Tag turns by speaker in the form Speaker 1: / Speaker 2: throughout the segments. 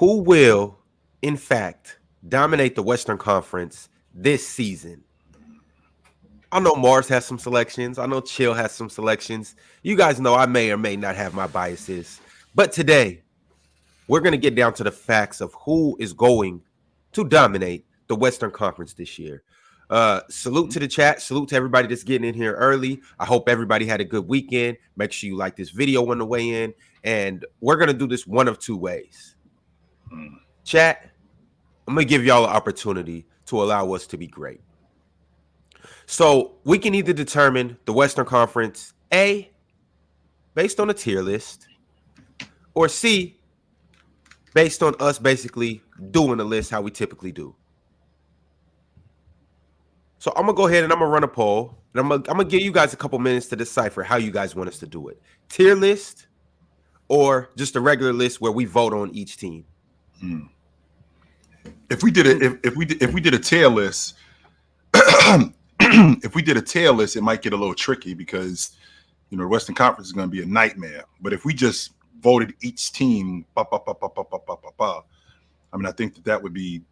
Speaker 1: who will, in fact, dominate the Western Conference this season? I know Mars has some selections. I know Chill has some selections. You guys know I may or may not have my biases. But today, we're going to get down to the facts of who is going to dominate the Western Conference this year. Salute to the chat. Salute to everybody that's getting in here early. I hope everybody had a good weekend. Make sure you like this video on the way in. And we're going to do this one of two ways. Chat, I'm going to give y'all an opportunity to allow us to be great. So we can either determine the Western Conference, A, based on a tier list, or C, based on us basically doing a list how we typically do. So I'm going to go ahead and I'm going to run a poll. And I'm going to give you guys a couple minutes to decipher how you guys want us to do it. Tier list or just a regular list where we vote on each team.
Speaker 2: If we did a tier list, if we did a tier list, it might get a little tricky because the Western Conference is going to be a nightmare. But if we just voted each team, I mean, I think that would be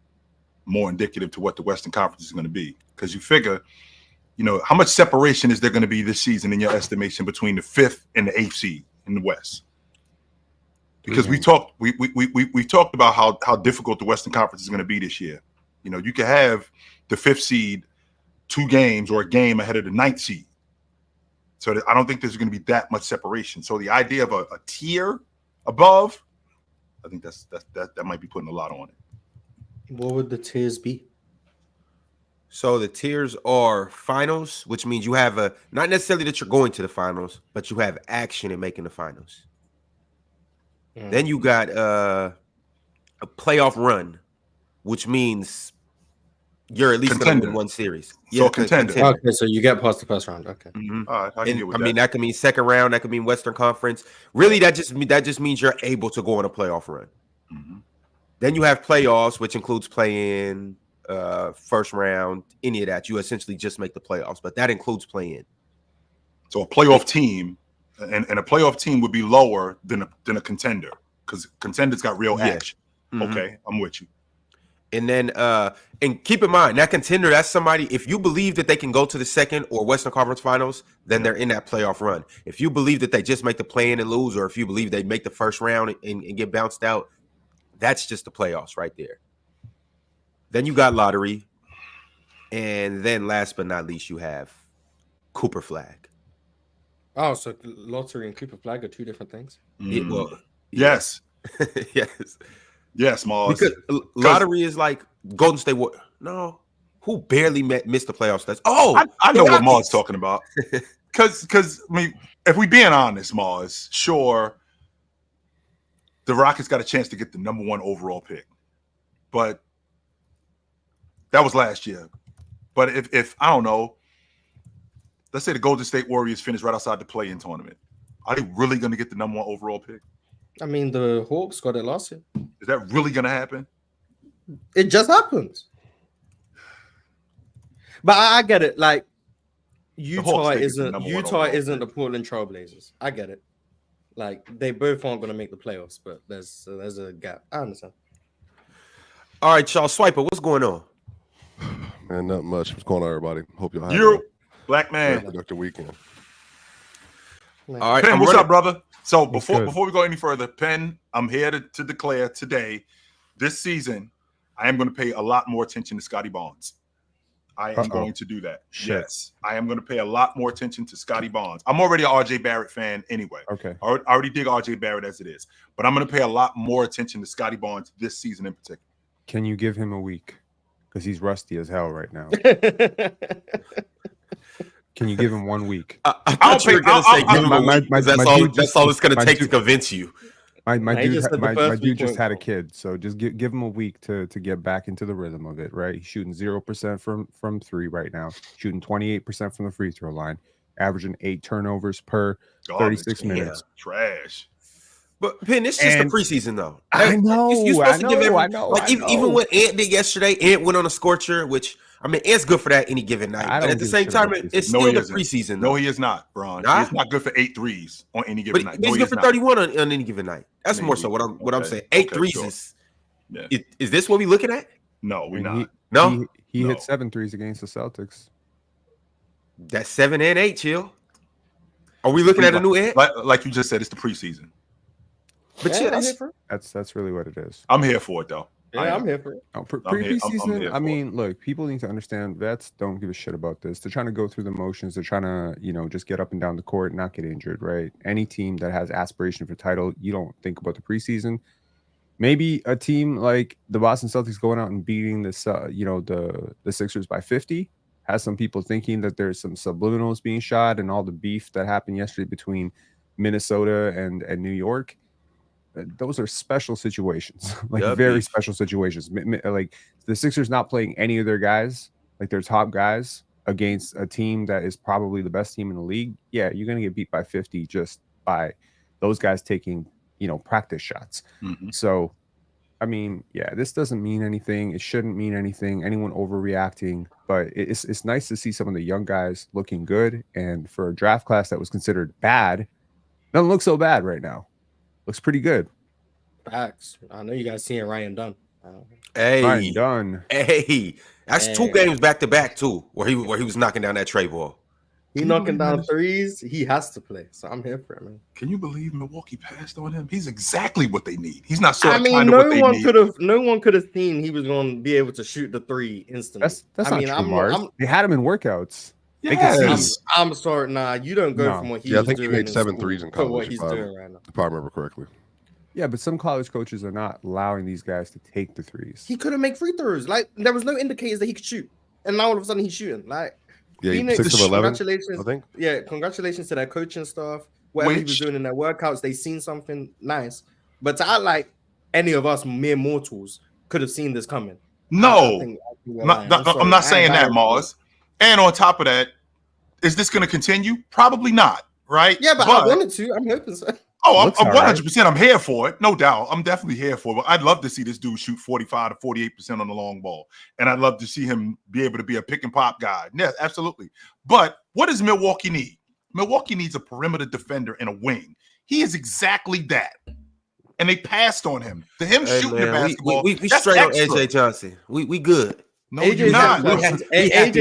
Speaker 2: more indicative to what the Western Conference is going to be. Because you figure, how much separation is there going to be this season in your estimation between the 5th and the 8th seed in the West? Because we talked about how difficult the Western Conference is going to be this year. You could have the 5th seed 2 games or a game ahead of the 9th seed. So I don't think there's going to be that much separation. So the idea of a tier above, I think that might be putting a lot on it.
Speaker 3: What would the tiers be?
Speaker 1: So the tiers are finals, which means you have not necessarily that you're going to the finals, but you have action in making the finals. Then you got a playoff run, which means you're at least going to win one series.
Speaker 2: So contender.
Speaker 3: Okay, so you get past the first round. Okay.
Speaker 2: All right, I
Speaker 1: mean, that could mean second round. That could mean Western Conference. Really, that just means you're able to go on a playoff run. Then you have playoffs, which includes play-in, first round, any of that. You essentially just make the playoffs, but that includes play-in.
Speaker 2: So a playoff team, and a playoff team would be lower than a contender because contenders got real action. Okay, I'm with you.
Speaker 1: And then, and keep in mind, that contender, that's somebody, if you believe that they can go to the second or Western Conference Finals, then they're in that playoff run. If you believe that they just make the play-in and lose, or if you believe they make the first round and get bounced out, that's just the playoffs right there. Then you got lottery. And then last but not least, you have Cooper Flag.
Speaker 3: Oh, so lottery and Cooper Flag are 2 different things?
Speaker 2: Yes.
Speaker 1: Yes.
Speaker 2: Yes, Mars.
Speaker 1: Because lottery is like Golden State. No, who barely missed the playoffs? That's
Speaker 2: I know what Mars talking about. Because I mean, if we being honest, Mars, sure, the Rockets got a chance to get the number 1 overall pick, but that was last year. But if I don't know, let's say the Golden State Warriors finish right outside the play-in tournament, are they really going to get the number 1 overall pick?
Speaker 3: I mean, the Hawks got it last year.
Speaker 2: Is that really going to happen?
Speaker 3: It just happens. But I get it. Like, Utah isn't the Portland Trailblazers. I get it. Like, they both aren't going to make the playoffs, but there's a gap. I understand.
Speaker 1: All right, y'all. Swiper, what's going on?
Speaker 4: Man, not much. What's going on, everybody? Hope you'll have
Speaker 2: a
Speaker 4: black
Speaker 2: man
Speaker 4: productive weekend.
Speaker 1: All right,
Speaker 2: Penn, what's up, brother? So before we go any further, Penn, I'm here to declare today, this season, I am going to pay a lot more attention to Scotty Barnes. I am going to do that.
Speaker 4: Shit.
Speaker 2: Yes, I am going to pay a lot more attention to Scotty Barnes. I'm already an RJ Barrett fan anyway.
Speaker 4: Okay.
Speaker 2: I already dig RJ Barrett as it is, but I'm going to pay a lot more attention to Scotty Barnes this season in particular.
Speaker 5: Can you give him a week? Because he's rusty as hell right now. Can you give him 1 week?
Speaker 1: I thought you were going to say give him a week. That's all it's going to take to convince you.
Speaker 5: My dude just had a kid, so just give him a week to get back into the rhythm of it, right? He's shooting 0% from 3 right now, shooting 28% from the free throw line, averaging 8 turnovers per 36 minutes.
Speaker 2: Trash.
Speaker 1: But Penn, it's just the preseason, though.
Speaker 5: I know.
Speaker 1: You're supposed to give every,
Speaker 5: I know.
Speaker 1: Even what Ant did yesterday, Ant went on a scorcher, which I mean, Ant's good for that any given night. But at the same time, it's still the preseason.
Speaker 2: No, he is not, Bron. He's not good for 8 threes on any given night.
Speaker 1: He's good for 31 on any given night. That's more so what I'm saying. 8 threes is
Speaker 2: Yeah.
Speaker 1: Is this what we looking at?
Speaker 2: No, we're not.
Speaker 1: No,
Speaker 5: he hit 7 threes against the Celtics.
Speaker 1: That's 7 and 8. Chill. Are we looking at a new end?
Speaker 2: Like you just said, it's the preseason.
Speaker 1: But
Speaker 3: yeah,
Speaker 5: that's really what it is.
Speaker 2: I'm here for it though.
Speaker 3: Yeah, I'm here for it.
Speaker 5: Preseason, I mean, look, people need to understand vets don't give a shit about this. They're trying to go through the motions. They're trying to, just get up and down the court, not get injured, right? Any team that has aspiration for title, you don't think about the preseason. Maybe a team like the Boston Celtics going out and beating this, the Sixers by 50 has some people thinking that there's some subliminals being shot and all the beef that happened yesterday between Minnesota and New York. Those are special situations, very special situations. Like the Sixers not playing any of their guys, like their top guys, against a team that is probably the best team in the league. Yeah, you're gonna get beat by 50 just by those guys taking, practice shots.
Speaker 2: Mm-hmm.
Speaker 5: So, I mean, yeah, this doesn't mean anything. It shouldn't mean anything. Anyone overreacting, but it's nice to see some of the young guys looking good. And for a draft class that was considered bad, doesn't look so bad right now. Looks pretty good.
Speaker 3: Facts. I know you guys seeing Ryan Dunn.
Speaker 1: Hey,
Speaker 5: Ryan Dunn.
Speaker 1: Hey, that's 2 games back to back too, where he was knocking down that tray ball.
Speaker 3: He knocking down threes. He has to play, so I'm here for it, man.
Speaker 2: Can you believe Milwaukee passed on him? He's exactly what they need. He's not sort of
Speaker 3: no one could have seen he was going to be able to shoot the 3 instantly.
Speaker 5: That's not true, Mars. They had him in workouts.
Speaker 2: Yes.
Speaker 3: I'm sorry. Nah, you don't go from what he's doing.
Speaker 4: I think he made 7 threes in college.
Speaker 3: What he's doing right now.
Speaker 4: If I remember correctly.
Speaker 5: Yeah, but some college coaches are not allowing these guys to take the threes.
Speaker 3: He couldn't make free throws. Like there was no indicators that he could shoot, and now all of a sudden he's shooting. Like
Speaker 4: yeah, 6 of 11.
Speaker 3: Congratulations, I think. Yeah, congratulations to their coaching staff. Whatever he was doing in their workouts, they seen something nice. But to act like any of us mere mortals could have seen this coming.
Speaker 2: No, I'm not saying that, Mars. And on top of that, is this going to continue? Probably not, right?
Speaker 3: Yeah, but I wanted to. I'm hoping so.
Speaker 2: Oh, I'm 100%. I'm here for it. No doubt. I'm definitely here for it. But I'd love to see this dude shoot 45 to 48% on the long ball. And I'd love to see him be able to be a pick and pop guy. Yeah, absolutely. But what does Milwaukee need? Milwaukee needs a perimeter defender and a wing. He is exactly that. And they passed on him. To him shooting the basketball.
Speaker 1: We straight on AJ Johnson. We good.
Speaker 2: No, you're not.
Speaker 3: AJ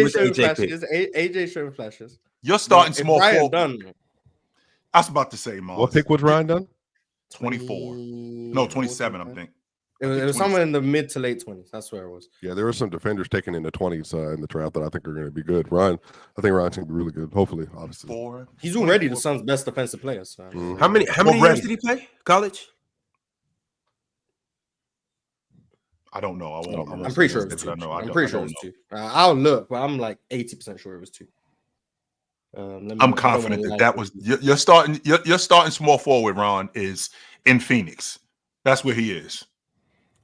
Speaker 3: showing flashes.
Speaker 2: You're starting small forward.
Speaker 3: Done.
Speaker 2: I was about to say, Mars.
Speaker 4: What pick was Ryan Dunn?
Speaker 2: 24. No, 27, I think.
Speaker 3: It was somewhere in the mid to late 20s. That's where it was.
Speaker 4: Yeah, there were some defenders taken in the 20s in the draft that I think are going to be good. I think Ryan's going to be really good. Hopefully, obviously.
Speaker 3: He's already the Suns' best defensive player. So.
Speaker 1: Mm-hmm. How many years did he play? College?
Speaker 2: I don't know.
Speaker 3: I'm pretty sure it was 2. I'm pretty sure it was 2. I'll look, but I'm like 80% sure it was 2.
Speaker 2: I'm confident that was you're starting small forward. Ron is in Phoenix. That's where he is.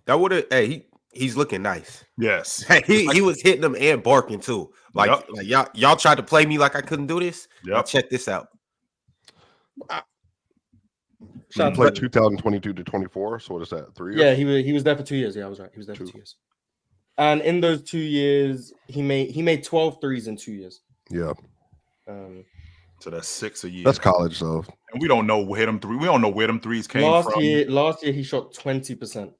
Speaker 1: That would have. Hey, he's looking nice.
Speaker 2: Yes,
Speaker 1: he was hitting them and barking too. Like y'all tried to play me like I couldn't do this.
Speaker 2: Yeah,
Speaker 1: check this out.
Speaker 4: He played 2022 to 24. So what is that? 3 years?
Speaker 3: Yeah, he was there for 2 years. Yeah, I was right. He was there for 2 years. And in those 2 years, he made 12 threes in 2 years.
Speaker 4: Yeah.
Speaker 2: So that's 6 a year.
Speaker 4: That's college, though.
Speaker 2: And we don't know where them 3. We don't know where them threes came
Speaker 3: from.
Speaker 2: Last
Speaker 3: year he shot 20%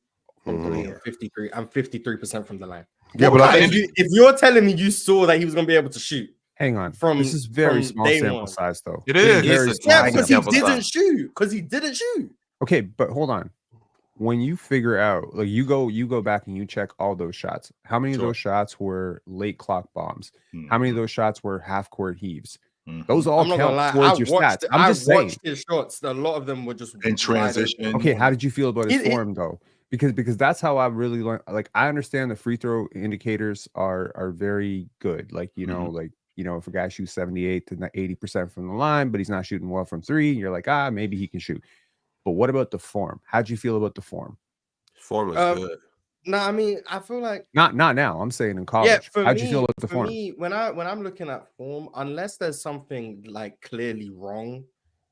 Speaker 3: from 3 and 53 and 53% from the line.
Speaker 4: Yeah, but
Speaker 3: if you're telling me you saw that he was going to be able to shoot,
Speaker 5: hang on. This is very small sample size, though.
Speaker 2: It is.
Speaker 3: Because he didn't shoot.
Speaker 5: Okay, but hold on. When you figure out, like you go back and you check all those shots. How many of those shots were late clock bombs? How many of those shots were half court heaves? Those all count towards your stats. I'm just saying.
Speaker 3: His shots. A lot of them were just
Speaker 2: in transition.
Speaker 5: Okay, how did you feel about his form though? Because that's how I really learned. Like I understand the free throw indicators are very good. Like if a guy shoots 78 to 80% from the line, but he's not shooting well from 3, you're like maybe he can shoot. But what about the form? How'd you feel about the form?
Speaker 1: Form was good.
Speaker 3: No, I mean, I feel like
Speaker 5: not now. I'm saying in college.
Speaker 3: Yeah,
Speaker 5: how'd you feel about the form?
Speaker 3: For me, when I'm looking at form, unless there's something like clearly wrong,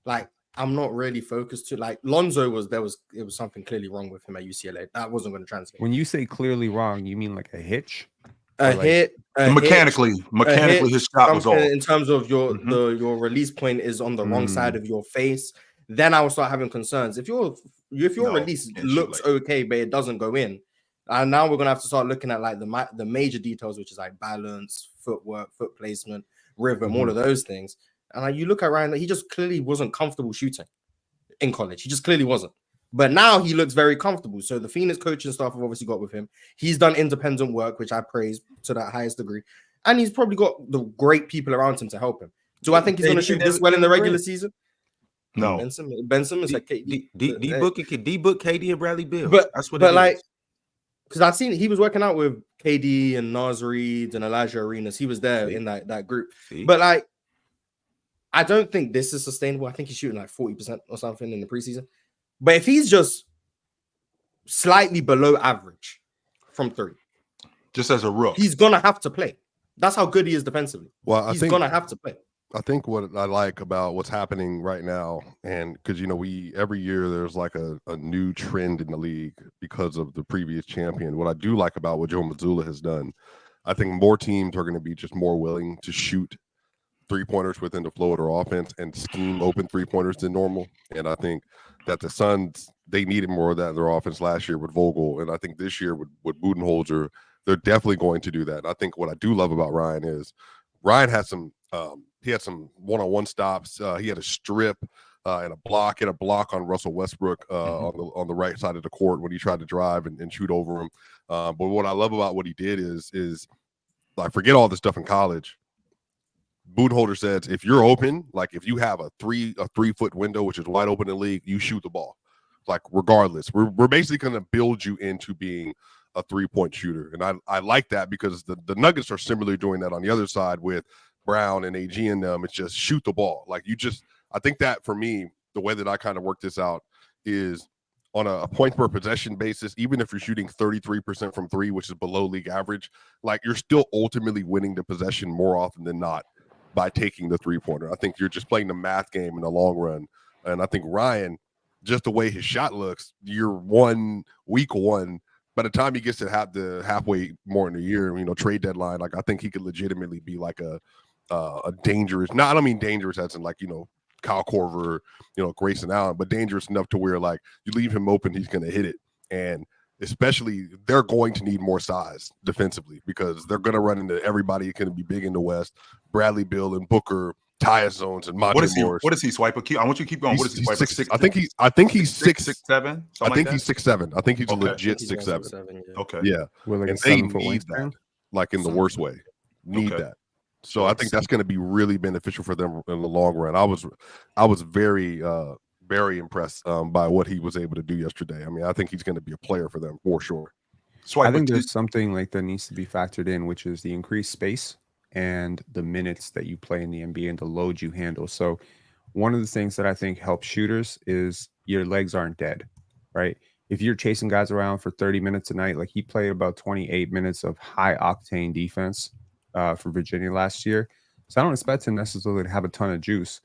Speaker 3: like I'm not really focused to. Like Lonzo it was something clearly wrong with him at UCLA. That wasn't going to translate.
Speaker 5: When you say clearly wrong, you mean like a hitch?
Speaker 2: Mechanically, his shot was off.
Speaker 3: In terms of your release point is on the wrong side of your face. Then I will start having concerns. If your release looks okay, but it doesn't go in, And now we're gonna have to start looking at like the major details, which is like balance, footwork, foot placement, rhythm, all of those things. And like you look at Ryan, he just clearly wasn't comfortable shooting in college. He just clearly wasn't. But now he looks very comfortable. So the Phoenix coaching staff have obviously got with him. He's done independent work, which I praise to that highest degree. And he's probably got the great people around him to help him. Do I think he's going to shoot this well in the regular season?
Speaker 2: No.
Speaker 3: Ben Simmons like
Speaker 1: D-Book, KD, and Bradley Beal.
Speaker 3: But
Speaker 1: that's what.
Speaker 3: But like, because I've seen he was working out with KD and Nas Reed and Elijah Arenas. He was there in that group. But like, I don't think this is sustainable. I think he's shooting like 40% or something in the preseason. But if he's just slightly below average from three,
Speaker 2: just as a rook,
Speaker 3: he's gonna have to play. That's how good he is defensively.
Speaker 4: Well,
Speaker 3: he's gonna have to play.
Speaker 4: I think what I like about what's happening right now, and because we every year there's like a new trend in the league because of the previous champion. What I do like about what Joe Mazzulla has done, I think more teams are going to be just more willing to shoot 3-pointers within the flow of their offense and scheme open 3-pointers than normal. And I think that the Suns, they needed more of that in their offense last year with Vogel. And I think this year with Budenholzer, they're definitely going to do that. And I think what I do love about Ryan is Ryan had some one-on-one stops. He had a strip and a block on Russell Westbrook on the right side of the court when he tried to drive and shoot over him. But what I love about what he did is like, forget all this stuff in college. Budenholzer says if you're open, like if you have a 3-foot window, which is wide open in the league, you shoot the ball. Like regardless, we're basically going to build you into being a 3-point shooter. And I like that because the Nuggets are similarly doing that on the other side with Brown and AG and them. It's just shoot the ball. Like I think that for me, the way that I kind of work this out is on a point per possession basis, even if you're shooting 33% from three, which is below league average, like you're still ultimately winning the possession more often than not by taking the 3-pointer. I think you're just playing the math game in the long run. And I think Ryan, just the way his shot looks, week one, by the time he gets to halfway more in the year, trade deadline, like I think he could legitimately be like a dangerous. No, I don't mean dangerous as in like, Kyle Korver, Grayson Allen, but dangerous enough to where like you leave him open, he's going to hit it. And especially they're going to need more size defensively because they're going to run into everybody going to be big in the West. Bradley Beal and Booker, Tyus Jones and Monte Morris.
Speaker 2: What is he, Swiper? I want you to keep going. What is he, Swiper?
Speaker 4: I think he's 6'7". I think he's 6'7". I think he's legit 6'7".
Speaker 2: Okay.
Speaker 4: Yeah. And they need that, like in the worst way. Need that. So I think that's going to be really beneficial for them in the long run. I was very very impressed by what he was able to do yesterday. I mean, I think he's going to be a player for them for sure.
Speaker 5: So I think there's something like that needs to be factored in, which is the increased space and the minutes that you play in the NBA and the load you handle. So one of the things that I think helps shooters is your legs aren't dead, right? If you're chasing guys around for 30 minutes a night, like he played about 28 minutes of high-octane defense for Virginia last year. So I don't expect him necessarily to have a ton of juice.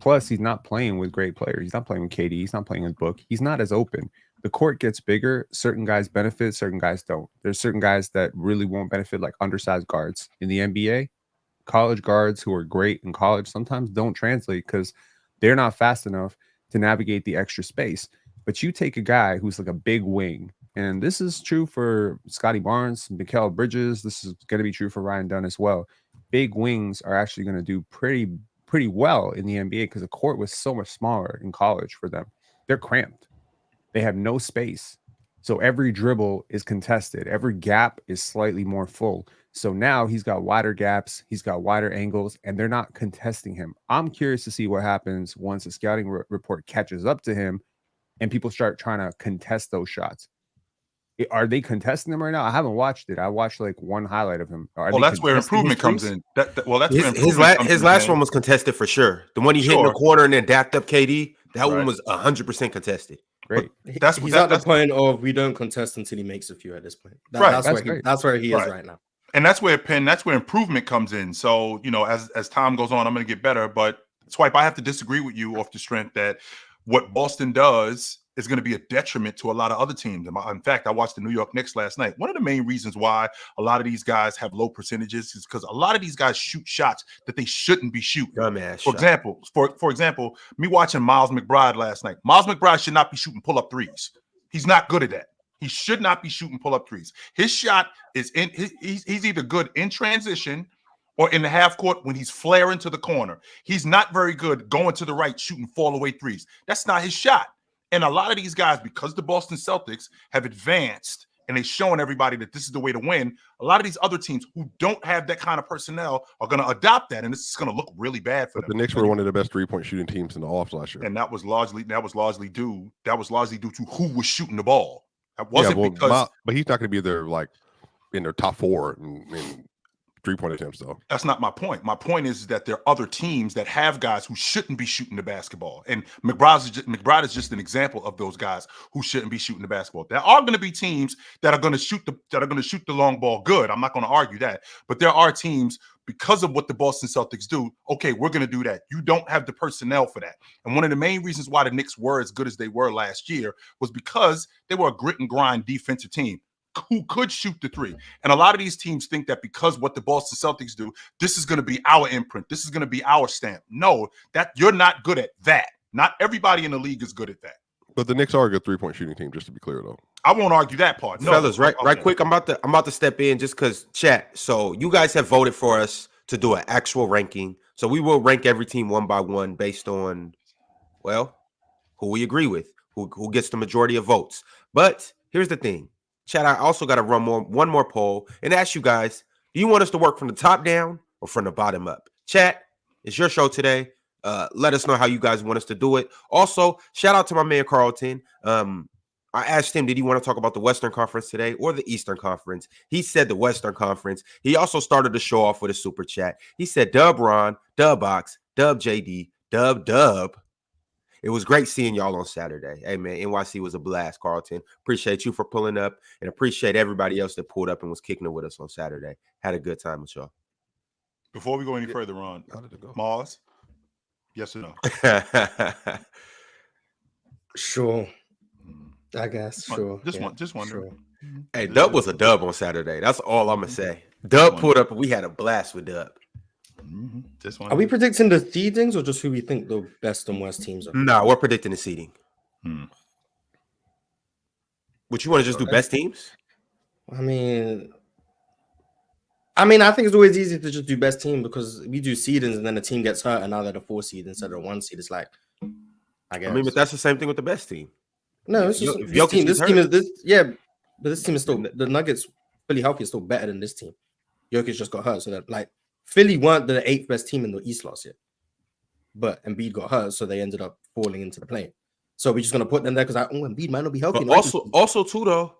Speaker 5: Plus, he's not playing with great players. He's not playing with KD. He's not playing with Book. He's not as open. The court gets bigger. Certain guys benefit. Certain guys don't. There's certain guys that really won't benefit, like undersized guards. In the NBA, college guards who are great in college sometimes don't translate because they're not fast enough to navigate the extra space. But you take a guy who's like a big wing, and this is true for Scotty Barnes, Mikal Bridges. This is going to be true for Ryan Dunn as well. Big wings are actually going to do pretty well in the NBA because the court was so much smaller in college for them. They're cramped. They have no space. So every dribble is contested. Every gap is slightly more full. So now he's got wider gaps. He's got wider angles, and they're not contesting him. I'm curious to see what happens once the scouting report catches up to him and people start trying to contest those shots. Are they contesting them right now? I haven't watched it. I watched like one highlight of him.
Speaker 2: Well, that's where improvement comes in.
Speaker 1: His last one was contested for sure. The one he hit in the corner and then dapped up KD, that one was 100% contested.
Speaker 5: Great.
Speaker 3: He's at the point of we don't contest until he makes a few at this point. That's where he is right now.
Speaker 2: And that's where improvement comes in. So, as time goes on, I'm going to get better. But Swipe, I have to disagree with you off the strength that what Boston does is going to be a detriment to a lot of other teams. In fact, I watched the New York Knicks last night. One of the main reasons why a lot of these guys have low percentages is because a lot of these guys shoot shots that they shouldn't be shooting. For example, me watching Miles McBride last night. Miles McBride should not be shooting pull-up threes. He's not good at that. He should not be shooting pull-up threes. His shot is in. He's either good in transition or in the half court when he's flaring to the corner. He's not very good going to the right, shooting fall-away threes. That's not his shot. And a lot of these guys, because the Boston Celtics have advanced and they're showing everybody that this is the way to win, a lot of these other teams who don't have that kind of personnel are going to adopt that, and this is going to look really bad for them.
Speaker 4: The Knicks were one of the best three-point shooting teams in the offs last year,
Speaker 2: and that was largely due to who was shooting the ball. That wasn't because,
Speaker 4: but he's not going to be there like in their top 4 in three-point attempts, though.
Speaker 2: That's not my point. My point is that there are other teams that have guys who shouldn't be shooting the basketball, and McBride is just an example of those guys who shouldn't be shooting the basketball. There are going to be teams that are going to shoot the long ball good. I'm not going to argue that, but there are teams, because of what the Boston Celtics do, okay, we're going to do that. You don't have the personnel for that. And one of the main reasons why the Knicks were as good as they were last year was because they were a grit and grind defensive team who could shoot the three. And a lot of these teams think that because what the Boston Celtics do, this is going to be our imprint. This is going to be our stamp. No, that you're not good at that. Not everybody in the league is good at that.
Speaker 4: But the Knicks are a good three-point shooting team, just to be clear, though.
Speaker 2: I won't argue that part. No,
Speaker 1: fellas, right quick. I'm about to step in just because chat. So you guys have voted for us to do an actual ranking. So we will rank every team one by one based on, well, who we agree with, who gets the majority of votes. But here's the thing. Chat, I also got to run one more poll and ask you guys, do you want us to work from the top down or from the bottom up? Chat, it's your show today. Let us know how you guys want us to do it. Also, shout out to my man Carlton. I asked him, did he want to talk about the Western Conference today or the Eastern Conference? He said the Western Conference. He also started the show off with a super chat. He said, Dub Ron, Dub Box, Dub JD, Dub. It was great seeing y'all on Saturday. Hey, man, NYC was a blast, Carlton. Appreciate you for pulling up and appreciate everybody else that pulled up and was kicking it with us on Saturday. Had a good time with y'all.
Speaker 2: Before we go any further on, Mars, yes or no?
Speaker 3: Sure. I guess. Sure.
Speaker 2: Just wondering.
Speaker 3: Sure.
Speaker 1: Hey, Dub was a dub on Saturday. That's all I'm going to say. Dub pulled up and we had a blast with Dub.
Speaker 3: Are we predicting the seedings or just who we think the best and worst teams are?
Speaker 1: No, we're predicting the seeding. Would you want to just do best teams?
Speaker 3: I mean, I think it's always easy to just do best team because we do seedings and then the team gets hurt and now they're the 4 seed instead of 1 seed. It's like, I guess.
Speaker 1: I mean, but that's the same thing with the best team.
Speaker 3: No, it's just this team is this. Yeah, but this team is still the Nuggets fully healthy is still better than this team. Jokic just got hurt, so that like Philly weren't the 8th best team in the East last year, but Embiid got hurt, so they ended up falling into the play. So we're just gonna put them there because Embiid might not be healthy.
Speaker 1: But also too though.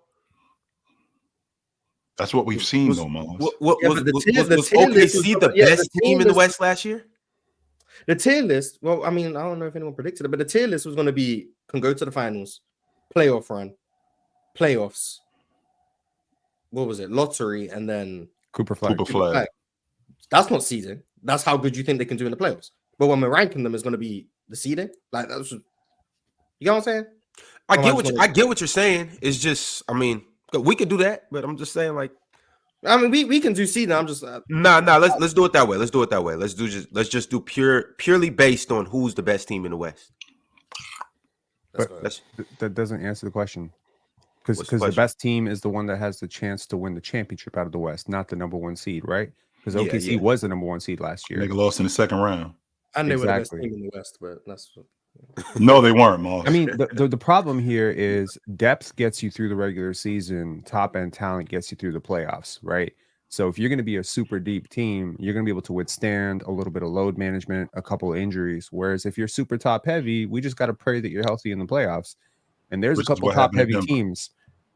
Speaker 2: That's what we've seen, though, Mons.
Speaker 1: Was OKC the best team in the West last year?
Speaker 3: The tier list. Well, I mean, I don't know if anyone predicted it, but the tier list was going to can go to the finals, playoff run, playoffs. What was it? Lottery, and then
Speaker 5: Cooper Flag.
Speaker 3: That's not seeding. That's how good you think they can do in the playoffs. But when we're ranking them, it's going to be the seeding. Like that's, you know what I'm saying?
Speaker 1: I get what you're saying. It's just, I mean, we could do that, but I'm just saying, like,
Speaker 3: I mean, we can do seeding. I'm just
Speaker 1: nah. Let's do it that way. Let's just do purely based on who's the best team in the West.
Speaker 5: But that doesn't answer the question. Because the best team is the one that has the chance to win the championship out of the West, not the number 1 seed, right? Because OKC was the number 1 seed last year.
Speaker 2: They lost in the second round.
Speaker 3: And they were the best team in the West, but that's
Speaker 2: no, they weren't, Moss.
Speaker 5: I mean, the problem here is depth gets you through the regular season, top end talent gets you through the playoffs, right? So if you're going to be a super deep team, you're going to be able to withstand a little bit of load management, a couple of injuries. Whereas if you're super top heavy, we just got to pray that you're healthy in the playoffs. And there's a couple top heavy teams.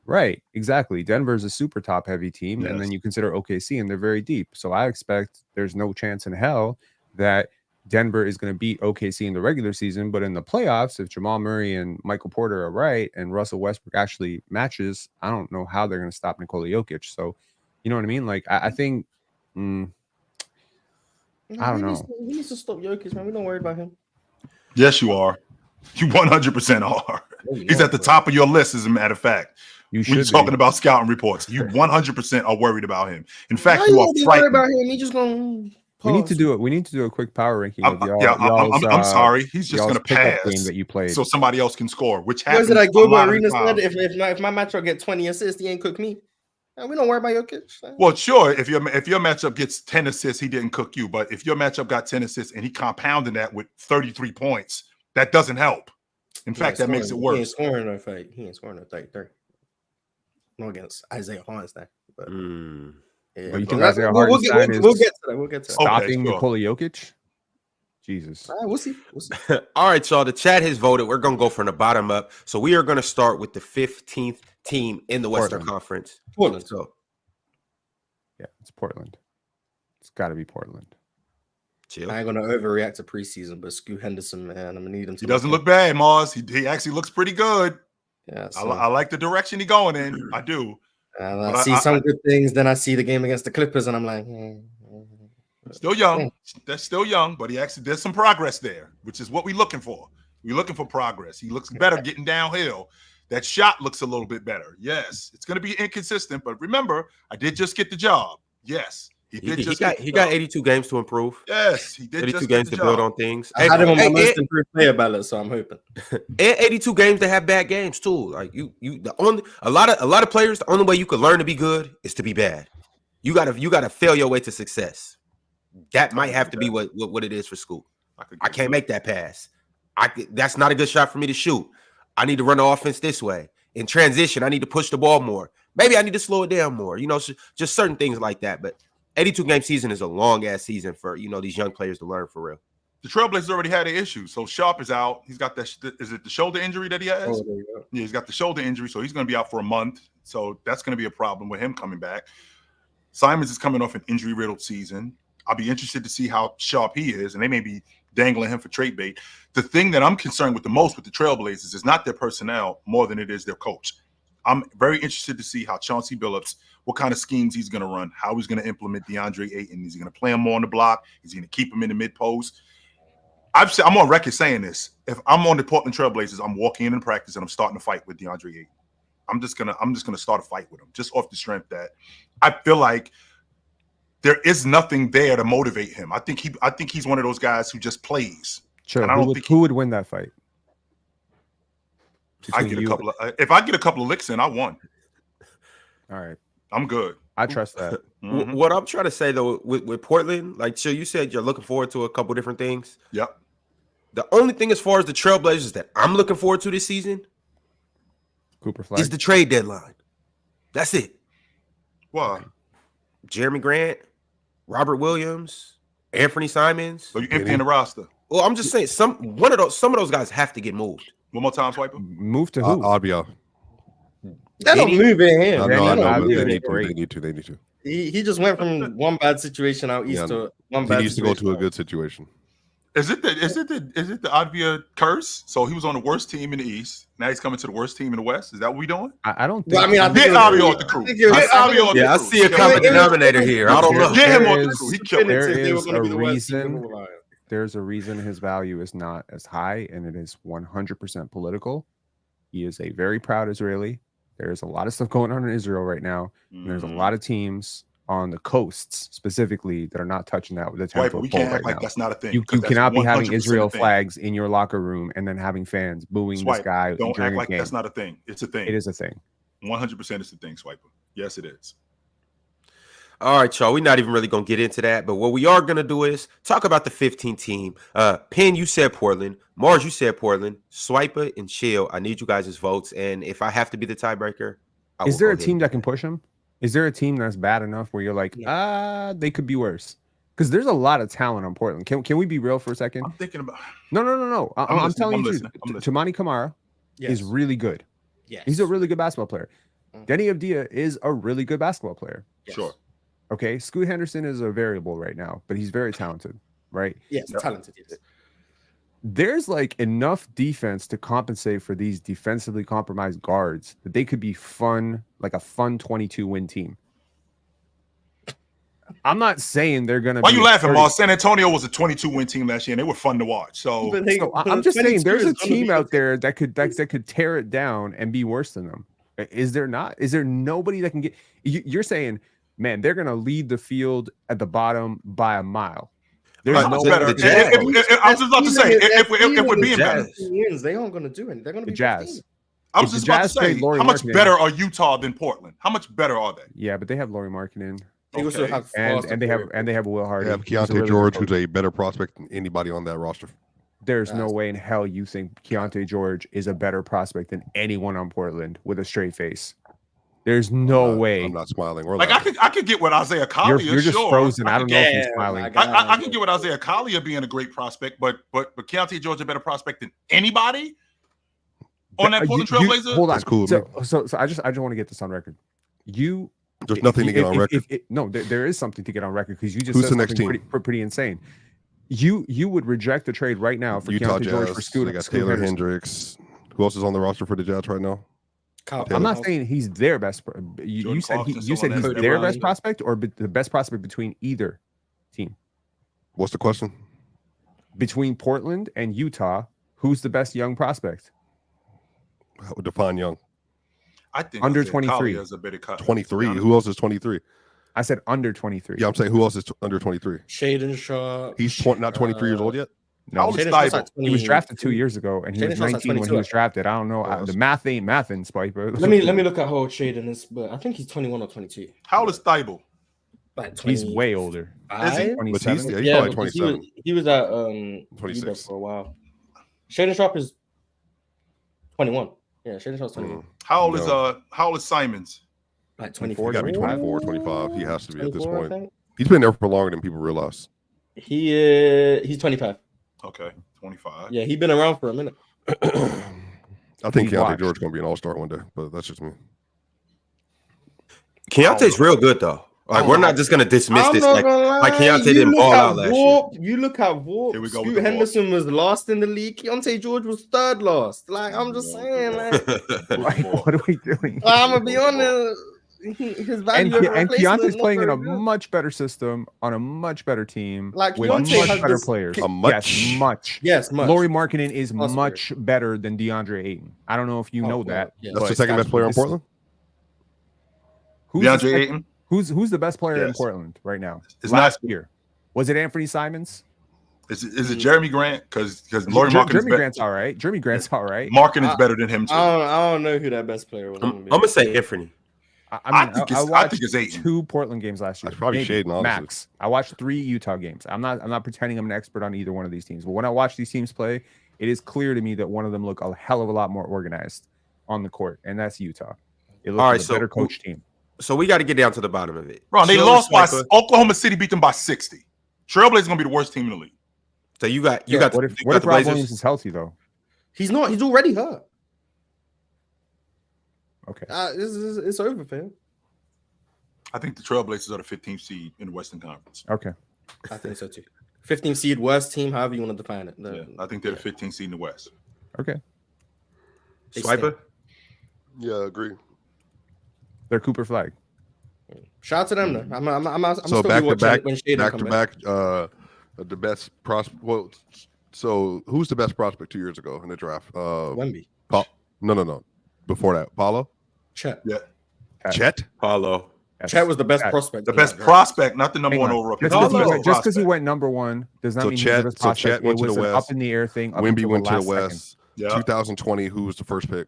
Speaker 5: Right, exactly. Denver's a super top heavy team, and then you consider OKC, and they're very deep. So I expect there's no chance in hell that Denver is going to beat OKC in the regular season, but in the playoffs, if Jamal Murray and Michael Porter are right, and Russell Westbrook actually matches, I don't know how they're going to stop Nikola Jokic. So, you know what I mean? Like, I think, I don't know.
Speaker 3: He needs to stop Jokic, man. We don't worry about him.
Speaker 2: Yes, you are. You 100% are. He's at the top of your list, as a matter of fact. When you're talking about scouting reports, you 100% are worried about him. In fact, you are frightened.
Speaker 3: About him. He just gonna
Speaker 5: We need to do it. We need to do a quick power ranking of y'all.
Speaker 2: I'm sorry. He's just going to pass
Speaker 5: game that you played,
Speaker 2: so somebody else can score. Which
Speaker 3: What is
Speaker 2: happens.
Speaker 3: it like Gilbert Arena
Speaker 2: said?
Speaker 3: If my matchup get 20 assists, he ain't cook me. We don't worry about your kids.
Speaker 2: Well, sure. If your matchup gets 10 assists, he didn't cook you. But if your matchup got 10 assists and he compounded that with 33 points, that doesn't help. In fact, that makes it worse.
Speaker 3: He ain't scoring no fight. He ain't scoring no 33. No against Isaiah Hartenstein. But
Speaker 5: yeah, you think Isaiah Hartenstein
Speaker 3: we'll get to that. We'll get to that.
Speaker 5: Stopping Nikola Jokic? Jesus.
Speaker 3: We'll see.
Speaker 1: All right, y'all. The chat has voted. We're going to go from the bottom up. So we are going to start with the 15th team in the Western Conference.
Speaker 3: Portland.
Speaker 1: So,
Speaker 5: yeah, it's Portland. It's got to be Portland.
Speaker 1: Chill.
Speaker 3: I ain't going to overreact to preseason, but Scoot Henderson, man, I'm going to need him to.
Speaker 2: He doesn't look bad, Mars. He actually looks pretty good.
Speaker 3: Yeah,
Speaker 2: I like the direction he's going in. I do.
Speaker 3: And I see some good things. Then I see the game against the Clippers, and I'm like,
Speaker 2: still young. That's still young, but there's some progress there, which is what we're looking for. We're looking for progress. He looks better getting downhill. That shot looks a little bit better. Yes, it's going to be inconsistent, but remember, I did just get the job. Yes, he
Speaker 1: got 82 games to improve.
Speaker 2: Yes, he did.
Speaker 1: 82 games to build on things.
Speaker 3: I had him on my most improved player ballot, so I'm hoping.
Speaker 1: And 82 games to have bad games too. Like a lot of players, the only way you could learn to be good is to be bad. You gotta fail your way to success. That might have to be what it is for school. I can't make that pass. That's not a good shot for me to shoot. I need to run the offense this way. In transition, I need to push the ball more. Maybe I need to slow it down more. Just certain things like that. But 82-game season is a long-ass season for, these young players to learn for real.
Speaker 2: The Trailblazers already had an issue. So Sharp is out. He's got is it the shoulder injury that he has? Yeah, he's got the shoulder injury. So he's going to be out for a month. So that's going to be a problem with him coming back. Simons is coming off an injury-riddled season. I'll be interested to see how sharp he is, and they may be dangling him for trade bait. The thing that I'm concerned with the most with the Trailblazers is not their personnel more than it is their coach. I'm very interested to see how Chauncey Billups, what kind of schemes he's going to run, how he's going to implement DeAndre Ayton. Is he going to play him more on the block? Is he going to keep him in the mid-post? I'm on record saying this. If I'm on the Portland Trailblazers, I'm walking in practice and I'm starting to fight with DeAndre Ayton. I'm just gonna start a fight with him, just off the strength that I feel like there is nothing there to motivate him. I think he's one of those guys who just plays.
Speaker 5: Sure. Who would win that fight?
Speaker 2: If I get a couple of licks in, I won.
Speaker 5: All right.
Speaker 2: I'm good.
Speaker 5: I trust that.
Speaker 1: Mm-hmm. What I'm trying to say though, with Portland, like Chill, you said you're looking forward to a couple different things.
Speaker 2: Yep.
Speaker 1: The only thing as far as the Trailblazers that I'm looking forward to this season
Speaker 5: Cooper Flag
Speaker 1: is the trade deadline. That's it.
Speaker 2: Why?
Speaker 1: Jeremy Grant, Robert Williams, Anthony Simons.
Speaker 2: So you're emptying the roster.
Speaker 1: Well, I'm just saying some of those guys have to get moved.
Speaker 2: One more time, Swiper.
Speaker 5: Move to who?
Speaker 4: Arbia.
Speaker 3: They don't move in here.
Speaker 4: They need to.
Speaker 3: He just went from one bad situation out east to one bad.
Speaker 4: He needs to go to a good situation.
Speaker 2: Is it the Advia curse? So he was on the worst team in the East. Now he's coming to the worst team in the West. Is that what we're doing?
Speaker 5: I don't think.
Speaker 3: Well, I think
Speaker 2: get Advia off the crew.
Speaker 1: I see a common denominator here. I don't know.
Speaker 2: Get him off the crew. He killed
Speaker 5: it. There's a reason his value is not as high, and it is 100% political. He is a very proud Israeli. There's a lot of stuff going on in Israel right now. And there's a lot of teams on the coasts specifically that are not touching that with the tempo.
Speaker 2: We can't act like that's not a thing.
Speaker 5: You cannot be having Israel flags in your locker room and then having fans booing this guy.
Speaker 2: Don't act like that's not a thing. It's a thing.
Speaker 5: It is a thing.
Speaker 2: 100% it's a thing, Swiper. Yes, it is.
Speaker 1: All right, y'all. We're not even really going to get into that. But what we are going to do is talk about the 15 team. Penn, you said Portland. Mars, you said Portland. Swiper and Chill, I need you guys' votes. And if I have to be the tiebreaker,
Speaker 5: is there a team that can push him? Is there a team that's bad enough where you're like, they could be worse? Because there's a lot of talent on Portland. Can we be real for a second?
Speaker 2: I'm thinking about.
Speaker 5: No. I'm telling you, Tamani Kamara is really good.
Speaker 3: Yes.
Speaker 5: He's a really good basketball player. Denny Avdia is a really good basketball player.
Speaker 3: Yes.
Speaker 2: Sure.
Speaker 5: Okay, Scoot Henderson is a variable right now, but he's very talented, right?
Speaker 3: Yes, talented. Yes.
Speaker 5: There's like enough defense to compensate for these defensively compromised guards that they could be fun, like a fun 22-win team. I'm not saying they're gonna.
Speaker 2: Why are you laughing, Moss? San Antonio was a 22-win team last year, and they were fun to watch. So
Speaker 5: I'm just saying, there's a team out there that could tear it down and be worse than them. Is there not? Is there nobody that can get? You're saying man, they're gonna lead the field at the bottom by a mile. There's
Speaker 2: How
Speaker 5: no
Speaker 2: much better?
Speaker 1: the Jazz.
Speaker 2: I was just about to say, if we're being better,
Speaker 3: they aren't going to do it. They're going to be
Speaker 5: the Jazz.
Speaker 3: 15.
Speaker 2: I was
Speaker 5: If
Speaker 2: just
Speaker 5: the
Speaker 2: about to
Speaker 5: Jazz
Speaker 2: say,
Speaker 5: played Lauri
Speaker 2: how much
Speaker 5: Markkanen-
Speaker 2: better are Utah than Portland? How much better are they?
Speaker 5: Yeah, but they have Lauri Markkanen.
Speaker 3: They also
Speaker 2: Okay.
Speaker 3: have
Speaker 5: And they have Will Hardy.
Speaker 4: They have
Speaker 5: who's a
Speaker 4: Keontae
Speaker 5: really
Speaker 4: George,
Speaker 5: good
Speaker 4: who's a better prospect than anybody on that roster.
Speaker 5: There's no way in hell you think Keontae George is a better prospect than anyone on Portland with a straight face. There's no way.
Speaker 4: I'm not smiling or
Speaker 2: Like
Speaker 4: laughing.
Speaker 2: I could get what Isaiah Collier.
Speaker 5: You're just
Speaker 2: sure.
Speaker 5: frozen. I don't know if you're
Speaker 3: Yeah,
Speaker 5: smiling.
Speaker 3: my God.
Speaker 2: I can get what Isaiah Collier being a great prospect, but Keontae George a better prospect than anybody on that Portland Trailblazer.
Speaker 5: Hold on.
Speaker 4: That's cool.
Speaker 5: So I just want to get this on record.
Speaker 4: There's nothing to get on record.
Speaker 5: No, there is something to get on record because you just
Speaker 4: Who's
Speaker 5: said
Speaker 4: the next
Speaker 5: something
Speaker 4: team?
Speaker 5: pretty insane. You would reject the trade right now for
Speaker 4: Utah
Speaker 5: Keontae George
Speaker 4: Jazz.
Speaker 5: for Scoot.
Speaker 4: They got
Speaker 5: Scoot
Speaker 4: Taylor
Speaker 5: Henderson.
Speaker 4: Hendricks. Who else is on the roster for the Jazz right now?
Speaker 5: I'm not saying he's their best. You said
Speaker 2: Clarkson's
Speaker 5: he's
Speaker 2: still on that.
Speaker 5: their
Speaker 3: Cody
Speaker 5: best
Speaker 3: Ryan.
Speaker 5: prospect or the best prospect between either team.
Speaker 4: What's the question?
Speaker 5: Between Portland and Utah, who's the best young prospect?
Speaker 4: Define young.
Speaker 2: I think
Speaker 5: Under
Speaker 2: Isaiah
Speaker 5: 23.
Speaker 2: Collier is a better cut.
Speaker 4: 23. Who else is 23?
Speaker 5: I said under 23.
Speaker 4: Yeah, I'm saying who else is under 23?
Speaker 3: Shaden Sharp.
Speaker 4: He's not 23 years old yet.
Speaker 2: How
Speaker 5: No,
Speaker 2: old is
Speaker 3: Shaden Sharp's
Speaker 2: Thibault?
Speaker 3: like
Speaker 5: he was
Speaker 3: 20.
Speaker 5: drafted 2 years ago, and he
Speaker 3: Shaden
Speaker 5: was
Speaker 3: Sharp's
Speaker 5: 19
Speaker 3: like
Speaker 5: when he
Speaker 3: 22.
Speaker 5: was drafted. I don't know.
Speaker 4: Yes.
Speaker 5: The math ain't mathin', Spiper.
Speaker 3: Let me look at how old Shaden is, but I think he's 21 or 22.
Speaker 2: How old is Thibault?
Speaker 3: Like 20.
Speaker 5: He's way older.
Speaker 2: Is he?
Speaker 5: 27.
Speaker 4: Batiste? Yeah, he's
Speaker 3: Yeah,
Speaker 4: probably
Speaker 3: because
Speaker 4: 27.
Speaker 3: he was at
Speaker 4: 26.
Speaker 3: UW for a while. Shaden Sharp is 21. Yeah, Shaden Sharp's 21.
Speaker 2: How old is Simons?
Speaker 3: Like
Speaker 4: He
Speaker 3: 24.
Speaker 4: got to be
Speaker 3: 24,
Speaker 4: 24, 25. He has to be at this
Speaker 3: 24, I
Speaker 4: point.
Speaker 3: think.
Speaker 4: He's been there for longer than people realize.
Speaker 3: He's 25.
Speaker 2: Okay, 25.
Speaker 3: Yeah, he's been around for a minute.
Speaker 4: I think
Speaker 5: We've
Speaker 4: Keontae
Speaker 5: watched.
Speaker 4: George is going to be an all-star one day, but that's just me.
Speaker 1: Keontae's real good though. Like we're not just gonna dismiss
Speaker 3: I'm
Speaker 1: this.
Speaker 3: not
Speaker 1: Like
Speaker 3: gonna lie.
Speaker 1: Keontae
Speaker 3: You
Speaker 1: didn't
Speaker 3: look
Speaker 1: ball
Speaker 3: at
Speaker 1: out last
Speaker 3: Warp, You look at Warp.
Speaker 2: Here we go with
Speaker 3: Scoot
Speaker 2: the Warp.
Speaker 3: Henderson was last in the league. Keontae George was third last. Like I'm just saying, like,
Speaker 5: Like, what are we doing?
Speaker 3: I'm gonna be honest. His value
Speaker 5: And Keontae's playing in a
Speaker 3: much.
Speaker 5: much better system on a much better team
Speaker 3: Like,
Speaker 5: with
Speaker 3: Keontae
Speaker 5: much
Speaker 3: has
Speaker 5: better
Speaker 3: this-
Speaker 5: players.
Speaker 4: A much-
Speaker 5: Yes, much.
Speaker 3: Yes, much.
Speaker 5: Lauri Markkanen is
Speaker 3: Possibly.
Speaker 5: much better than DeAndre Ayton. I don't know if you know
Speaker 3: well,
Speaker 5: that.
Speaker 3: yeah.
Speaker 4: That's
Speaker 5: but
Speaker 4: the second best player in
Speaker 5: this-
Speaker 4: Portland?
Speaker 5: Who's the
Speaker 2: DeAndre
Speaker 5: second-
Speaker 2: Ayton?
Speaker 5: Who's the best player in
Speaker 2: Yes.
Speaker 5: Portland right now?
Speaker 2: It's
Speaker 5: Last
Speaker 2: not-
Speaker 5: year, was it Anthony Simons?
Speaker 2: Is it Jeremy Grant? Because Lauri Markkanen's
Speaker 5: Jeremy
Speaker 2: better.
Speaker 5: Grant's all right. Jeremy Grant's all right.
Speaker 2: Markkanen's better than him too.
Speaker 3: I don't know who that best player was.
Speaker 1: I'm gonna say Anthony.
Speaker 2: I think it's
Speaker 5: watched
Speaker 2: Ayton.
Speaker 5: 2 Portland games last year.
Speaker 4: That's probably
Speaker 5: maybe,
Speaker 4: Shaden, honestly.
Speaker 5: max. I watched 3 Utah games. I'm not pretending I'm an expert on either one of these teams, but when I watch these teams play, it is clear to me that one of them look a hell of a lot more organized on the court, and that's Utah. It looks
Speaker 1: All
Speaker 5: like
Speaker 1: right,
Speaker 5: a
Speaker 1: so
Speaker 5: better coach team.
Speaker 1: So we got to get down to the bottom of it.
Speaker 2: Bro, they
Speaker 1: Chill,
Speaker 2: lost by
Speaker 1: Sniper.
Speaker 2: Oklahoma City beat them by 60. Trailblazers gonna be the worst team in the league.
Speaker 1: So you got
Speaker 5: What if
Speaker 1: the
Speaker 5: Rob
Speaker 1: Blazers.
Speaker 5: Williams is healthy though?
Speaker 3: He's not. He's already hurt.
Speaker 5: Okay.
Speaker 3: It's over for him.
Speaker 2: I think the Trailblazers are the 15th seed in the Western Conference.
Speaker 5: Okay.
Speaker 3: I think so too. 15th seed, worst team, however you want to define it.
Speaker 2: Yeah, I think they're the 15th seed in the West.
Speaker 5: Okay.
Speaker 3: They
Speaker 1: Swiper.
Speaker 4: Yeah, I agree.
Speaker 5: They're Cooper Flag.
Speaker 3: Shout out to them though. I'm
Speaker 4: So
Speaker 3: still
Speaker 4: back to
Speaker 3: watching
Speaker 4: back,
Speaker 3: when Shaden
Speaker 4: back
Speaker 3: come
Speaker 4: to back, the best prospect. Well, so who's the best prospect 2 years ago in the draft?
Speaker 3: Wemby,
Speaker 4: No. Before that, Paulo,
Speaker 3: Chet.
Speaker 2: Yeah,
Speaker 4: Chet.
Speaker 1: Paulo.
Speaker 3: Chet was the best
Speaker 5: Chet.
Speaker 3: prospect.
Speaker 2: the
Speaker 3: in
Speaker 2: best
Speaker 3: that draft.
Speaker 2: prospect, not the number
Speaker 5: Hang
Speaker 2: one
Speaker 5: on.
Speaker 2: overall.
Speaker 5: Just
Speaker 2: pick.
Speaker 5: because
Speaker 2: Best
Speaker 5: he
Speaker 2: prospect.
Speaker 5: went number 1 does not
Speaker 4: So
Speaker 5: mean
Speaker 4: Chet-
Speaker 5: he's the best
Speaker 4: so
Speaker 5: prospect.
Speaker 4: Chet went
Speaker 5: It
Speaker 4: to
Speaker 5: was
Speaker 4: the
Speaker 5: an
Speaker 4: West.
Speaker 5: up in the air thing. Up
Speaker 4: Wemby
Speaker 5: until
Speaker 4: went to the
Speaker 5: last second.
Speaker 4: West.
Speaker 2: Yeah,
Speaker 4: 2020. Who was the first pick?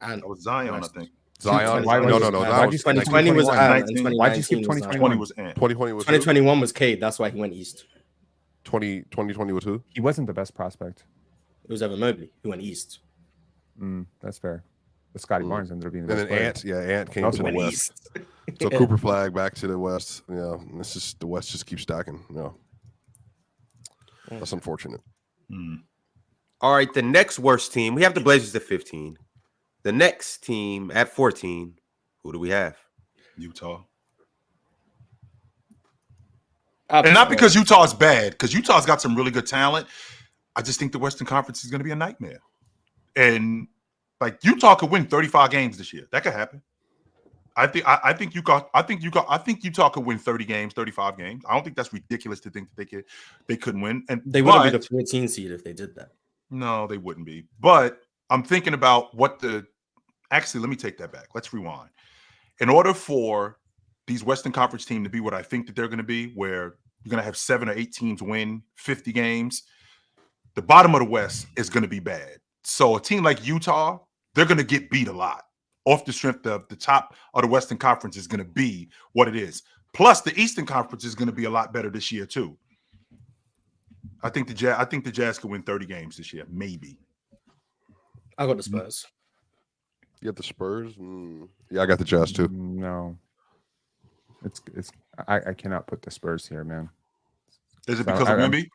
Speaker 3: And
Speaker 2: that was Zion, I think.
Speaker 4: Zion.
Speaker 3: Why
Speaker 4: No.
Speaker 3: was-
Speaker 4: Zion
Speaker 3: why'd
Speaker 4: was
Speaker 3: you 2020 was
Speaker 4: 2021.
Speaker 3: Ant, and 2019
Speaker 5: Why'd you skip
Speaker 3: was
Speaker 5: 2021?
Speaker 2: 20 was Ant.
Speaker 4: 2020 was who?
Speaker 3: 2021 was Cade. That's why he went east.
Speaker 4: 2020 was who?
Speaker 5: He wasn't the best prospect.
Speaker 3: It was Evan Mobley who went east.
Speaker 5: That's fair. But Scotty Barnes ended up being the
Speaker 4: And
Speaker 5: best
Speaker 4: then
Speaker 5: player.
Speaker 4: Ant came
Speaker 5: Also
Speaker 4: to the
Speaker 5: went
Speaker 4: West. So Cooper Flag back to the West. Yeah, it's just the West just keeps stacking. Yeah, that's unfortunate.
Speaker 1: All right, the next worst team. We have the Blazers at 15. The next team at 14. Who do we have?
Speaker 2: Utah. And not because Utah's bad, because Utah's got some really good talent. I just think the Western Conference is going to be a nightmare. And like Utah could win 35 games this year. That could happen. I think Utah could win 30 games, 35 games. I don't think that's ridiculous to think that they couldn't win. And
Speaker 3: They wouldn't be the 14 seed if they did that.
Speaker 2: No, they wouldn't be. But I'm thinking about actually, let me take that back. Let's rewind. In order for these Western Conference teams to be what I think that they're going to be, where you're going to have 7 or 8 teams win 50 games, the bottom of the West is going to be bad. So a team like Utah, they're going to get beat a lot. Off the strength of the top of the Western Conference is going to be what it is. Plus, the Eastern Conference is going to be a lot better this year too. I think the Jazz could win 30 games this year, maybe.
Speaker 3: I got the Spurs.
Speaker 4: You got the Spurs? Yeah, I got the Jazz too.
Speaker 5: No, I cannot put the Spurs here, man.
Speaker 2: Is it because of Wemby?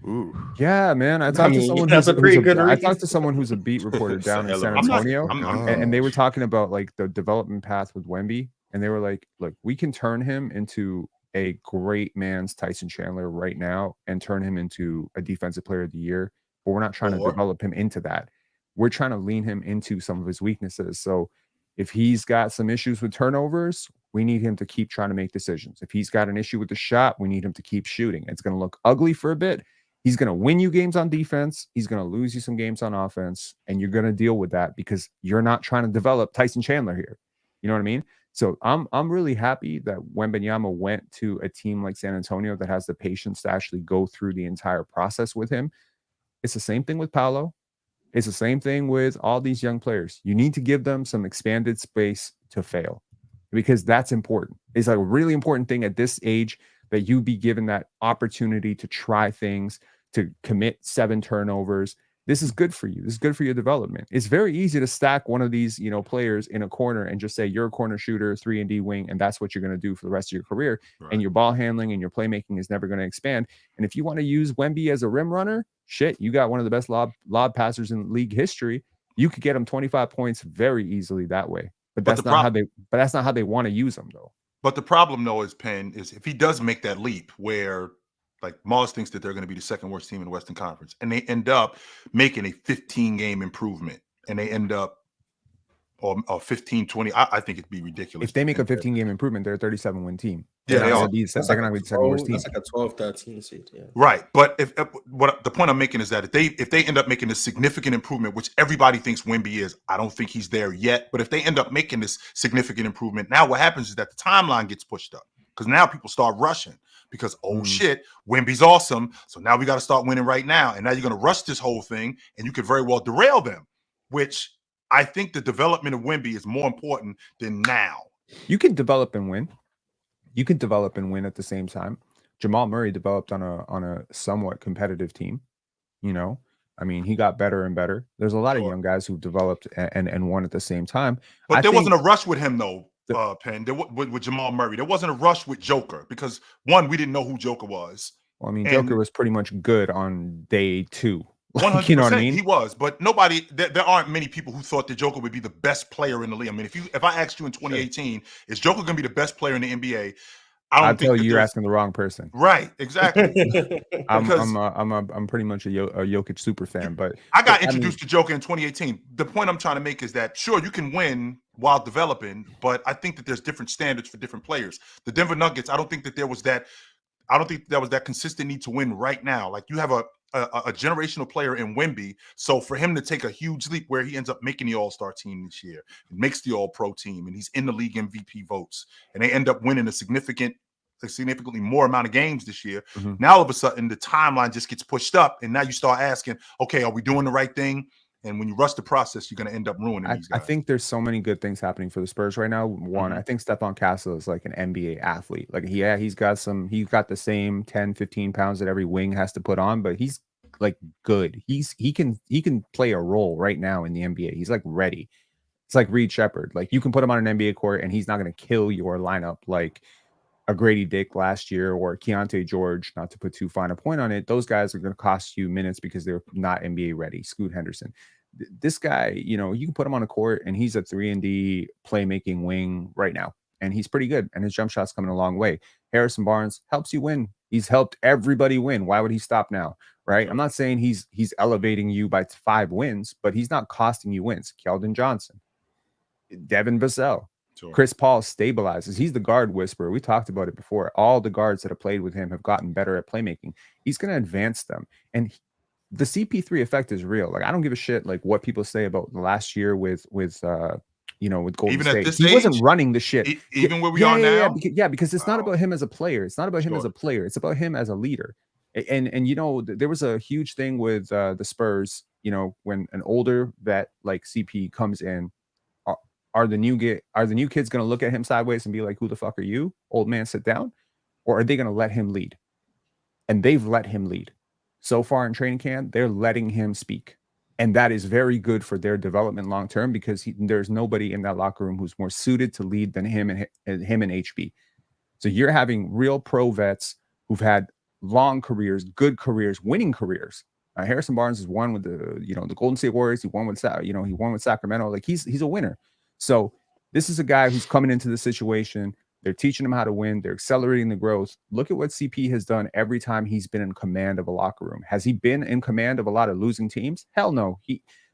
Speaker 4: Ooh.
Speaker 5: Yeah, man. I talked to someone who's a beat reporter down in San Antonio, and they were talking about like the development path with Wemby, and they were like, "Look, we can turn him into a great man's Tyson Chandler right now, and turn him into a defensive player of the year, but we're not trying to develop him into that. We're trying to lean him into some of his weaknesses. So if he's got some issues with turnovers, we need him to keep trying to make decisions. If he's got an issue with the shot, we need him to keep shooting. It's going to look ugly for a bit. He's going to win you games on defense. He's going to lose you some games on offense, and you're going to deal with that because you're not trying to develop Tyson Chandler here. You know what I mean? So I'm really happy that Wembanyama went to a team like San Antonio that has the patience to actually go through the entire process with him. It's the same thing with Paolo. It's the same thing with all these young players. You need to give them some expanded space to fail because that's important. It's a really important thing at this age that you be given that opportunity to try things, to commit 7 turnovers. This is good for you. This is good for your development. It's very easy to stack one of these, players in a corner and just say you're a corner shooter, 3-and-D wing, and that's what you're going to do for the rest of your career. Right. And your ball handling and your playmaking is never going to expand. And if you want to use Wemby as a rim runner, shit, you got one of the best lob passers in league history. You could get him 25 points very easily that way. But that's not how they want to use them though.
Speaker 2: But the problem though is Penn is if he does make that leap where like Mars thinks that they're going to be the second worst team in the Western Conference, and they end up making a 15-game improvement, and they end up or 15-20. I think it'd be ridiculous.
Speaker 5: If they make a 15-game improvement, they're a 37-win team.
Speaker 2: Yeah, they are.
Speaker 5: They're going to be the second worst team.
Speaker 3: That's like a 12-13 seed. Yeah.
Speaker 2: Right, but what the point I'm making is that if they end up making a significant improvement, which everybody thinks Wemby is, I don't think he's there yet. But if they end up making this significant improvement, now what happens is that the timeline gets pushed up because now people start rushing. Because, shit, Wemby's awesome. So now we got to start winning right now. And now you're going to rush this whole thing, and you could very well derail them, which I think the development of Wemby is more important than now.
Speaker 5: You can develop and win. You can develop and win at the same time. Jamal Murray developed on a somewhat competitive team. I mean, he got better and better. There's a lot of young guys who developed and won at the same time.
Speaker 2: But there wasn't a rush with him, though. Penn, with Jamal Murray, there wasn't a rush with Joker because one, we didn't know who Joker was.
Speaker 5: Well, I mean, Joker was pretty much good on day 2.
Speaker 2: 100%,
Speaker 5: you know what I mean?
Speaker 2: He was, but there aren't many people who thought that Joker would be the best player in the league. I mean, if I asked you in 2018, is Joker going to be the best player in the NBA?
Speaker 5: I'll tell you, you're asking the wrong person.
Speaker 2: Right, exactly.
Speaker 5: I'm pretty much a Jokic super fan, but
Speaker 2: I got introduced to Joker in 2018. The point I'm trying to make is that sure you can win while developing, but I think that there's different standards for different players. The Denver Nuggets, I don't think there was that consistent need to win right now. Like you have a generational player in Wemby, so for him to take a huge leap where he ends up making the All-Star team this year, and makes the All-Pro team, and he's in the league MVP votes, and they end up winning a significantly more amount of games this year. Mm-hmm. Now all of a sudden the timeline just gets pushed up, and now you start asking, okay, are we doing the right thing? And when you rush the process, you're going to end up ruining these guys.
Speaker 5: I think there's so many good things happening for the Spurs right now. One, I think Stephon Castle is like an NBA athlete. Like, he's got the same 10, 15 pounds that every wing has to put on, but he's like good. He can play a role right now in the NBA. He's like ready. It's like Reed Shepherd. Like you can put him on an NBA court and he's not going to kill your lineup like a Grady Dick last year or Keontae George, not to put too fine a point on it. Those guys are going to cost you minutes because they're not NBA ready. Scoot Henderson. This guy, you can put him on a court and he's a 3-and-D playmaking wing right now. And he's pretty good. And his jump shot's coming a long way. Harrison Barnes helps you win. He's helped everybody win. Why would he stop now? Right? I'm not saying he's elevating you by 5 wins, but he's not costing you wins. Keldon Johnson, Devin Vassell, sure. Chris Paul stabilizes. He's the guard whisperer. We talked about it before. All the guards that have played with him have gotten better at playmaking. He's going to advance them. And the CP3 effect is real. Like, I don't give a shit like what people say about the last year with with Golden
Speaker 2: Even at
Speaker 5: State.
Speaker 2: this
Speaker 5: He wasn't
Speaker 2: age?
Speaker 5: running the shit.
Speaker 2: Even where we are now?
Speaker 5: Because it's not about him as a player. It's not about him as a player. It's about him as a leader. And there was a huge thing with the Spurs, when an older vet like CP comes in, are the new kids going to look at him sideways and be like, who the fuck are you, old man, sit down? Or are they going to let him lead? And they've let him lead. So far in training camp, they're letting him speak. And that is very good for their development long term, because there's nobody in that locker room who's more suited to lead than him and HB. So you're having real pro vets who've had long careers, good careers, winning careers. Harrison Barnes has won with the Golden State Warriors. He won with Sacramento. Like he's a winner. So this is a guy who's coming into the situation. They're teaching him how to win. They're accelerating the growth. Look at what CP has done every time he's been in command of a locker room. Has he been in command of a lot of losing teams? Hell no.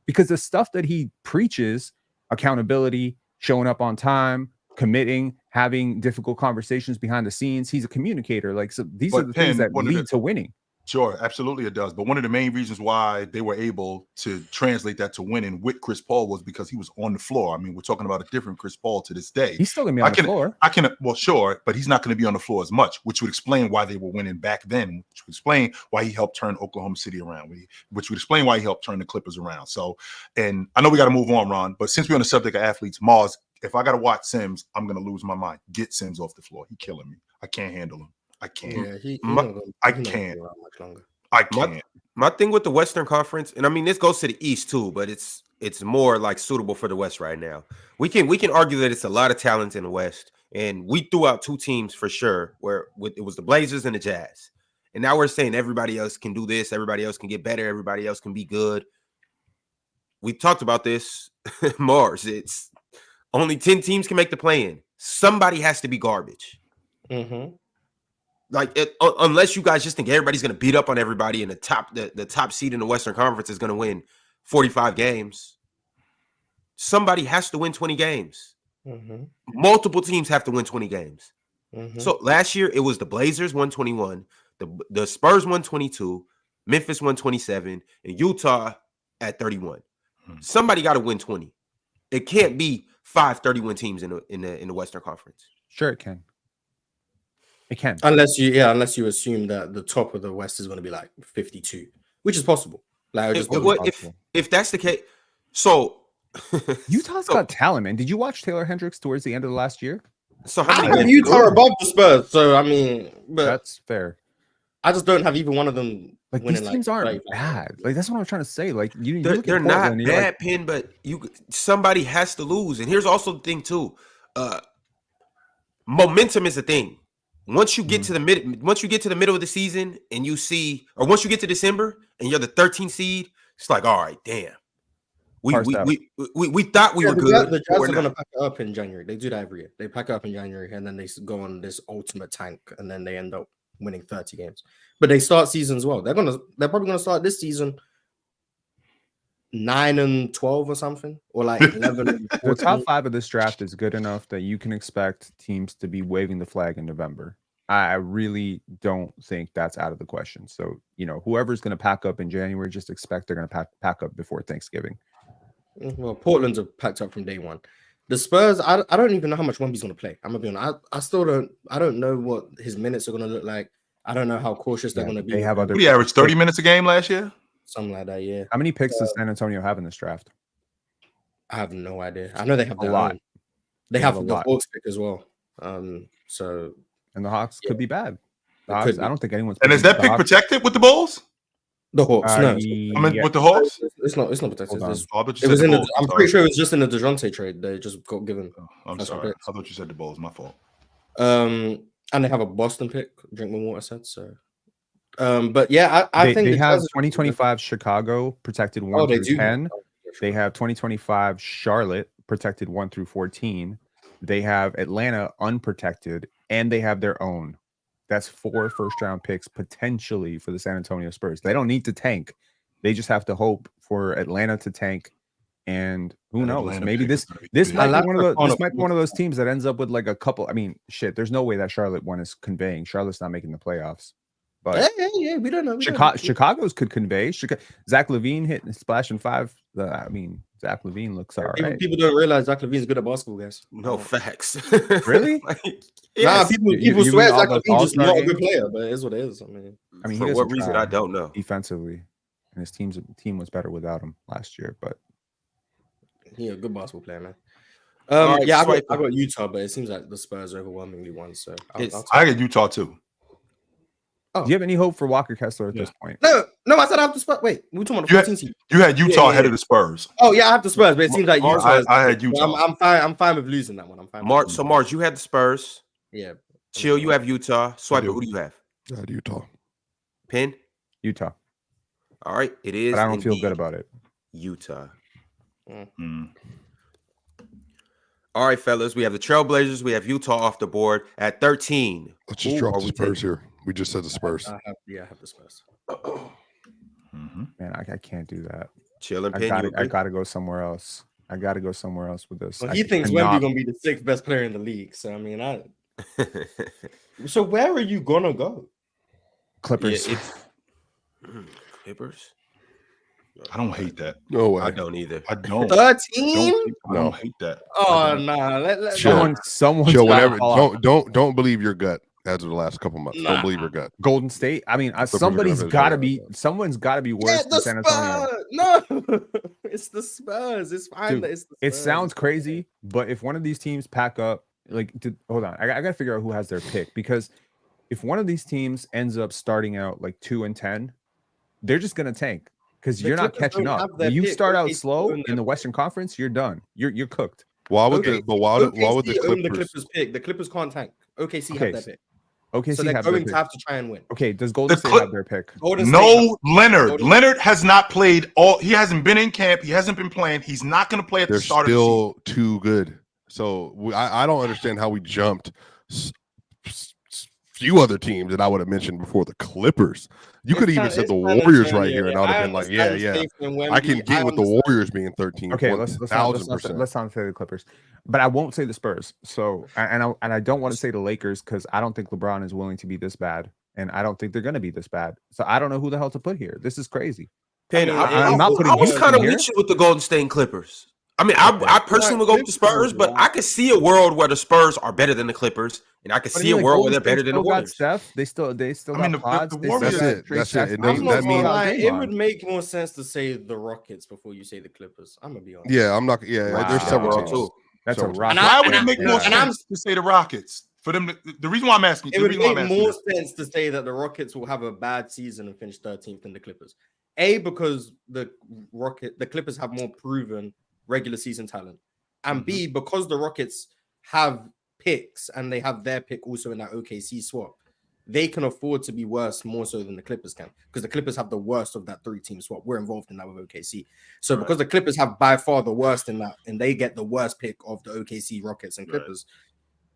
Speaker 5: Because the stuff that he preaches, accountability, showing up on time, committing, having difficult conversations behind the scenes, he's a communicator. So these are the things that lead to winning.
Speaker 2: Sure, absolutely it does. But one of the main reasons why they were able to translate that to winning with Chris Paul was because he was on the floor. I mean, we're talking about a different Chris Paul to this day.
Speaker 5: He's still going to be on the floor.
Speaker 2: Well, sure, but he's not going to be on the floor as much, which would explain why they were winning back then, which would explain why he helped turn Oklahoma City around, which would explain why he helped turn the Clippers around. So, and I know we got to move on, Ron, but since we're on the subject of athletes, Mars, if I got to watch Sims, I'm going to lose my mind. Get Sims off the floor. He's killing me. I can't handle him. I can't.
Speaker 3: Yeah,
Speaker 2: I can't.
Speaker 3: Much longer.
Speaker 2: I can't.
Speaker 1: My thing with the Western Conference, and I mean this goes to the East too, but it's more like suitable for the West right now. We can argue that it's a lot of talent in the West, and we threw out two teams for sure, it was the Blazers and the Jazz, and now we're saying everybody else can do this, everybody else can get better, everybody else can be good. We talked about this, Mars. It's only 10 teams can make the play-in. Somebody has to be garbage.
Speaker 3: Mm-hmm.
Speaker 1: Unless you guys just think everybody's going to beat up on everybody and the top seed in the Western Conference is going to win 45 games. Somebody has to win 20 games.
Speaker 3: Mm-hmm.
Speaker 1: Multiple teams have to win 20 games.
Speaker 3: Mm-hmm.
Speaker 1: So last year it was the Blazers 121, the Spurs 122, Memphis 127, and Utah at 31. Mm-hmm. Somebody got to win 20. It can't be 5 30-win teams in the Western Conference.
Speaker 5: Sure, it can. It can.
Speaker 3: Unless you assume that the top of the West is going to be like 52, which is possible.
Speaker 1: If that's the case, so
Speaker 5: Utah's got talent, man. Did you watch Taylor Hendricks towards the end of the last year?
Speaker 1: So
Speaker 3: I have Utah above the Spurs, so I mean, but
Speaker 5: that's fair.
Speaker 3: I just don't have either one of them.
Speaker 5: These teams aren't bad. That's what I'm trying to say.
Speaker 1: They're not bad, Pin, but somebody has to lose. And here's also the thing too. Momentum is a thing. Once you get to the middle of the season and you see, or once you get to December and you're the 13th seed, it's like, all right, damn. We thought we were good.
Speaker 3: The Jazz are going to pack it up in January. They do that every year. They pack it up in January and then they go on this ultimate tank and then they end up winning 30 games. But they start seasons well. They're probably going to start this season 9-12 or something, or like 11.
Speaker 5: The top 5 of this draft is good enough that you can expect teams to be waving the flag in November. I really don't think that's out of the question. So, whoever's going to pack up in January, just expect they're going to pack up before Thanksgiving.
Speaker 3: Well, Portland's have packed up from day one. The Spurs, I don't even know how much Wemby's going to play. I'm going to be honest. I still don't. I don't know what his minutes are going to look like. I don't know how cautious they're going to be.
Speaker 5: They have other.
Speaker 2: He averaged 30 minutes a game last year.
Speaker 3: Something like that, yeah.
Speaker 5: How many picks does San Antonio have in this draft?
Speaker 3: I have no idea. I know they have
Speaker 5: a lot.
Speaker 3: They have the Hawks pick as well. So
Speaker 5: and the Hawks could be bad. The Hawks, I don't think anyone's.
Speaker 2: And is that pick protected with the Bulls?
Speaker 3: The Hawks, no.
Speaker 2: With the Hawks,
Speaker 3: it's not protected.
Speaker 2: It was
Speaker 3: in. I'm pretty sure it was just in the DeJounte trade. They just got given.
Speaker 2: I'm sorry. I thought you said the Bulls. My fault.
Speaker 3: And they have a Boston pick. Drink my water set. So. But yeah, I think
Speaker 5: they have 2025 Chicago protected 1 through 10. They have 2025 Charlotte protected 1 through 14. They have Atlanta unprotected, and they have their own. That's 4 first-round picks potentially for the San Antonio Spurs. They don't need to tank. They just have to hope for Atlanta to tank. And who knows?
Speaker 2: Atlanta
Speaker 5: maybe this might be one of those teams that ends up with like a couple. I mean, shit. There's no way that Charlotte one is conveying. Charlotte's not making the playoffs. But
Speaker 3: we don't know.
Speaker 5: Chicago's could convey. Zach LaVine hitting splashing 5. I mean, Zach LaVine looks all
Speaker 3: People,
Speaker 5: right.
Speaker 3: people don't realize Zach LaVine's good at basketball, guys.
Speaker 1: No facts.
Speaker 5: Really?
Speaker 1: Like,
Speaker 3: Nah,
Speaker 1: yes.
Speaker 3: people
Speaker 5: you
Speaker 3: swear
Speaker 5: mean all
Speaker 3: Zach
Speaker 5: those
Speaker 3: LaVine's just not a
Speaker 5: All-Star
Speaker 3: good
Speaker 5: games?
Speaker 3: player, but it is what it is. I mean,
Speaker 5: I mean,
Speaker 1: For
Speaker 5: he
Speaker 1: what
Speaker 5: doesn't
Speaker 1: reason,
Speaker 5: try
Speaker 1: I don't know.
Speaker 5: defensively, and his team was better without him last year. But
Speaker 3: he's a good basketball player, man.
Speaker 1: All right,
Speaker 3: yeah, I
Speaker 1: swipe.
Speaker 3: got Utah, but it seems like the Spurs overwhelmingly won. So
Speaker 2: I get Utah too.
Speaker 5: do you have any hope for Walker Kessler at this point?
Speaker 3: No, I said I have the Spurs. Wait, we're talking about the 14 seed.
Speaker 2: You had Utah
Speaker 1: Yeah.
Speaker 2: ahead of the Spurs.
Speaker 3: Oh yeah, I have the Spurs, but it seems like
Speaker 1: Mars,
Speaker 3: Utah.
Speaker 2: I had Utah.
Speaker 3: I'm fine. I'm fine with losing that one. I'm fine.
Speaker 1: March. So March, you had the Spurs.
Speaker 3: Yeah.
Speaker 1: Chill, you have Utah. Swipe.
Speaker 2: do.
Speaker 1: Who do you have?
Speaker 4: I had Utah.
Speaker 1: Pin.
Speaker 5: Utah,
Speaker 1: All right, it is.
Speaker 5: but I don't feel
Speaker 1: indeed
Speaker 5: good about it.
Speaker 1: Utah.
Speaker 2: Mm.
Speaker 1: All right, fellas, we have the Trailblazers. We have Utah off the board at 13.
Speaker 4: Let's just
Speaker 1: Who
Speaker 4: drop
Speaker 1: are
Speaker 4: the
Speaker 1: we
Speaker 4: Spurs
Speaker 1: taking?
Speaker 4: here. We just said the Spurs.
Speaker 3: I have the Spurs.
Speaker 2: Mm-hmm.
Speaker 5: Man, I can't do that.
Speaker 1: Chill and
Speaker 5: I
Speaker 1: Pin.
Speaker 5: gotta go somewhere else. I gotta go somewhere else with this.
Speaker 3: Well,
Speaker 5: I
Speaker 3: he thinks
Speaker 5: cannot-
Speaker 3: Wemby gonna be the 6th best player in the league. So I mean, so where are you gonna go?
Speaker 5: Clippers.
Speaker 1: Clippers.
Speaker 2: I don't hate that.
Speaker 4: No way.
Speaker 1: I don't either.
Speaker 2: I don't.
Speaker 3: 13?
Speaker 2: I don't hate that.
Speaker 3: Oh nah.
Speaker 5: Someone's
Speaker 4: Joe,
Speaker 5: gotta
Speaker 4: whenever
Speaker 5: fall out.
Speaker 4: don't believe your gut as of the last couple months.
Speaker 3: Nah.
Speaker 4: Don't believe your gut.
Speaker 5: Golden State. I mean, someone's got to be worse than San Antonio.
Speaker 3: No, it's the Spurs. It's fine.
Speaker 5: Dude,
Speaker 3: that it's the
Speaker 5: It
Speaker 3: Spurs.
Speaker 5: sounds crazy, but if one of these teams pack up, hold on, I gotta figure out who has their pick, because if one of these teams ends up starting out like 2-10, they're just gonna tank because
Speaker 3: The
Speaker 5: you're not
Speaker 3: Clippers
Speaker 5: catching
Speaker 3: don't
Speaker 5: up.
Speaker 3: have their
Speaker 5: When you
Speaker 3: pick.
Speaker 5: start out
Speaker 3: OKC
Speaker 5: slow
Speaker 3: own
Speaker 5: in
Speaker 3: their
Speaker 5: the Western Conference, you're done. You're cooked.
Speaker 4: Why would
Speaker 3: Okay.
Speaker 4: why would the
Speaker 3: OKC own the
Speaker 4: Clippers?
Speaker 3: Clippers pick. The Clippers can't tank. OKC
Speaker 5: Okay,
Speaker 3: have their pick.
Speaker 5: Okay,
Speaker 3: So
Speaker 5: so
Speaker 3: they're going to have to try and win.
Speaker 5: Okay, does Golden
Speaker 2: The
Speaker 5: State
Speaker 2: Clip-
Speaker 5: have their pick?
Speaker 3: Golden State
Speaker 2: No, Leonard.
Speaker 3: Golden-
Speaker 2: Leonard has not played all. He hasn't been in camp. He hasn't been playing. He's not going to play at
Speaker 4: They're
Speaker 2: the start of the season.
Speaker 4: still too good. So I don't understand how we jumped few other teams that I would have mentioned before the Clippers. You could have even said the Warriors right here, and I would have been like, yeah. I can get with the Warriors being 13.
Speaker 5: Okay, let's not say the Clippers, but I won't say the Spurs. So and I don't want to say the Lakers because I don't think LeBron is willing to be this bad, and I don't think they're going to be this bad. So I don't know who the hell to put here. This is crazy.
Speaker 1: Penny,
Speaker 5: I'm not putting
Speaker 1: I was
Speaker 5: Houston
Speaker 1: kind of
Speaker 5: here.
Speaker 1: with you with the Golden State Clippers. I mean, I personally would go with the Spurs, but I could see a world where the Spurs are better than the Clippers, and I could see a world where they're better than the Warriors.
Speaker 5: Steph, they still
Speaker 2: I mean,
Speaker 5: got pods.
Speaker 2: the
Speaker 5: They
Speaker 2: Warriors-
Speaker 5: still got
Speaker 4: That's it.
Speaker 5: Trey
Speaker 4: That's it.
Speaker 5: Jackson.
Speaker 4: It doesn't- that means-
Speaker 3: it would make more sense to say the Rockets before you say the Clippers. I'm gonna be honest.
Speaker 4: Yeah, I'm not. Yeah,
Speaker 5: Wow.
Speaker 4: there's several
Speaker 1: Wow.
Speaker 4: teams.
Speaker 1: Too.
Speaker 5: That's a
Speaker 4: So-
Speaker 5: rock.
Speaker 2: Why would it make more
Speaker 3: And I'm-
Speaker 2: sense to say the Rockets? For them, the reason why I'm asking,
Speaker 3: It
Speaker 2: the
Speaker 3: would
Speaker 2: reason why I'm
Speaker 3: make
Speaker 2: asking
Speaker 3: more
Speaker 2: this-
Speaker 3: sense to say that the Rockets will have a bad season and finish 13th than the Clippers. A, because the Clippers have more proven regular season talent. And B, because the Rockets have picks and they have their pick also in that OKC swap, they can afford to be worse more so than the Clippers can, because the Clippers have the worst of that 3-team swap. We're involved in that with OKC. So because the Clippers have by far the worst in that, and they get the worst pick of the OKC Rockets and Clippers,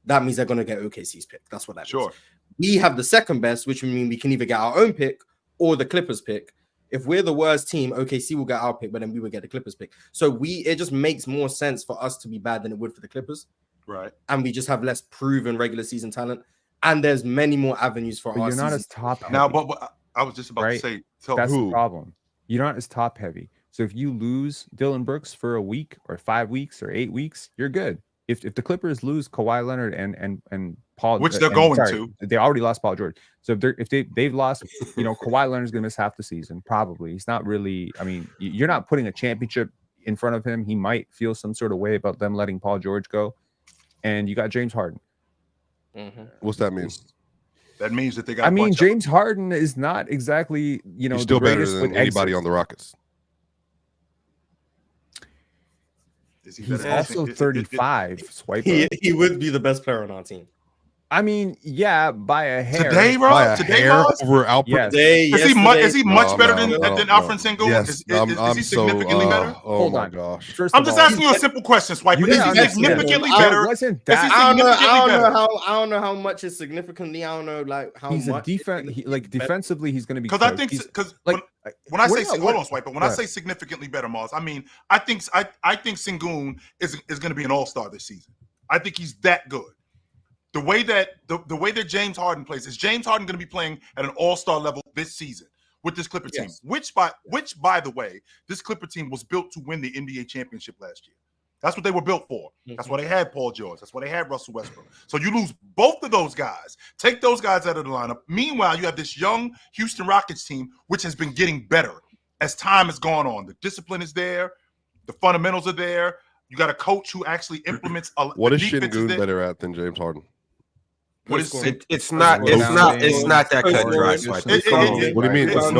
Speaker 3: that means they're going to get OKC's pick. That's what that means. We have the second best, which would mean we can either get our own pick or the Clippers pick. If we're the worst team, OKC will get our pick, but then we would get the Clippers pick. So it just makes more sense for us to be bad than it would for the Clippers.
Speaker 2: Right.
Speaker 3: And we just have less proven regular season talent. And there's many more avenues for
Speaker 5: But
Speaker 3: our
Speaker 5: you're not
Speaker 3: season.
Speaker 5: as top heavy.
Speaker 2: Now, but I was just about to say, so
Speaker 5: That's
Speaker 2: who?
Speaker 5: the problem. You're not as top heavy. So if you lose Dylan Brooks for a week or 5 weeks or 8 weeks, you're good. If the Clippers lose Kawhi Leonard and Paul,
Speaker 2: Which they're going to.
Speaker 5: they already lost Paul George. So if they've lost, Kawhi Leonard's gonna miss half the season probably. He's not really. I mean, you're not putting a championship in front of him. He might feel some sort of way about them letting Paul George go. And you got James Harden.
Speaker 4: What's that mean?
Speaker 2: That means that they got.
Speaker 5: I mean, James Harden is not exactly
Speaker 4: He's still
Speaker 5: the
Speaker 4: better
Speaker 5: greatest
Speaker 4: than
Speaker 5: with
Speaker 4: anybody
Speaker 5: exits.
Speaker 4: on the Rockets.
Speaker 5: He's also 35. Swiper.
Speaker 3: He would be the best player on our team.
Speaker 5: I mean, yeah, by a hair.
Speaker 2: Today, bro.
Speaker 4: By a
Speaker 2: Today,
Speaker 4: hair
Speaker 2: Ross?
Speaker 4: over Alpert.
Speaker 5: Yes.
Speaker 2: Is he much
Speaker 4: No,
Speaker 2: better
Speaker 4: no,
Speaker 2: than
Speaker 4: no.
Speaker 2: Alfred Sengun?
Speaker 4: Yes,
Speaker 2: Is
Speaker 4: I'm
Speaker 2: he significantly
Speaker 4: so,
Speaker 2: better?
Speaker 4: Oh
Speaker 5: Hold
Speaker 4: my
Speaker 5: on.
Speaker 4: gosh.
Speaker 5: First
Speaker 2: I'm
Speaker 5: of
Speaker 2: just
Speaker 5: all,
Speaker 2: asking you a simple question, Swiper.
Speaker 5: You
Speaker 2: Is
Speaker 5: gotta
Speaker 2: he
Speaker 5: understand,
Speaker 2: significantly
Speaker 5: it
Speaker 2: better?
Speaker 5: wasn't
Speaker 2: Is he
Speaker 5: that.
Speaker 3: I
Speaker 2: significantly better?
Speaker 3: don't know how much is significantly. I don't know like how
Speaker 5: He's
Speaker 3: much.
Speaker 5: a defense. Defensively, he's going to be.
Speaker 2: Because I
Speaker 5: cooked.
Speaker 2: think
Speaker 5: He's-
Speaker 2: because
Speaker 5: like,
Speaker 2: when I say
Speaker 5: what-
Speaker 2: hold on, Swiper. When I say significantly better, Mars, I mean I think Sengun is going to be an all-star this season. I think he's that good. The way that James Harden plays, is James Harden going to be playing at an all-star level this season? with this Clipper team,
Speaker 3: Yes.
Speaker 2: which by the way, this Clipper team was built to win the NBA championship last year. That's what they were built for. That's why they had Paul George. That's why they had Russell Westbrook. So you lose both of those guys. Take those guys out of the lineup. Meanwhile, you have this young Houston Rockets team, which has been getting better as time has gone on. The discipline is there. The fundamentals are there. You got a coach who actually implements a
Speaker 4: What is Şengün better at than James Harden?
Speaker 1: It's not that cut and dry.
Speaker 4: What do you mean?
Speaker 1: It's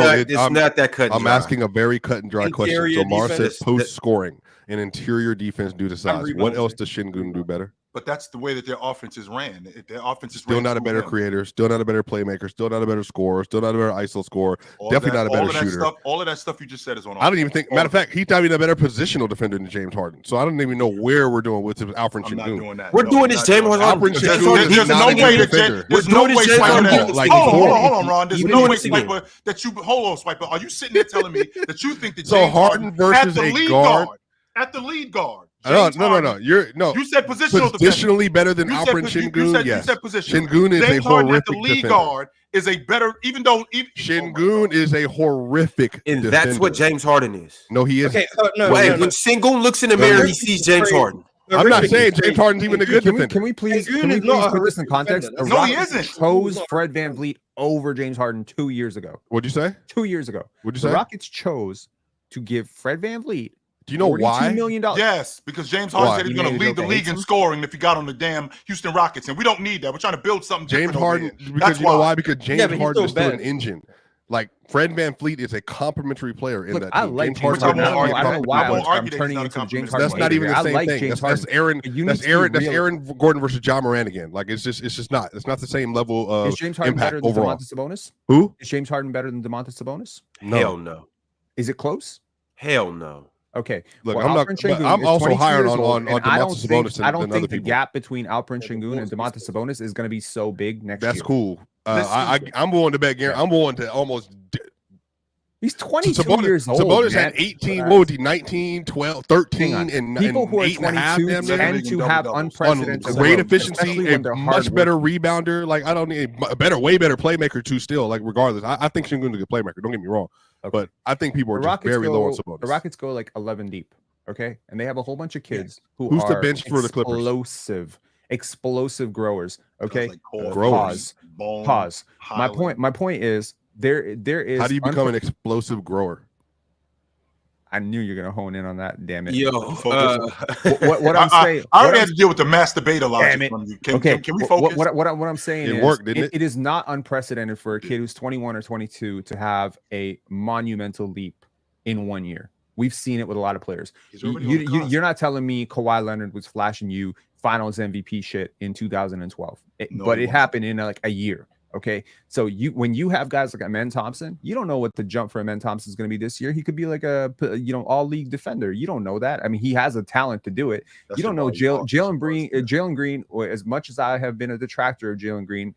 Speaker 1: not that cut and dry.
Speaker 4: I'm asking a very cut and dry question. So Mar said
Speaker 3: defense.
Speaker 4: post scoring and interior defense due to size. What else does Şengün do better?
Speaker 2: But that's the way that their offense is ran. Their offense is
Speaker 4: Still not a better creator, still not a better playmaker, still not a better scorer, still not a better ISO scorer, definitely not a better shooter.
Speaker 2: All of that stuff you just said is on.
Speaker 4: I don't even think. Matter of fact, he's not even a better positional defender than James Harden. So I don't even know where we're doing with Alfred
Speaker 2: I'm not
Speaker 4: Şengün.
Speaker 2: doing that.
Speaker 1: We're doing this James Harden.
Speaker 2: There's no way that there's no way Swiper. Hold on, Ron. There's no way Swiper that you hold on, Swiper. Are you sitting there telling me that you think that James
Speaker 4: Harden versus a guard
Speaker 2: at the lead guard?
Speaker 4: No.
Speaker 2: You said
Speaker 4: positionally better than Alfred Şengün. Yes,
Speaker 2: you said position.
Speaker 4: Şengün is a horrific
Speaker 2: the lead
Speaker 4: defender.
Speaker 2: guard is a better,
Speaker 4: Şengün is a horrific
Speaker 1: And
Speaker 4: defender.
Speaker 1: that's what James Harden is.
Speaker 4: No, he isn't.
Speaker 3: Okay,
Speaker 1: When Şengün looks in the mirror, he sees James Harden.
Speaker 4: I'm not saying James Harden's even a good defender.
Speaker 5: Can we please
Speaker 3: Şengün is not a
Speaker 5: put this in
Speaker 3: horrific
Speaker 5: context?
Speaker 3: defender.
Speaker 5: The
Speaker 2: No, he
Speaker 5: Rockets
Speaker 2: isn't.
Speaker 5: chose Fred VanVleet over James Harden 2 years ago.
Speaker 4: What'd you say?
Speaker 5: 2 years ago.
Speaker 4: What'd you
Speaker 5: The
Speaker 4: say?
Speaker 5: Rockets chose to give Fred VanVleet
Speaker 4: Do you know why?
Speaker 5: $42 million.
Speaker 2: Yes, because James Harden said he's going to lead the league in scoring if he got on the damn Houston Rockets, and we don't need that. We're trying to build something.
Speaker 4: James Harden, because you know why? Because James Harden is still an engine. Like Fred VanVleet is a complimentary player in that team.
Speaker 5: I like
Speaker 4: James
Speaker 5: James Harden.
Speaker 4: Harden.
Speaker 5: I don't know why I'm
Speaker 2: argue that
Speaker 5: turning
Speaker 2: he's
Speaker 5: into
Speaker 2: not
Speaker 5: the
Speaker 2: a
Speaker 5: James Harden.
Speaker 4: That's not even the
Speaker 5: I
Speaker 4: same
Speaker 5: like
Speaker 4: thing.
Speaker 5: James
Speaker 4: That's
Speaker 5: Harden.
Speaker 4: Aaron Gordon versus John Moran again. Like it's just not. It's not the same level of
Speaker 5: Is James Harden
Speaker 4: impact
Speaker 5: better than
Speaker 4: overall.
Speaker 5: DeMontis Sabonis?
Speaker 4: Who?
Speaker 5: Is James Harden better than DeMontis Sabonis?
Speaker 4: No.
Speaker 1: Hell no.
Speaker 5: Is it close?
Speaker 1: Hell no.
Speaker 5: Okay.
Speaker 4: Look,
Speaker 5: well,
Speaker 4: I'm not.
Speaker 5: Alperen Şengün
Speaker 4: I'm
Speaker 5: is
Speaker 4: also
Speaker 5: 22
Speaker 4: higher
Speaker 5: years
Speaker 4: on
Speaker 5: old, and
Speaker 4: DeMontis Sabonis than
Speaker 5: I don't
Speaker 4: other
Speaker 5: think the
Speaker 4: people.
Speaker 5: gap between Alperen Şengün and DeMontis Sabonis is going to be so big next year.
Speaker 4: That's cool. I'm willing to bet. Gary, I'm willing to almost.
Speaker 5: He's 22 years old.
Speaker 4: Sabonis had 18, what was he, 19, 12, 13, and
Speaker 5: people who are
Speaker 4: 8.5
Speaker 5: 22 tend to have unprecedented
Speaker 4: great
Speaker 5: growth,
Speaker 4: efficiency,
Speaker 5: especially
Speaker 4: a
Speaker 5: when they're
Speaker 4: much
Speaker 5: hard
Speaker 4: better
Speaker 5: working.
Speaker 4: rebounder. Like I don't need a better, way better playmaker too. Still, like regardless, I think Şengün's a good playmaker. Don't get me wrong, but I think people are just very low on Sabonis.
Speaker 5: The Rockets go like 11 deep, okay, and they have a whole bunch of kids who's
Speaker 4: the bench for the Clippers?
Speaker 5: Explosive growers. Okay,
Speaker 4: growers.
Speaker 5: Pause. My point is there is.
Speaker 4: How do you become an explosive grower?
Speaker 5: I knew you're gonna hone in on that. Damn it!
Speaker 1: Yo,
Speaker 5: what I'm saying.
Speaker 2: I already had to deal with the masturbator logic from you. Can we focus?
Speaker 5: What I'm saying is,
Speaker 4: worked, didn't it?
Speaker 5: It is not unprecedented for a kid who's 21 or 22 to have a monumental leap in 1 year. We've seen it with a lot of players. You're not telling me Kawhi Leonard was flashing you Finals MVP shit in 2012, but it happened in like a year. Okay, so when you have guys like Amen Thompson, you don't know what the jump for Amen Thompson is going to be this year. He could be like a all league defender. You don't know that. I mean, he has a talent to do it. You don't know Jalen Green. As much as I have been a detractor of Jalen Green,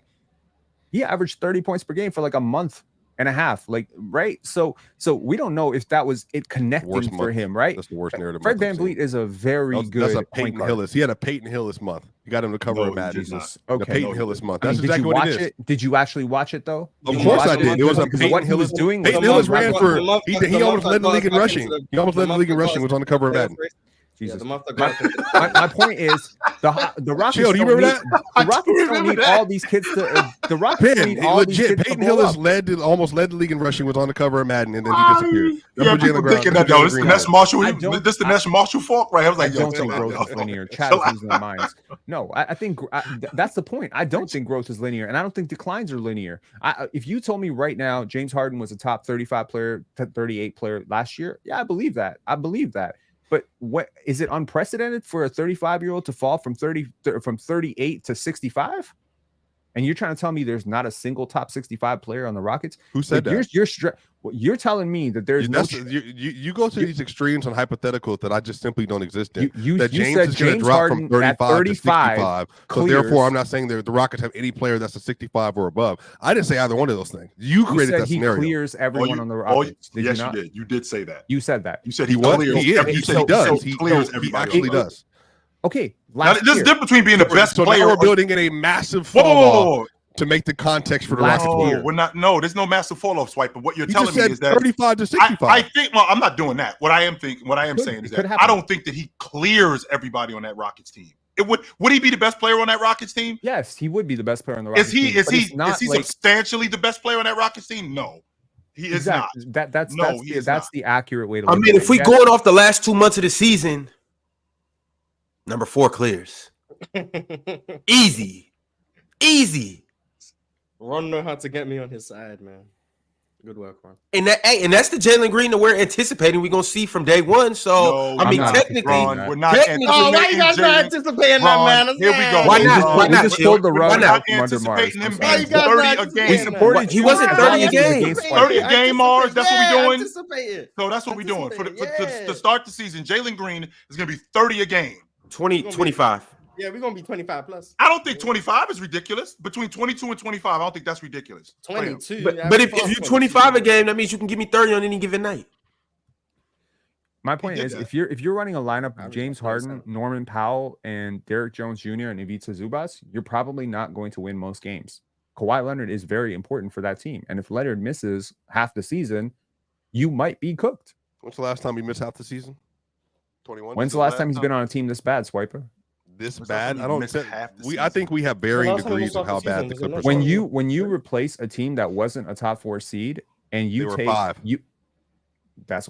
Speaker 5: he averaged 30 points per game for like a month and a half, like right. So we don't know if that was it connecting for him, right?
Speaker 4: That's the worst narrative.
Speaker 5: Fred VanVleet is a very good.
Speaker 4: That's a Peyton Hillis. He had a Peyton Hillis month. You got him to cover a Madden.
Speaker 5: Okay,
Speaker 4: Peyton Hillis month. That's exactly what it is.
Speaker 5: Did you actually watch it though?
Speaker 4: Of course I did. It was a Peyton
Speaker 5: what he was
Speaker 4: Hillis.
Speaker 5: doing.
Speaker 4: Peyton Hillis ran for. He almost led the league in rushing. He almost led the league in rushing. Was on the cover of Madden.
Speaker 5: Jesus. My point is the Rockets.
Speaker 4: Chill, do you remember that?
Speaker 5: The Rockets don't need all these kids to. The Rockets need all these kids.
Speaker 4: Peyton Hillis almost led the league in rushing. Was on the cover of Madden, and then he disappeared.
Speaker 2: Yeah, people thinking that though. This the Nash Marshall. This the Nash Marshall fault, right? I was like,
Speaker 5: I don't think growth is linear. Chad is losing their minds. No, I think that's the point. I don't think growth is linear, and I don't think declines are linear. If you told me right now James Harden was a top 35 player, 38 player last year, yeah, I believe that. But what is it unprecedented for a 35-year-old to fall from 38 to 65? And you're trying to tell me there's not a single top 65 player on the Rockets?
Speaker 4: Who said that?
Speaker 5: You're telling me that there's
Speaker 4: you go to these extremes on hypotheticals that I just simply don't exist in.
Speaker 5: That
Speaker 4: James is going to drop from 35 to 65. So therefore, I'm not saying that the Rockets have any player that's a 65 or above. I didn't say either one of those things. You created that scenario.
Speaker 5: He clears everyone on the Rockets.
Speaker 2: Yes, you did. You did say that.
Speaker 5: You said that.
Speaker 2: You said he clears.
Speaker 4: He said he does. He actually does.
Speaker 5: Okay.
Speaker 2: There's a difference between being the best player.
Speaker 4: Now we're building in a massive fall. to make the context for the
Speaker 5: Last
Speaker 4: Rockets.
Speaker 5: year.
Speaker 2: we're not. No, there's no massive fall off swipe. But what you're
Speaker 4: You
Speaker 2: telling
Speaker 4: just
Speaker 2: me
Speaker 4: said
Speaker 2: is that
Speaker 4: 35 to 65.
Speaker 2: I think. Well, I'm not doing that. What I am saying is
Speaker 5: could
Speaker 2: that
Speaker 5: happen.
Speaker 2: I don't think that he clears everybody on that Rockets team. It would he be the best player on that Rockets team?
Speaker 5: Yes, he would be the best player on the Rockets
Speaker 2: Is he
Speaker 5: team.
Speaker 2: is he substantially the best player on that Rockets team? No, he is not.
Speaker 5: That's the accurate way to
Speaker 1: I
Speaker 5: look
Speaker 1: mean,
Speaker 5: at
Speaker 1: if we
Speaker 5: it.
Speaker 1: going off the last 2 months of the season, number 4 clears. Easy.
Speaker 3: Ron know how to get me on his side, man. Good work, Ron.
Speaker 1: And that's the Jalen Green that we're anticipating we're gonna see from day one. So
Speaker 2: No,
Speaker 1: I mean,
Speaker 5: I'm not
Speaker 1: technically,
Speaker 2: Ron, we're not
Speaker 1: technically,
Speaker 3: Oh, why you guys not
Speaker 2: Jalen-
Speaker 3: anticipating
Speaker 2: Ron,
Speaker 3: that, man?
Speaker 2: here we go.
Speaker 1: Why not? Why
Speaker 5: We
Speaker 1: not?
Speaker 5: just
Speaker 1: Chill.
Speaker 5: pulled the rug
Speaker 1: Why
Speaker 2: We're
Speaker 1: not?
Speaker 2: not
Speaker 5: from under Mars.
Speaker 2: anticipating him
Speaker 5: I'm
Speaker 3: Why
Speaker 5: sorry.
Speaker 3: you
Speaker 2: being
Speaker 3: guys
Speaker 2: 30
Speaker 3: not
Speaker 2: a
Speaker 3: anticipating
Speaker 2: game.
Speaker 3: that?
Speaker 1: supported- he wasn't 30 a game.
Speaker 5: Against
Speaker 2: 30 a game, Mars. That's what we're doing.
Speaker 3: Anticipate.
Speaker 2: So that's what we're doing.
Speaker 3: Yeah.
Speaker 2: To start the season, Jalen Green is going to be 30 a game.
Speaker 1: 25.
Speaker 3: Yeah, we're gonna be 25 plus.
Speaker 2: I don't think 25 is ridiculous. Between 22 and 25, I don't think that's ridiculous.
Speaker 3: 22.
Speaker 1: But if you're 25 a game, that means you can give me 30 on any given night.
Speaker 5: My point
Speaker 2: did
Speaker 5: is,
Speaker 2: that.
Speaker 5: if you're running a lineup
Speaker 3: I
Speaker 5: of
Speaker 3: was
Speaker 5: James
Speaker 3: gonna say
Speaker 5: Harden,
Speaker 3: that.
Speaker 5: Norman Powell, and Derek Jones Jr. and Ivica Zubac, you're probably not going to win most games. Kawhi Leonard is very important for that team, and if Leonard misses half the season, you might be cooked.
Speaker 4: When's the last time he missed half the season? 21.
Speaker 5: When's the last time he's been on a team this bad, Swiper?
Speaker 4: This
Speaker 2: When's
Speaker 4: bad?
Speaker 2: the
Speaker 4: I
Speaker 2: last time
Speaker 4: don't.
Speaker 2: he missed half the
Speaker 4: I think we have varying
Speaker 3: last time he
Speaker 4: degrees
Speaker 3: missed
Speaker 4: of how
Speaker 3: half the
Speaker 4: bad
Speaker 3: season
Speaker 4: the
Speaker 3: was in
Speaker 4: Clippers
Speaker 3: When
Speaker 4: are.
Speaker 5: When you replace a team that wasn't a top 4 seed and
Speaker 4: They
Speaker 5: you
Speaker 4: were
Speaker 5: take
Speaker 4: 5.
Speaker 5: that's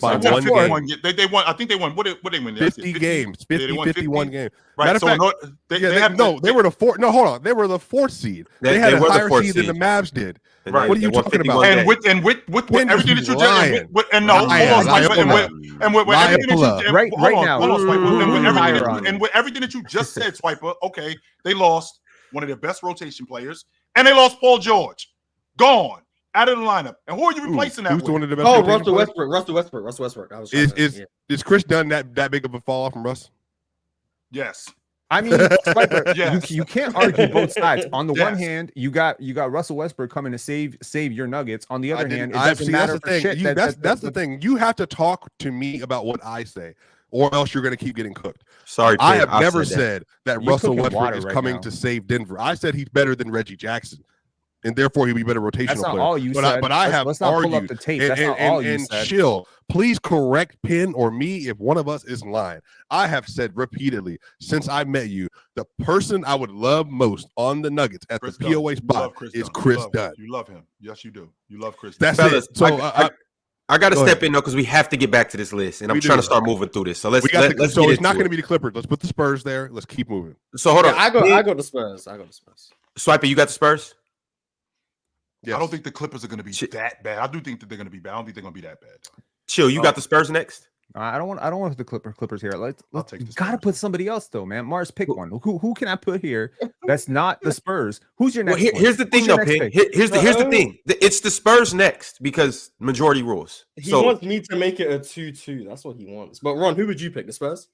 Speaker 4: By
Speaker 2: They won
Speaker 4: one
Speaker 2: 51 ga- They won. I think they won. What they win?
Speaker 4: 50 games,
Speaker 2: they
Speaker 4: 50,
Speaker 2: won
Speaker 4: 51 games.
Speaker 2: Right.
Speaker 4: Matter of
Speaker 2: So
Speaker 4: fact, they were the fourth. No, hold on. They were the 4th seed. They had
Speaker 1: They
Speaker 4: a
Speaker 1: were the
Speaker 4: higher
Speaker 1: 4th
Speaker 4: seed than the
Speaker 1: seed.
Speaker 4: Mavs did.
Speaker 2: Right.
Speaker 4: What are you
Speaker 1: They won
Speaker 4: talking
Speaker 1: 51
Speaker 4: about?
Speaker 1: games.
Speaker 2: And with
Speaker 4: When
Speaker 2: everything
Speaker 4: was
Speaker 2: that you
Speaker 4: lying?
Speaker 2: just and no, hold
Speaker 4: Lying.
Speaker 2: on, Swiper,
Speaker 4: Lying.
Speaker 2: and with everything that
Speaker 4: Lying.
Speaker 2: you
Speaker 5: Right now.
Speaker 2: hold on, Swiper,
Speaker 5: Who's
Speaker 2: and with everything that you just said, Swiper, okay, they lost one of their best rotation players, and they lost Paul George, gone out of the lineup. And who are you replacing that
Speaker 4: Who's
Speaker 2: with?
Speaker 4: one of the best?
Speaker 3: Oh,
Speaker 4: rotation
Speaker 3: Russell
Speaker 4: players?
Speaker 3: Westbrook. I was trying to,
Speaker 4: Is Chris Dunn that big of a fall off from Russ?
Speaker 2: Yes.
Speaker 5: I mean, Swiper,
Speaker 2: Yes.
Speaker 5: you can't argue both sides. On the one
Speaker 2: Yes.
Speaker 5: hand, you got Russell Westbrook coming to save your Nuggets. On the other hand, it
Speaker 4: I've
Speaker 5: doesn't
Speaker 4: seen
Speaker 5: matter
Speaker 4: that's the
Speaker 5: for
Speaker 4: thing.
Speaker 5: shit.
Speaker 4: That's the thing. You have to talk to me about what I say, or else you're going to keep getting cooked.
Speaker 1: Sorry,
Speaker 4: I
Speaker 1: Pin,
Speaker 4: have never
Speaker 1: said that.
Speaker 4: said that
Speaker 5: You're
Speaker 4: Russell
Speaker 5: cooking
Speaker 4: Westbrook
Speaker 5: water
Speaker 4: is
Speaker 5: right
Speaker 4: coming
Speaker 5: now.
Speaker 4: to save Denver. I said he's better than Reggie Jackson, and therefore he'll be a better rotational
Speaker 5: That's not
Speaker 4: player.
Speaker 5: all you
Speaker 4: but
Speaker 5: said.
Speaker 4: I have
Speaker 5: Let's not pull
Speaker 4: argued.
Speaker 5: up the tape.
Speaker 4: And,
Speaker 5: That's not
Speaker 4: and,
Speaker 5: all you
Speaker 4: and
Speaker 5: said.
Speaker 4: chill. Please correct Pin or me if one of us is lying. I have said repeatedly since I met you, the person I would love most on the Nuggets at
Speaker 2: Chris
Speaker 4: the
Speaker 2: Dunn.
Speaker 4: POA
Speaker 2: You
Speaker 4: spot
Speaker 2: love
Speaker 4: is
Speaker 2: Dunn.
Speaker 4: Chris Dunn.
Speaker 2: You love him. Yes, you do. You love Chris Dunn.
Speaker 4: That's
Speaker 1: Fellas,
Speaker 4: it. So
Speaker 1: I got to
Speaker 4: Go
Speaker 1: step
Speaker 4: ahead.
Speaker 1: in though because we have to get back to this list, and I'm
Speaker 4: We
Speaker 1: trying
Speaker 4: do.
Speaker 1: to start moving through this. So let's
Speaker 4: we got
Speaker 1: let's
Speaker 4: so
Speaker 1: get
Speaker 4: it's not
Speaker 1: into
Speaker 4: going to
Speaker 1: it.
Speaker 4: be the Clippers. Let's put the Spurs there. Let's keep moving.
Speaker 1: So hold on,
Speaker 3: I got the Spurs.
Speaker 1: Swiper, you got the Spurs.
Speaker 4: Yes.
Speaker 2: I don't think the Clippers are going to be
Speaker 1: Shit.
Speaker 2: that bad. I do think that they're going to be bad. I don't think they're going to be that bad.
Speaker 1: Chill, you got the Spurs next.
Speaker 5: I don't want the Clippers here. Let's
Speaker 2: take the
Speaker 5: gotta
Speaker 2: Spurs.
Speaker 5: put somebody else though, man. Mars, pick one. Who can I put here that's not the Spurs? Who's your
Speaker 1: Well,
Speaker 5: next?
Speaker 1: here's the
Speaker 5: one?
Speaker 1: thing,
Speaker 5: Who's your
Speaker 1: though,
Speaker 5: next
Speaker 1: Pin.
Speaker 5: pick?
Speaker 1: Here's the thing. It's the Spurs next because majority rules.
Speaker 3: He
Speaker 1: So
Speaker 3: wants me to make it a 2-2. That's what he wants. But Ron, who would you pick? The Spurs?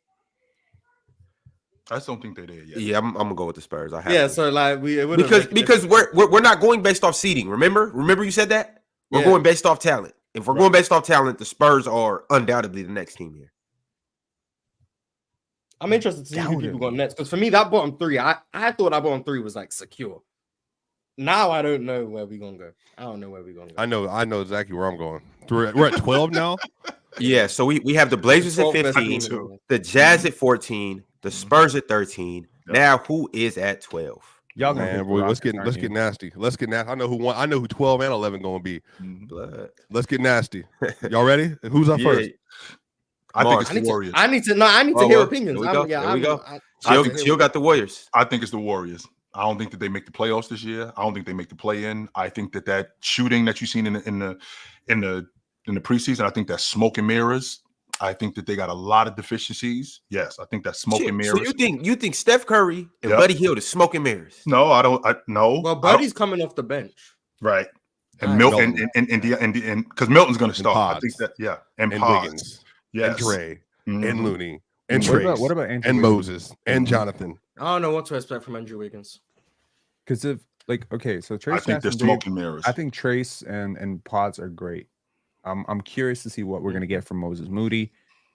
Speaker 2: I just don't think they're there yet.
Speaker 1: yeah, I'm gonna go with the Spurs. I have
Speaker 3: Yeah.
Speaker 1: to.
Speaker 3: So like
Speaker 1: because we're not going based off seeding. Remember you said that we're
Speaker 3: Yeah.
Speaker 1: going based off talent. If we're going based off talent, the Spurs are undoubtedly the next team here.
Speaker 3: I'm interested to see who people got next. Because for me, that bottom 3, I thought that bottom 3 was like secure. Now I don't know where we're gonna go. I don't know where we're gonna go.
Speaker 4: I know exactly where I'm going. We're at 12 now.
Speaker 1: Yeah, so we have the Blazers at
Speaker 3: 12 best
Speaker 1: 15,
Speaker 3: teams.
Speaker 1: the Jazz at 14, the Spurs at 13.
Speaker 2: Yep.
Speaker 1: Now who is at 12?
Speaker 5: Y'all gonna
Speaker 4: Man,
Speaker 5: pick the
Speaker 4: boy, let's
Speaker 5: Rockets,
Speaker 4: get
Speaker 5: aren't
Speaker 4: nasty. Let's get nasty. I know who 12 and 11 going to be.
Speaker 2: Mhm.
Speaker 1: Blood.
Speaker 4: Let's get nasty. Y'all ready? Who's up first?
Speaker 2: I think it's
Speaker 3: I
Speaker 2: the
Speaker 3: need to,
Speaker 2: Warriors.
Speaker 3: I need to
Speaker 1: Oh,
Speaker 3: hear
Speaker 1: well,
Speaker 3: opinions.
Speaker 1: there we go. There we go. Chill got the Warriors.
Speaker 2: I think it's the Warriors. I don't think that they make the playoffs this year. I don't think they make the play-in. I think that shooting that you've seen in the preseason, I think that's smoke and mirrors. I think that they got a lot of deficiencies. Yes, I think that's smoke and mirrors.
Speaker 1: So you think Steph Curry and
Speaker 2: Yep.
Speaker 1: Buddy Hield is smoke and mirrors?
Speaker 2: No, I don't. No.
Speaker 3: Well, Buddy's coming off the bench.
Speaker 2: Right. And
Speaker 3: Milton.
Speaker 2: Milton and because Milton's going to start. I
Speaker 4: Pods.
Speaker 2: think that and
Speaker 4: And
Speaker 2: Pods.
Speaker 4: Wiggins.
Speaker 2: Yes.
Speaker 4: And Dre.
Speaker 2: Mhm.
Speaker 4: And Looney. And
Speaker 5: What
Speaker 4: Trace.
Speaker 5: about Andrew
Speaker 4: and
Speaker 5: Wiggins?
Speaker 4: Moses. And Jonathan.
Speaker 3: I don't know what to expect from Andrew Wiggins.
Speaker 5: Because if so
Speaker 2: I
Speaker 5: Trace
Speaker 2: think they're
Speaker 5: Jackson,
Speaker 2: smoke and mirrors.
Speaker 5: I think Trace and Pods are great. I'm curious to see what we're gonna get from Moses Moody,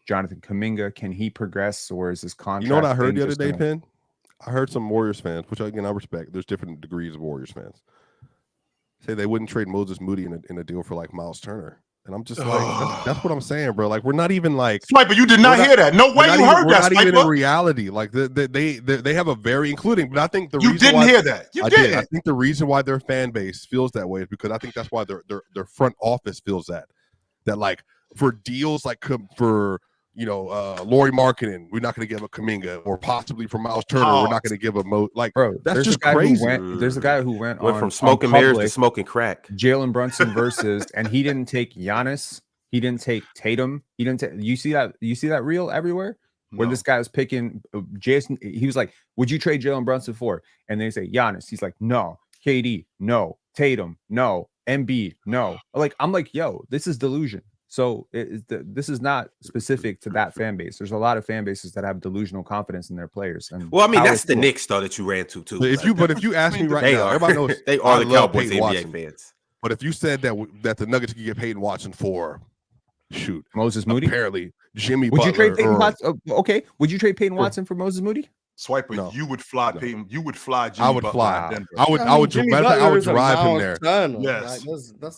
Speaker 5: Jonathan Kuminga. Can he progress, or is this contract?
Speaker 4: You know what I heard
Speaker 5: thing
Speaker 4: the other
Speaker 5: just
Speaker 4: day,
Speaker 5: gonna-
Speaker 4: Penn? I heard some Warriors fans, which again I respect. There's different degrees of Warriors fans. Say they wouldn't trade Moses Moody in a deal for like Miles Turner. And I'm just like, that's what I'm saying, bro. Like, we're not even like
Speaker 2: Sniper. You did not hear that. No way you heard that.
Speaker 4: We're not even in reality. Like, they have a very including. But I think the reason
Speaker 2: didn't hear that. You did.
Speaker 4: I think the reason why their fan base feels that way is because I think that's why their front office feels that like for deals like for Lauri Markkanen, we're not going to give a Kuminga, or possibly for Miles Turner, we're not going to give a
Speaker 5: bro.
Speaker 4: That's just crazy.
Speaker 5: There's a guy who went
Speaker 1: from smoking mirrors to smoking crack.
Speaker 5: Jalen Brunson versus, and he didn't take Giannis. He didn't take Tatum. He didn't take. You see that reel everywhere where this guy was picking Jason. He was like, "Would you trade Jalen Brunson for?" And they say Giannis. He's like, "No." KD, no. Tatum, no. Embiid, no. I'm like, yo, this is delusion. So this is not specific to that fan base. There's a lot of fan bases that have delusional confidence in their players. And
Speaker 1: well, I mean, that's the Knicks though that you ran to too.
Speaker 4: If you ask me right now, everybody knows
Speaker 1: they are the Cowboys NBA fans.
Speaker 4: But if you said that the Nuggets could get Peyton Watson for
Speaker 5: Moses Moody,
Speaker 4: apparently Jimmy,
Speaker 5: would
Speaker 4: Butler,
Speaker 5: you trade Peyton Watson? Okay, would you trade Peyton Watson for Moses Moody?
Speaker 2: Swiper,
Speaker 4: no.
Speaker 2: You would fly Peyton. You would fly Jimmy.
Speaker 4: I would
Speaker 2: Butler
Speaker 4: fly.
Speaker 2: Denver.
Speaker 4: I would drive him there.
Speaker 2: Yes,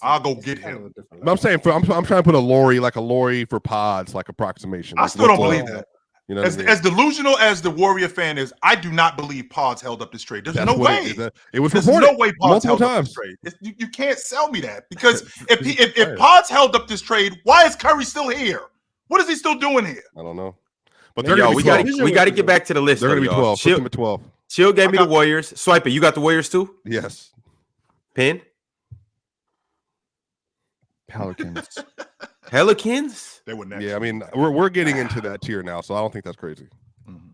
Speaker 2: I'll go get him.
Speaker 4: But I'm saying I'm trying to put a Lori for pods, like approximation.
Speaker 2: I still don't believe that.
Speaker 4: You know,
Speaker 2: as delusional as the Warrior fan is, I do not believe Pods held up this trade. There's no way.
Speaker 4: It was
Speaker 2: There's
Speaker 4: reported
Speaker 2: no way Pods held up this trade. You can't sell me that, because if Pods held up this trade, why is Curry still here? What is he still doing here?
Speaker 4: I don't know. But they're gonna be
Speaker 1: we got to get back to the list.
Speaker 4: They're going to be 12. Put them at 12.
Speaker 1: Chill gave me the Warriors. Swiper, you got the Warriors too?
Speaker 4: Yes.
Speaker 1: Pin?
Speaker 5: Pelicans.
Speaker 1: Pelicans?
Speaker 2: They were next.
Speaker 4: Yeah, I mean, we're getting into that tier now, so I don't think that's crazy.
Speaker 2: Mm-hmm.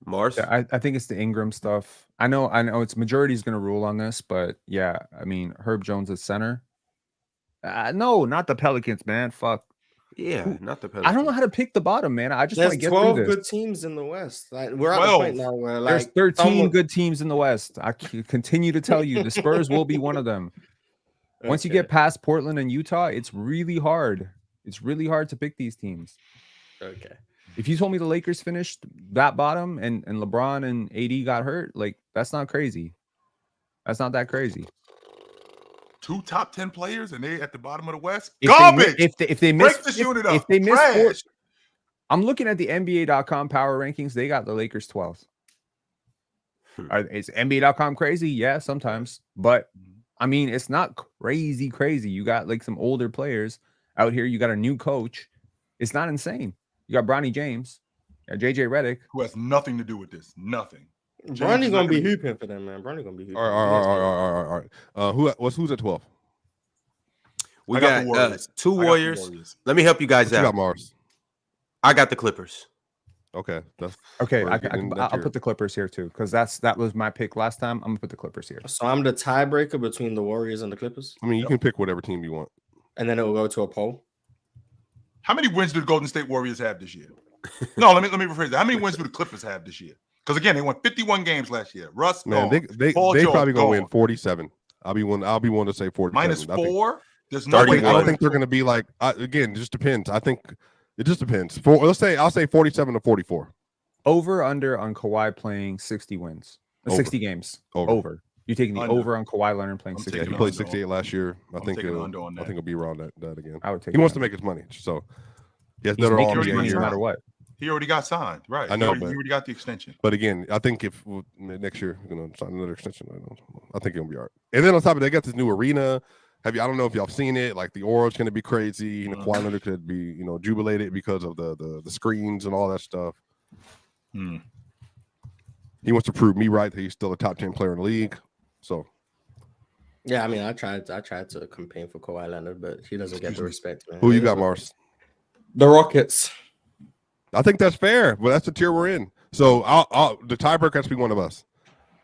Speaker 1: Mars?
Speaker 5: Yeah, I think it's the Ingram stuff. I know it's majority is going to rule on this, but yeah, I mean, Herb Jones at center. No, not the Pelicans, man. Fuck.
Speaker 1: Yeah, not the Pelicans.
Speaker 5: I don't know how to pick the bottom, man. I just want to get
Speaker 3: 12
Speaker 5: through this.
Speaker 3: good teams in the West. We're at the point now where
Speaker 5: there's 13 good teams in the West. I continue to tell you, the Spurs will be one of them. Once you get past Portland and Utah, it's really hard. It's really hard to pick these teams.
Speaker 3: Okay.
Speaker 5: If you told me the Lakers finished that bottom and LeBron and AD got hurt, like, that's not crazy. That's not that crazy.
Speaker 2: 2 top 10 players and they at the bottom of the West.
Speaker 5: Garbage.
Speaker 2: If they miss this unit up, if they miss
Speaker 5: I'm looking at the NBA.com power rankings. They got the Lakers 12th. Is NBA.com crazy? Yeah, sometimes. But I mean, it's not crazy. You got like some older players out here. You got a new coach. It's not insane. You got Bronny James, JJ Redick,
Speaker 2: who has nothing to do with this. Nothing.
Speaker 3: Bronny gonna be hooping for them, man. Bronny gonna be hooping.
Speaker 4: All right. Who's at 12?
Speaker 1: We got 2 Warriors. Let me help you guys out.
Speaker 4: You got Mars.
Speaker 1: I got the Clippers.
Speaker 4: Okay, that's
Speaker 5: okay. I'll put the Clippers here too, because that was my pick last time. I'm gonna put the Clippers here.
Speaker 3: So I'm the tiebreaker between the Warriors and the Clippers.
Speaker 4: I mean, you can pick whatever team you want,
Speaker 3: and then it will go to a poll.
Speaker 2: How many wins do the Golden State Warriors have this year? No, let me rephrase that. How many wins do the Clippers have this year? Because again, they won 51 games last year. Russ,
Speaker 4: man, they probably gonna win 47. I'll be one to say 47.
Speaker 2: -4. There's no way.
Speaker 4: I don't think they're gonna be like. Again, it just depends. I think it just depends. I'll say 47 to 44.
Speaker 5: Over under on Kawhi playing 60 wins, 60 games. Over. You taking the over on Kawhi Leonard playing 60?
Speaker 4: Yeah, he played 68 last year. I think it'll be around that again.
Speaker 5: I would take.
Speaker 4: He wants to make his money, so he's making
Speaker 5: money no matter what.
Speaker 2: He already got signed, right?
Speaker 4: I know,
Speaker 2: he already got the extension.
Speaker 4: But again, I think if next year we're gonna sign another extension, I think it'll be all right. And then on top of that, they got this new arena. I don't know if y'all have seen it. Like the aura's gonna be crazy. Kawhi Leonard could be, jubilated because of the screens and all that stuff. He wants to prove me right that he's still a top 10 player in the league. So,
Speaker 3: yeah, I mean, I tried to campaign for Kawhi Leonard, but he doesn't get the respect, man.
Speaker 4: Who you got, Mars?
Speaker 3: The Rockets.
Speaker 4: I think that's fair, but that's the tier we're in. So, the tiebreaker has to be one of us.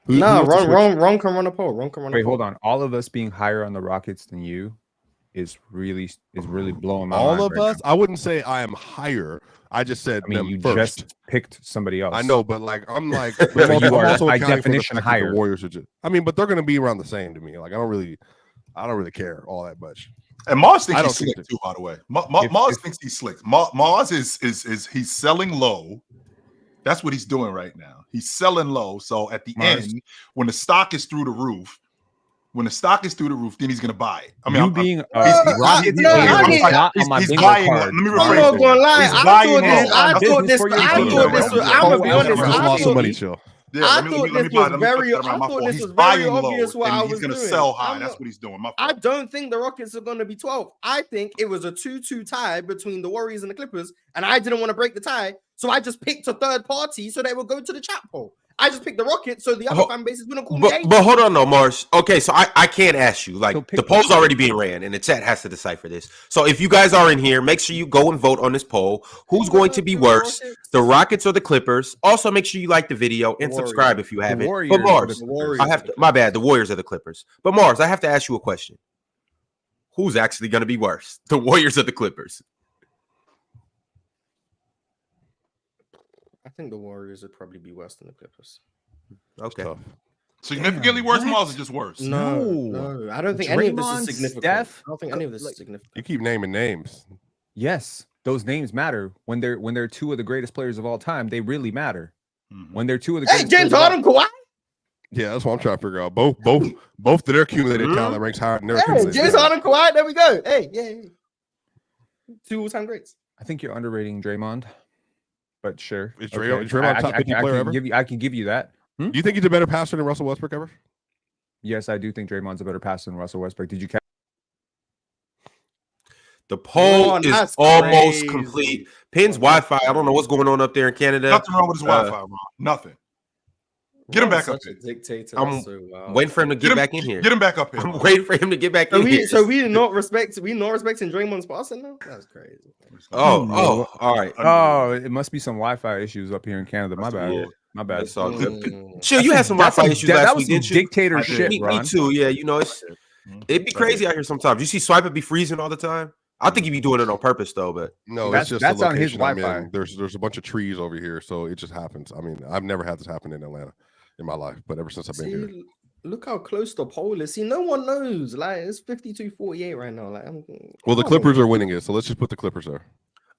Speaker 3: Ron can run a poll.
Speaker 5: Wait, hold on. All of us being higher on the Rockets than you is really blowing my mind.
Speaker 4: All of us? Now. I wouldn't say I am higher. I just said
Speaker 5: you
Speaker 4: first.
Speaker 5: Just picked somebody else.
Speaker 4: I know, but I'm like,
Speaker 5: but you are by definition higher.
Speaker 4: The Warriors are just. But they're going to be around the same to me. Like I don't really care all that much.
Speaker 2: And Mars thinks he's slick too, by the way. Mars thinks he's slick. Mars is he's selling low. That's what he's doing right now. He's selling low. So at the end, when the stock is through the roof, then he's gonna buy it. I mean,
Speaker 5: you being
Speaker 3: Rockets
Speaker 5: not on my bingo card.
Speaker 2: Let me rephrase.
Speaker 3: I'm not gonna lie. I thought this was. I'm gonna be honest. I thought this was very obvious what I was doing.
Speaker 2: He's gonna sell high. That's what he's doing.
Speaker 3: I don't think the Rockets are gonna be 12. I think it was a 2-2 tie between the Warriors and the Clippers, and I didn't want to break the tie, so I just picked a third party so they would go to the chat poll. I just picked the Rockets, so the other fan bases wouldn't call me.
Speaker 1: But hold on, though, Mars. Okay, so I can't ask you. Like, the poll's already being ran, and the chat has to decipher this. So if you guys are in here, make sure you go and vote on this poll. Who's going to be worse, the Rockets or the Clippers? Also, make sure you like the video and subscribe if you haven't. But Mars, my bad. The Warriors are the Clippers. But Mars, I have to ask you a question. Who's actually going to be worse, the Warriors or the Clippers?
Speaker 3: I think the Warriors would probably be worse than the Clippers.
Speaker 1: Okay.
Speaker 2: Significantly worse, Miles, or just worse?
Speaker 3: No. I don't think any of this is significant. I don't think any of this is significant.
Speaker 4: You keep naming names.
Speaker 5: Yes, those names matter. When they're two of the greatest players of all time, they really matter. When they're two of the greatest
Speaker 3: James Harden, Kawhi.
Speaker 4: Yeah, that's what I'm trying to figure out. Both of their accumulated talent ranks higher than their accumulated.
Speaker 3: James Harden, Kawhi. There we go. Hey. 2 all-time greats.
Speaker 5: I think you're underrating Draymond. But sure,
Speaker 4: is Draymond top 50 player ever?
Speaker 5: I can give you that.
Speaker 4: Do you think he's a better passer than Russell Westbrook ever?
Speaker 5: Yes, I do think Draymond's a better passer than Russell Westbrook. Did you catch?
Speaker 1: The poll is almost complete. Pin's Wi-Fi. I don't know what's going on up there in Canada.
Speaker 2: Nothing wrong with his Wi-Fi, bro. Nothing. Get him back up here.
Speaker 1: I'm waiting for him to get back in here.
Speaker 2: Get him back up here.
Speaker 1: I'm waiting for him to get back in here.
Speaker 3: So we not respecting Draymond's passing now? That's crazy.
Speaker 1: Oh, all right.
Speaker 5: Oh, it must be some Wi-Fi issues up here in Canada. My bad.
Speaker 1: Yeah.
Speaker 5: My bad.
Speaker 1: It's all good. Chill, you had some Wi-Fi issues last week, didn't you?
Speaker 5: Dictatorship,
Speaker 1: me too. Yeah, you know, it'd be crazy out here sometimes. You see Swiper be freezing all the time. I think he'd be doing it on purpose though, but
Speaker 4: no,
Speaker 5: that's on his Wi-Fi.
Speaker 4: There's a bunch of trees over here, so it just happens. I mean, I've never had this happen in Atlanta in my life, but ever since I've been here.
Speaker 3: Look how close the poll is. See, no one knows. Like, it's 52-48 right now. Like,
Speaker 4: well, the Clippers are winning it, so let's just put the Clippers there.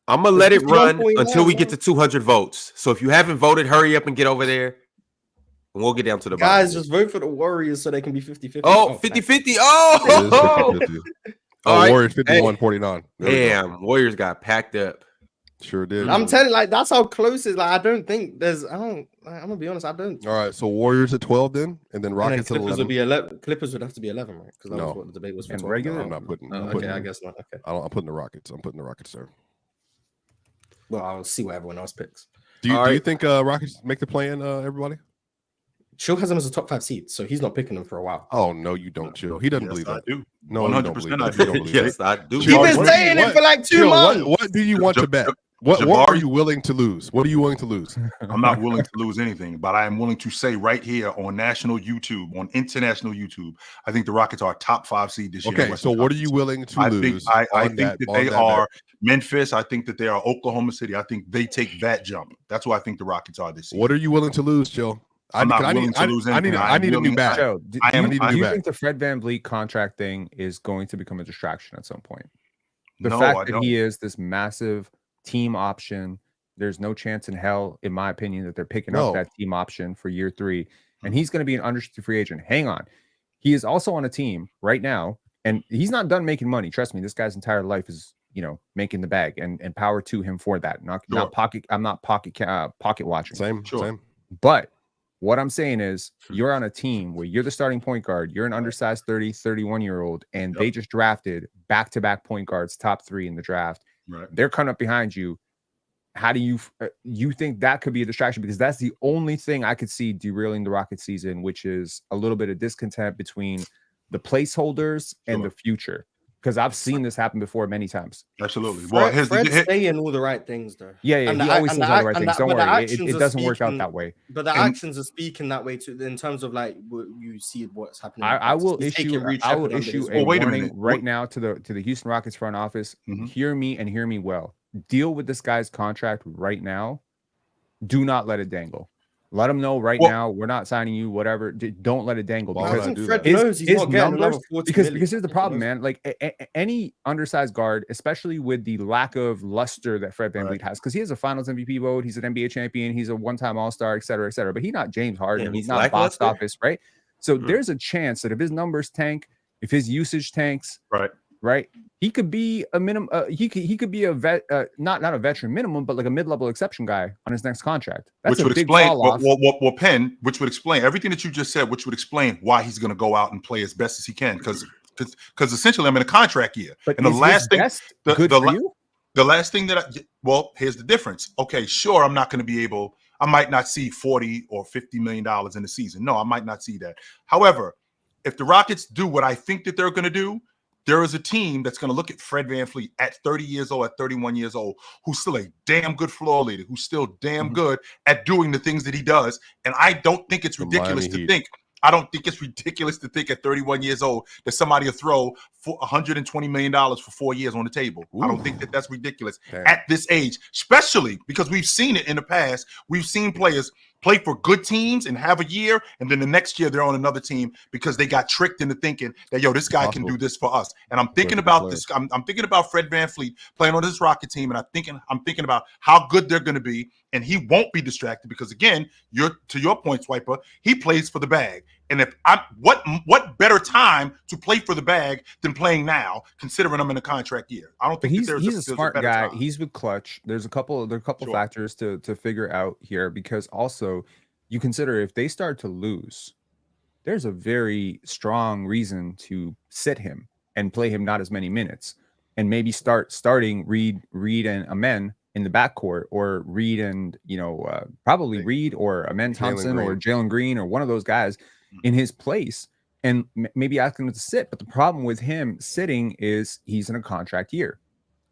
Speaker 1: I'm gonna let it run until we get to 200 votes. So if you haven't voted, hurry up and get over there, and we'll get down to the
Speaker 3: guys.
Speaker 1: bottom.
Speaker 3: Just vote for the Warriors so they can be 50-50.
Speaker 1: Oh, 50-50. Oh,
Speaker 4: Warriors 51-49.
Speaker 1: Damn, Warriors got packed up.
Speaker 4: Sure did.
Speaker 3: I'm telling you, like, that's how close it's. Like, I don't think there's. I'm gonna be honest. I don't.
Speaker 4: All right, so Warriors at 12 then, and then Rockets at 11.
Speaker 3: Would be 11. Clippers would have to be 11, right? Because that was what the debate was for.
Speaker 5: And regular,
Speaker 4: I'm not putting.
Speaker 3: Okay, I guess not. Okay,
Speaker 4: I'm putting the Rockets. I'm putting the Rockets there.
Speaker 3: Well, I'll see what everyone else picks.
Speaker 4: Do you think Rockets make the play-in? Everybody.
Speaker 3: Chill has him as a top 5 seed, so he's not picking them for a while.
Speaker 4: Oh no, you don't, Chill. He doesn't believe that.
Speaker 2: I do.
Speaker 4: No,
Speaker 2: 100% I do.
Speaker 1: Yes, I do.
Speaker 3: He's been saying it for like 2 months.
Speaker 4: What do you want to bet? What are you willing to lose? What are you willing to lose?
Speaker 2: I'm not willing to lose anything, but I am willing to say right here on national YouTube, on international YouTube, I think the Rockets are a top 5 seed this year.
Speaker 4: Okay, so what are you willing to lose?
Speaker 2: I think that they are Memphis. I think that they are Oklahoma City. I think they take that jump. That's what I think the Rockets are this year.
Speaker 4: What are you willing to lose, Joe?
Speaker 2: I'm not willing to lose anything.
Speaker 4: I need a new back.
Speaker 5: Joe, do you think the Fred VanVleet contract thing is going to become a distraction at some point? The fact that he is this massive team option, there's no chance in hell, in my opinion, that they're picking up that team option for year 3, and he's going to be an unrestricted free agent. Hang on, he is also on a team right now, and he's not done making money. Trust me, this guy's entire life is, making the bag, and power to him for that. Not pocket. I'm not pocket watching.
Speaker 4: Same.
Speaker 5: But what I'm saying is, you're on a team where you're the starting point guard. You're an undersized 30, 31-year-old, and they just drafted back-to-back point guards, top 3 in the draft.
Speaker 2: Right.
Speaker 5: They're coming up behind you. How do you think that could be a distraction? Because that's the only thing I could see derailing the Rocket season, which is a little bit of discontent between the placeholders and the future. Because I've seen this happen before many times.
Speaker 2: Absolutely.
Speaker 3: Fred's saying all the right things, though.
Speaker 5: Yeah, he always says all the right things. Don't worry, it doesn't work out that way.
Speaker 3: But the actions are speaking that way too, in terms of like what you see what's happening.
Speaker 5: I will issue a warning right now to the Houston Rockets front office. Hear me and hear me well. Deal with this guy's contract right now. Do not let it dangle. Let him know right now we're not signing you. Whatever. Don't let it dangle.
Speaker 3: I think Fred
Speaker 5: his,
Speaker 3: knows he's not getting another 40
Speaker 5: because
Speaker 3: million.
Speaker 5: here's the problem, man. Like any undersized guard, especially with the lack of luster that Fred VanVleet has, because he has a Finals MVP vote, he's an NBA champion, he's a one-time All-Star, et cetera, but he's not James Harden. He's not box office, right? So there's a chance that if his numbers tank, if his usage tanks, right, he could be a minimum. He could be a vet, not a veteran minimum, but like a mid-level exception guy on his next contract. That's
Speaker 2: which would explain Penn, which would explain everything that you just said, which would explain why he's going to go out and play as best as he can, because essentially I'm in a contract year.
Speaker 5: But
Speaker 2: and the last thing,
Speaker 5: the
Speaker 2: last thing that here's the difference. Okay, sure, I'm not going to be able. I might not see $40 or $50 million in the season. No, I might not see that. However, if the Rockets do what I think that they're going to do, there is a team that's going to look at Fred VanVleet at 30 years old, at 31 years old, who's still a damn good floor leader, who's still damn good at doing the things that he does. And I don't think it's ridiculous to think. I don't think it's ridiculous to think at 31 years old that somebody will throw for $120 million for 4 years on the table. Ooh. I don't think that that's ridiculous at this age, especially because we've seen it in the past. We've seen players play for good teams and have a year, and then the next year they're on another team because they got tricked into thinking that, this guy can do this for us. And I'm thinking about this. I'm thinking about Fred VanVleet playing on this Rocket team, and I'm thinking about how good they're going to be, and he won't be distracted because, again, to your point, Swiper, he plays for the bag. And if what better time to play for the bag than playing now, considering I'm in a contract year? I don't think
Speaker 5: he's a smart guy. Time. He's with Clutch. There are a couple factors to figure out here, because also you consider if they start to lose, there's a very strong reason to sit him and play him not as many minutes, and maybe starting Reed and Amen in the backcourt, or Reed and probably Reed or Amen Thompson or Jalen Green or one of those guys in his place, and maybe asking him to sit. But the problem with him sitting is he's in a contract year.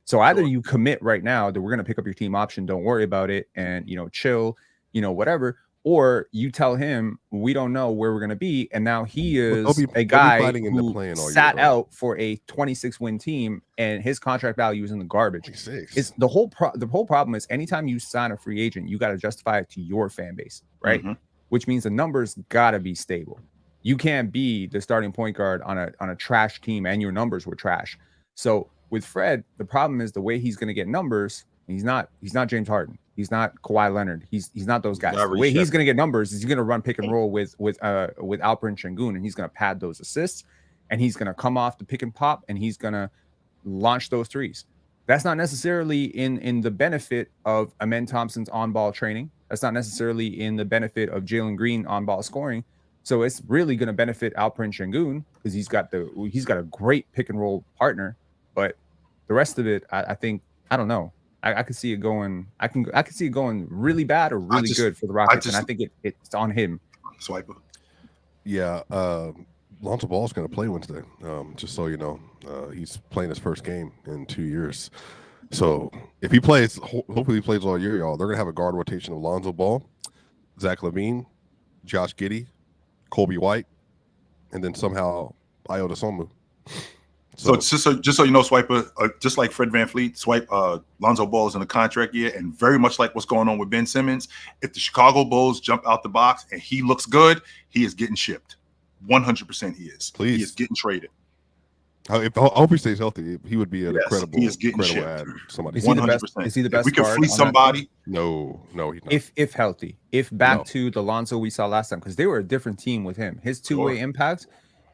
Speaker 5: So either you commit right now that we're going to pick up your team option, don't worry about it, and chill, whatever, or you tell him we don't know where we're going to be, and now he is a guy who sat out for a 26-win team, and his contract value is in the garbage. It's the whole problem is anytime you sign a free agent, you got to justify it to your fan base, right? Which means the numbers gotta be stable. You can't be the starting point guard on a trash team and your numbers were trash. So with Fred, the problem is the way he's gonna get numbers. He's not James Harden. He's not Kawhi Leonard. He's not those guys. The way he's gonna get numbers is he's gonna run pick and roll with Alperen Şengün, and he's gonna pad those assists, and he's gonna come off the pick and pop, and he's gonna launch those threes. That's not necessarily in the benefit of Amen Thompson's on-ball training. That's not necessarily in the benefit of Jalen Green on-ball scoring. So it's really going to benefit Alperen Şengün because he's got a great pick and roll partner. But the rest of it, I think, I don't know. I could see it going. I can see it going really bad or really good for the Rockets, and I think it's on him.
Speaker 2: Swiper.
Speaker 4: Yeah, Lonzo Ball's going to play Wednesday. Just so you know, he's playing his first game in 2 years. So if he plays, hopefully he plays all year, y'all. They're going to have a guard rotation of Lonzo Ball, Zach LaVine, Josh Giddey, Kobe White, and then somehow Ayo Dosunmu.
Speaker 2: So just so you know, Swiper, just like Fred VanVleet, Lonzo Ball is in a contract year, and very much like what's going on with Ben Simmons, if the Chicago Bulls jump out the box and he looks good, he is getting shipped. 100% he is. Please. He is getting traded.
Speaker 4: I hope he stays healthy. He would be an incredible ad. Somebody.
Speaker 5: Is he the best?
Speaker 2: If we can fleece somebody.
Speaker 4: No, he's not.
Speaker 5: If healthy, to the Lonzo we saw last time, because they were a different team with him. His two-way impact.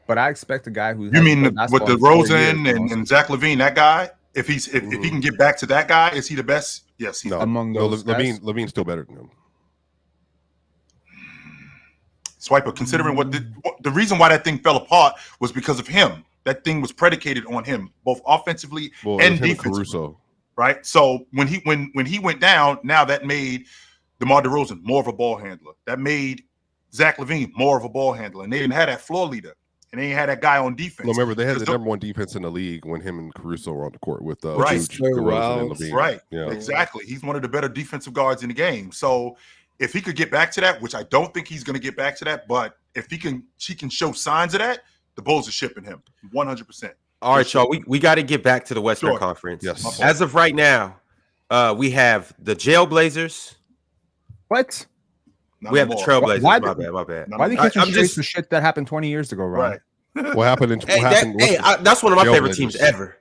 Speaker 5: But I expect a guy who
Speaker 2: with the Rosen and Zach LaVine, that guy. If he can get back to that guy, is he the best? Yes, he's
Speaker 5: among those guys.
Speaker 4: LaVine's still better than him.
Speaker 2: Swiper, considering what the reason why that thing fell apart was because of him. That thing was predicated on him, both offensively and defensively. Right. So when he went down, now that made DeMar DeRozan more of a ball handler. That made Zach LaVine more of a ball handler, and they didn't have that floor leader, and they ain't had that guy on defense.
Speaker 4: No, remember they had the number one defense in the league when him and Caruso were on the court with
Speaker 2: DeRozan and LaVine. Right. Yeah. Exactly. He's one of the better defensive guards in the game. So if he could get back to that, which I don't think he's going to get back to that, but if she can show signs of that, the Bulls are shipping him 100%.
Speaker 1: All right, y'all. We got to get back to the Western Conference.
Speaker 4: Yes.
Speaker 1: As of right now, we have the Jailblazers.
Speaker 5: What?
Speaker 1: We have the Trailblazers. My bad.
Speaker 5: Why are they catching strays for shit that happened 20 years ago, Ryan?
Speaker 2: Right.
Speaker 4: What happened?
Speaker 1: That's one of my favorite teams ever.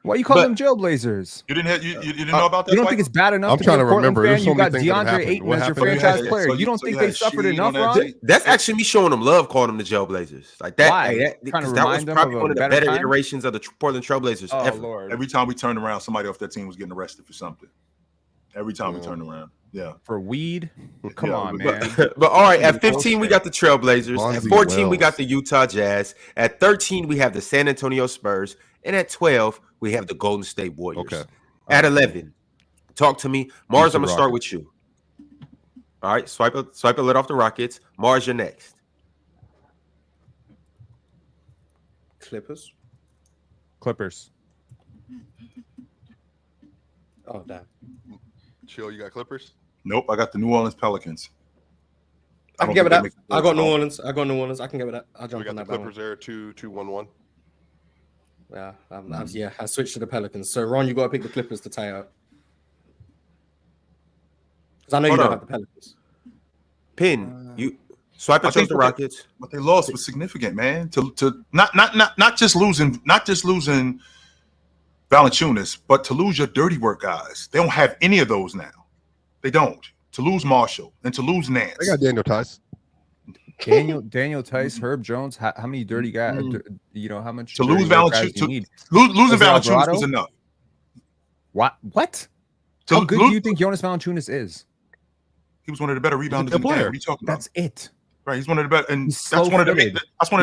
Speaker 5: Why you call them Jailblazers?
Speaker 2: You didn't know about that?
Speaker 5: You don't think it's bad enough?
Speaker 4: I'm trying to remember.
Speaker 5: Fan? You got DeAndre Ayton as your franchise player. You don't think they suffered enough, Ron?
Speaker 1: That's actually me showing them love, calling them the Jailblazers. Like that.
Speaker 5: Why?
Speaker 1: Because that was probably one of the better iterations of the Portland Trailblazers ever.
Speaker 3: Lord.
Speaker 2: Every time we turned around, somebody off that team was getting arrested for something. Every time we turned around. Yeah.
Speaker 5: For weed? Come on, man.
Speaker 1: But all right, at 15, we got the Trailblazers. At 14, we got the Utah Jazz. At 13, we have the San Antonio Spurs. And at 12, we have the Golden State Warriors.
Speaker 4: Okay.
Speaker 1: At 11, talk to me. Mars, I'm going to start with you. All right, swipe a lid off the Rockets. Mars, you're next.
Speaker 3: Clippers. Oh, damn.
Speaker 4: Chill, you got Clippers?
Speaker 2: Nope, I got the New Orleans Pelicans.
Speaker 3: I can get with that. I got New Orleans. I can get with that. I'll jump on that.
Speaker 4: Clippers there, 2-1-1.
Speaker 3: Yeah, I switched to the Pelicans. So, Ron, you got to pick the Clippers to tie out. Because I know you don't have the Pelicans.
Speaker 1: Pin, you swipe and chose the Rockets.
Speaker 2: But they lost was significant, man. To not just losing Valanciunas, but to lose your dirty work guys. They don't have any of those now. They don't. To lose Marshall and to lose Nance.
Speaker 4: They got Daniel Tice.
Speaker 5: Daniel Tice, Herb Jones. How many dirty guys? You know how much
Speaker 2: to lose Valanciunas? Losing Valanciunas was enough.
Speaker 5: What? How good do you think Jonas Valanciunas is?
Speaker 2: He was one of the better rebounders in the game. What are you talking about?
Speaker 5: That's it.
Speaker 2: Right. He's one of the better, and that's one of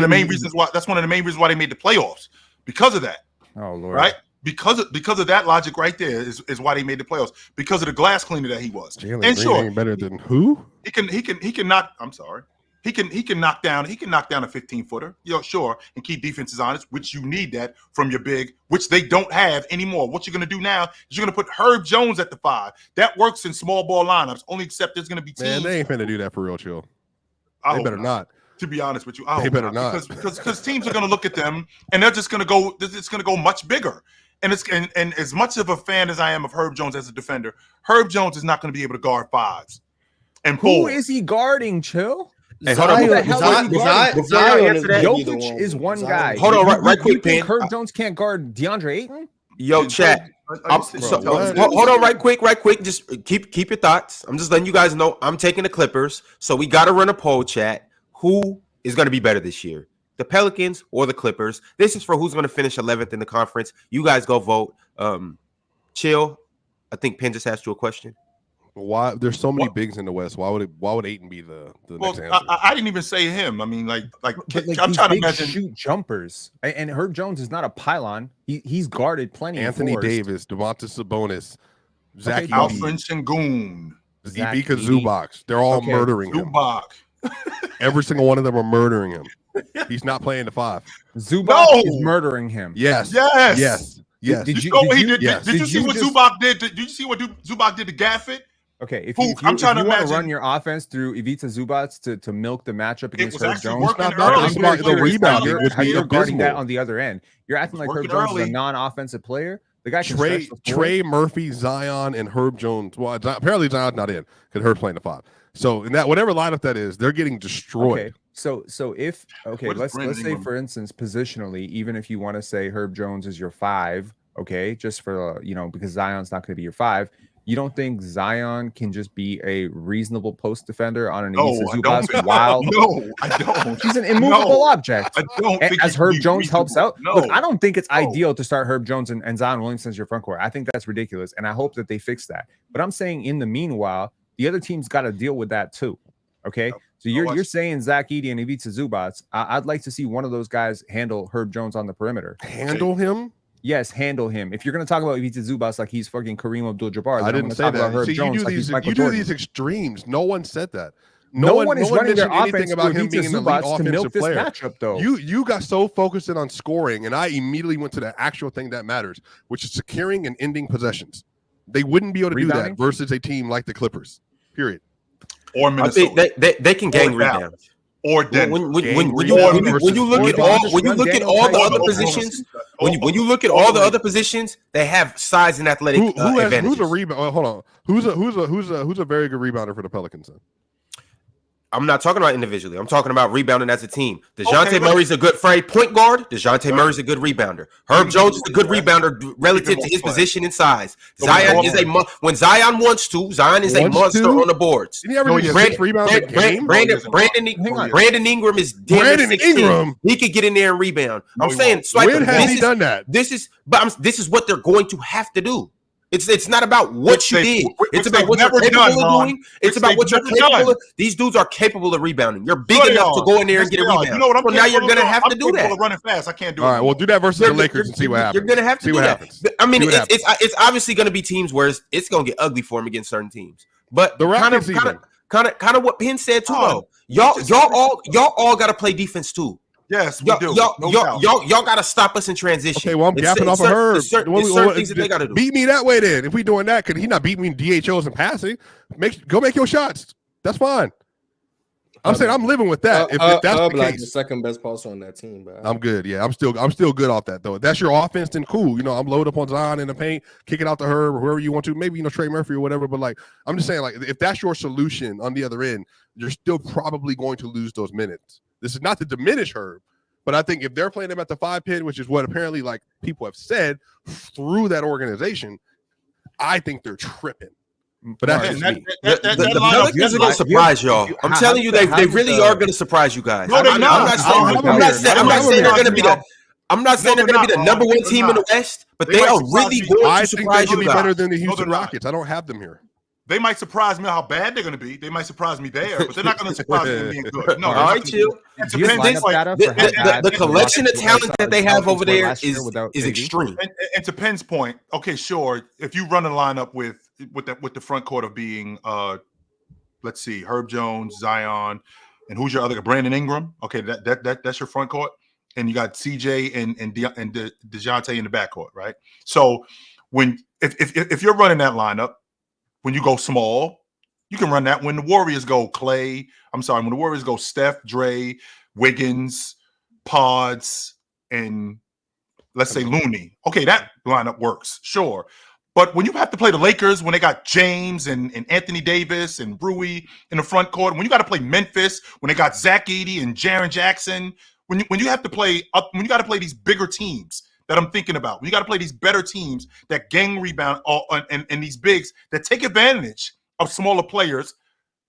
Speaker 2: the main reasons why they made the playoffs. Because of that.
Speaker 5: Oh Lord.
Speaker 2: Right. Because of that logic right there is why they made the playoffs. Because of the glass cleaner that he was.
Speaker 4: Jalen and sure, ain't better than who?
Speaker 2: He can knock. I'm sorry. He can knock down a 15-footer, sure, and keep defenses honest, which you need that from your big, which they don't have anymore. What you're going to do now is you're going to put Herb Jones at the 5. That works in small ball lineups, only except there's going to be teams.
Speaker 4: Man, they ain't finna do that for real, chill.
Speaker 2: They better not. To be honest with you,
Speaker 4: they better not.
Speaker 2: Because teams are going to look at them and they're just going to go. It's going to go much bigger. And as much of a fan as I am of Herb Jones as a defender, Herb Jones is not going to be able to guard 5s. And
Speaker 5: who is he guarding, Chill?
Speaker 1: Hey, hold on.
Speaker 5: Jokic is one guy.
Speaker 1: Hold on, right quick, Pin.
Speaker 5: Herb Jones can't guard DeAndre Ayton?
Speaker 1: Yo, chat. Hold on, right quick. Just keep your thoughts. I'm just letting you guys know I'm taking the Clippers. So we got to run a poll, chat. Who is going to be better this year? The Pelicans or the Clippers? This is for who's going to finish 11th in the conference. You guys go vote. Chill. I think Pin just asked you a question.
Speaker 4: Why there's so many bigs in the West? Why would Ayton be the next answer?
Speaker 2: I didn't even say him. I mean, like I'm trying to imagine
Speaker 5: shoot jumpers. And Herb Jones is not a pylon. He's guarded plenty.
Speaker 4: Anthony Davis, Domantas Sabonis, Zach
Speaker 2: Alfred Sengun,
Speaker 4: Ivica Zubac. They're all murdering him. Every single one of them are murdering him. He's not playing the 5.
Speaker 5: Zubac is murdering him.
Speaker 2: Yes.
Speaker 5: Did you see
Speaker 2: what Zubac did? Did you see what Zubac did to Gafford?
Speaker 5: Okay, if you want to run your offense through Ivica Zubac to milk the matchup against Herb Jones,
Speaker 4: the rebounding,
Speaker 5: you're guarding that on the other end. You're acting like Herb Jones is a non-offensive player. The guy can
Speaker 4: Trey Murphy, Zion, and Herb Jones. Well, apparently Zion's not in because Herb playing the 5. So in that whatever lineup that is, they're getting destroyed.
Speaker 5: Okay. So if let's say for instance positionally, even if you want to say Herb Jones is your 5, okay, just for because Zion's not going to be your 5. You don't think Zion can just be a reasonable post defender on an Ivica Zubac?
Speaker 2: No, I don't.
Speaker 5: He's an immovable object.
Speaker 2: I don't.
Speaker 5: As Herb Jones helps out. No. Look, I don't think it's ideal to start Herb Jones and Zion Williamson as your front court. I think that's ridiculous, and I hope that they fix that. But I'm saying in the meanwhile, the other team's got to deal with that too. Okay, so you're saying Zach Edey and Ivica Zubac. I'd like to see one of those guys handle Herb Jones on the perimeter.
Speaker 4: Handle him.
Speaker 5: Yes, handle him. If you're going to talk about Ivica Zubac like he's fucking Kareem Abdul-Jabbar,
Speaker 4: I didn't say that.
Speaker 5: Herb Jones
Speaker 4: you do these extremes. No one said that.
Speaker 5: No one is running their offense
Speaker 4: about him being an elite offensive player.
Speaker 5: Matchup, though.
Speaker 4: You got so focused in on scoring, and I immediately went to the actual thing that matters, which is securing and ending possessions. They wouldn't be able to do that versus a team like the Clippers. Period.
Speaker 2: Or Minnesota.
Speaker 1: They can gang rebounds.
Speaker 2: or Denver.
Speaker 1: When you look at all the other positions, when you look at all the other positions, they have size and athletic advantages.
Speaker 4: Who's a rebound? Hold on. Who's a very good rebounder for the Pelicans? Then?
Speaker 1: I'm not talking about individually. I'm talking about rebounding as a team. DeJounte Murray's a good point guard. DeJounte Murray's a good rebounder. Herb Jones is a good rebounder relative to his position and size. Zion is when Zion wants to. Zion is a monster on the boards. Brandon Ingram is Brandon Ingram. He could get in there and rebound. I'm saying,
Speaker 4: when has he done that?
Speaker 1: This is what they're going to have to do. It's not about what you did. It's about what you're capable of doing. It's about what you're capable of. These dudes are capable of rebounding. You're big enough to go in there and get a rebound. You know what? Now you're going to have to do that.
Speaker 2: Running fast, I can't do it.
Speaker 4: All right, well, do that versus the Lakers and see what happens.
Speaker 1: You're going to have to do that. I mean, it's obviously going to be teams where it's going to get ugly for them against certain teams. But
Speaker 4: the
Speaker 1: kind of what Penn said too, though. Y'all all got to play defense too.
Speaker 2: Yes, we do.
Speaker 1: Y'all got to stop us in transition.
Speaker 4: Okay, well, I'm gapping off of Herb.
Speaker 1: Certain things that they got to do.
Speaker 4: Beat me that way then. If we doing that, because he's not beating me in DHOs and passing. Go make your shots. That's fine. I'm saying I'm living with that. If that's the case,
Speaker 3: like the second best passer on that team, bro.
Speaker 4: I'm good. Yeah, I'm still good off that though. If that's your offense, then cool. You know, I'm loaded up on Zion in the paint, kick it out to Herb or whoever you want to. Maybe Trey Murphy or whatever. But like, I'm just saying, like, if that's your solution on the other end, you're still probably going to lose those minutes. This is not to diminish Herb. But I think if they're playing him at the 5 pin, which is what apparently like people have said through that organization, I think they're tripping. But that's
Speaker 1: the Pelicans are going to surprise y'all. I'm telling you, they really are going to surprise you guys.
Speaker 2: No, they're not.
Speaker 1: I'm not saying they're going to be the number one team in the West, but they are really going to surprise you guys.
Speaker 4: Better than the Houston Rockets. I don't have them here.
Speaker 2: They might surprise me how bad they're going to be. They might surprise me there, but they're not going to surprise me being good. No,
Speaker 1: all right, chill. The collection of talent that they have over there is extreme.
Speaker 2: And to Penn's point, okay, sure. If you run a lineup with the front court of being, let's see, Herb Jones, Zion, and who's your other? Brandon Ingram. Okay, that's your front court, and you got CJ and DeJounte in the backcourt, right? So if you're running that lineup. When you go small, you can run that. When the Warriors go when the Warriors go Steph, Dre, Wiggins, Pods, and let's say Looney. Okay, that lineup works, sure. But when you have to play the Lakers, when they got James and Anthony Davis and Rui in the front court, when you got to play Memphis, when they got Zach Edey and Jaren Jackson, when you have to play when you got to play these bigger teams that I'm thinking about. You got to play these better teams that gang rebound and these bigs that take advantage of smaller players.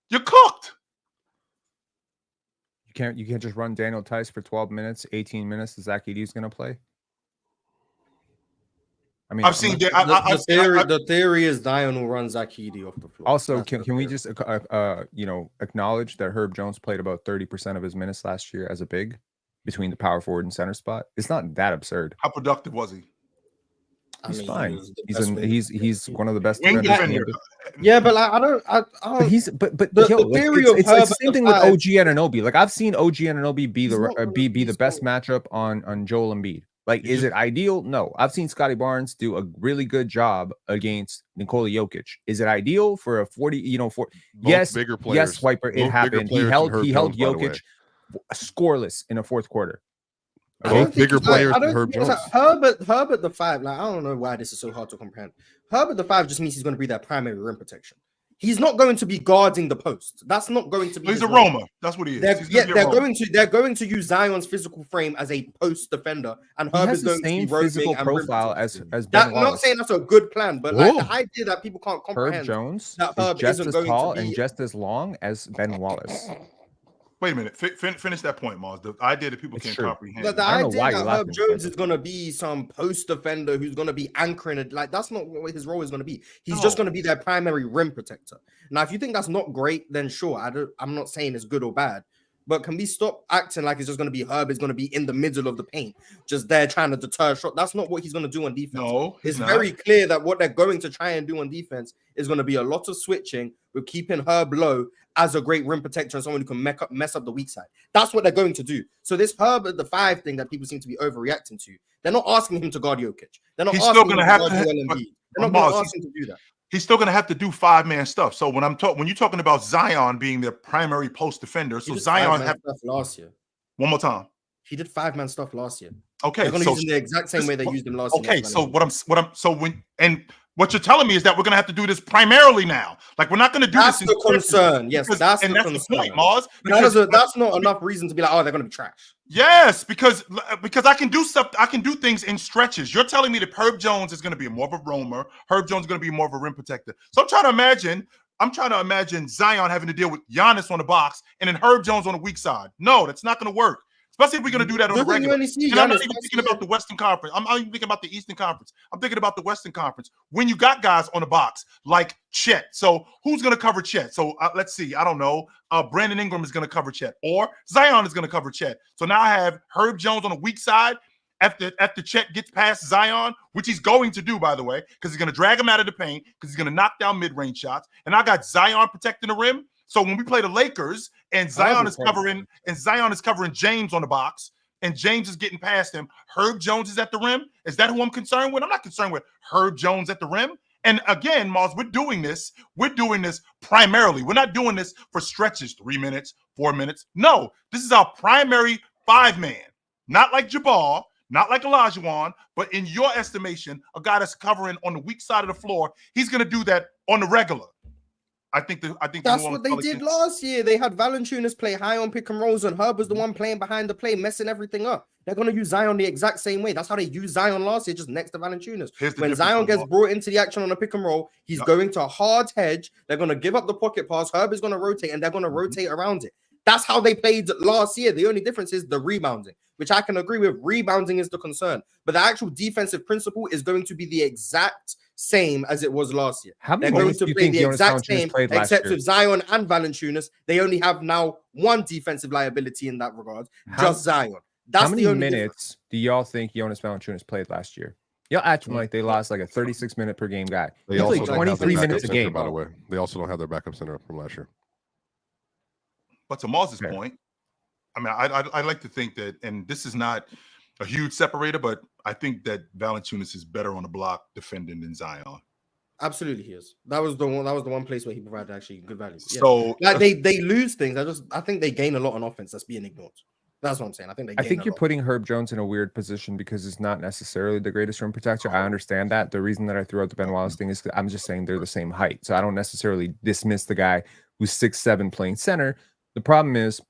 Speaker 2: You're cooked.
Speaker 5: You can't just run Daniel Tice for 12 minutes, 18 minutes. Zach Edey is going to play. I mean,
Speaker 2: I've seen
Speaker 3: the theory is Zion will run Zach Edey off the floor.
Speaker 5: Also, can we just acknowledge that Herb Jones played about 30% of his minutes last year as a big? Between the power forward and center spot, it's not that absurd.
Speaker 2: How productive was he?
Speaker 5: He's fine. He's one of the best.
Speaker 3: Yeah, but like, I don't.
Speaker 5: The theory of it's the same thing with OG Anunoby. Like I've seen OG Anunoby be the best matchup on Joel Embiid. Like, is it ideal? No. I've seen Scotty Barnes do a really good job against Nikola Jokic. Is it ideal for a 40? Yes, bigger players. Yes, Wiper. It happened. He held Jokic scoreless in a fourth quarter.
Speaker 4: Both bigger players than Herb Jones.
Speaker 3: Herb at the 5. Like, I don't know why this is so hard to comprehend. Herb at the 5 just means he's going to be that primary rim protection. He's not going to be guarding the post. That's not going to be.
Speaker 2: He's a roamer. That's what he is.
Speaker 3: They're going to use Zion's physical frame as a post defender, and Herb is going to be
Speaker 5: physical profile as Ben Wallace.
Speaker 3: I'm not saying that's a good plan, but like the idea that people can't comprehend.
Speaker 5: Herb Jones
Speaker 3: that Herb
Speaker 5: is just as tall and just as long as Ben Wallace.
Speaker 2: Wait a minute. Finish that point, Mars. The idea that people can't comprehend.
Speaker 3: But the idea that Herb Jones is going to be some post defender who's going to be anchoring it, like that's not what his role is going to be. He's just going to be their primary rim protector. Now, if you think that's not great, then sure. I'm not saying it's good or bad. But can we stop acting like it's just going to be Herb is going to be in the middle of the paint, just there trying to deter shot? That's not what he's going to do on defense.
Speaker 2: No,
Speaker 3: it's very clear that what they're going to try and do on defense is going to be a lot of switching with keeping Herb low as a great rim protector and someone who can mess up the weak side. That's what they're going to do. So this Herb at the 5 thing that people seem to be overreacting to, they're not asking him to guard Jokic. They're not asking him to guard Joel Embiid. They're not asking him to do that.
Speaker 2: he's still going to have to do 5-man stuff. So when you're talking about Zion being their primary post defender, so Zion
Speaker 3: have stuff last year.
Speaker 2: One more time.
Speaker 3: He did 5-man stuff last year.
Speaker 2: Okay,
Speaker 3: they're going to use him the exact same way they used him last year.
Speaker 2: Okay, so what you're telling me is that we're going to have to do this primarily now. Like we're not going to do
Speaker 3: that's
Speaker 2: this.
Speaker 3: That's the concern. Yes, that's the concern.
Speaker 2: The point, Mars.
Speaker 3: That's not enough reason to be like, oh, they're going to be trash.
Speaker 2: Yes, because I can do stuff. I can do things in stretches. You're telling me that Herb Jones is going to be more of a roamer. Herb Jones is going to be more of a rim protector. So I'm trying to imagine Zion having to deal with Giannis on the box and then Herb Jones on the weak side. No, that's not going to work. Especially if we're going to do that on the regular. And I'm not even thinking about the Western Conference. I'm not even thinking about the Eastern Conference. I'm thinking about the Western Conference. When you got guys on the box like Chet. So who's going to cover Chet? So let's see. I don't know. Brandon Ingram is going to cover Chet. Or Zion is going to cover Chet. So now I have Herb Jones on the weak side after Chet gets past Zion, which he's going to do, by the way, because he's going to drag him out of the paint, because he's going to knock down mid-range shots. And I got Zion protecting the rim. So when we play the Lakers and Zion is covering James on the box and James is getting past him, Herb Jones is at the rim. Is that who I'm concerned with? I'm not concerned with Herb Jones at the rim. And again, Mars, we're doing this primarily. We're not doing this for stretches, 3 minutes, 4 minutes. No, this is our primary 5-man. Not like Jabbar, not like Olajuwon, but in your estimation, a guy that's covering on the weak side of the floor, he's going to do that on the regular. I think
Speaker 3: that's what they did last year. They had Valanciunas play high on pick and rolls, and Herb was the one playing behind the play, messing everything up. They're going to use Zion the exact same way. That's how they used Zion last year, just next to Valanciunas. When Zion gets brought into the action on a pick and roll, he's going to hard hedge. They're going to give up the pocket pass. Herb is going to rotate, and they're going to rotate around it. That's how they played last year. The only difference is the rebounding, which I can agree with. Rebounding is the concern, but the actual defensive principle is going to be the exact same as it was last year. They're going to play the exact same, except with Zion and Valanciunas, they only have now one defensive liability in that regard, just Zion. That's
Speaker 5: how many
Speaker 3: the only
Speaker 5: minutes
Speaker 3: difference.
Speaker 5: do y'all think Jonas Valanciunas played last year? Y'all acting like they lost like a 36-minute per game guy.
Speaker 4: They
Speaker 5: played
Speaker 4: also
Speaker 5: 23 minutes a game.
Speaker 4: By the way, they also don't have their backup center from last year.
Speaker 2: But to Mars's point, I mean, I like to think that, and this is not a huge separator, but I think that Valanciunas is better on the block defending than Zion.
Speaker 3: Absolutely, he is. That was the one place where he provided actually good value. Yeah.
Speaker 2: So
Speaker 3: like they lose things. I think they gain a lot on offense that's being ignored. That's what I'm saying. I think
Speaker 5: you're putting Herb Jones in a weird position because he's not necessarily the greatest rim protector. I understand that. The reason that I threw out the Ben Wallace thing is I'm just saying they're the same height. So I don't necessarily dismiss the guy who's 6'7" playing center. The problem is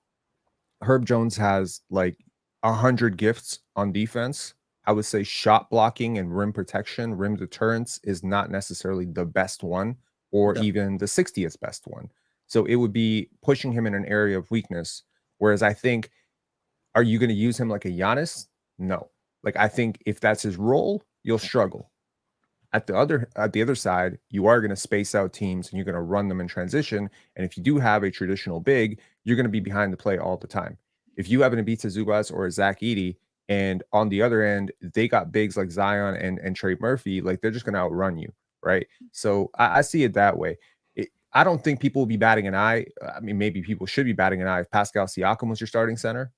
Speaker 5: Herb Jones has like 100 gifts on defense. I would say shot blocking and rim protection, rim deterrence is not necessarily the best one or even the 60th best one. So it would be pushing him in an area of weakness. Whereas I think, are you going to use him like a Giannis? No. Like I think if that's his role, you'll struggle. At the other side, you are going to space out teams and you're going to run them in transition. And if you do have a traditional big, you're going to be behind the play all the time. If you have an Ivica Zubac or a Zach Edey, and on the other end, they got bigs like Zion and Trey Murphy, like they're just going to outrun you, right? So I see it that way. I don't think people will be batting an eye. I mean, maybe people should be batting an eye if Pascal Siakam was your starting center.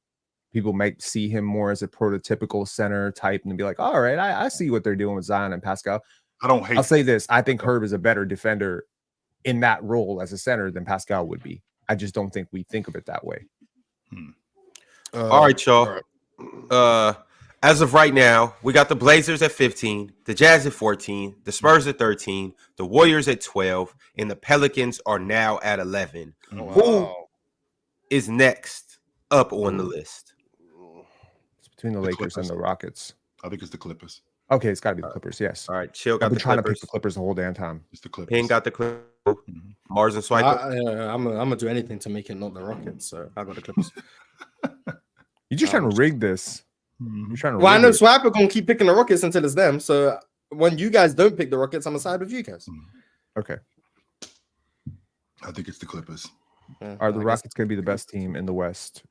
Speaker 5: People might see him more as a prototypical center type and be like, all right, I see what they're doing with Zion and Pascal.
Speaker 2: I'll
Speaker 5: say this. I think Herb is a better defender in that role as a center than Pascal would be. I just don't think we think of it that way.
Speaker 1: All right, y'all. As of right now, we got the Blazers at 15, the Jazz at 14, the Spurs at 13, the Warriors at 12, and the Pelicans are now at 11.
Speaker 4: Oh, wow.
Speaker 1: Who is next up on the list?
Speaker 5: It's between the Lakers
Speaker 2: Clippers.
Speaker 5: and the Rockets.
Speaker 2: I think it's the Clippers.
Speaker 5: Okay, it's got to be the Clippers, yes.
Speaker 1: All right, Chill
Speaker 5: I've
Speaker 1: got
Speaker 5: been
Speaker 1: the
Speaker 5: trying to pick
Speaker 1: Clippers.
Speaker 5: the Clippers the whole damn time.
Speaker 2: It's the Clippers.
Speaker 1: Payne got the Clippers. Mars and Swiper.
Speaker 3: I'm gonna do anything to make it not the Rockets. So I got the Clippers.
Speaker 5: You're just trying to rig this. You're trying to.
Speaker 3: Well, I know
Speaker 5: rig it.
Speaker 3: Swiper gonna keep picking the Rockets until it's them. So when you guys don't pick the Rockets, I'm aside with you guys.
Speaker 5: Okay.
Speaker 2: I think it's the Clippers.
Speaker 3: Yeah,
Speaker 5: Are the
Speaker 3: I guess-
Speaker 5: Rockets going to be the best team in the West?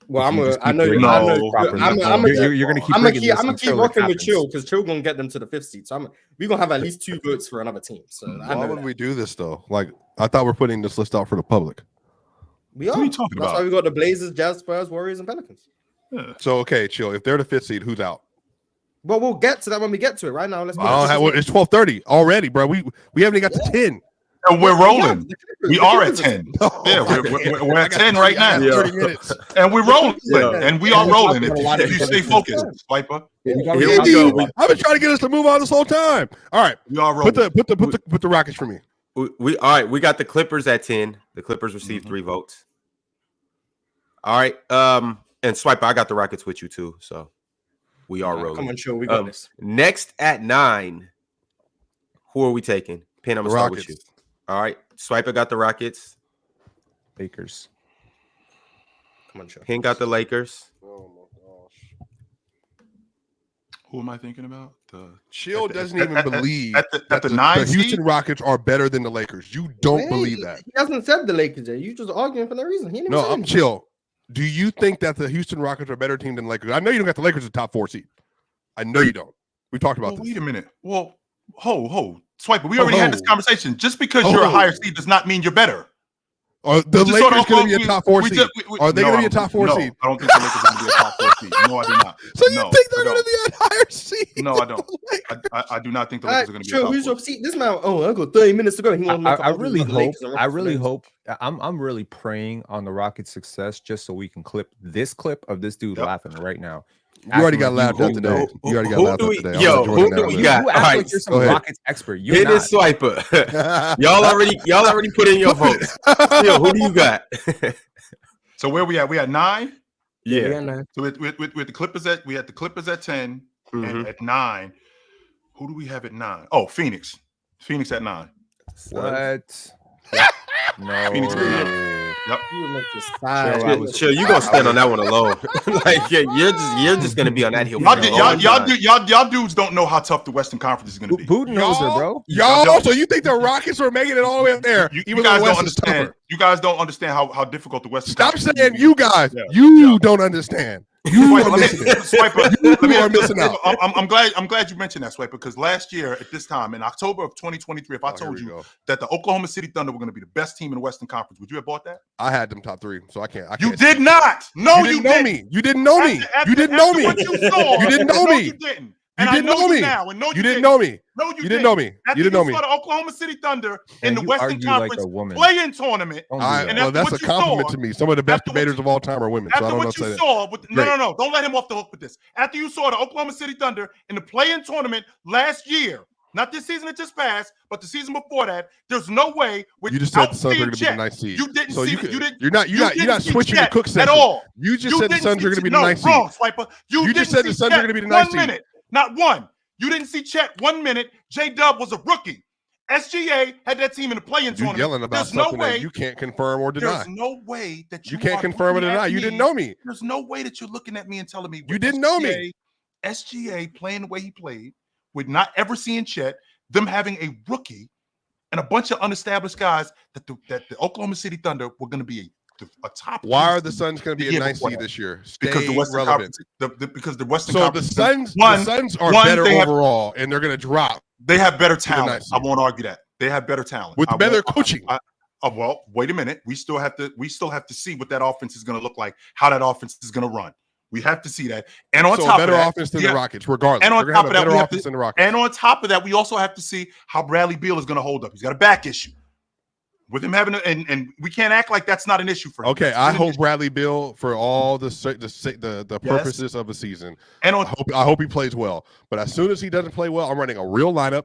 Speaker 3: Well,
Speaker 5: If you just keep
Speaker 2: rigging it
Speaker 5: you're going to keep.
Speaker 3: I'm
Speaker 5: rigging this
Speaker 3: gonna keep
Speaker 5: until it
Speaker 3: rocking with
Speaker 5: happens.
Speaker 3: Chill because Chill gonna get them to the 5th seed. So we're gonna have at least 2 votes for another team. So I
Speaker 4: Why
Speaker 3: know
Speaker 4: would
Speaker 3: that.
Speaker 4: we do this though? Like I thought we're putting this list out for the public.
Speaker 3: We are.
Speaker 2: What are you talking
Speaker 3: That's
Speaker 2: about?
Speaker 3: why we got the Blazers, Jazz, Spurs, Warriors, and Pelicans.
Speaker 4: So okay, chill. If they're the 5th seed, who's out?
Speaker 3: But we'll get to that when we get to it. Right now, let's.
Speaker 4: It's 12:30 already, bro. We haven't even got to 10.
Speaker 2: And we're rolling. We are at 10. Yeah, we're at 10 right now.
Speaker 4: 30 minutes.
Speaker 2: And we're rolling. And we are rolling. If you stay focused, Swiper.
Speaker 1: Here we go.
Speaker 4: I've been trying to get us to move on this whole time. All right.
Speaker 2: We are rolling.
Speaker 4: Put the Rockets for me.
Speaker 1: We all right. We got the Clippers at 10. The Clippers received 3 votes. All right. And Swiper, I got the Rockets with you too. So we are rolling.
Speaker 3: Come on, show we got this.
Speaker 1: Next at 9. Who are we taking? Pin, I'm gonna start with you. All right. Swiper got the Rockets.
Speaker 5: Lakers.
Speaker 3: Come on, show.
Speaker 1: Pin got the Lakers.
Speaker 4: Oh my gosh.
Speaker 2: Who am I thinking about?
Speaker 4: Chill doesn't even believe
Speaker 2: that the 9
Speaker 4: the Houston Rockets are better than the Lakers. You don't believe that.
Speaker 3: He hasn't said the Lakers yet. You just arguing for no reason.
Speaker 4: I'm chill. Do you think that the Houston Rockets are a better team than the Lakers? I know you don't got the Lakers as a top 4 seed. I know you don't. We talked about this.
Speaker 2: Wait a minute. Well, Swiper, we already had this conversation. Just because you're a higher seed does not mean you're better.
Speaker 4: Are the Lakers going to be a top 4 seed? Are they going to be a top 4 seed?
Speaker 2: I don't think the Lakers are going to be a top 4 seed. No, I do not.
Speaker 4: So you think they're going to be a higher seed?
Speaker 2: No, I don't. I do not think the Lakers are going to be a top 4
Speaker 3: who's your seed? This man, I got 30 minutes to go.
Speaker 5: I really hope. I'm really praying on the Rockets' success just so we can clip of this dude laughing right now.
Speaker 4: You already got laughed at today. You already got laughed at today.
Speaker 1: Yo, who do we got?
Speaker 5: You act like you're some Rockets expert.
Speaker 1: It is Swiper. y'all already put in your votes. Yo, who do you got?
Speaker 2: So where we at? We at 9.
Speaker 1: Yeah.
Speaker 2: So with the Clippers we had the Clippers at 10 and at 9. Who do we have at 9? Oh, Phoenix. Phoenix at 9.
Speaker 5: What? No.
Speaker 2: Phoenix at 9. Yep.
Speaker 1: Chill, you gonna stand on that one alone. Like you're just gonna be on that hill.
Speaker 2: Y'all dudes don't know how tough the Western Conference is gonna be.
Speaker 5: Putin knows it, bro.
Speaker 4: Y'all, so you think the Rockets are making it all the way up there?
Speaker 2: You guys don't understand. You guys don't understand how difficult the Western Conference is.
Speaker 4: Stop saying you guys. You don't understand. You are missing it.
Speaker 2: Swiper,
Speaker 4: you are missing out.
Speaker 2: I'm glad you mentioned that, Swiper, because last year at this time in October of 2023, if I told you that the Oklahoma City Thunder were going to be the best team in the Western Conference, would you have bought that?
Speaker 4: I had them top 3, so I can't.
Speaker 2: You did not. No, you didn't.
Speaker 4: Me. You didn't know me. You didn't know me. You didn't know me.
Speaker 2: You didn't.
Speaker 4: You didn't know me. You didn't know me.
Speaker 2: No,
Speaker 4: you didn't know me. You didn't know me.
Speaker 2: You saw the Oklahoma City Thunder in the Western Conference play-in tournament.
Speaker 4: Well, that's a compliment to me. Some of the best debaters of all time are women. So I don't know what you saw.
Speaker 2: No. Don't let him off the hook with this. After you saw the Oklahoma City Thunder in the play-in tournament last year, not this season that just passed, but the season before that, there's no way.
Speaker 4: You just said the Suns are going to be the nice seed.
Speaker 2: You didn't
Speaker 4: so
Speaker 2: see.
Speaker 4: You're not switching the cook
Speaker 2: at all.
Speaker 4: You just said the Suns are going to be the nice seed.
Speaker 2: Wrong, Swiper.
Speaker 4: You just said the Suns are going to be the nice seed.
Speaker 2: 1 minute, not one. You didn't see Chet 1 minute. J-Dub was a rookie. SGA had that team in the play-in tournament.
Speaker 4: You're yelling about something that you can't confirm or deny.
Speaker 2: There's no way that
Speaker 4: you can't confirm or deny. You didn't know me.
Speaker 2: There's no way that you're looking at me and telling me
Speaker 4: you didn't know me.
Speaker 2: SGA playing the way he played, with not ever seeing Chet, them having a rookie and a bunch of unestablished guys that the Oklahoma City Thunder were going to be a top.
Speaker 4: Why are the Suns going to be a nice seed this year?
Speaker 2: Because the Western Conference. Because the Western Conference.
Speaker 4: So the Suns are better overall, and they're going to drop.
Speaker 2: They have better talent. I won't argue that. They have better talent
Speaker 4: with better coaching.
Speaker 2: Well, wait a minute. We still have to see what that offense is going to look like. How that offense is going to run. We have to see that. And on top of that,
Speaker 4: better offense than the Rockets, regardless.
Speaker 2: And on top of that,
Speaker 4: better offense than the Rockets.
Speaker 2: And on top of that, we also have to see how Bradley Beal is going to hold up. He's got a back issue. With him having and we can't act like that's not an issue for him.
Speaker 4: Okay, I hope Bradley Beal for all the purposes of a season. And I hope he plays well. But as soon as he doesn't play well, I'm running a real lineup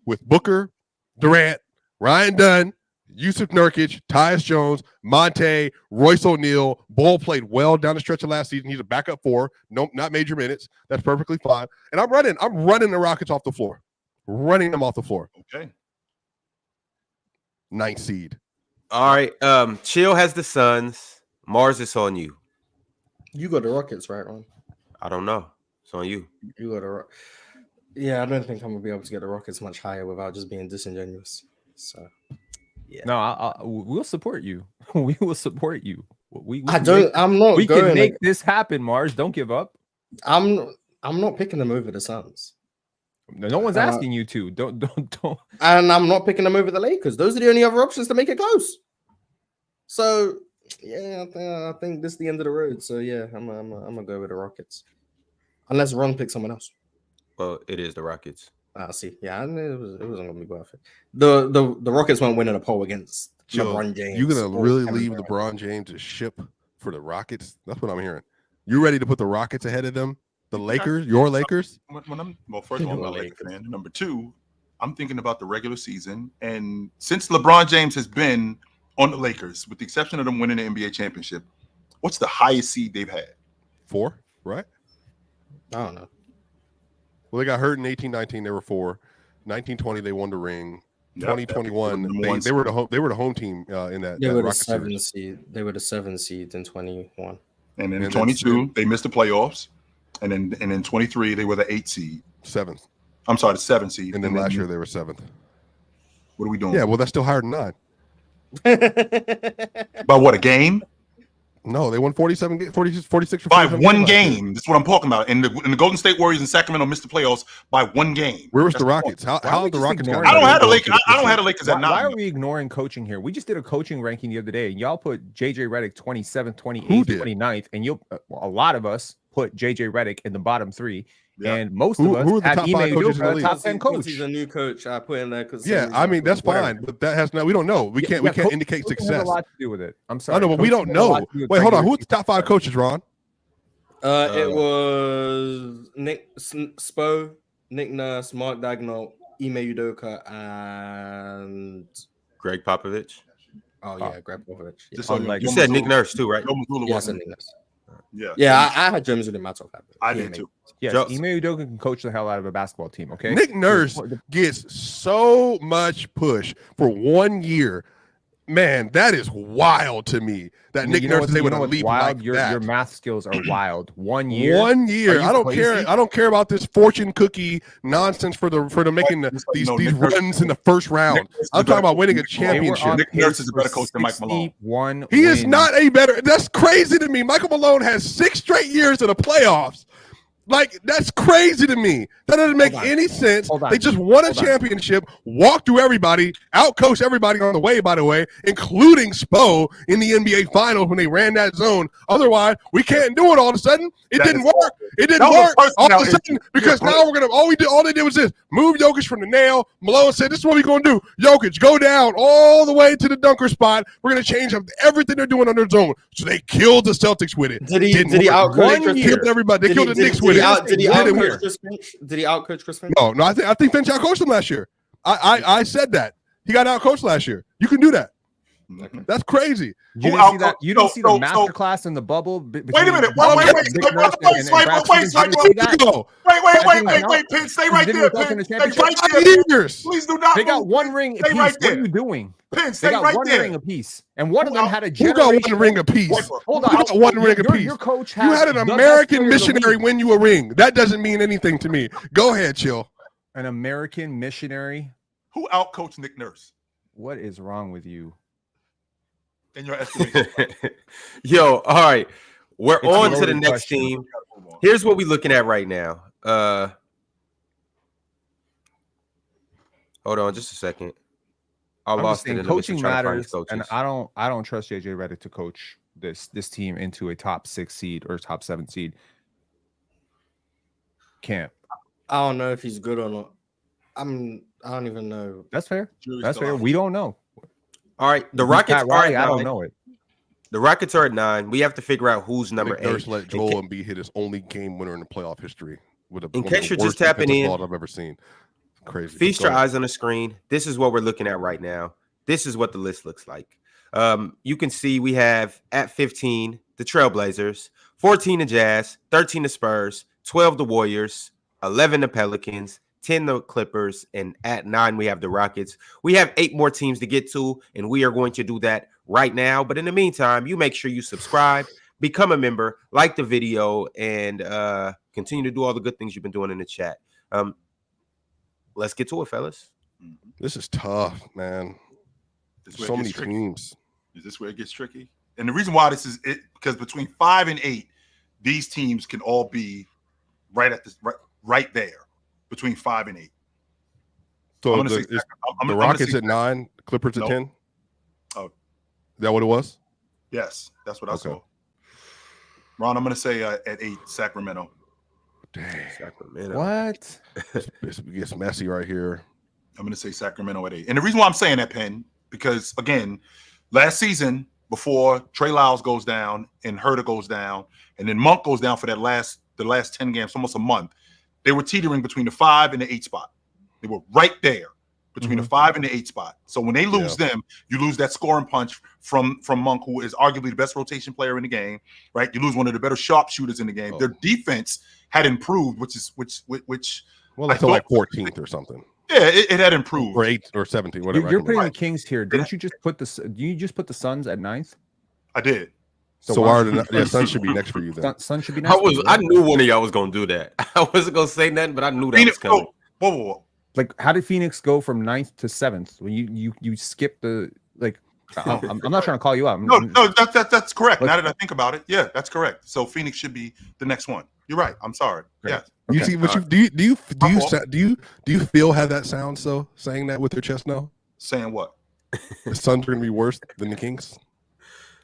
Speaker 4: with Booker, Durant, Ryan Dunn, Yusuf Nurkic, Tyus Jones, Monte, Royce O'Neal. Ball played well down the stretch of last season. He's a backup 4. Nope, not major minutes. That's perfectly fine. And I'm running the Rockets off the floor. Running them off the floor.
Speaker 2: Okay.
Speaker 4: 9th seed.
Speaker 1: All right. Chill has the Suns. Mars, is on you.
Speaker 3: You got the Rockets, right, Ron?
Speaker 1: I don't know. It's on you.
Speaker 3: You got the Yeah, I don't think I'm gonna be able to get the Rockets much higher without just being disingenuous. So yeah.
Speaker 5: No, we'll support you. We will support you. We can make this happen, Mars. Don't give up.
Speaker 3: I'm not picking them over the Suns.
Speaker 5: No one's asking you to. Don't.
Speaker 3: And I'm not picking them over the Lakers. Those are the only other options to make it close. So yeah, I think this is the end of the road. So yeah, I'm gonna go with the Rockets, unless Ron picks someone else.
Speaker 1: Well, it is the Rockets.
Speaker 3: I see. Yeah, I knew it wasn't gonna be worth it. The Rockets won't win in a poll against LeBron James.
Speaker 4: You gonna really
Speaker 3: Kevin
Speaker 4: leave
Speaker 3: Durant.
Speaker 4: LeBron James to ship for the Rockets? That's what I'm hearing. You ready to put the Rockets ahead of them? The Lakers, your Lakers?
Speaker 2: First of all, I'm a Lakers fan. Number two, I'm thinking about the regular season. And since LeBron James has been on the Lakers, with the exception of them winning the NBA championship, what's the highest seed they've had?
Speaker 4: 4, right?
Speaker 3: I don't know.
Speaker 4: Well, they got hurt in 18-19. They were 4. 19-20, they won the ring. 2021, they were the home team in that.
Speaker 3: They
Speaker 4: that
Speaker 3: were the
Speaker 4: Rockets
Speaker 3: 7th
Speaker 4: series.
Speaker 3: seed. They were the 7th seed in 21.
Speaker 2: And then in 22, they missed the playoffs. And in 23, they were the 8th seed.
Speaker 4: 7th.
Speaker 2: I'm sorry, the 7th seed.
Speaker 4: And then last year they were 7th.
Speaker 2: What are we doing?
Speaker 4: Yeah, well, that's still higher than 9.
Speaker 2: By what, a game?
Speaker 4: No, they won 46 or
Speaker 2: by
Speaker 4: 47
Speaker 2: one game. That's what I'm talking about. And the Golden State Warriors in Sacramento missed the playoffs by one game.
Speaker 4: Where was the Rockets? How have the Rockets got?
Speaker 2: I don't have the Lakers. I don't have the Lakers at 9.
Speaker 5: Why are we ignoring coaching here? We just did a coaching ranking the other day, and y'all put JJ Redick 27th, 28th, 29th, and a lot of us put JJ Redick in the bottom 3. Yeah. And most of us had Ime Udoka top 10 coach.
Speaker 3: He's a new coach. I put in there because
Speaker 4: I mean that's fine, but that has we don't know. We can't indicate success.
Speaker 5: Has a lot to do with it. I'm sorry.
Speaker 4: I know, but we don't know. Wait, hold on. Who's the top 5 coaches, Ron?
Speaker 3: It was Nick Spo, Nick Nurse, Mark Daigneault, Ime Udoka, and
Speaker 1: Greg Popovich.
Speaker 3: Oh yeah, Greg Popovich.
Speaker 1: Yeah. You said Nick Nurse too, right?
Speaker 3: Yeah, I said Nick Nurse.
Speaker 2: Yeah,
Speaker 3: I had James in my top 5.
Speaker 2: I did too.
Speaker 5: Yes, Ime Udoka can coach the hell out of a basketball team. Okay,
Speaker 4: Nick Nurse gets so much push for 1 year. Man, that is wild to me. That Nick Nurse is able to leap like that.
Speaker 5: Your math skills are wild. 1 year.
Speaker 4: 1 year. I don't care. I don't care about this fortune cookie nonsense for making these runs in the first round. I'm talking about winning a championship.
Speaker 2: Nick Nurse is a better coach than Mike Malone.
Speaker 4: He is not a better. That's crazy to me. Michael Malone has 6 straight years in the playoffs. Like, that's crazy to me. That doesn't make any sense. They just won a championship, walked through everybody, outcoached everybody on the way, by the way, including Spo in the NBA Finals when they ran that zone. Otherwise, we can't do it all of a sudden. It didn't work. It didn't work all of a sudden because now we're going to – all they did was this. Move Jokic from the nail. Malone said, this is what we're going to do. Jokic, go down all the way to the dunker spot. We're going to change up everything they're doing on their zone. So they killed the Celtics with it.
Speaker 3: Did he out-coach
Speaker 4: everybody? They killed the Knicks with it.
Speaker 3: Did he out-coach Chris Finch? Did he out-coach Chris Finch?
Speaker 4: No, I think Finch out-coached him last year. I said that. He got out-coached last year. You can do that.
Speaker 3: Okay.
Speaker 4: That's crazy.
Speaker 5: You didn't see that? You didn't see the masterclass in the bubble?
Speaker 2: Wait a minute. Wait, Pin, stay right there. Pin, stay right there. Please do not.
Speaker 5: They got 1 ring apiece. What are you doing?
Speaker 2: Pin, stay right there.
Speaker 5: They got 1 ring apiece, and one of them had a
Speaker 4: Who got 1 ring apiece?
Speaker 5: Hold on.
Speaker 4: Who got 1 ring apiece?
Speaker 5: Your coach
Speaker 4: you had an American missionary win you a ring. That doesn't mean anything to me. Go ahead, chill.
Speaker 5: An American missionary?
Speaker 2: Who outcoached Nick Nurse?
Speaker 5: What is wrong with you?
Speaker 2: In your estimation.
Speaker 1: Yo, all right. We're on to the next team. Here's what we're looking at right now. Hold on just a second. I lost it in
Speaker 5: coaching matters, and I don't trust JJ Redick to coach this team into a top 6 seed or top 7 seed. Can't.
Speaker 3: I don't know if he's good or not. I don't even know.
Speaker 5: That's fair. That's fair. We don't know.
Speaker 1: All right, the Rockets are at 9.
Speaker 5: I don't know it.
Speaker 1: The Rockets are at 9. We have to figure out who's number 8.
Speaker 4: Nurse let Joel Embiid hit his only game winner in the playoff history.
Speaker 1: In case you're just tapping in,
Speaker 4: I've ever seen. Crazy.
Speaker 1: Feast your eyes on the screen. This is what we're looking at right now. This is what the list looks like. You can see we have at 15 the Trailblazers, 14 the Jazz, 13 the Spurs, 12 the Warriors, 11 the Pelicans, 10 the Clippers, and at 9 we have the Rockets. We have 8 more teams to get to, and we are going to do that right now. But in the meantime, you make sure you subscribe, become a member, like the video, and continue to do all the good things you've been doing in the chat. Let's get to it, fellas.
Speaker 4: This is tough, man. So many teams.
Speaker 2: Is this where it gets tricky? And the reason why this is it because between 5 and 8, these teams can all be right at this right there. Between 5 and 8.
Speaker 4: So the Rockets at 9, Clippers at 10?
Speaker 2: Oh.
Speaker 4: Is that what it was?
Speaker 2: Yes, that's what I saw. Ron, I'm going to say at 8, Sacramento.
Speaker 4: Dang.
Speaker 1: Sacramento.
Speaker 5: What?
Speaker 4: It gets messy right here.
Speaker 2: I'm going to say Sacramento at 8. And the reason why I'm saying that, Penn, because again, last season before Trey Lyles goes down and Herter goes down, and then Monk goes down for the last 10 games, almost a month, they were teetering between the 5 and the 8 spot. They were right there between the 5 and the 8 spot. So when they lose them, you lose that scoring punch from Monk, who is arguably the best rotation player in the game, right? You lose one of the better sharpshooters in the game. Their defense had improved, which
Speaker 4: well, that's like 14th or something.
Speaker 2: Yeah, it had improved.
Speaker 4: Or 8 or 17, whatever.
Speaker 5: You're putting the Kings here. Didn't you just put the Suns at 9th?
Speaker 2: I did.
Speaker 4: So why are the Suns should be next for you then?
Speaker 5: Sun should be next.
Speaker 1: I knew one of y'all was gonna do that. I wasn't gonna say nothing, but I knew that was coming.
Speaker 2: Whoa.
Speaker 5: Like, how did Phoenix go from 9th to 7th when you skip the like? I'm not trying to call you out.
Speaker 2: No, that's correct. Now that I think about it, yeah, that's correct. So Phoenix should be the next one. You're right. I'm sorry. Yeah.
Speaker 4: You see, but do you feel how that sounds? So saying that with your chest now,
Speaker 2: saying what?
Speaker 4: The Suns are going to be worse than the Kings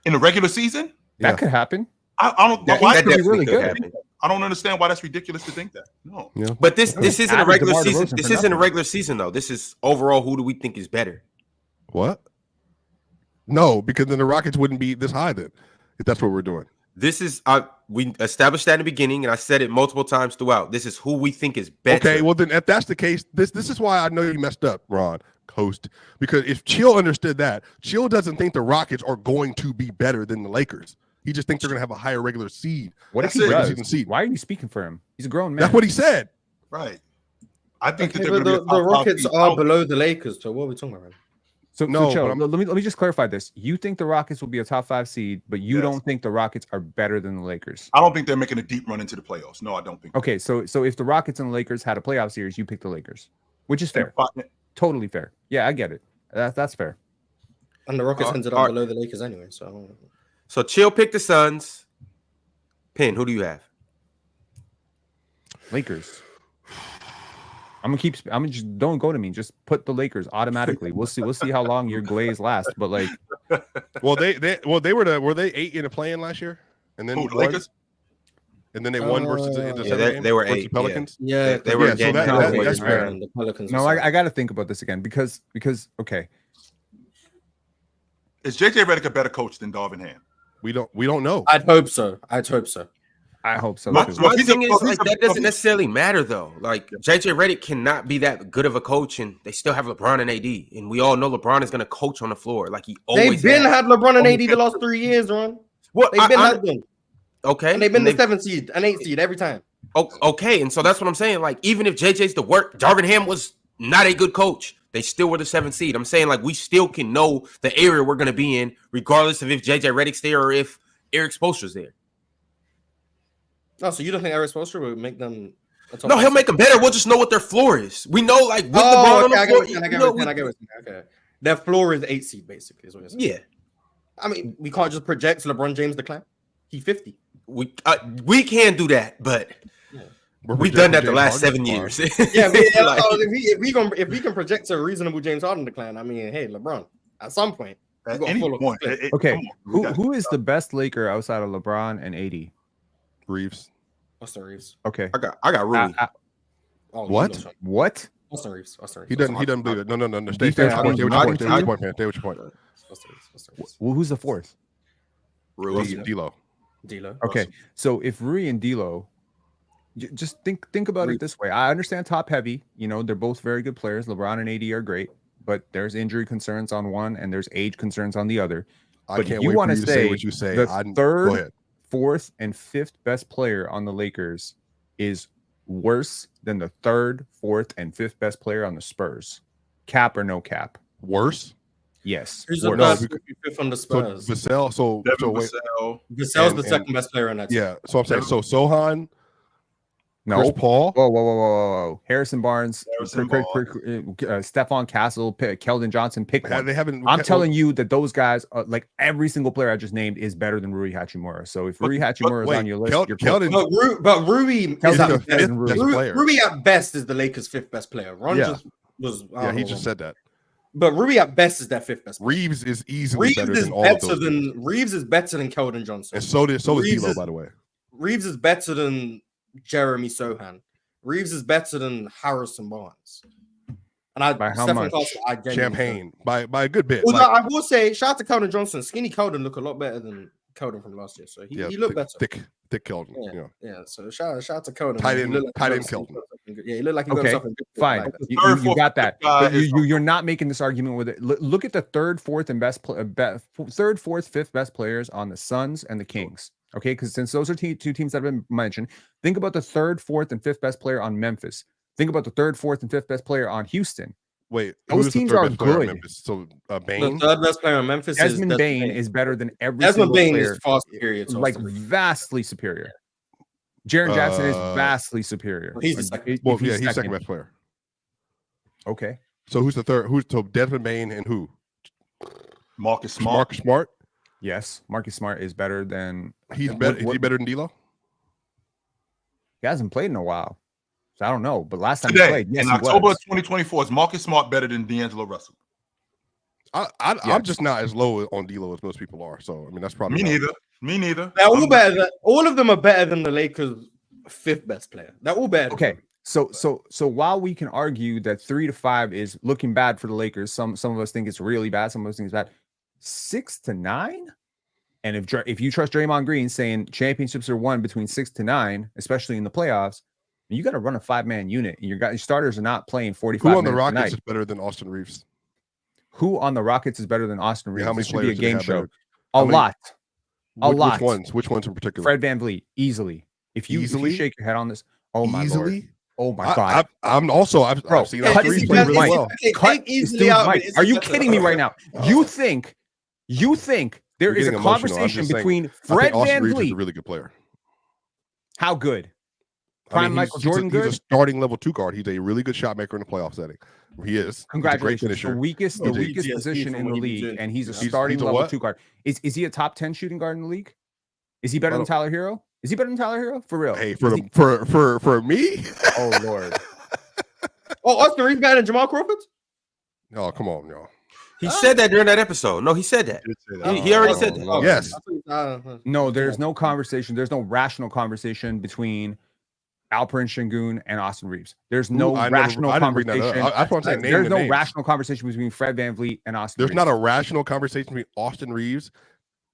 Speaker 2: in the regular season.
Speaker 5: That could happen.
Speaker 2: I don't.
Speaker 1: That
Speaker 5: could be really good.
Speaker 1: happen.
Speaker 2: I don't understand why that's ridiculous to think that. No.
Speaker 4: Yeah.
Speaker 1: But this isn't a regular season.
Speaker 5: DeMar
Speaker 1: This
Speaker 5: DeRozan
Speaker 1: isn't a
Speaker 5: nothing.
Speaker 1: regular season though. This is overall. Who do we think is better?
Speaker 4: What? No, because then the Rockets wouldn't be this high then, if that's what we're doing.
Speaker 1: This is we established that in the beginning, and I said it multiple times throughout. This is who we think is better.
Speaker 4: Okay, well then, if that's the case, this is why I know you messed up, Ron, host. Because if Chill understood that, Chill doesn't think the Rockets are going to be better than the Lakers. He just thinks they're going to have a higher regular seed.
Speaker 5: What if he does? Why are you speaking for him? He's a grown man.
Speaker 4: That's what he said.
Speaker 2: Right. I think
Speaker 3: Okay,
Speaker 2: that
Speaker 3: but the Rockets are below the Lakers. So what are we talking about?
Speaker 5: So
Speaker 4: No,
Speaker 5: Chill,
Speaker 4: but
Speaker 5: let me just clarify this. You think the Rockets will be a top 5 seed, but you don't think the Rockets are better than the Lakers?
Speaker 2: I don't think they're making a deep run into the playoffs. No, I don't think.
Speaker 5: Okay, so if the Rockets and the Lakers had a playoff series, you pick the Lakers, which is fair. Totally fair. Yeah, I get it. That's fair.
Speaker 3: And the Rockets ended up below the Lakers anyway.
Speaker 1: So Chill picked the Suns. Penn, who do you have?
Speaker 5: Lakers. I'm just don't go to me. Just put the Lakers automatically. We'll see how long your glaze lasts. But like,
Speaker 4: well, they were they 8 in a play-in last year, and then
Speaker 2: the Lakers,
Speaker 4: and then they won versus
Speaker 1: they were 8
Speaker 4: Pelicans.
Speaker 3: Yeah,
Speaker 1: they were.
Speaker 4: So that's fair.
Speaker 3: The Pelicans.
Speaker 5: No, I got to think about this again because okay.
Speaker 2: Is JJ Redick a better coach than Darvin Ham?
Speaker 4: We don't know.
Speaker 3: I'd hope so.
Speaker 5: I hope so.
Speaker 1: My thing is like that doesn't necessarily matter though. Like JJ Redick cannot be that good of a coach, and they still have LeBron and AD, and we all know LeBron is going to coach on the floor like he always.
Speaker 3: They've been had LeBron and AD the last 3 years, Ron.
Speaker 1: Well,
Speaker 3: They've been had them.
Speaker 1: Okay,
Speaker 3: And they've been the 7th seed, an 8th seed every time.
Speaker 1: Okay, and so that's what I'm saying. Like even if JJ's the work, Darvin Ham was not a good coach. They still were the 7th seed. I'm saying like we still can know the area we're going to be in, regardless of if JJ Redick's there or if Eric Spoelstra's there.
Speaker 3: Oh, so you don't think Eric Spoelstra would make them?
Speaker 1: No, he'll make them better. We'll just know what their floor is. We know, like, with
Speaker 3: LeBron
Speaker 1: on the floor.
Speaker 3: I get what you're saying. Okay, their floor is 8 seed, basically. Is what you're saying.
Speaker 1: Yeah,
Speaker 3: I mean, we can't just project LeBron James decline. He's 50.
Speaker 1: we can do that, but we've done that the last 7 years.
Speaker 3: Yeah,
Speaker 1: Like,
Speaker 3: if we can project a reasonable James Harden decline, I mean, hey, LeBron, at some point,
Speaker 2: At any point.
Speaker 5: Okay, who is the best Laker outside of LeBron and AD?
Speaker 4: Reeves.
Speaker 3: Austin Reeves.
Speaker 5: Okay,
Speaker 1: I got Rui.
Speaker 4: What?
Speaker 5: What?
Speaker 3: Austin Reeves.
Speaker 4: He doesn't believe it. No. Stay with
Speaker 5: Yeah,
Speaker 4: your point. Stay with your point.
Speaker 3: Austin Reeves.
Speaker 5: Well, who's the 4th?
Speaker 1: Rui.
Speaker 4: D'Lo.
Speaker 3: D'Lo.
Speaker 5: Okay, so if Rui and D'Lo, just think about it this way. I understand top heavy. You know, they're both very good players. LeBron and AD are great, but there's injury concerns on one and there's age concerns on the other.
Speaker 4: I
Speaker 5: But
Speaker 4: can't
Speaker 5: you
Speaker 4: wait
Speaker 5: want
Speaker 4: for
Speaker 5: to
Speaker 4: you to say what you say.
Speaker 5: the
Speaker 4: Go
Speaker 5: third,
Speaker 4: ahead.
Speaker 5: 4th, and 5th best player on the Lakers is worse than the 3rd, 4th, and 5th best player on the Spurs. Cap or no cap?
Speaker 4: Worse.
Speaker 5: Yes.
Speaker 3: Who's the
Speaker 5: worse.
Speaker 3: best 5th on the
Speaker 4: So
Speaker 3: Spurs?
Speaker 4: Vassell. So wait.
Speaker 3: Vassell's the second best player on that team.
Speaker 4: Yeah. So I'm saying so Sohan,
Speaker 5: No.
Speaker 4: Chris Paul.
Speaker 5: Whoa. Harrison Barnes, Stephon Castle, Keldon Johnson, pick one.
Speaker 4: They haven't.
Speaker 5: I'm telling you that those guys, like every single player I just named, is better than Rui Hachimura. So if Rui Hachimura is on your list, you're
Speaker 4: Keldon.
Speaker 3: But Rui
Speaker 4: He's
Speaker 3: is
Speaker 4: the
Speaker 3: at best.
Speaker 4: fifth best player.
Speaker 3: Rui at best is the Lakers' 5th best player. Ron just was.
Speaker 4: Yeah, he just said that.
Speaker 3: But Rui at best is their 5th best player.
Speaker 4: Reeves is easily
Speaker 3: Reeves
Speaker 4: better
Speaker 3: is
Speaker 4: than all of
Speaker 3: better
Speaker 4: those.
Speaker 3: than Reeves is better than Keldon Johnson.
Speaker 4: And so is
Speaker 3: Reeves
Speaker 4: D'Lo,
Speaker 3: is-
Speaker 4: by the way.
Speaker 3: Reeves is better than Jeremy Sohan. Reeves is better than Harrison Barnes. And
Speaker 5: By how
Speaker 3: Stephen
Speaker 5: much?
Speaker 3: Castle, I genuinely
Speaker 4: Champagne by a good bit.
Speaker 3: don't. Although I will say, shout out to Keldon Johnson. Skinny Keldon look a lot better than Keldon from last year. So he looked better.
Speaker 4: Thick Keldon.
Speaker 3: Yeah. So shout out to Keldon.
Speaker 4: Tight end Keldon.
Speaker 3: Yeah, he looked like he
Speaker 5: Okay,
Speaker 3: got something good.
Speaker 5: fine.
Speaker 3: Like that.
Speaker 5: You got that. But you're not making this argument with it. Look at the third, fourth, fifth best players on the Suns and the Kings. Okay, because since those are two teams that have been mentioned, think about the third, fourth, and fifth best player on Memphis. Think about the third, fourth, and fifth best player on Houston.
Speaker 4: Wait,
Speaker 5: those teams are good.
Speaker 4: So Bain,
Speaker 3: the third best player on Memphis
Speaker 5: Desmond Bain is better than every
Speaker 3: Desmond
Speaker 5: single
Speaker 3: Bain
Speaker 5: player.
Speaker 3: is far superior,
Speaker 5: Like vastly superior. Jaren Jackson is vastly superior.
Speaker 3: He's the second.
Speaker 4: Well, he's second best player.
Speaker 5: Okay.
Speaker 4: So who's the third? Who's Desmond Bain and who?
Speaker 2: Marcus Smart.
Speaker 4: Marcus Smart.
Speaker 5: Yes, Marcus Smart is better than.
Speaker 4: He's better. Is he better than D'Lo?
Speaker 5: He hasn't played in a while, so I don't know. But last time
Speaker 2: Today,
Speaker 5: he played, yes,
Speaker 2: in
Speaker 5: he
Speaker 2: October
Speaker 5: was.
Speaker 2: of 2024, is Marcus Smart better than D'Angelo Russell?
Speaker 4: I'm just not as low on D'Lo as most people are. So I mean, that's probably
Speaker 2: Me neither.
Speaker 3: They're all better. All of them are better than the Lakers' fifth best player. They're all better.
Speaker 5: Okay. So while we can argue that 3 to 5 is looking bad for the Lakers, some of us think it's really bad, some of us think it's bad. 6 to 9, and if you trust Draymond Green saying championships are won between 6 to 9, especially in the playoffs, you got to run a 5-man unit. And your starters are not playing 45
Speaker 4: Who on the
Speaker 5: minutes a
Speaker 4: Rockets
Speaker 5: night.
Speaker 4: is better than Austin Reeves?
Speaker 5: Who on the Rockets is better than Austin Reeves?
Speaker 4: Yeah, how many
Speaker 5: This should be a
Speaker 4: players do they
Speaker 5: game
Speaker 4: have
Speaker 5: show.
Speaker 4: better?
Speaker 5: A lot.
Speaker 4: Which ones? Which ones in particular?
Speaker 5: Fred VanVleet, easily. If you shake your head on this, oh my lord. Oh my god!
Speaker 4: I've seen all three play really well.
Speaker 5: Cut easily out. Mike, are you kidding me right now? You think there is a conversation between Fred VanVleet?
Speaker 4: Is a really good player.
Speaker 5: How good? Prime Michael Jordan good?
Speaker 4: He's a starting level 2 guard. He's a really good shot maker in the playoff setting. He is.
Speaker 5: Congratulations. The weakest position in the league, and he's a starting level 2 guard. Is he a top 10 shooting guard in the league? Is he better than Tyler Hero? Is he better than Tyler Hero? For real?
Speaker 4: Hey, for me?
Speaker 5: Oh Lord.
Speaker 3: Oh, Austin Reeves better than Jamal Crawford?
Speaker 4: Oh, come on, y'all.
Speaker 1: He said that during that episode. No, he said that. He already said that.
Speaker 4: Yes.
Speaker 5: No, there's no conversation. There's no rational conversation between Alperen Şengün and Austin Reeves. There's no rational conversation.
Speaker 4: That's what I'm saying.
Speaker 5: There's no rational conversation between Fred VanVleet and Austin Reeves.
Speaker 4: There's not a rational conversation between Austin Reeves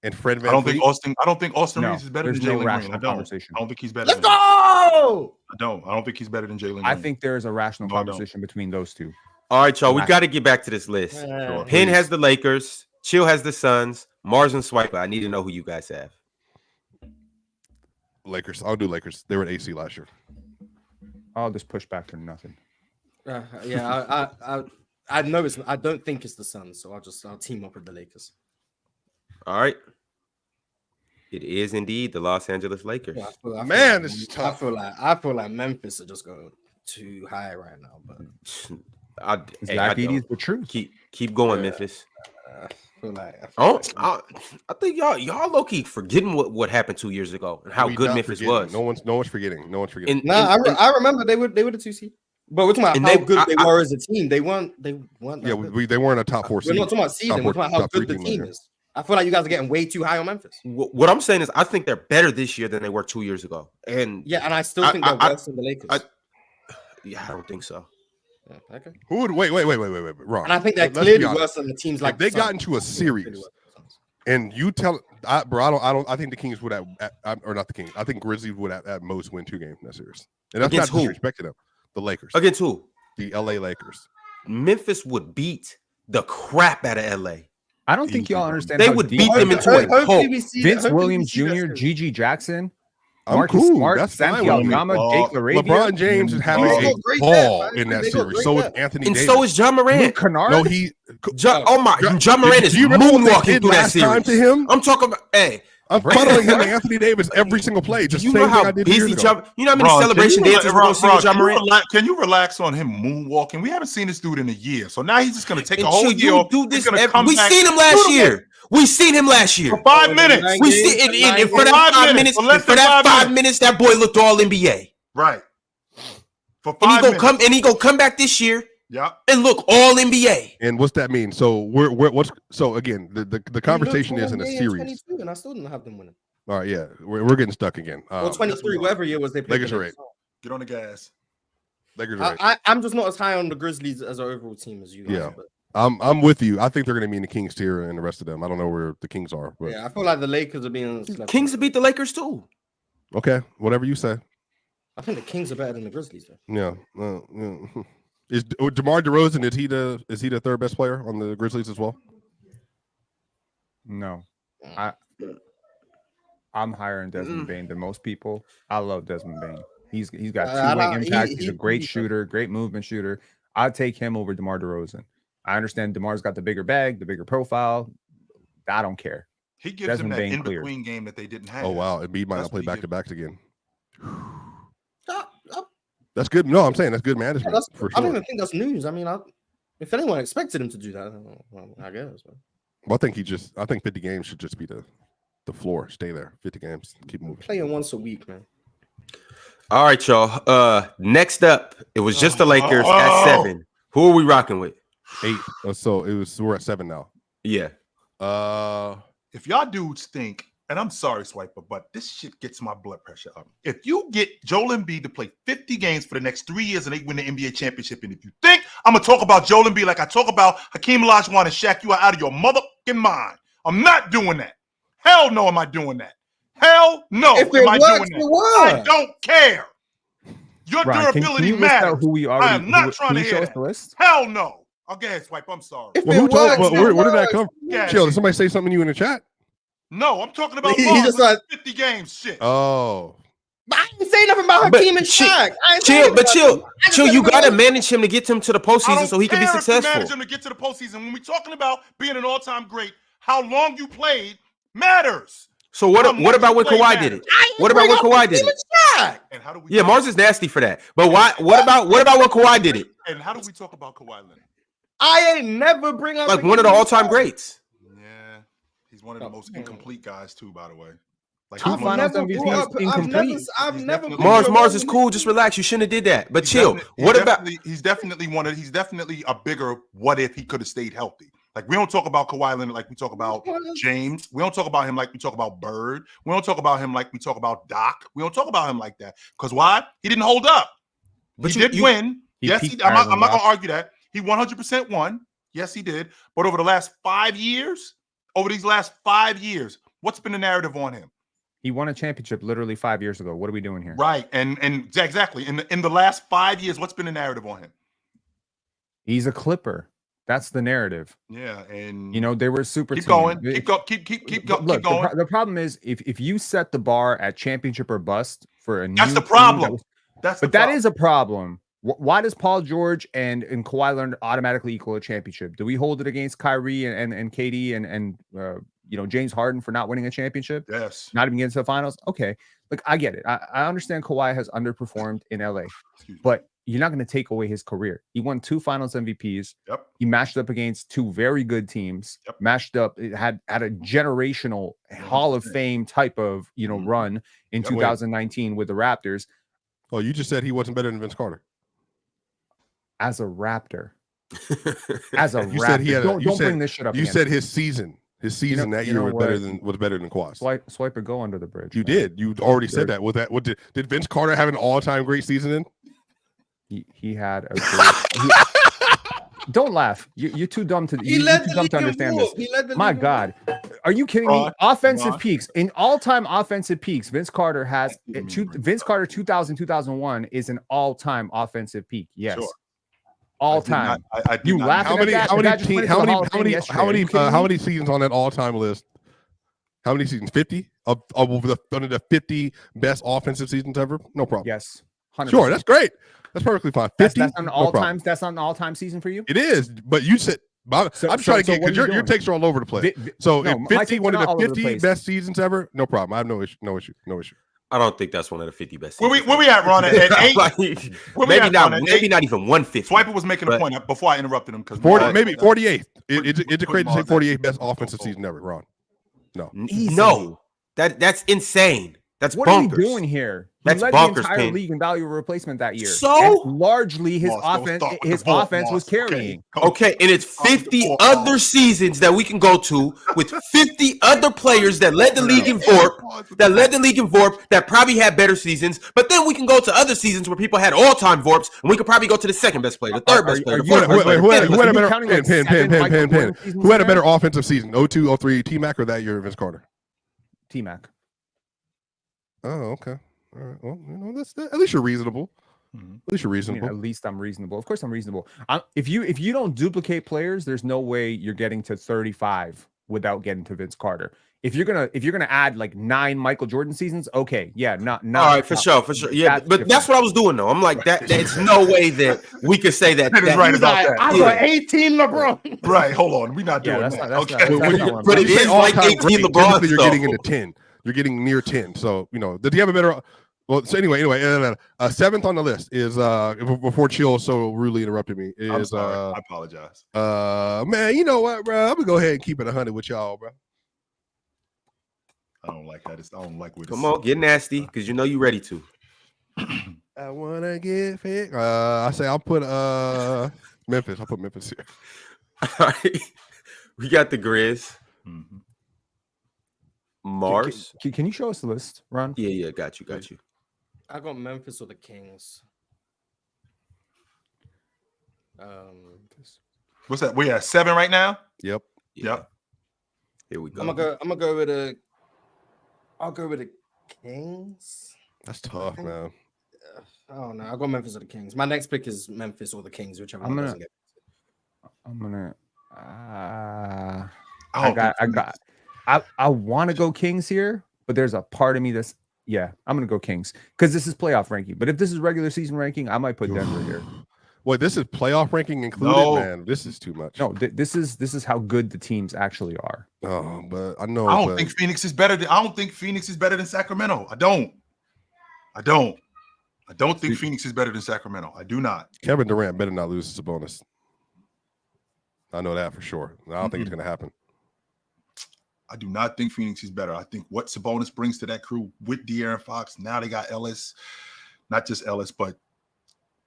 Speaker 4: and Fred VanVleet.
Speaker 2: I don't think Austin Reeves is better than Jalen Green. I don't think he's better.
Speaker 3: Let's go.
Speaker 2: I don't think he's better than Jalen Green.
Speaker 5: I think there is a rational conversation between those two.
Speaker 1: All right, y'all. We got to get back to this list.
Speaker 2: Sure,
Speaker 1: Penn has the Lakers. Chill has the Suns. Mars and Swiper. I need to know who you guys have.
Speaker 4: Lakers. I'll do Lakers. They were at AC last year.
Speaker 5: I'll just push back for nothing.
Speaker 3: I know it's. I don't think it's the Suns, so I'll team up with the Lakers.
Speaker 1: All right. It is indeed the Los Angeles Lakers.
Speaker 3: Yeah,
Speaker 4: this is tough.
Speaker 3: I feel like Memphis are just going too high right now, but
Speaker 5: the truth.
Speaker 1: Keep going, Memphis. I think y'all low key forgetting what happened 2 years ago and how good Memphis was.
Speaker 4: No one's forgetting.
Speaker 3: I remember they were the 2 seed. But we're talking about how good they were as a team. They weren't.
Speaker 4: They weren't a top 4 seed.
Speaker 3: We're not talking about seeding. We're talking about how good the team is. I feel like you guys are getting way too high on Memphis.
Speaker 1: What I'm saying is, I think they're better this year than they were 2 years ago. And
Speaker 3: and I still think they're worse than the Lakers.
Speaker 1: I don't think so.
Speaker 3: Yeah, okay.
Speaker 4: Who would wait? Wrong.
Speaker 3: And I think they're clearly worse than the teams like
Speaker 4: they got into a series. And you tell, I think the Kings would have, or not the Kings. I think Grizzlies would at most win 2 games in that series. And that's
Speaker 1: against
Speaker 4: not disrespecting them. The Lakers.
Speaker 1: Against who?
Speaker 4: The LA Lakers.
Speaker 1: Memphis would beat the crap out of LA.
Speaker 5: I don't think y'all understand.
Speaker 1: They would beat them into a pulp.
Speaker 5: Vince Williams Jr., Gigi Jackson,
Speaker 4: I'm
Speaker 5: Marcus
Speaker 4: cool.
Speaker 5: Smart,
Speaker 4: That's
Speaker 5: Santi
Speaker 4: fine.
Speaker 5: Aldama, Jake LaRavia.
Speaker 4: LeBron James is having a ball in that series. So is Anthony Davis.
Speaker 1: And so is John Morant.
Speaker 5: Luke Kennard.
Speaker 4: No,
Speaker 1: John Morant is moonwalking through that series.
Speaker 4: To him?
Speaker 1: I'm talking about,
Speaker 4: I'm cuddling him and Anthony Davis every single play. Just
Speaker 1: you know how busy John. You know how many celebration dances we're gonna see with John Morant.
Speaker 2: Can you relax on him moonwalking? We haven't seen this dude in a year, so now he's just gonna take a whole year off.
Speaker 1: We seen him last year. We seen him last year
Speaker 2: for 5 minutes.
Speaker 1: We see for that 5 minutes. For that 5 minutes, that boy looked all NBA.
Speaker 2: Right. For 5 minutes.
Speaker 1: And he gonna come back this year.
Speaker 2: Yeah.
Speaker 1: And look all NBA.
Speaker 4: And what's that mean? So what's again the conversation is in a series.
Speaker 3: And I still didn't have them winning.
Speaker 4: All right, yeah, we're getting stuck again.
Speaker 3: Or 23, whatever year was they played.
Speaker 4: Lakers are 8.
Speaker 2: Get on the gas.
Speaker 4: Lakers are 8.
Speaker 3: I'm just not as high on the Grizzlies as an overall team as you guys.
Speaker 4: Yeah.
Speaker 3: But.
Speaker 4: I'm with you. I think they're going to be in the Kings tier and the rest of them. I don't know where the Kings are. But...
Speaker 3: Yeah, I feel like the Lakers are being
Speaker 1: Kings beat the Lakers too.
Speaker 4: Okay, whatever you say.
Speaker 3: I think the Kings are better than the Grizzlies, though.
Speaker 4: Yeah. Is DeMar DeRozan, is he the third best player on the Grizzlies as well?
Speaker 5: No. I'm higher in Desmond Bane than most people. I love Desmond Bane. He's got two-way impact. He's a great shooter, great movement shooter. I'd take him over DeMar DeRozan. I understand DeMar's got the bigger bag, the bigger profile. I don't care.
Speaker 2: He gives them that in-between game that they didn't have.
Speaker 4: Oh, wow. Embiid might not play back-to-backs again. That's good. No, I'm saying that's good management. For sure.
Speaker 3: I don't even think that's news. I mean, if anyone expected him to do that, well, I guess.
Speaker 4: Well, I think 50 games should just be the floor. Stay there. 50 games. Keep moving.
Speaker 3: Playing once a week, man.
Speaker 1: All right, y'all. Next up, it was just the Lakers at 7. Who are we rocking with?
Speaker 4: 8. So we're at 7 now.
Speaker 1: Yeah.
Speaker 2: If y'all dudes think, and I'm sorry, Swiper, but this shit gets my blood pressure up. If you get Joel Embiid to play 50 games for the next 3 years and they win the NBA championship, and if you think I'm gonna talk about Joel Embiid like I talk about Hakeem Olajuwon and Shaq, you are out of your motherfucking mind. I'm not doing that. Hell no, am I doing that? Hell no, am I doing that? I don't care. Your durability matters.
Speaker 5: Who we are?
Speaker 2: I am not trying to hear that.
Speaker 5: List?
Speaker 2: Hell no. Okay, Swipe. I'm sorry.
Speaker 4: Well, where did that come from?
Speaker 2: Yeah,
Speaker 4: Chill, did somebody say something to you in the chat?
Speaker 2: No, I'm talking about
Speaker 3: just like
Speaker 2: 50 games. Shit.
Speaker 4: Oh.
Speaker 3: But I didn't say nothing about Hakeem and Shaq.
Speaker 1: Chill. You gotta manage him to get him to the postseason so he can be successful.
Speaker 2: Manage him to get to the postseason. When we're talking about being an all-time great, how long you played matters.
Speaker 1: So what about when Kawhi did it? What about when Kawhi did it?
Speaker 2: And how do we?
Speaker 1: Yeah, Mars is nasty for that. But why? What about when Kawhi did it?
Speaker 2: And how do we talk about Kawhi Leonard?
Speaker 3: I ain't never bring up
Speaker 1: like one of the all-time greats.
Speaker 2: Yeah, he's one of the most incomplete guys too, by the way.
Speaker 5: Like two finals MVPs incomplete.
Speaker 3: I've never
Speaker 1: Mars is cool. Just relax. You shouldn't have did that. But chill.
Speaker 2: He's definitely a bigger what if he could have stayed healthy. Like we don't talk about Kawhi Leonard like we talk about James. We don't talk about him like we talk about Bird. We don't talk about him like we talk about Doc. We don't talk about him like that. Because why? He didn't hold up. But he did win. Yes, I'm not going to argue that. He 100% won. Yes, he did. But over these last 5 years, what's been the narrative on him?
Speaker 5: He won a championship literally 5 years ago. What are we doing here?
Speaker 2: Right. And exactly. In the last 5 years, what's been the narrative on him?
Speaker 5: He's a Clipper. That's the narrative.
Speaker 2: Yeah. And
Speaker 5: they were super
Speaker 2: keep
Speaker 5: team.
Speaker 2: Going. Keep going.
Speaker 5: Look, the problem is if you set the bar at championship or bust for a new
Speaker 2: that's the problem.
Speaker 5: That is a problem. Why does Paul George and Kawhi Leonard automatically equal a championship? Do we hold it against Kyrie and KD and James Harden for not winning a championship?
Speaker 2: Yes.
Speaker 5: Not even getting to the finals? Okay. Look, I get it. I understand Kawhi has underperformed in LA, but you're not going to take away his career. He won 2 finals MVPs.
Speaker 2: Yep.
Speaker 5: He matched up against 2 very good teams.
Speaker 2: Yep.
Speaker 5: Matched up, it had a generational Hall of Fame type of run in 2019 with the Raptors.
Speaker 4: Oh, you just said he wasn't better than Vince Carter.
Speaker 5: As a Raptor. As a
Speaker 4: you
Speaker 5: Raptor.
Speaker 4: Said he had
Speaker 5: don't bring this shit up.
Speaker 4: You said his season that year was better than Kawhi's.
Speaker 5: Swipe or go under the bridge.
Speaker 4: You did. You already said that. What did Vince Carter have an all-time great season in?
Speaker 5: He had a great don't laugh. You're too dumb to understand this. My God. Are you kidding me? Offensive peaks. In all-time offensive peaks, Vince Carter has Vince Carter 2000-2001 is an all-time offensive peak. Yes. Sure. All time. You laughing at that?
Speaker 4: How many seasons on that all-time list? How many seasons? 50 of the 50 best offensive seasons ever? No problem.
Speaker 5: Yes. 100%.
Speaker 4: Sure, that's great. That's perfectly fine. 50.
Speaker 5: That's not an all-time. That's not an all-time season for you.
Speaker 4: It is, but you said I'm trying to get because your takes are all over the place. If 50 one of the 50 best seasons ever, no problem. I have no issue.
Speaker 1: I don't think that's one of the 50 best.
Speaker 2: Where we at, Ron? At 8?
Speaker 1: Maybe not even 150.
Speaker 2: Swiper was making a point before I interrupted him because
Speaker 4: 48. It's crazy to say 48 best offensive season ever, Ron. No,
Speaker 1: that's insane. That's
Speaker 5: what
Speaker 1: bonkers.
Speaker 5: are we doing here?
Speaker 1: That's
Speaker 5: led the
Speaker 1: bonkers,
Speaker 5: entire
Speaker 1: Pin.
Speaker 5: league in value of replacement that year.
Speaker 1: So?
Speaker 5: And largely his
Speaker 2: Moss, don't
Speaker 5: offense,
Speaker 2: start with
Speaker 5: his
Speaker 2: the vault,
Speaker 5: offense was
Speaker 2: Moss,
Speaker 5: carrying.
Speaker 1: Okay, and it's
Speaker 2: Start with the
Speaker 1: 50
Speaker 2: vault,
Speaker 1: other
Speaker 2: Moss.
Speaker 1: seasons that we can go to with 50 other players that led the league in VORP, that probably had better seasons. But then we can go to other seasons where people had all-time VORPs, and we could probably go to the second best player, the third best player, the fourth best player.
Speaker 4: Who had a better
Speaker 5: counting like seven Michael Jordan seasons
Speaker 4: Who had a
Speaker 5: in
Speaker 4: better
Speaker 5: there?
Speaker 4: offensive season? 02, 03, T-Mac or that year, Vince Carter?
Speaker 5: T-Mac.
Speaker 4: Oh, okay. All right. Well, that's at least you're reasonable. At least you're
Speaker 5: I mean,
Speaker 4: reasonable.
Speaker 5: at least I'm reasonable. Of course, I'm reasonable. If you don't duplicate players, there's no way you're getting to 35 without getting to Vince Carter. If you're gonna add like 9 Michael Jordan seasons, okay, yeah, not
Speaker 1: All right, for sure. Yeah, but that's what I was doing though. I'm like that. There's no way that we could say that.
Speaker 2: That is right about that.
Speaker 3: I got 18 LeBron.
Speaker 2: Right, hold on. We're not doing
Speaker 5: that's
Speaker 2: that.
Speaker 5: not-
Speaker 2: Okay.
Speaker 5: that's not what I'm
Speaker 1: But it
Speaker 4: You say
Speaker 1: is like
Speaker 4: all-time
Speaker 1: 18
Speaker 4: great,
Speaker 1: LeBron
Speaker 4: technically you're
Speaker 1: stuff.
Speaker 4: getting into 10. You're getting near 10. So, did he have a better? Well, so anyway, seventh on the list is before Chill so rudely interrupted me.
Speaker 2: I'm
Speaker 4: Is
Speaker 2: sorry. I apologize.
Speaker 4: man, you know what, bro? I'm gonna go ahead and keep it 100 with y'all, bro.
Speaker 2: I don't like that. I don't like what
Speaker 1: Come on, get nasty, because you know you ready to.
Speaker 4: I wanna get fit. I say I'll put Memphis. I'll put Memphis here.
Speaker 1: All right, we got the Grizz,
Speaker 2: Mhm.
Speaker 1: Mars.
Speaker 5: Can you show us the list, Ron?
Speaker 1: Yeah, got you.
Speaker 3: I got Memphis or the Kings.
Speaker 2: What's that? We at 7 right now?
Speaker 4: Yep.
Speaker 2: Yep.
Speaker 1: Here we go.
Speaker 3: I'm gonna go with a. I'll go with the Kings.
Speaker 4: That's tough, man.
Speaker 3: I don't know. I'll go Memphis or the Kings. My next pick is Memphis or the Kings, whichever one doesn't get.
Speaker 5: I want to go Kings here, but there's a part of me that's I'm gonna go Kings because this is playoff ranking. But if this is regular season ranking, I might put Denver here.
Speaker 4: Wait, this is playoff ranking included,
Speaker 2: No.
Speaker 4: man. This is too much.
Speaker 5: No, this is how good the teams actually are.
Speaker 4: Oh, but I know.
Speaker 2: I don't think Phoenix is better than Sacramento. I don't think Phoenix is better than Sacramento. I do not.
Speaker 4: Kevin Durant better not lose his bonus. I know that for sure. I don't think it's going to happen.
Speaker 2: I do not think Phoenix is better. I think what Sabonis brings to that crew with De'Aaron Fox, now they got Ellis, not just Ellis, but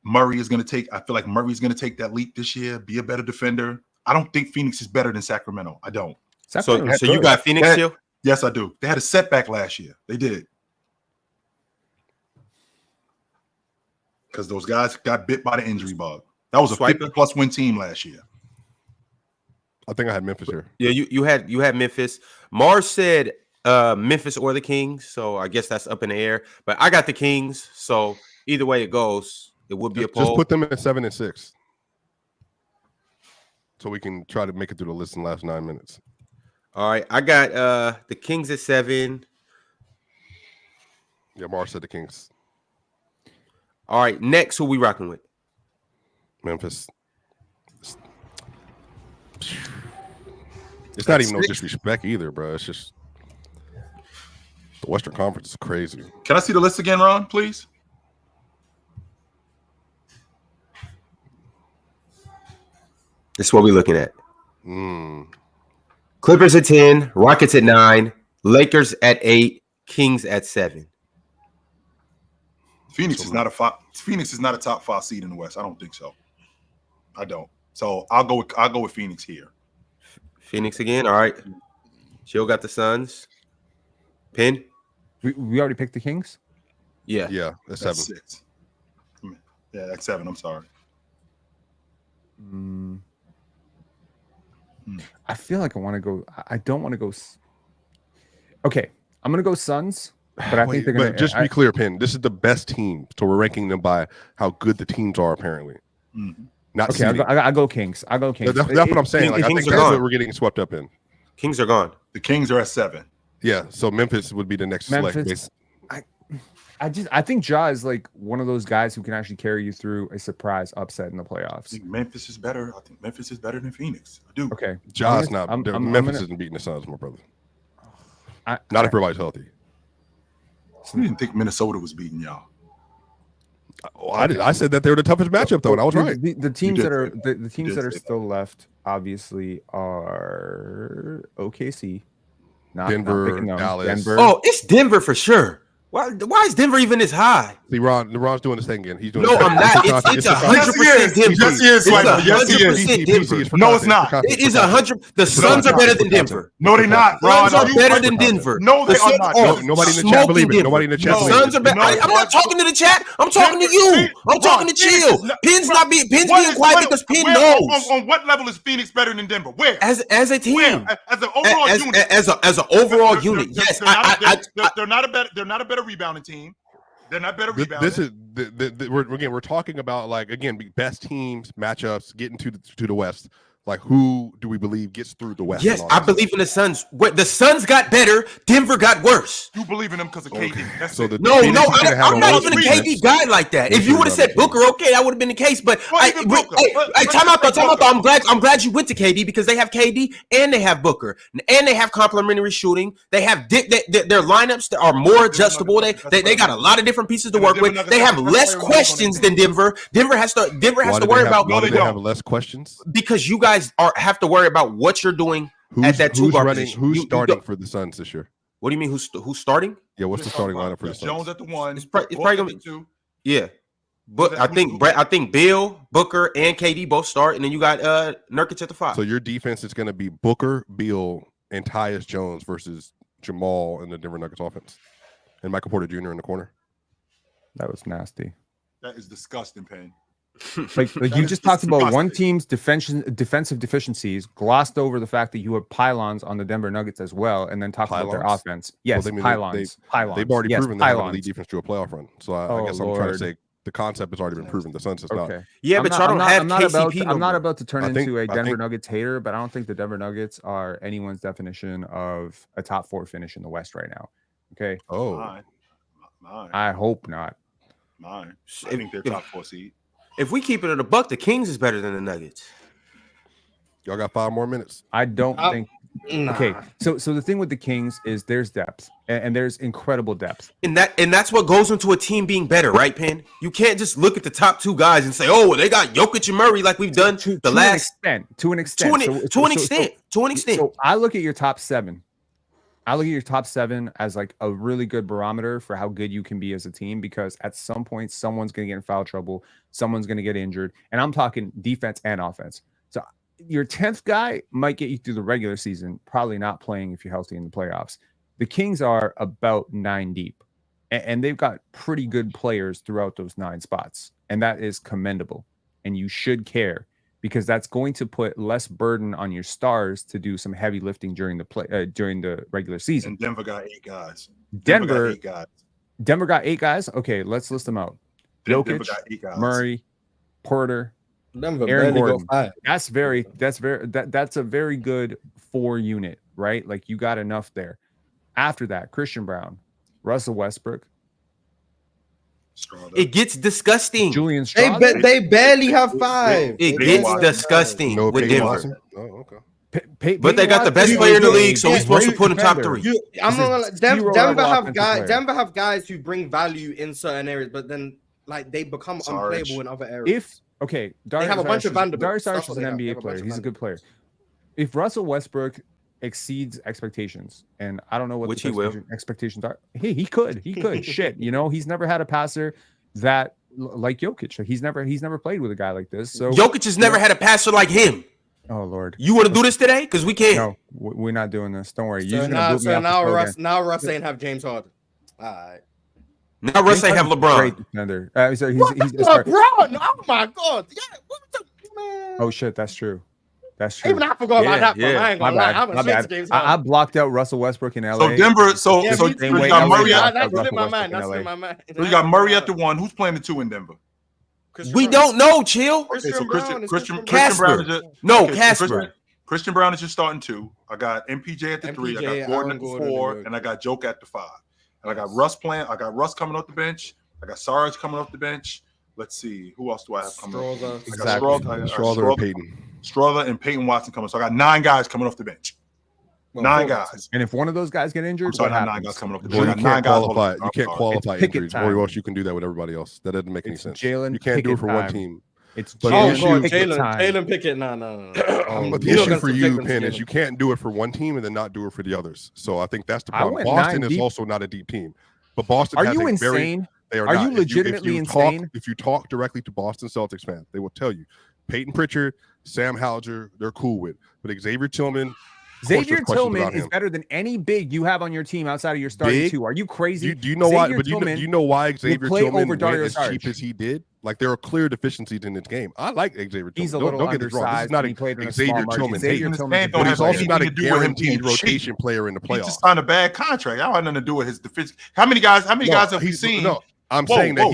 Speaker 2: Murray is going to take. I feel like Murray's going to take that leap this year, be a better defender. I don't think Phoenix is better than Sacramento. I don't.
Speaker 1: So you got Phoenix still?
Speaker 2: Yes, I do. They had a setback last year. They did. Because those guys got bit by the injury bug. That was a 50+ win team last year.
Speaker 4: I think I had Memphis here.
Speaker 1: Yeah, you had Memphis. Mars said Memphis or the Kings, so I guess that's up in the air. But I got the Kings, so either way it goes, it would be a poll.
Speaker 4: Just put them at 7 and 6, so we can try to make it through the list in the last 9 minutes.
Speaker 1: All right, I got the Kings at 7.
Speaker 4: Yeah, Mars said the Kings.
Speaker 1: All right, next who we rocking with?
Speaker 4: Memphis. It's not even no disrespect either, bro. It's just the Western Conference is crazy.
Speaker 2: Can I see the list again, Ron, please?
Speaker 1: This is what we're looking at. Clippers at 10, Rockets at 9, Lakers at 8, Kings at 7.
Speaker 2: Phoenix is not a top 5 seed in the West. I don't think so. I don't. So I'll go with Phoenix here.
Speaker 1: Phoenix again. All right. Chill got the Suns. Pin.
Speaker 5: We already picked the Kings.
Speaker 1: Yeah.
Speaker 4: Yeah, that's 7.
Speaker 2: 6. Yeah, that's 7. I'm sorry.
Speaker 5: I feel like I want to go. I don't want to go. Okay, I'm gonna go Suns, but I think they're gonna.
Speaker 4: But just to be clear, Pin, this is the best team, so we're ranking them by how good the teams are. Apparently, not
Speaker 5: okay. I go Kings. I go Kings.
Speaker 4: That's what I'm saying. Like, I think that's what we're getting swept up in.
Speaker 1: Kings are gone.
Speaker 2: The Kings are at 7.
Speaker 4: Yeah, so Memphis would be the next select.
Speaker 5: I think Ja is like one of those guys who can actually carry you through a surprise upset in the playoffs.
Speaker 2: I think Memphis is better. I think Memphis is better than Phoenix. I do.
Speaker 5: Okay.
Speaker 4: Ja's not. Memphis isn't beating the Suns, my brother. Not if everybody's healthy.
Speaker 2: You didn't think Minnesota was beating y'all.
Speaker 4: I did. I said that they were the toughest matchup, though, and I was right.
Speaker 5: The teams that are the teams that are still left, obviously, are OKC,
Speaker 4: Denver, Dallas.
Speaker 5: Denver.
Speaker 1: Oh, it's Denver for sure. Why is Denver even this high?
Speaker 4: See, LeBron's doing this thing again. He's doing.
Speaker 1: No, I'm not. It's 100% Denver.
Speaker 2: Yes, he is. Yes, he is.
Speaker 1: Denver.
Speaker 2: No, it's not.
Speaker 1: It is 100. The Suns are better than Denver.
Speaker 2: No, they're not.
Speaker 1: Suns are better than Denver.
Speaker 2: No, they are not.
Speaker 4: Nobody in the chat believe it. Nobody in the chat.
Speaker 1: Suns are better. I'm not talking to the chat. I'm talking to you. I'm talking to Chill. Pen's being quiet because Penn knows.
Speaker 2: On what level is Phoenix better than Denver? Where?
Speaker 1: As a team.
Speaker 2: Where? As an overall unit.
Speaker 1: As an overall unit. Yes.
Speaker 2: They're not a better rebounding team. They're not better rebounding.
Speaker 4: This is we're talking about, like, again, best teams, matchups, getting to the West. Like, who do we believe gets through the West?
Speaker 1: Yes, I believe in the Suns. The Suns got better, Denver got worse.
Speaker 2: You believe in them because of KD.
Speaker 4: Okay.
Speaker 2: That's
Speaker 4: so
Speaker 2: it.
Speaker 1: I'm not even a KD guy like that. If you would have said Booker, okay, that would have been the case. But time out though. I'm glad you went to KD because they have KD and they have Booker and they have complementary shooting. They have their lineups that are more adjustable. They got a lot of different pieces to work with. They have less questions than Denver. Denver has to worry about.
Speaker 4: Why do they have less questions?
Speaker 1: Because you guys have to worry about what you're doing at that two-guard position.
Speaker 4: Who's starting for the Suns this year?
Speaker 1: What do you mean? Who's starting?
Speaker 4: Yeah, what's the starting lineup for the Suns?
Speaker 2: Jones at the one.
Speaker 1: It's probably gonna be two. Yeah, but I think Bill, Booker, and KD both start, and then you got Nurkic at the 5.
Speaker 4: So your defense is going to be Booker, Beal, and Tyus Jones versus Jamal and the Denver Nuggets offense, and Michael Porter Jr. in the corner.
Speaker 5: That was nasty.
Speaker 2: That is disgusting, Payne.
Speaker 5: Like you just talked about one team's defensive deficiencies, glossed over the fact that you have pylons on the Denver Nuggets as well, and then talked about their offense. Yes, well, pylons.
Speaker 4: They've already proven they have a lead defense to a playoff run. So I guess I'm trying to say the concept has already been proven. The Suns has not.
Speaker 1: Yeah, but y'all don't have KCP.
Speaker 5: I'm not about to turn into a Denver Nuggets hater, but I don't think the Denver Nuggets are anyone's definition of a top 4 finish in the West right now. Okay.
Speaker 4: Oh,
Speaker 2: mine.
Speaker 5: I hope not.
Speaker 2: Mine. I think they're top 4 seed.
Speaker 1: If we keep it at a buck, the Kings is better than the Nuggets.
Speaker 4: Y'all got 5 more minutes.
Speaker 5: I don't think. Okay, so the thing with the Kings is there's depth, and there's incredible depth,
Speaker 1: and that's what goes into a team being better, right, Penn? You can't just look at the top 2 guys and say, "Oh, they got Jokic and Murray," like we've done to an extent.
Speaker 5: So I look at your top 7. I look at your top 7 as like a really good barometer for how good you can be as a team, because at some point someone's going to get in foul trouble, someone's going to get injured, and I'm talking defense and offense. So your 10th guy might get you through the regular season, probably not playing if you're healthy in the playoffs. The Kings are about 9 deep, and they've got pretty good players throughout those 9 spots, and that is commendable, and you should care, because that's going to put less burden on your stars to do some heavy lifting during the regular season.
Speaker 2: And Denver got 8 guys.
Speaker 5: Denver got 8 guys. Okay, let's list them out. Jokic, Murray, Porter, Aaron Gordon. That's a very good 4 unit, right? Like you got enough there. After that, Christian Brown, Russell Westbrook.
Speaker 1: It gets disgusting.
Speaker 5: Julian Strawther.
Speaker 3: They barely have 5.
Speaker 1: It gets disgusting with Denver.
Speaker 4: Oh, okay.
Speaker 1: But they got the best player in the league, so we're supposed to put in top 3.
Speaker 3: Denver have guys who bring value in certain areas, but then like they become unplayable in other areas.
Speaker 5: They
Speaker 3: have a bunch of Vanderbilt.
Speaker 5: Darius Saric is an NBA player. He's a good player. If Russell Westbrook exceeds expectations, and I don't know what the expectations are. Hey, he could. Shit, he's never had a passer that like Jokic. Like he's never played with a guy like this. So
Speaker 1: Jokic has never had a passer like him.
Speaker 5: Oh Lord,
Speaker 1: you want to do this today? Because we can't.
Speaker 5: No, we're not doing this. Don't worry.
Speaker 3: Now Russ ain't have James Harden. All right.
Speaker 1: Now Russ ain't have LeBron.
Speaker 5: Great defender. So he's
Speaker 3: LeBron. Oh my God. Yeah. What the man?
Speaker 5: Oh shit, that's true. That's true.
Speaker 3: Even I forgot about that. Yeah. I ain't gonna lie. I'm a James Harden.
Speaker 5: I blocked out Russell Westbrook in LA.
Speaker 2: So Denver. So you got Murray.
Speaker 3: That's my man.
Speaker 2: So you got Murray at the 1. Who's playing the 2 in Denver?
Speaker 1: We don't know. Chill.
Speaker 2: Christian Brown.
Speaker 1: Casper.
Speaker 2: Christian Brown is your starting 2. I got MPJ at the 3. I got Gordon at the 4, and I got Joke at the 5. And I got Russ playing. I got Russ coming off the bench. I got Sarge coming off the bench. Let's see. Who else do I have coming off?
Speaker 4: Strawther and Peyton.
Speaker 2: Strawther and Peyton Watson coming. So I got 9 guys coming off the bench. 9 guys.
Speaker 5: And if one of those guys get injured,
Speaker 2: what happens? 9 guys coming off the bench.
Speaker 4: Well, you can't qualify injuries, or else you can do that with everybody else. That doesn't make any sense. You can't do it for one team.
Speaker 5: It's
Speaker 3: Jalen Pickett. No.
Speaker 4: But the issue for you, Penn, is you can't do it for one team and then not do it for the others. So I think that's the problem. Boston is also not a deep team. But Boston
Speaker 5: Are
Speaker 4: has
Speaker 5: you
Speaker 4: a
Speaker 5: insane?
Speaker 4: They are
Speaker 5: Are
Speaker 4: not.
Speaker 5: you legitimately insane?
Speaker 4: If you talk directly to Boston Celtics fans, they will tell you Peyton Pritchard, Sam Hauser, they're cool with. But Xavier Tillman,
Speaker 5: Xavier Tillman is better than any big you have on your team outside of your starting two. Are you crazy?
Speaker 4: Do you know why? But do you know why Xavier Tillman went as cheap as he did? Like there are clear deficiencies in this game. I like Xavier Tillman.
Speaker 5: He's a little
Speaker 4: don't get this wrong. This is not a Xavier Tillman.
Speaker 2: But
Speaker 4: he's also not a guaranteed rotation player in the playoffs.
Speaker 2: He just signed a bad contract. I don't have nothing to do with his deficiency. How many guys have we seen?
Speaker 4: No, I'm saying that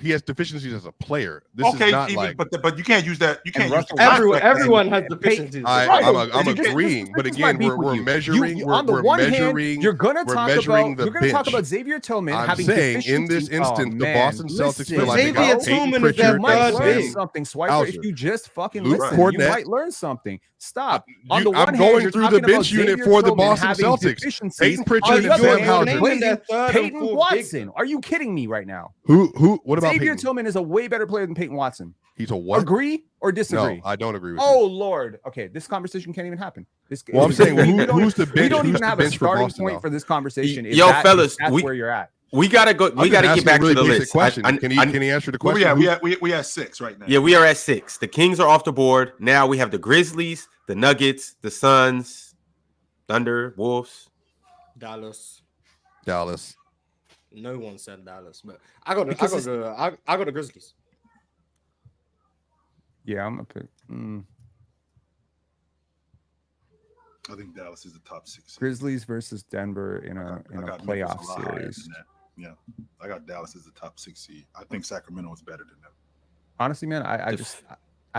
Speaker 4: he has deficiencies as a player. This is not like,
Speaker 2: but you can't use that. You can't use
Speaker 3: everyone has deficiencies.
Speaker 4: I'm agreeing, but again, we're measuring.
Speaker 5: On the one hand, you're gonna talk about Xavier Tillman having deficiencies.
Speaker 4: In this instance, the Boston Celtics feel like
Speaker 3: Xavier Tillman is their third big.
Speaker 5: Something, Swiper. If you just fucking listen, you might learn something. Stop. On the one
Speaker 4: I'm
Speaker 5: hand,
Speaker 4: going through the bench unit for the Boston Celtics. Peyton Pritchard and Sam Hauser.
Speaker 5: Peyton Watson. Are you kidding me right now?
Speaker 4: Who? What about
Speaker 5: Xavier Tillman? Is a way better player than Peyton Watson.
Speaker 4: He's a what?
Speaker 5: Agree or disagree?
Speaker 4: No, I don't agree with you.
Speaker 5: Oh Lord. Okay, this conversation can't even happen.
Speaker 4: I'm saying who's the bench?
Speaker 5: We don't even have a starting point for this conversation.
Speaker 1: Fellas,
Speaker 5: that's where you're at.
Speaker 1: We gotta go. We gotta get back to the list.
Speaker 4: Question. Can he answer the question?
Speaker 2: We have 6 right now.
Speaker 1: Yeah, we are at 6. The Kings are off the board. Now we have the Grizzlies, the Nuggets, the Suns, Thunder, Wolves,
Speaker 3: Dallas.
Speaker 5: No
Speaker 3: one said Dallas, but I got the Grizzlies.
Speaker 5: Yeah, I'm gonna pick.
Speaker 2: I think Dallas is the top 6.
Speaker 5: Grizzlies versus Denver in a playoff series.
Speaker 2: Yeah, I got Dallas as the top 6 seed. I think Sacramento is better than them.
Speaker 5: Honestly, man, I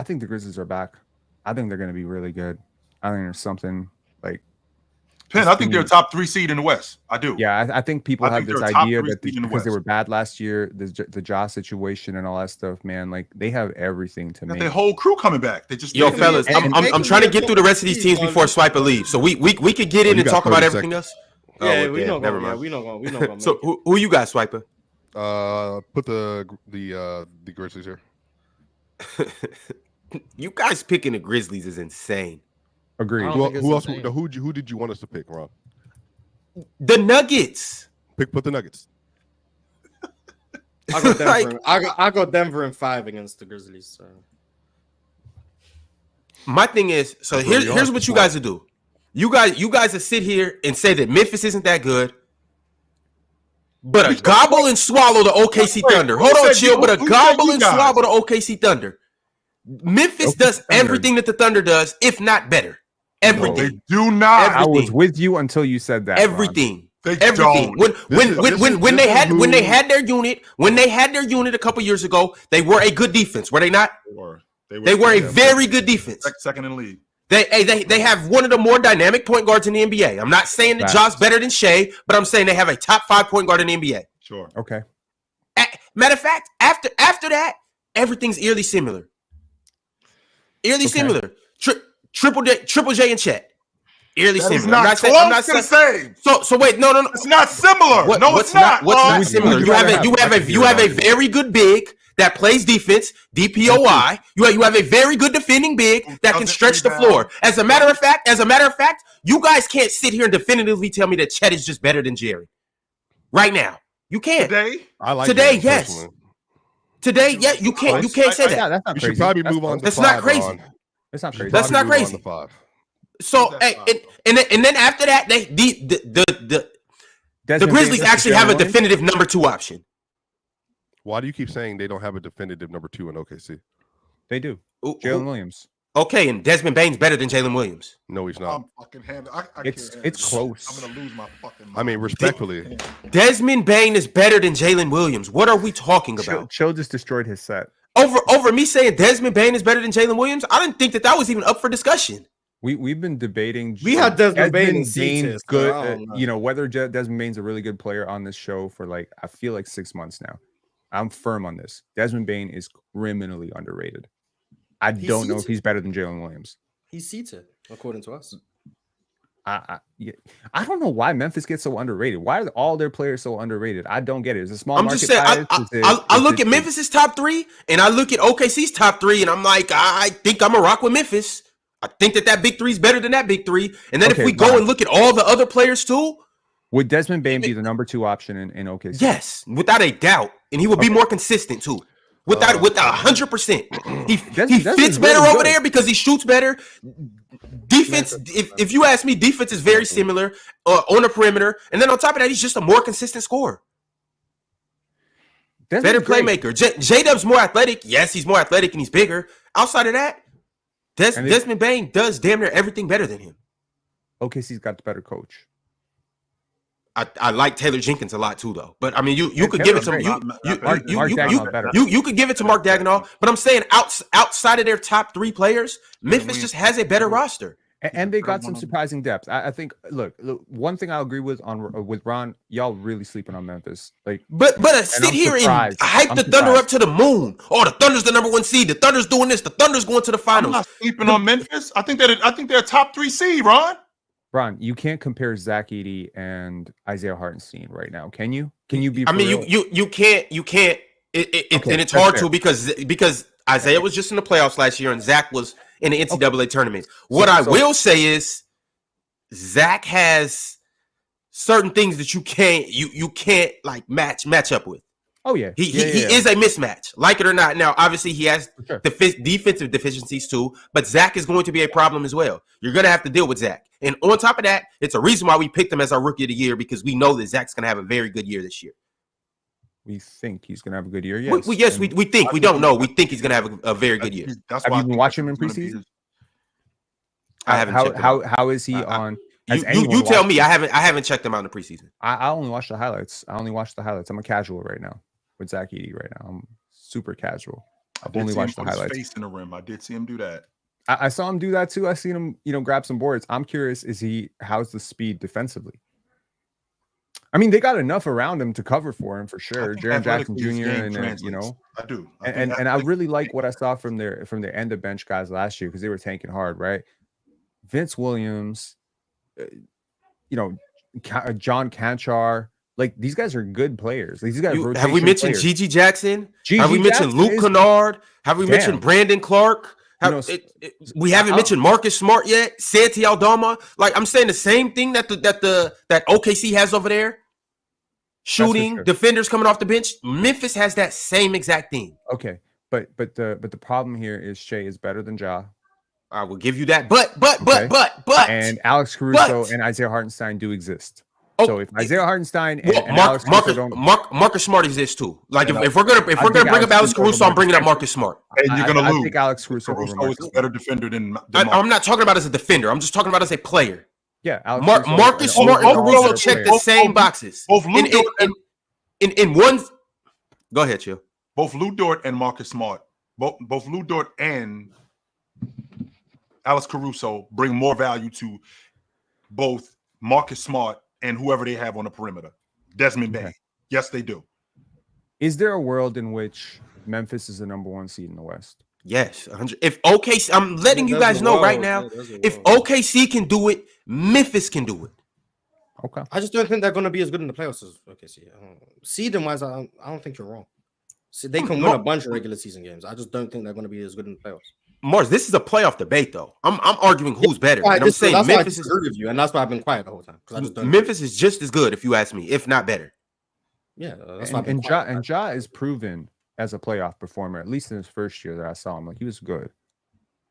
Speaker 5: think the Grizzlies are back. I think they're going to be really good. I think there's something like.
Speaker 2: Penn, I think they're a top 3 seed in the West. I do.
Speaker 5: Yeah, I think people have this idea that because they were bad last year, the Ja situation and all that stuff, man, like they have everything to make.
Speaker 2: Their whole crew coming back. They just
Speaker 1: fellas, I'm trying to get through the rest of these teams before Swiper leaves, so we could get in and talk about everything else.
Speaker 3: Yeah, we not gonna.
Speaker 1: So who you got, Swiper?
Speaker 4: Put the Grizzlies here.
Speaker 1: You guys picking the Grizzlies is insane.
Speaker 5: Agreed.
Speaker 4: Who else? Who did you want us to pick, Ron?
Speaker 1: The Nuggets.
Speaker 4: Put the Nuggets.
Speaker 3: I got Denver. I got Denver in 5 against the Grizzlies. So.
Speaker 1: My thing is, here's what you guys will do. You guys will sit here and say that Memphis isn't that good, but a gobble and swallow the OKC Thunder. Hold on, chill. But a gobble and swallow the OKC Thunder. Memphis does everything that the Thunder does, if not better. Everything.
Speaker 2: No, they do not.
Speaker 5: I was with you until you said that.
Speaker 1: Everything.
Speaker 2: Everything.
Speaker 1: When they had their unit a couple years ago, they were a good defense. Were they not? They were a very good defense.
Speaker 2: Second in the league.
Speaker 1: They have one of the more dynamic point guards in the NBA. I'm not saying that Ja's better than Shea, but I'm saying they have a top 5 point guard in the NBA.
Speaker 2: Sure.
Speaker 5: Okay.
Speaker 1: Matter of fact, after that, everything's eerily similar. Similar. Triple J and Chet. Eerily similar.
Speaker 2: I'm not close to the same.
Speaker 1: So wait, no.
Speaker 2: It's not similar. It's not.
Speaker 1: What's not similar? You have a very good big that plays defense, DPOI. You have a very good defending big that can stretch the floor. As a matter of fact, you guys can't sit here and definitively tell me that Chet is just better than Jerry. Right now. You can't. Today, yes. Today, yeah, you can't say that.
Speaker 5: That's not crazy.
Speaker 4: You should probably move on to 5.
Speaker 1: That's not crazy.
Speaker 5: That's not crazy.
Speaker 1: That's not crazy. So, and then after that, the Grizzlies actually have a definitive number 2 option.
Speaker 4: Why do you keep saying they don't have a definitive number 2 in OKC?
Speaker 5: They do. Jalen Williams.
Speaker 1: Okay, and Desmond Bane's better than Jalen Williams.
Speaker 4: No, he's not.
Speaker 5: It's close.
Speaker 2: I'm gonna lose my fucking mind.
Speaker 4: I mean, respectfully,
Speaker 1: Desmond Bane is better than Jalen Williams. What are we talking about?
Speaker 5: Chill just destroyed his set.
Speaker 1: Over me saying Desmond Bane is better than Jalen Williams, I didn't think that was even up for discussion.
Speaker 5: We've been debating.
Speaker 3: We had Desmond Bane
Speaker 5: good. Whether Desmond Bane's a really good player on this show for I feel like 6 months now. I'm firm on this. Desmond Bane is criminally underrated. I don't know if he's better than Jalen Williams.
Speaker 3: He's seated, according to us.
Speaker 5: I don't know why Memphis gets so underrated. Why are all their players so underrated? I don't get it. It's a small market.
Speaker 1: I'm just saying. I look at Memphis's top 3, and I look at OKC's top 3, and I'm like, I think I'm a rock with Memphis. I think that big 3 is better than that big 3. And then if we go and look at all the other players too,
Speaker 5: Would Desmond Bain be the number 2 option in OKC?
Speaker 1: Yes, without a doubt, and he would be more consistent too. Without 100%, he fits better
Speaker 5: really
Speaker 1: over
Speaker 5: good
Speaker 1: there because he shoots better. Defense, if you ask me, defense is very similar on the perimeter, and then on top of that, he's just a more consistent scorer. Better playmaker. J-Dub's more athletic. Yes, he's more athletic and he's bigger. Outside of that, Desmond Bain does damn near everything better than him.
Speaker 5: OKC's got the better coach.
Speaker 1: I like Taylor Jenkins a lot too, though. But I mean, you could give it to you could give it to Mark Daigneault. But I'm saying outside of their top 3 players, Memphis just has a better roster.
Speaker 5: And they got some surprising depth. I think. Look, one thing I'll agree with with Ron, y'all really sleeping on Memphis. Like,
Speaker 1: but sit here and hype the Thunder up to the moon. Oh, the Thunder's the number 1 seed. The Thunder's doing this. The Thunder's going to the finals.
Speaker 2: I'm not sleeping on Memphis. I think they're a top 3 seed, Ron.
Speaker 5: Ron, you can't compare Zach Edey and Isaiah Hartenstein right now, can you? Can you be?
Speaker 1: I mean, you can't. And it's hard to because Isaiah was just in the playoffs last year and Zach was in the NCAA tournament. What I will say is Zach has certain things that you can't like match up with.
Speaker 5: Oh yeah,
Speaker 1: he is a mismatch, like it or not. Now, obviously, he has defensive deficiencies too, but Zach is going to be a problem as well. You're going to have to deal with Zach, and on top of that, it's a reason why we picked him as our rookie of the year because we know that Zach's going to have a very good year this year.
Speaker 5: We think he's going to have a good year. Yes,
Speaker 1: we think. We don't know. We think he's going to have a very good year.
Speaker 5: Have you been watching him in preseason?
Speaker 1: I haven't.
Speaker 5: How is he on?
Speaker 1: You tell me. I haven't checked him out in the preseason.
Speaker 5: I only watched the highlights. I'm a casual right now with Zach Edey right now. I'm super casual. I've only watched the highlights.
Speaker 2: Face in the rim. I did see him do that.
Speaker 5: I saw him do that too. I seen him, grab some boards. I'm curious, how's the speed defensively? I mean, they got enough around him to cover for him for sure. Jaren Jackson Jr. and
Speaker 2: I do.
Speaker 5: And I really like what I saw from their end of bench guys last year because they were tanking hard, right? Vince Williams, John Canchar. Like, these guys are good players. Like, these guys
Speaker 1: have we mentioned Gigi Jackson? Have we mentioned Luke Kennard? Have we mentioned Brandon Clark? We haven't mentioned Marcus Smart yet. Santi Aldama. Like, I'm saying the same thing that OKC has over there. Shooting, defenders coming off the bench. Memphis has that same exact thing.
Speaker 5: Okay, but the problem here is Shea is better than Ja.
Speaker 1: I will give you that. But
Speaker 5: and Alex Caruso and Isaiah Hartenstein do exist. So if Isaiah Hartenstein and
Speaker 1: Marcus Smart exists too. Like if we're gonna bring up Alex Caruso, I'm bringing up Marcus Smart.
Speaker 2: And you're gonna lose.
Speaker 5: I think Alex Caruso
Speaker 2: is a better defender than
Speaker 1: I'm not talking about as a defender. I'm just talking about as a player.
Speaker 5: Yeah,
Speaker 1: Marcus Smart and Caruso check the same boxes.
Speaker 2: Both
Speaker 1: in one. Go ahead, Chill.
Speaker 2: Both Lou Dort and Marcus Smart, both Lou Dort and Alex Caruso bring more value to both Marcus Smart and whoever they have on the perimeter. Desmond Bain. Yes, they do.
Speaker 5: Is there a world in which Memphis is the number 1 seed in the West?
Speaker 1: Yes, 100. If OKC, I'm letting you guys know right now, if OKC can do it, Memphis can do it.
Speaker 5: Okay.
Speaker 3: I just don't think they're going to be as good in the playoffs as OKC. Seeding wise, I don't think you're wrong. See, they can win a bunch of regular season games. I just don't think they're going to be as good in the playoffs.
Speaker 1: Mars, this is a playoff debate, though. I'm arguing who's better. And I'm saying Memphis is
Speaker 3: good with you, and that's why I've been quiet the whole time. I just don't
Speaker 1: Memphis is just as good, if you ask me, if not better.
Speaker 3: Yeah, that's
Speaker 5: and Ja is proven as a playoff performer, at least in his first year that I saw him. Like, he was good.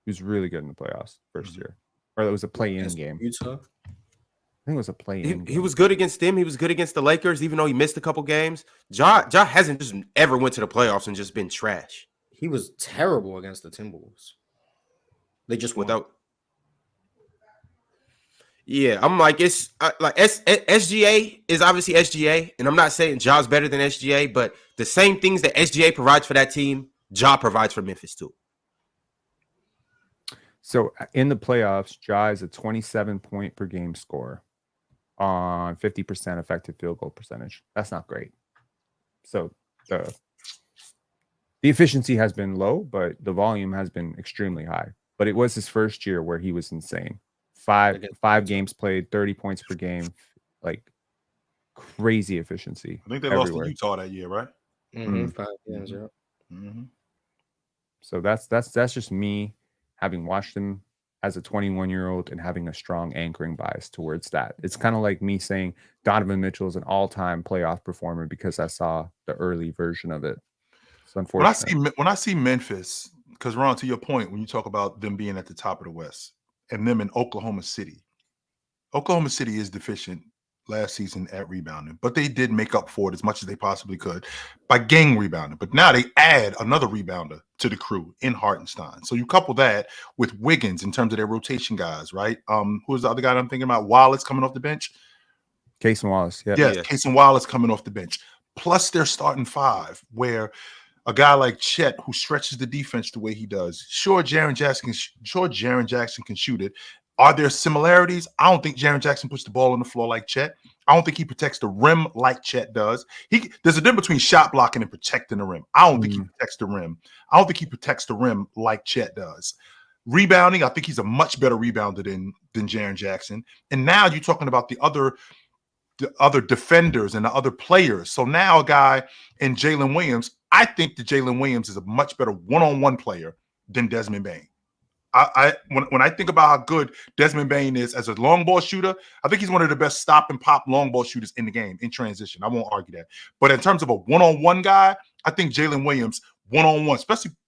Speaker 5: He was really good in the playoffs first year, or it was a play-in game.
Speaker 3: Utah.
Speaker 5: I think it was a play-in.
Speaker 1: He was good against them. He was good against the Lakers, even though he missed a couple games. Ja hasn't just ever went to the playoffs and just been trash.
Speaker 3: He was terrible against the Timberwolves. They just
Speaker 1: without. Yeah, I'm like SGA is obviously SGA, and I'm not saying Ja's better than SGA, but the same things that SGA provides for that team, Ja provides for Memphis too.
Speaker 5: So in the playoffs, Ja is a 27 point per game scorer on 50% effective field goal percentage. That's not great. So the efficiency has been low, but the volume has been extremely high. But it was his first year where he was insane. Five games played, 30 points per game, like crazy efficiency.
Speaker 2: I think they lost to Utah that year, right?
Speaker 3: Mm-hmm. 5 games, yeah.
Speaker 2: Mm-hmm.
Speaker 5: So that's just me having watched him as a 21-year-old and having a strong anchoring bias towards that. It's kind of like me saying Donovan Mitchell is an all-time playoff performer because I saw the early version of it. It's unfortunate.
Speaker 2: When I see Memphis, because Ron, to your point, when you talk about them being at the top of the West and them in Oklahoma City is deficient last season at rebounding, but they did make up for it as much as they possibly could by gang rebounding. But now they add another rebounder to the crew in Hartenstein. So you couple that with Wiggins in terms of their rotation guys, right? Who's the other guy that I'm thinking about? Wallace coming off the bench.
Speaker 5: Casey Wallace,
Speaker 2: Casey Wallace coming off the bench. Plus their starting five, where a guy like Chet who stretches the defense the way he does. Sure, Jaren Jackson can shoot it. Are there similarities? I don't think Jaren Jackson puts the ball on the floor like Chet. I don't think he protects the rim like Chet does. There's a difference between shot blocking and protecting the rim. I don't think he protects the rim. I don't think he protects the rim like Chet does. Rebounding, I think he's a much better rebounder than Jaren Jackson. And now you're talking about the other defenders and the other players. So now a guy in Jalen Williams, I think that Jalen Williams is a much better one-on-one player than Desmond Bane. When I think about how good Desmond Bane is as a long ball shooter, I think he's one of the best stop and pop long ball shooters in the game in transition. I won't argue that. But in terms of a one-on-one guy, I think Jalen Williams one-on-one,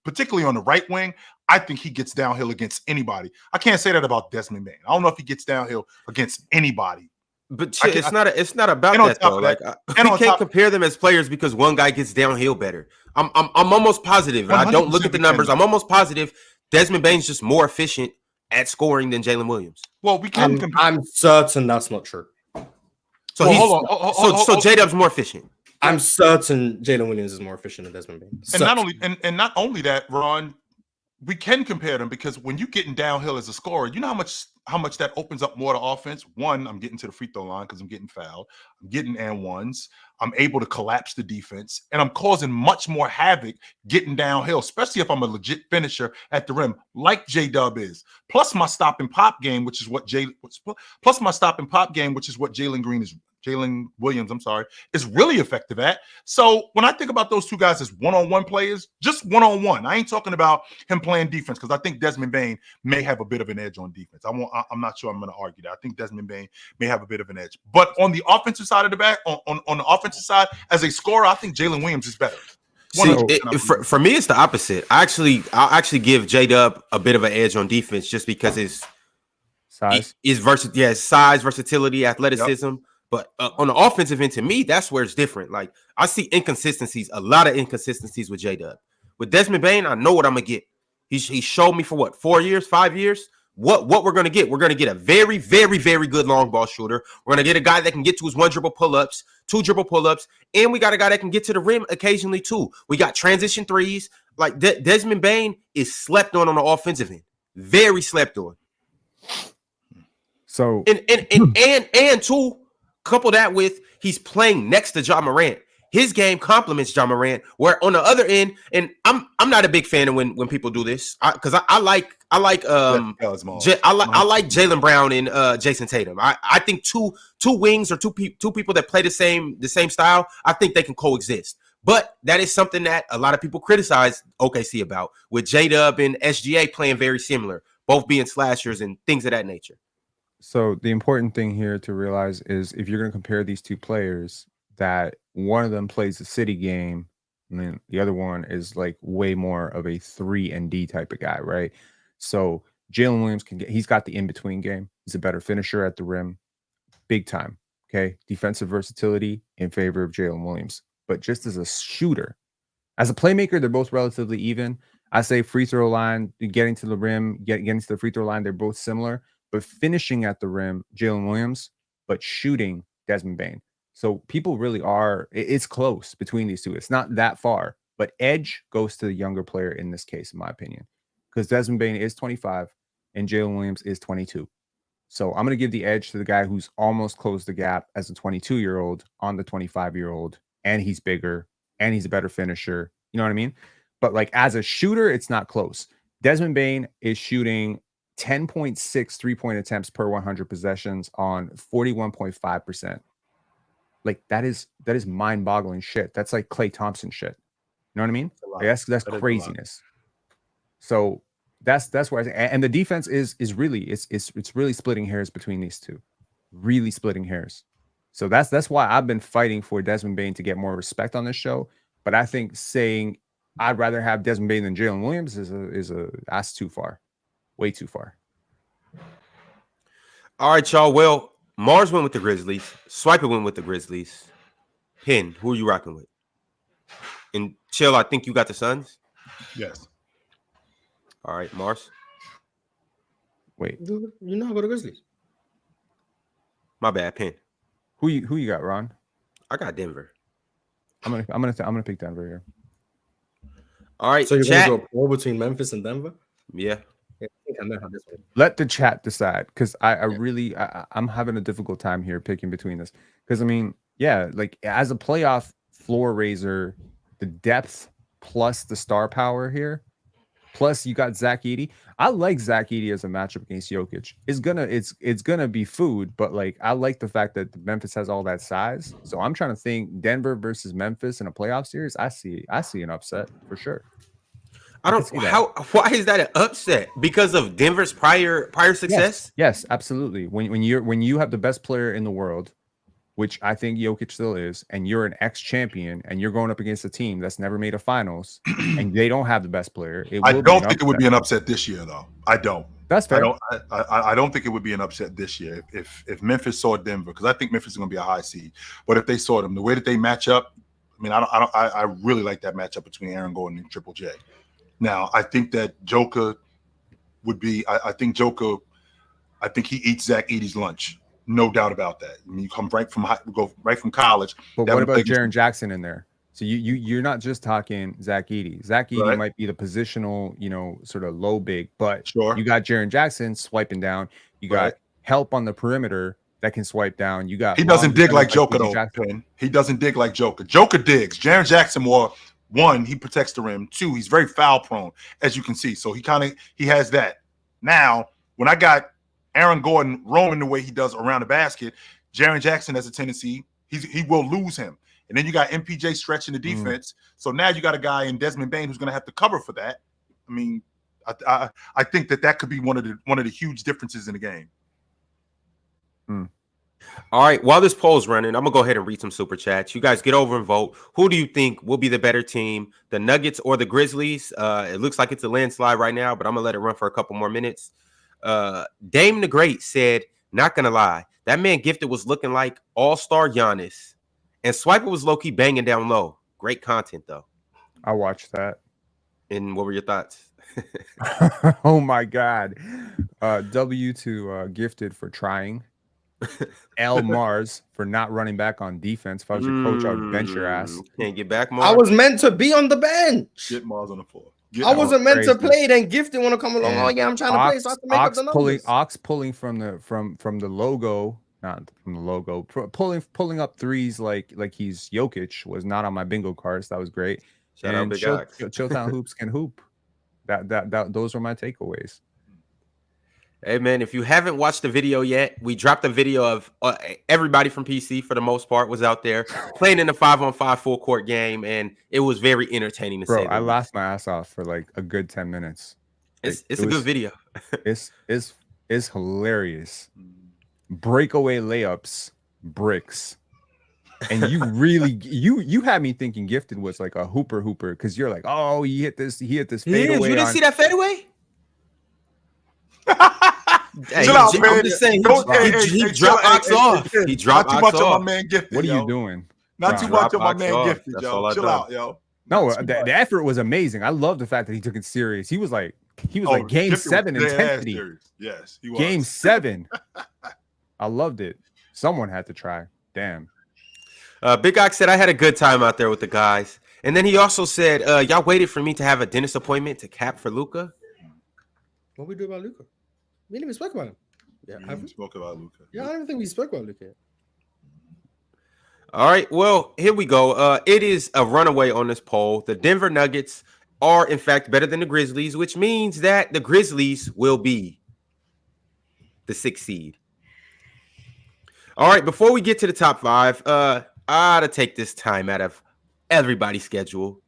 Speaker 2: particularly on the right wing, I think he gets downhill against anybody. I can't say that about Desmond Bane. I don't know if he gets downhill against anybody.
Speaker 1: But it's not about that though. Like we can't compare them as players because one guy gets downhill better. I'm almost positive. And I don't look at the numbers. I'm almost positive Desmond Bane's just more efficient at scoring than Jalen Williams.
Speaker 3: Well, we can. I'm certain that's not true.
Speaker 1: So so J-Dub's more efficient.
Speaker 3: I'm certain Jalen Williams is more efficient than Desmond Bane.
Speaker 2: And not only that, Ron, we can compare them because when you're getting downhill as a scorer, you know how much that opens up more to offense. One, I'm getting to the free throw line because I'm getting fouled. I'm getting and ones. I'm able to collapse the defense, and I'm causing much more havoc getting downhill, especially if I'm a legit finisher at the rim, like J-Dub is. Plus my stop and pop game, which is what Jalen Williams, is really effective at. So when I think about those two guys as one-on-one players, just one-on-one, I ain't talking about him playing defense because I think Desmond Bane may have a bit of an edge on defense. I'm not sure I'm going to argue that. I think Desmond Bane may have a bit of an edge. But on the offensive side of the back, on the offensive side, as a scorer, I think Jalen Williams is better.
Speaker 1: For me, it's the opposite. I'll actually give J-Dub a bit of an edge on defense just because his size, size, versatility, athleticism. Yep. But on the offensive end, to me, that's where it's different. Like I see a lot of inconsistencies with J-Dub. With Desmond Bane, I know what I'm gonna get. He showed me for what, 4 years, 5 years. What we're gonna get? We're gonna get a very, very, very good long ball shooter. We're gonna get a guy that can get to his 1 dribble pull-ups, 2 dribble pull-ups, and we got a guy that can get to the rim occasionally too. We got transition threes. Like Desmond Bane is slept on the offensive end, very slept on.
Speaker 5: So
Speaker 1: and two. Couple that with he's playing next to Ja Morant. His game complements Ja Morant. Where on the other end, and I'm not a big fan of when people do this because I like Jaylen Brown and Jason Tatum. I think two wings or two people that play the same style. I think they can coexist. But that is something that a lot of people criticize OKC about with J-Dub and SGA playing very similar, both being slashers and things of that nature.
Speaker 5: So the important thing here to realize is if you're going to compare these two players, that one of them plays the city game, and then the other one is like way more of a 3-and-D type of guy, right? So Jalen Williams he's got the in-between game. He's a better finisher at the rim, big time. Okay, defensive versatility in favor of Jalen Williams, but just as a shooter, as a playmaker, they're both relatively even. I say free throw line, getting to the rim, getting to the free throw line, they're both similar. But finishing at the rim, Jalen Williams, but shooting, Desmond Bane. So people really it's close between these two. It's not that far, but edge goes to the younger player in this case, in my opinion, because Desmond Bane is 25 and Jalen Williams is 22. So I'm going to give the edge to the guy who's almost closed the gap as a 22-year-old on the 25-year-old, and he's bigger, and he's a better finisher. You know what I mean? But like as a shooter, it's not close. Desmond Bane is shooting 10.6 3-point attempts per 100 possessions on 41.5%. Like that is mind-boggling shit. That's like Klay Thompson shit. You know what I mean? Like that's craziness. So That's where and the defense is really it's really splitting hairs between these two, really splitting hairs. So that's why I've been fighting for Desmond Bane to get more respect on this show. But I think saying I'd rather have Desmond Bane than Jalen Williams is that's too far, way too far.
Speaker 1: All right, y'all. Well, Mars went with the Grizzlies. Swiper went with the Grizzlies. Pin, who are you rocking with? And Chill, I think you got the Suns.
Speaker 2: Yes.
Speaker 1: All right, Mars.
Speaker 3: Wait, you know I got the Grizzlies.
Speaker 1: My bad, Pin.
Speaker 5: Who you got, Ron?
Speaker 1: I got Denver.
Speaker 5: I'm gonna pick Denver here.
Speaker 1: All right,
Speaker 3: so you're
Speaker 1: chat.
Speaker 3: gonna go poll between Memphis and Denver?
Speaker 1: Yeah.
Speaker 3: I think I know how this one.
Speaker 5: Let the chat decide, because I'm having a difficult time here picking between this. Because I mean, yeah, like as a playoff floor raiser, the depth plus the star power here, plus you got Zach Edey. I like Zach Edey as a matchup against Jokic. It's gonna be food, but like I like the fact that Memphis has all that size. So I'm trying to think Denver versus Memphis in a playoff series. I see an upset for sure.
Speaker 1: Why is that an upset? Because of Denver's prior success?
Speaker 5: Yes, absolutely. When you have the best player in the world, which I think Jokic still is, and you're an ex-champion and you're going up against a team that's never made a finals and they don't have the best player.
Speaker 2: I don't think it would be an upset this year, though. I don't.
Speaker 5: That's fair.
Speaker 2: I don't think it would be an upset this year if Memphis saw Denver, because I think Memphis is going to be a high seed. But if they saw them, the way that they match up, I mean, I really like that matchup between Aaron Gordon and Triple J. Now, I think that Joker would be. I think he eats Zach Edey's lunch. No doubt about that. I mean, you go right from college.
Speaker 5: But what about Jaren Jackson in there? So you're not just talking Zach Edey. Zach Edey might be the positional, sort of low big, but you got Jaren Jackson swiping down. You got help on the perimeter that can swipe down. You got
Speaker 2: he doesn't dig like Joker though. He doesn't dig like Joker. Joker digs. Jaren Jackson more. One, he protects the rim. Two, he's very foul prone, as you can see. So he has that. Now, when I got Aaron Gordon roaming the way he does around the basket, Jaren Jackson has a tendency, he will lose him. And then you got MPJ stretching the defense. So now you got a guy in Desmond Bane who's going to have to cover for that. I mean, I think that could be one of the huge differences in the game.
Speaker 1: All right, while this poll's running, I'm gonna go ahead and read some super chats. You guys get over and vote. Who do you think will be the better team, the Nuggets or the Grizzlies? It looks like it's a landslide right now, but I'm gonna let it run for a couple more minutes. Dame the Great said, not gonna lie, that man Gifted was looking like all-star Giannis, and Swiper was low-key banging down low. Great content though.
Speaker 5: I watched that.
Speaker 1: And what were your thoughts?
Speaker 5: Oh my God. W to Gifted for trying. L Mars for not running back on defense. If I was your coach, I would bench your ass.
Speaker 1: Can't get back, Mars.
Speaker 3: I was meant to be on the bench.
Speaker 2: Get Mars on the floor.
Speaker 3: I wasn't meant to play. Then Gifted want to come along. I'm trying to play, so I have to make up the numbers.
Speaker 5: Ox pulling from the logo, not from the logo, pulling up threes like he's Jokic was not on my bingo cards. That was great.
Speaker 1: Shout out Big Ox.
Speaker 5: Chilltown Hoops can hoop. That those were my takeaways.
Speaker 1: Hey, man, if you haven't watched the video yet, we dropped a video of everybody from PC, for the most part, was out there playing in a 5-on-5 full-court game, and it was very entertaining to say.
Speaker 5: I laughed my ass off for like a good 10 minutes.
Speaker 1: It's a good video.
Speaker 5: It's hilarious. Breakaway layups, bricks. And you really you had me thinking Gifted was like a hooper because you're like, oh, he hit this fadeaway.
Speaker 1: You didn't see that fadeaway? Hey,
Speaker 2: chill out, man.
Speaker 1: I'm just saying, he dropped Ox off. He dropped
Speaker 2: Ox off. Not too much on my man Gifted.
Speaker 5: What are you doing?
Speaker 2: Not too much on my man Gifted, yo. Chill out, yo.
Speaker 5: No, the effort was amazing. I love the fact that he took it serious. He was like game 7 intensity.
Speaker 2: Yes, he was.
Speaker 5: Game 7. I loved it. Someone had to try. Damn.
Speaker 1: Big Ox said I had a good time out there with the guys. And then he also said, y'all waited for me to have a dentist appointment to cap for Luka.
Speaker 3: What we do about Luka? We didn't even spoke about him.
Speaker 2: Yeah, I haven't spoken about Luka.
Speaker 3: Yeah, I don't think we spoke about Luka.
Speaker 1: All right, well, here we go. It is a runaway on this poll. The Denver Nuggets are, in fact, better than the Grizzlies, which means that the Grizzlies will be the 6th seed. All right, before we get to the top 5, I ought to take this time out of everybody's schedule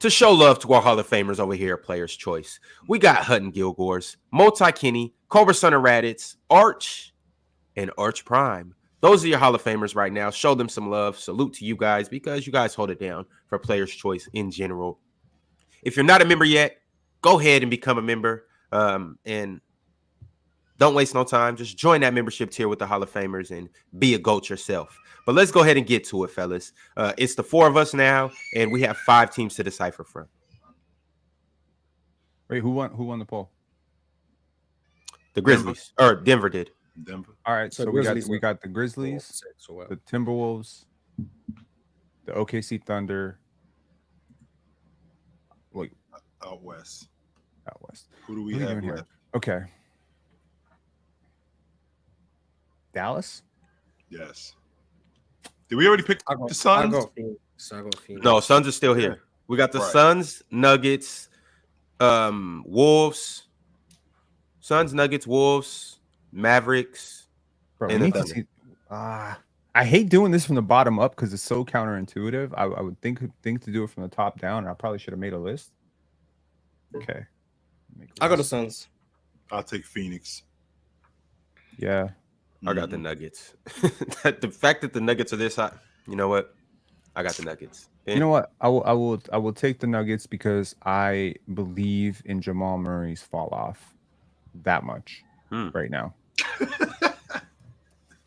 Speaker 1: To show love to our Hall of Famers over here at Players Choice, we got Hutton Gilgores, Multi-Kenny, Cobra Son of Raditz, Arch, and Arch Prime. Those are your Hall of Famers right now. Show them some love. Salute to you guys because you guys hold it down for Players Choice in general. If you're not a member yet, go ahead and become a member. And don't waste no time. Just join that membership tier with the Hall of Famers and be a GOAT yourself. But let's go ahead and get to it, fellas. It's the 4 of us now, and we have 5 teams to decipher from.
Speaker 5: Wait, who won the poll?
Speaker 1: The Grizzlies. Or Denver did.
Speaker 2: Denver.
Speaker 5: All right, so we got the Grizzlies, the Timberwolves, the OKC Thunder. Wait,
Speaker 2: out west. Who do we
Speaker 5: Who are
Speaker 2: have
Speaker 5: doing
Speaker 2: here?
Speaker 5: here? Okay. Dallas?
Speaker 2: Yes. Did we already pick the Suns?
Speaker 3: I got Phoenix.
Speaker 1: No, Suns are still here. We got the Suns, Nuggets, Wolves. Suns, Nuggets, Wolves, Mavericks.
Speaker 5: Bro,
Speaker 1: and
Speaker 5: we need to see. I hate doing this from the bottom up because it's so counterintuitive. I would think to do it from the top down. I probably should have made a list. Okay.
Speaker 3: I got the Suns.
Speaker 2: I'll take Phoenix.
Speaker 5: Yeah.
Speaker 1: I got the Nuggets. The fact that the Nuggets are this high, you know what? I got the Nuggets.
Speaker 5: You know what? I will take the Nuggets because I believe in Jamal Murray's fall off that much right now.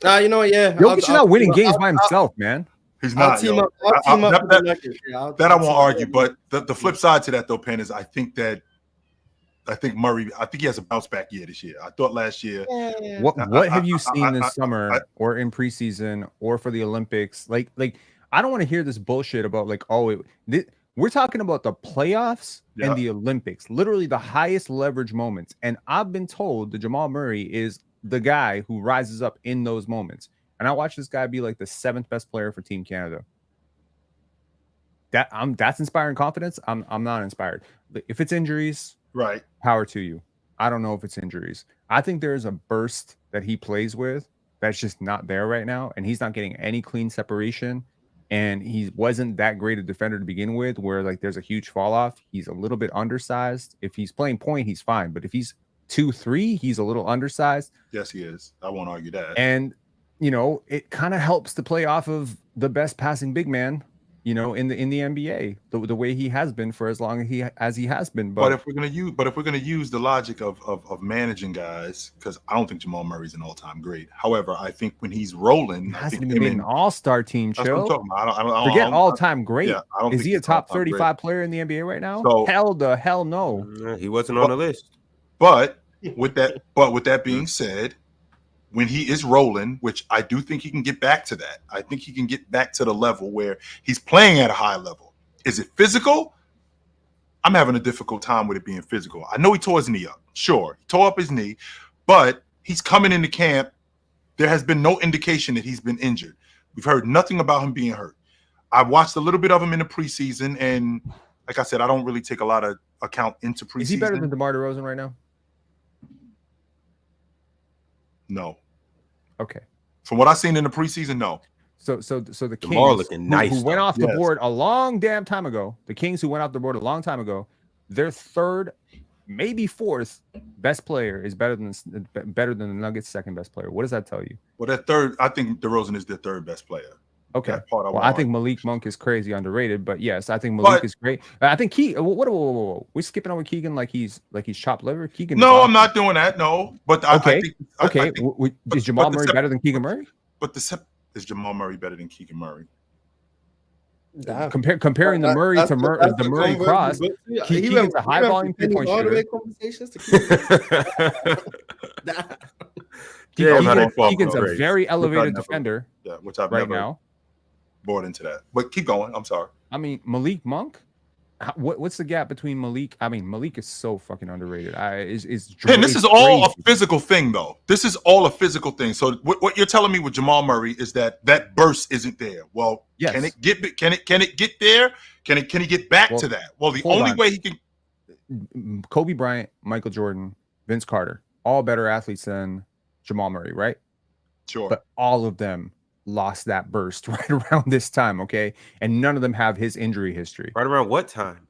Speaker 3: You know what? Yeah,
Speaker 5: Jokic's not winning games by himself, man.
Speaker 2: He's not.
Speaker 3: I'll team up with the Nuggets.
Speaker 2: That I won't argue. But the flip side to that, though, Penn, is I think Murray. I think he has a bounce back year this year. I thought last year.
Speaker 5: What have you seen this summer or in preseason or for the Olympics? Like I don't want to hear this bullshit about we're talking about the playoffs and the Olympics, literally the highest leverage moments. And I've been told that Jamal Murray is the guy who rises up in those moments. And I watched this guy be like the 7th best player for Team Canada. That's inspiring confidence. I'm not inspired. If it's injuries,
Speaker 2: right,
Speaker 5: power to you. I don't know if it's injuries. I think there's a burst that he plays with that's just not there right now, and he's not getting any clean separation. And he wasn't that great a defender to begin with, where like there's a huge fall off. He's a little bit undersized. If he's playing point, he's fine. But if he's 2-3, he's a little undersized.
Speaker 2: Yes, he is. I won't argue that.
Speaker 5: And it kind of helps to play off of the best passing big man, in the NBA, the way he has been for as long as he has been.
Speaker 2: But if we're gonna use the logic of managing guys, because I don't think Jamal Murray's an all-time great. However, I think when he's rolling,
Speaker 5: he hasn't even made an all-star team. Chill.
Speaker 2: I don't
Speaker 5: Forget all-time great.
Speaker 2: Yeah, I don't
Speaker 5: is
Speaker 2: think
Speaker 5: he a top 35
Speaker 2: great
Speaker 5: player in the NBA right now?
Speaker 2: So,
Speaker 5: hell no.
Speaker 1: He wasn't on the list.
Speaker 2: But with that being said, when he is rolling, which I do think he can get back to that. I think he can get back to the level where he's playing at a high level. Is it physical? I'm having a difficult time with it being physical. I know he tore his knee up. Sure, he tore up his knee, but he's coming into camp. There has been no indication that he's been injured. We've heard nothing about him being hurt. I watched a little bit of him in the preseason, and like I said, I don't really take a lot of account into preseason.
Speaker 5: Is he better than DeMar DeRozan right now?
Speaker 2: No.
Speaker 5: Okay.
Speaker 2: From what I've seen in the preseason, no.
Speaker 5: So the Kings
Speaker 1: looking nice,
Speaker 5: who went off the board a long damn time ago, the Kings who went off the board a long time ago, their 3rd, maybe 4th best player is better than the Nuggets' 2nd best player. What does that tell you?
Speaker 2: Well, that 3rd, I think DeRozan is their 3rd best player.
Speaker 5: Okay. I think Malik Monk is crazy underrated, but yes, I think Malik is great. I think whoa. We're skipping over Keegan like he's chopped liver. Keegan.
Speaker 2: No, I'm not doing that. No, but
Speaker 5: Is Jamal Murray better than Keegan Murray?
Speaker 2: But is Jamal Murray better than Keegan Murray?
Speaker 5: Comparing the Murray to the Murray cross, Keegan's a high volume 3-point shooter. Keegan's a very elevated defender.
Speaker 2: Yeah, which I've
Speaker 5: right
Speaker 2: never
Speaker 5: now
Speaker 2: bought into that. But keep going. I'm sorry.
Speaker 5: I mean, Malik Monk. What's the gap between Malik? I mean, Malik is so fucking underrated.
Speaker 2: And this is all a physical thing, though. This is all a physical thing. So what you're telling me with Jamal Murray is that burst isn't there. Well,
Speaker 5: yes.
Speaker 2: Can it get there? Can he get back to that? Well, the only way he can.
Speaker 5: Kobe Bryant, Michael Jordan, Vince Carter, all better athletes than Jamal Murray, right?
Speaker 2: Sure.
Speaker 5: But all of them lost that burst right around this time, okay? And none of them have his injury history.
Speaker 1: Right around what time?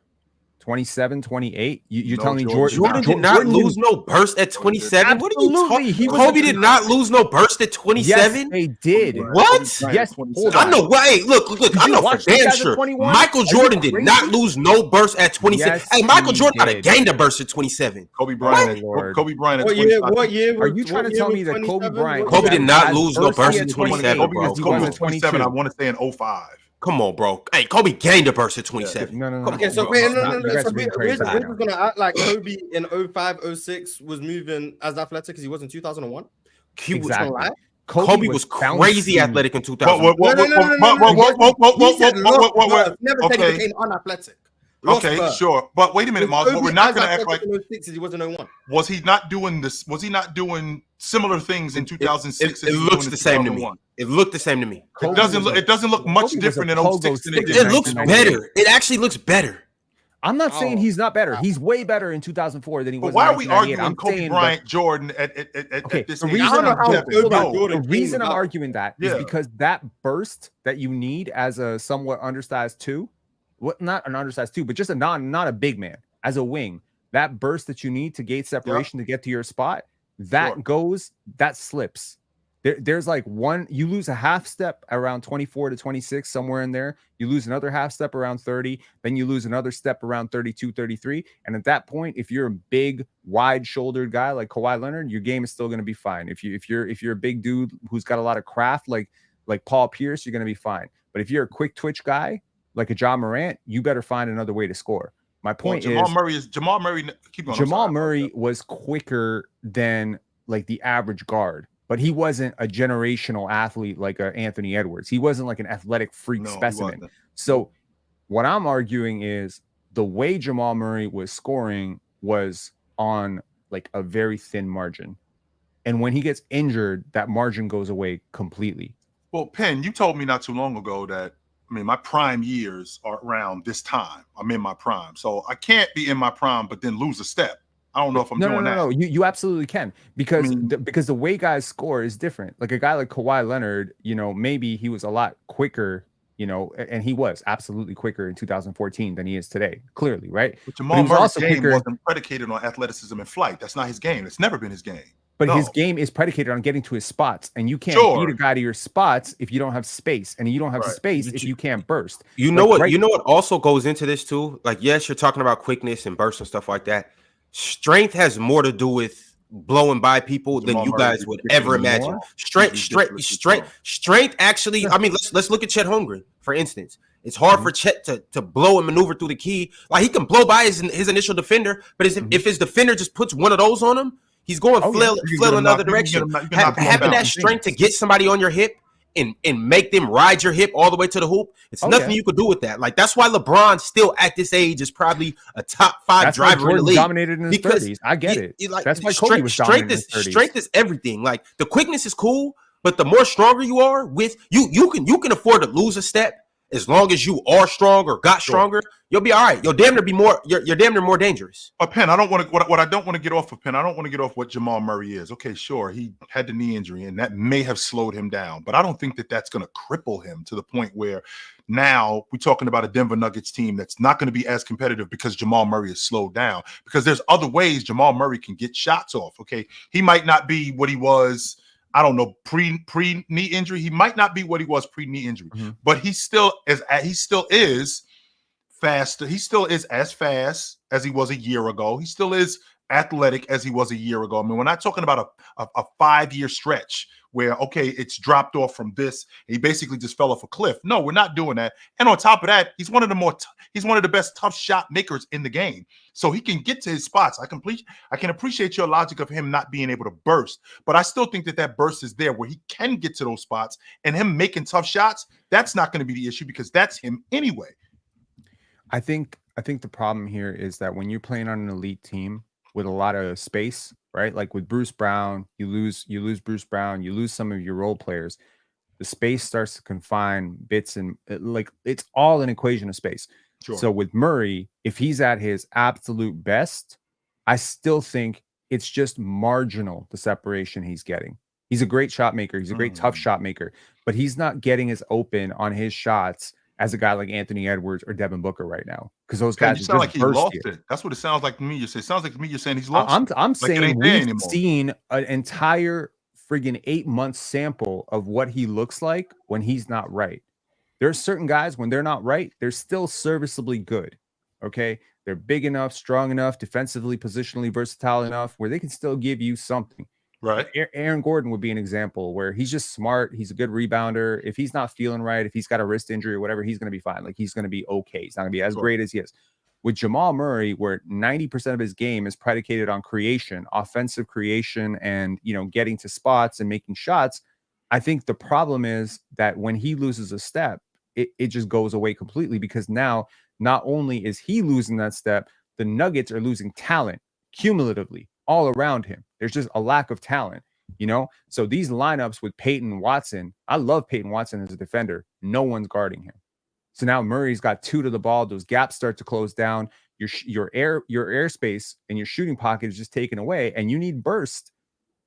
Speaker 5: 27, 28. You're
Speaker 2: No,
Speaker 5: telling me
Speaker 1: Jordan did not lose no burst at 27. What are you talking? Kobe did not lose no burst at 27.
Speaker 5: Yes, they did.
Speaker 1: What?
Speaker 5: Yes, hold
Speaker 1: I
Speaker 5: on.
Speaker 1: know. Hey, look. I know for damn sure. Michael Jordan did not lose no burst at 27.
Speaker 5: Yes,
Speaker 1: hey, Michael Jordan
Speaker 5: did.
Speaker 1: might have gained a burst at 27.
Speaker 2: Kobe Bryant.
Speaker 5: Lord.
Speaker 2: Kobe Bryant.
Speaker 3: What year?
Speaker 5: Are you trying to tell me that Kobe Bryant?
Speaker 1: Kobe did not lose no burst at 27,
Speaker 2: Kobe
Speaker 1: bro.
Speaker 2: was 27. I want to say in 05.
Speaker 1: Come on, bro. Hey, Kobe gained a burst at 27.
Speaker 5: No.
Speaker 3: Okay, so
Speaker 1: on,
Speaker 3: wait,
Speaker 1: bro.
Speaker 3: no. So we're just gonna act like Kobe in 05, 06 was moving as athletic as he was in 2001.
Speaker 5: Exactly.
Speaker 1: Kobe was crazy athletic in 2000.
Speaker 3: Never said he became unathletic.
Speaker 2: Okay, sure, but wait a minute, Mars. We're not going to act like
Speaker 3: he wasn't 01.
Speaker 2: Was he not doing this? Was he not doing similar things in 2006?
Speaker 1: It looks the same to me. It looked the same to me.
Speaker 2: It doesn't look much different in 06 than it did.
Speaker 1: It looks better. It actually looks better.
Speaker 5: I'm not saying he's not better. He's way better in 2004 than he was.
Speaker 2: But why
Speaker 5: in
Speaker 2: are we arguing
Speaker 5: I'm
Speaker 2: Kobe Bryant, Jordan at this
Speaker 5: the
Speaker 2: age?
Speaker 5: reason I'm arguing that is because that burst that you need as a somewhat undersized two, not an undersized two, but just not a big man, as a wing, that burst that you need to gate separation to get to your spot, that slips. There's like you lose a half step around 24 to 26, somewhere in there. You lose another half step around 30, then you lose another step around 32, 33. And at that point, if you're a big, wide-shouldered guy like Kawhi Leonard, your game is still going to be fine. If you're a big dude who's got a lot of craft like Paul Pierce, you're going to be fine. But if you're a quick twitch guy like a John Morant, you better find another way to score. My point
Speaker 2: Jamal Murray. Keep going.
Speaker 5: Jamal Murray was quicker than like the average guard. But he wasn't a generational athlete like Anthony Edwards. He wasn't like an athletic freak specimen. So what I'm arguing is the way Jamal Murray was scoring was on like a very thin margin. And when he gets injured, that margin goes away completely.
Speaker 2: Well, Penn, you told me not too long ago that, my prime years are around this time. I'm in my prime. So I can't be in my prime, but then lose a step. I don't know if I'm doing that.
Speaker 5: No. You absolutely can because the way guys score is different. Like a guy like Kawhi Leonard, maybe he was a lot quicker, and he was absolutely quicker in 2014 than he is today. Clearly, right?
Speaker 2: But Jamal Murray's game wasn't predicated on athleticism and flight. That's not his game. It's never been his game.
Speaker 5: But his game is predicated on getting to his spots, and you can't beat a guy to your spots if you don't have space, and you don't have space if you can't burst.
Speaker 1: You know what also goes into this too? Like, yes, you're talking about quickness and burst and stuff like that. Strength has more to do with blowing by people than you guys would ever imagine. Strength actually, let's look at Chet Holmgren, for instance. It's hard for Chet to blow and maneuver through the key. Like, he can blow by his initial defender, but if his defender just puts one of those on him, he's going flail another direction. Having that strength to get somebody on your hip and make them ride your hip all the way to the hoop, it's nothing you could do with that. Like, that's why LeBron still at this age is probably a top 5 driver in the league.
Speaker 5: Dominated in his 30s. I get it. That's why Kobe was dominated in his 30s.
Speaker 1: Strength is everything. Like, the quickness is cool, but the more stronger you are with you can afford to lose a step. As long as you are strong or got stronger, you'll be all right. You'll damn near you're damn near more dangerous.
Speaker 2: Penn, I don't want to. What I don't want to get off of Penn, I don't want to get off what Jamal Murray is. Okay, sure, he had the knee injury, and that may have slowed him down. But I don't think that that's going to cripple him to the point where now we're talking about a Denver Nuggets team that's not going to be as competitive because Jamal Murray is slowed down. Because there's other ways Jamal Murray can get shots off. Okay, he might not be what he was. I don't know, pre knee injury. He might not be what he was pre knee injury, but he still is faster. He still is as fast as he was a year ago. He still is athletic as he was a year ago. We're not talking about a 5-year stretch where, okay, it's dropped off from this. He basically just fell off a cliff. No, we're not doing that. And on top of that, he's one of the best tough shot makers in the game. So he can get to his spots. I can appreciate your logic of him not being able to burst, but I still think that burst is there where he can get to those spots, and him making tough shots, that's not going to be the issue because that's him anyway.
Speaker 5: I think the problem here is that when you're playing on an elite team with a lot of space, right? Like with Bruce Brown, you lose Bruce Brown, you lose some of your role players. The space starts to confine bits, and it's all an equation of space. Sure. So with Murray, if he's at his absolute best, I still think it's just marginal, the separation he's getting. He's a great shot maker. He's a great tough shot maker, but he's not getting as open on his shots as a guy like Anthony Edwards or Devin Booker right now, because those
Speaker 2: Man,
Speaker 5: guys
Speaker 2: you
Speaker 5: are
Speaker 2: sound
Speaker 5: just
Speaker 2: like he lost
Speaker 5: bursty.
Speaker 2: it. That's what it sounds like to me. It sounds like to me you're saying he's lost.
Speaker 5: I'm
Speaker 2: like
Speaker 5: saying we've seen an entire friggin' 8-month sample of what he looks like when he's not right. There's certain guys when they're not right, they're still serviceably good. Okay, they're big enough, strong enough, defensively, positionally versatile enough where they can still give you something.
Speaker 2: Right.
Speaker 5: Aaron Gordon would be an example where he's just smart. He's a good rebounder. If he's not feeling right, if he's got a wrist injury or whatever, he's going to be fine. Like, he's going to be okay. He's not going to be as great as he is. With Jamal Murray, where 90% of his game is predicated on creation, offensive creation, and, you know, getting to spots and making shots, I think the problem is that when he loses a step, it just goes away completely, because now not only is he losing that step, the Nuggets are losing talent cumulatively all around him. There's just a lack of talent, you know? So these lineups with Peyton Watson, I love Peyton Watson as a defender. No one's guarding him. So now Murray's got 2 to the ball. Those gaps start to close down. Your airspace and your shooting pocket is just taken away, and you need burst.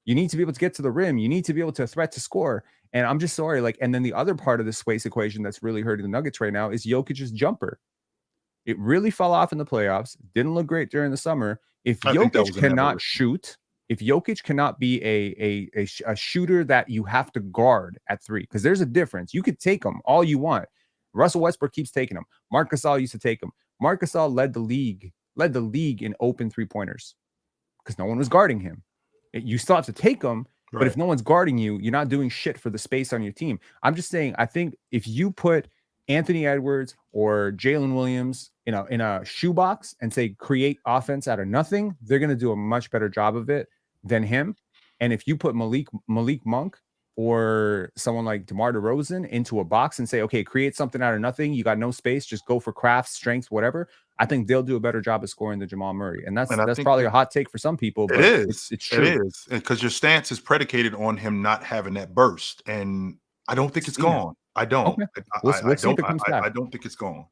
Speaker 5: You need to be able to get to the rim. You need to be able to threat to score. And I'm just sorry. Like, and then the other part of the space equation that's really hurting the Nuggets right now is Jokic's jumper. It really fell off in the playoffs. Didn't look great during the summer. If Jokic cannot shoot, if Jokic cannot be a shooter that you have to guard at 3, because there's a difference. You could take them all you want. Russell Westbrook keeps taking them. Marc Gasol used to take them. Marc Gasol led the league in open 3-pointers because no one was guarding him. You still have to take them, right. But if no one's guarding you, you're not doing shit for the space on your team. I'm just saying, I think if you put Anthony Edwards or Jalen Williams in a shoebox and say create offense out of nothing, they're going to do a much better job of it than him. And if you put Malik Monk or someone like DeMar DeRozan into a box and say, okay, create something out of nothing, you got no space, just go for craft, strength, whatever, I think they'll do a better job of scoring than Jamal Murray. And that's probably a hot take for some people, but it's true.
Speaker 2: It is, because your stance is predicated on him not having that burst, and I don't think it's gone. I don't. Okay. I don't think it's gone.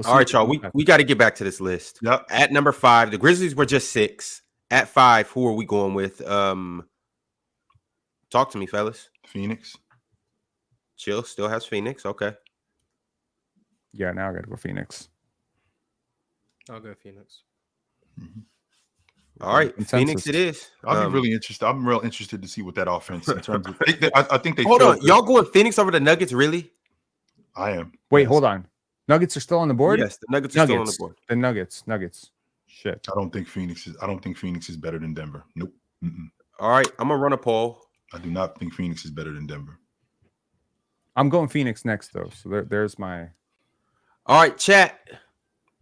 Speaker 1: All right, y'all. We got to get back to this list.
Speaker 2: Yep.
Speaker 1: At number 5, the Grizzlies were just 6. At 5, who are we going with? Talk to me, fellas.
Speaker 2: Phoenix.
Speaker 1: Chill still has Phoenix. Okay.
Speaker 5: Yeah, now I got to go Phoenix.
Speaker 3: I'll go Phoenix.
Speaker 2: Mm-hmm.
Speaker 1: All right, Phoenix it is.
Speaker 2: I'll be really interested. I'm real interested to see what that offense in terms of. I think they.
Speaker 1: Hold on, y'all going Phoenix over the Nuggets? Really?
Speaker 2: I am.
Speaker 5: Wait, hold on. Nuggets are still on the board.
Speaker 1: Yes, the Nuggets are still on the board.
Speaker 5: The Nuggets. Shit.
Speaker 2: I don't think Phoenix is better than Denver. Nope. Mm-mm.
Speaker 1: All right, I'm gonna run a poll.
Speaker 2: I do not think Phoenix is better than Denver.
Speaker 5: I'm going Phoenix next, though. So there's my.
Speaker 1: All right, chat.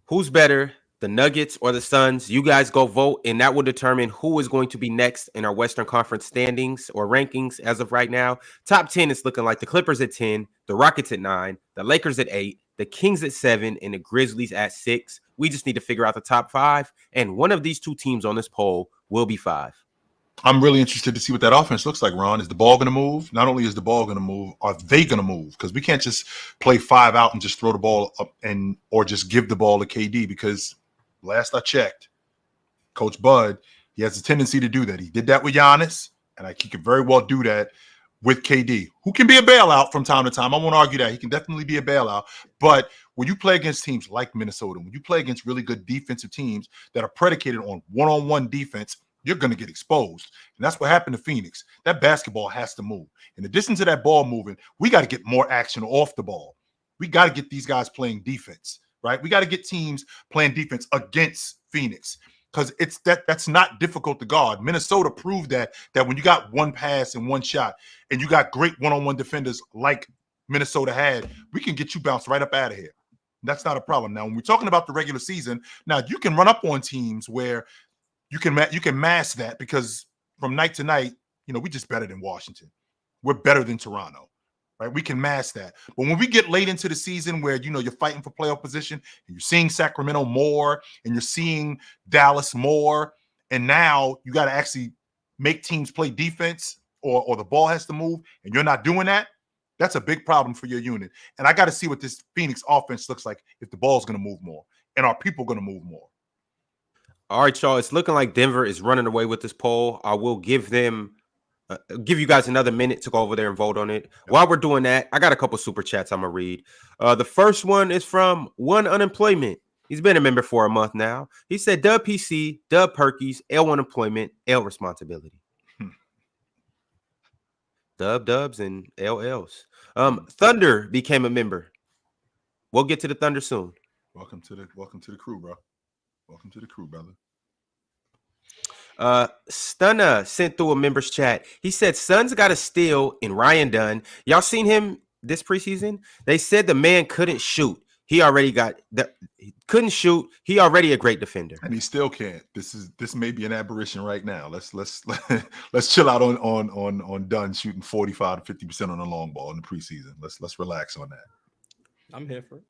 Speaker 1: Who's better, the Nuggets or the Suns? You guys go vote, and that will determine who is going to be next in our Western Conference standings or rankings as of right now. Top 10 is looking like the Clippers at 10, the Rockets at 9, the Lakers at 8, the Kings at 7, and the Grizzlies at 6. We just need to figure out the top 5, and one of these 2 teams on this poll will be 5.
Speaker 2: I'm really interested to see what that offense looks like, Ron. Is the ball going to move? Not only is the ball going to move, are they going to move? Because we can't just play 5 out and just throw the ball up or just give the ball to KD, because last I checked, Coach Bud, he has a tendency to do that. He did that with Giannis, and he could very well do that with KD, who can be a bailout from time to time. I won't argue that. He can definitely be a bailout. But when you play against teams like Minnesota, when you play against really good defensive teams that are predicated on one-on-one defense, you're going to get exposed. And that's what happened to Phoenix. That basketball has to move. In addition to that ball moving, we got to get more action off the ball. We got to get these guys playing defense, right? We got to get teams playing defense against Phoenix, because that's not difficult to guard. Minnesota proved that when you got one pass and one shot and you got great one-on-one defenders like Minnesota had, we can get you bounced right up out of here. That's not a problem. Now, when we're talking about the regular season, now you can run up on teams where you can mask that, because from night to night, we're just better than Washington. We're better than Toronto, right? We can mask that. But when we get late into the season where, you're fighting for playoff position and you're seeing Sacramento more and you're seeing Dallas more, and now you got to actually make teams play defense or the ball has to move, and you're not doing that, that's a big problem for your unit. And I got to see what this Phoenix offense looks like if the ball's going to move more and are people going to move more.
Speaker 1: All right, y'all. It's looking like Denver is running away with this poll. I will give them give you guys another minute to go over there and vote on it. While we're doing that, I got a couple super chats I'm gonna read. The first one is from One Unemployment. He's been a member for a month now. He said, Dub PC, Dub Perkies, L Unemployment, L Responsibility. Dubs and LLs. Thunder became a member. We'll get to the Thunder soon.
Speaker 2: Welcome to the crew, bro. Welcome to the crew, brother.
Speaker 1: Stunna sent through a members chat. He said Suns got a steal in Ryan Dunn. Y'all seen him this preseason? They said the man couldn't shoot. He already couldn't shoot. He already a great defender,
Speaker 2: and he still can't. This may be an aberration right now. Let's chill out on Dunn shooting 45 to 50% on the long ball in the preseason. Let's relax on that.
Speaker 3: I'm here for it.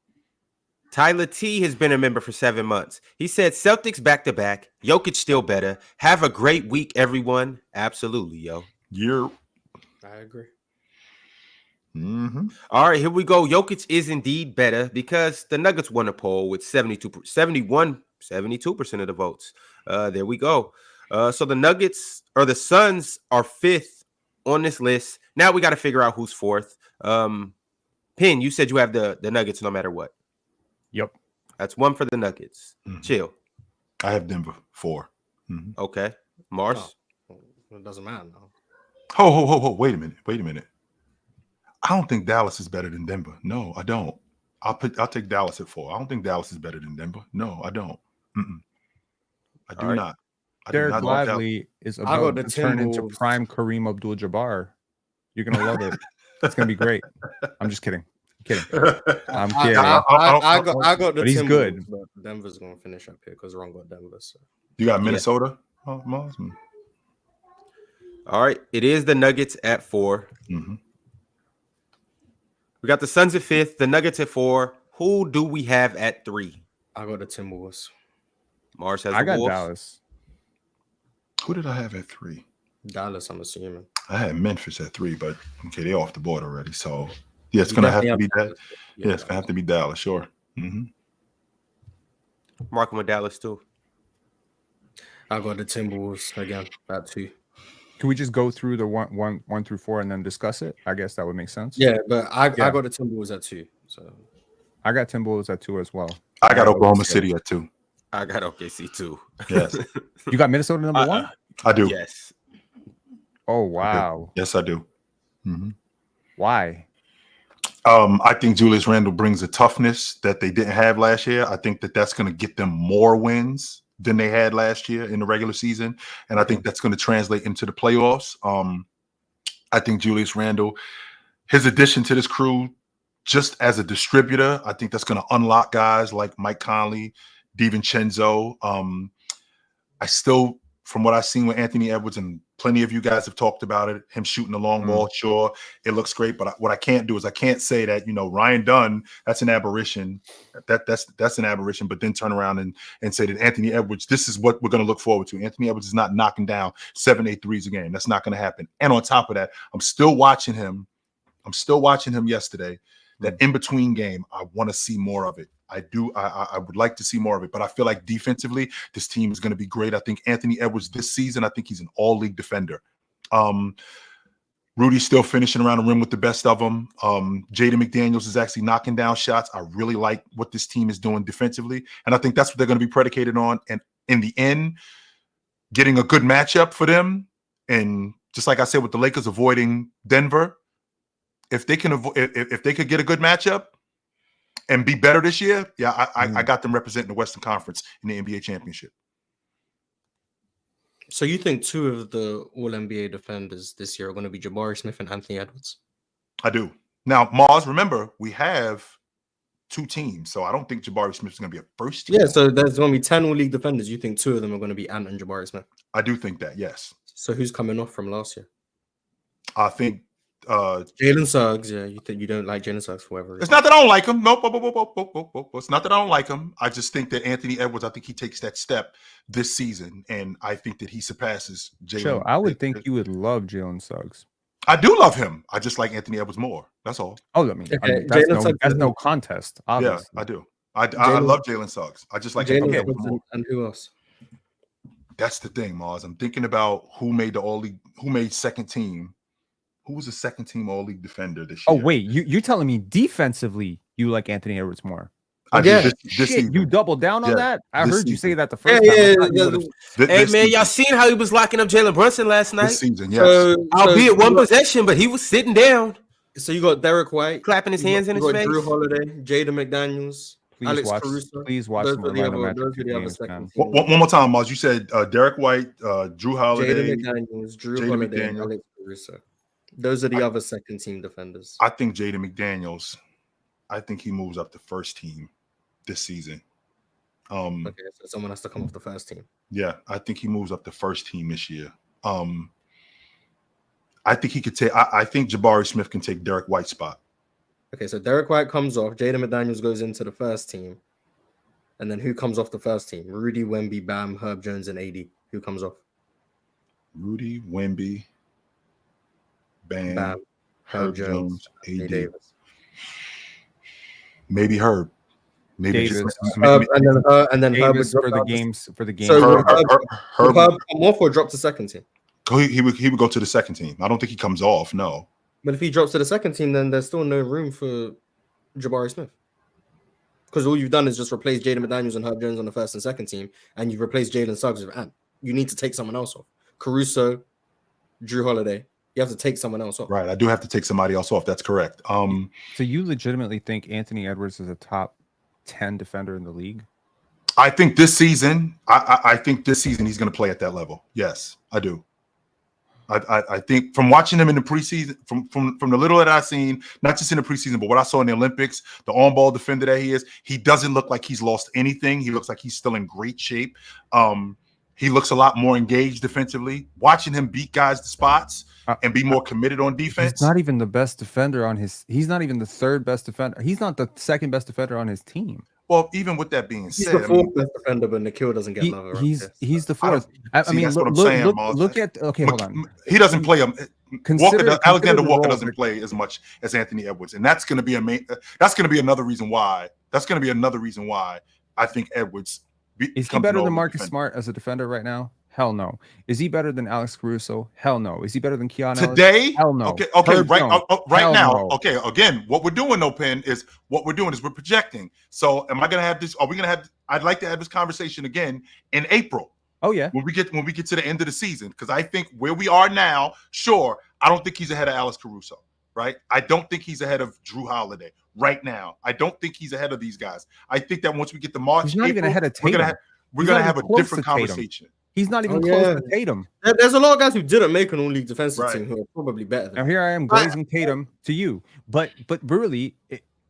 Speaker 1: Tyler T has been a member for 7 months. He said Celtics back-to-back. Jokic still better. Have a great week, everyone. Absolutely, yo.
Speaker 3: I agree.
Speaker 2: Mm-hmm.
Speaker 1: All right, here we go. Jokic is indeed better because the Nuggets won a poll with 72% of the votes. There we go. So the Nuggets or the Suns are 5th on this list. Now we got to figure out who's 4th. Pin, you said you have the Nuggets no matter what.
Speaker 5: Yep.
Speaker 1: That's 1 for the Nuggets.
Speaker 2: Mm-hmm.
Speaker 1: Chill.
Speaker 2: I have Denver 4. Mm-hmm.
Speaker 1: Okay. Mars?
Speaker 3: Oh, it doesn't matter now.
Speaker 2: Ho. Wait a minute. I don't think Dallas is better than Denver. No, I don't. I'll take Dallas at 4. I don't think Dallas is better than Denver. No, I don't. I do not.
Speaker 5: Derek Lively is about to turn into prime Kareem Abdul-Jabbar. You're gonna love it. It's gonna be great. I'm just kidding. I'm kidding.
Speaker 3: I got the
Speaker 5: but he's good.
Speaker 3: But Denver's gonna finish up here because Ron got Denver. So.
Speaker 2: You got Minnesota? Yeah. Oh, Mars.
Speaker 1: All right. It is the Nuggets at 4.
Speaker 2: Mm-hmm.
Speaker 1: We got the Suns at 5th, the Nuggets at 4. Who do we have at 3?
Speaker 3: I got the Timberwolves.
Speaker 1: Mars has
Speaker 5: I got
Speaker 1: Wolves.
Speaker 5: Dallas.
Speaker 2: Who did I have at 3?
Speaker 3: Dallas, I'm assuming.
Speaker 2: I had Memphis at 3, but okay, they're off the board already. So yeah, it's gonna have to be that. Yeah, it's gonna have to be Dallas, sure. Mm-hmm.
Speaker 1: Marking with Dallas too.
Speaker 3: I got the Timberwolves again at 2.
Speaker 5: Can we just go through the one through 4 and then discuss it? I guess that would make sense.
Speaker 3: Yeah, but I got the Timberwolves at 2. So
Speaker 5: I got Timberwolves at 2 as well.
Speaker 2: I got Oklahoma City at 2.
Speaker 1: I got OKC too.
Speaker 2: Yes.
Speaker 5: You got Minnesota number 1?
Speaker 2: I do.
Speaker 1: Yes.
Speaker 5: Oh wow.
Speaker 2: Yes, I do. Mm-hmm.
Speaker 5: Why?
Speaker 2: I think Julius Randle brings a toughness that they didn't have last year. I think that's going to get them more wins than they had last year in the regular season, and I think that's going to translate into the playoffs. I think Julius Randle, his addition to this crew, just as a distributor, I think that's going to unlock guys like Mike Conley, DiVincenzo. I still, from what I've seen with Anthony Edwards, and plenty of you guys have talked about it, him shooting the long ball, sure, it looks great. But what I can't do is I can't say that, Ryan Dunn, that's an aberration. That's an aberration, but then turn around and say that Anthony Edwards, this is what we're going to look forward to. Anthony Edwards is not knocking down 7-8 threes a game. That's not going to happen. And on top of that, I'm still watching him yesterday. That in-between game, I want to see more of it. I do. I would like to see more of it, but I feel like defensively, this team is going to be great. I think Anthony Edwards this season, I think he's an all-league defender. Rudy's still finishing around the rim with the best of them. Jaden McDaniels is actually knocking down shots. I really like what this team is doing defensively, and I think that's what they're going to be predicated on. And in the end, getting a good matchup for them, and just like I said with the Lakers, avoiding Denver. If they can if they could get a good matchup and be better this year, yeah, I got them representing the Western Conference in the NBA championship.
Speaker 3: So you think 2 of the All-NBA defenders this year are going to be Jabari Smith and Anthony Edwards?
Speaker 2: I do. Now, Mars, remember, we have 2 teams, so I don't think Jabari Smith is going to be a first team.
Speaker 3: Yeah, so there's going to be 10 all-league defenders. You think 2 of them are going to be Ant and Jabari Smith?
Speaker 2: I do think that, yes.
Speaker 3: So who's coming off from last year?
Speaker 2: I think
Speaker 3: Jalen Suggs, yeah. You think you don't like Jalen Suggs for whatever reason?
Speaker 2: It's not that I don't like him. Nope. It's not that I don't like him. I just think that Anthony Edwards, I think he takes that step this season, and I think that he surpasses Jalen.
Speaker 5: So I would think you would love Jalen Suggs.
Speaker 2: I do love him. I just like Anthony Edwards more. That's all.
Speaker 5: Oh, I mean that's no contest. Obviously.
Speaker 2: Yeah, I do. I love Jalen Suggs. I just like
Speaker 3: Jalen Edwards and who else?
Speaker 2: That's the thing, Mars. I'm thinking about who made the all-league, who made second team. Who was the second team all-league defender this year?
Speaker 5: Oh, wait, you're telling me defensively you like Anthony Edwards more?
Speaker 2: This
Speaker 5: Shit,
Speaker 2: season.
Speaker 5: you doubled down on that? I heard you say that the
Speaker 1: Yeah,
Speaker 5: first time.
Speaker 1: yeah,
Speaker 5: I thought you would've-
Speaker 1: Hey, man, y'all seen how he was locking up Jalen Brunson last night?
Speaker 2: This season, yes.
Speaker 1: Albeit one possession, but he was sitting down,
Speaker 3: So you got Derek White
Speaker 1: clapping his hands in his face.
Speaker 3: Drew Holiday, Jaden McDaniels, Alex Caruso.
Speaker 5: Please watch
Speaker 3: Those
Speaker 5: some
Speaker 3: are the
Speaker 5: Orlando
Speaker 3: other,
Speaker 5: Magic
Speaker 3: those are the other
Speaker 5: games,
Speaker 3: second
Speaker 5: man.
Speaker 3: team.
Speaker 2: One more time, Mars. You said Derek White, Drew Holiday.
Speaker 3: Jaden McDaniels, Drew
Speaker 2: Jaden
Speaker 3: Holiday,
Speaker 2: McDaniels.
Speaker 3: and Alex Caruso. Those are the other second team defenders.
Speaker 2: I think Jaden McDaniels, I think he moves up to first team this season.
Speaker 3: Okay, so someone has to come off the first team.
Speaker 2: Yeah, I think he moves up to first team this year. I think he could take. I think Jabari Smith can take Derek White's spot.
Speaker 3: Okay, so Derek White comes off. Jaden McDaniels goes into the first team. And then who comes off the first team? Rudy, Wemby, Bam, Herb Jones, and AD. Who comes off?
Speaker 2: Rudy, Wemby, Bam,
Speaker 3: Herb Jones,
Speaker 2: AD.
Speaker 3: Davis.
Speaker 2: Maybe Herb. Maybe
Speaker 5: Davis.
Speaker 3: And then Herb
Speaker 5: Davis
Speaker 3: would
Speaker 5: for
Speaker 3: drop
Speaker 5: the
Speaker 3: out
Speaker 5: games for the games.
Speaker 3: So
Speaker 2: Herb
Speaker 3: Herb come off or drop to second team?
Speaker 2: he would go to the second team. I don't think he comes off. No.
Speaker 3: But if he drops to the second team, then there's still no room for Jabari Smith. Because all you've done is just replace Jaden McDaniels and Herb Jones on the first and second team, and you've replaced Jalen Suggs with Ant. You need to take someone else off. Caruso, Drew Holiday. You have to take someone else off.
Speaker 2: Right. I do have to take somebody else off. That's correct.
Speaker 5: So you legitimately think Anthony Edwards is a top 10 defender in the league?
Speaker 2: I think this season, I think this season he's going to play at that level. Yes, I do. I think from watching him in the preseason, from the little that I've seen, not just in the preseason, but what I saw in the Olympics, the on-ball defender that he is, he doesn't look like he's lost anything. He looks like he's still in great shape. He looks a lot more engaged defensively. Watching him beat guys to spots and be more committed on defense.
Speaker 5: He's not even the best defender on his. He's not even the third best defender. He's not the second best defender on his team.
Speaker 2: Well, even with that being
Speaker 3: He's
Speaker 2: said,
Speaker 3: the fourth best defender, but Nikhil doesn't get love.
Speaker 5: He's the fourth. I mean,
Speaker 2: that's what I'm saying,
Speaker 5: look at. Okay, hold on.
Speaker 2: He doesn't play him. Alexander Walker doesn't
Speaker 5: role.
Speaker 2: play as much as Anthony Edwards, and that's going to be that's going to be another reason why. That's going to be another reason why I think Edwards.
Speaker 5: Is he better than Marcus Smart as a defender right now? Hell no. Is he better than Alex Caruso? Hell no. Is he better than Keon
Speaker 2: today?
Speaker 5: Ellis? Hell no.
Speaker 2: Okay,
Speaker 5: Herb
Speaker 2: right,
Speaker 5: Jones?
Speaker 2: right now.
Speaker 5: No.
Speaker 2: Okay, again, what we're doing, though, Penn, is we're projecting. So, am I going to have this? Are we going to have? I'd like to have this conversation again in April.
Speaker 5: Oh yeah.
Speaker 2: When we get to the end of the season, because I think where we are now, sure, I don't think he's ahead of Alex Caruso. Right? I don't think he's ahead of Drew Holiday right now. I don't think he's ahead of these guys. I think that once we get to March,
Speaker 5: he's not even ahead of Tatum.
Speaker 2: We're gonna have a different conversation.
Speaker 5: He's not even close to Tatum.
Speaker 3: There's a lot of guys who didn't make an all-league defensive team who are probably better than
Speaker 5: Now here I am glazing Tatum to you, but really,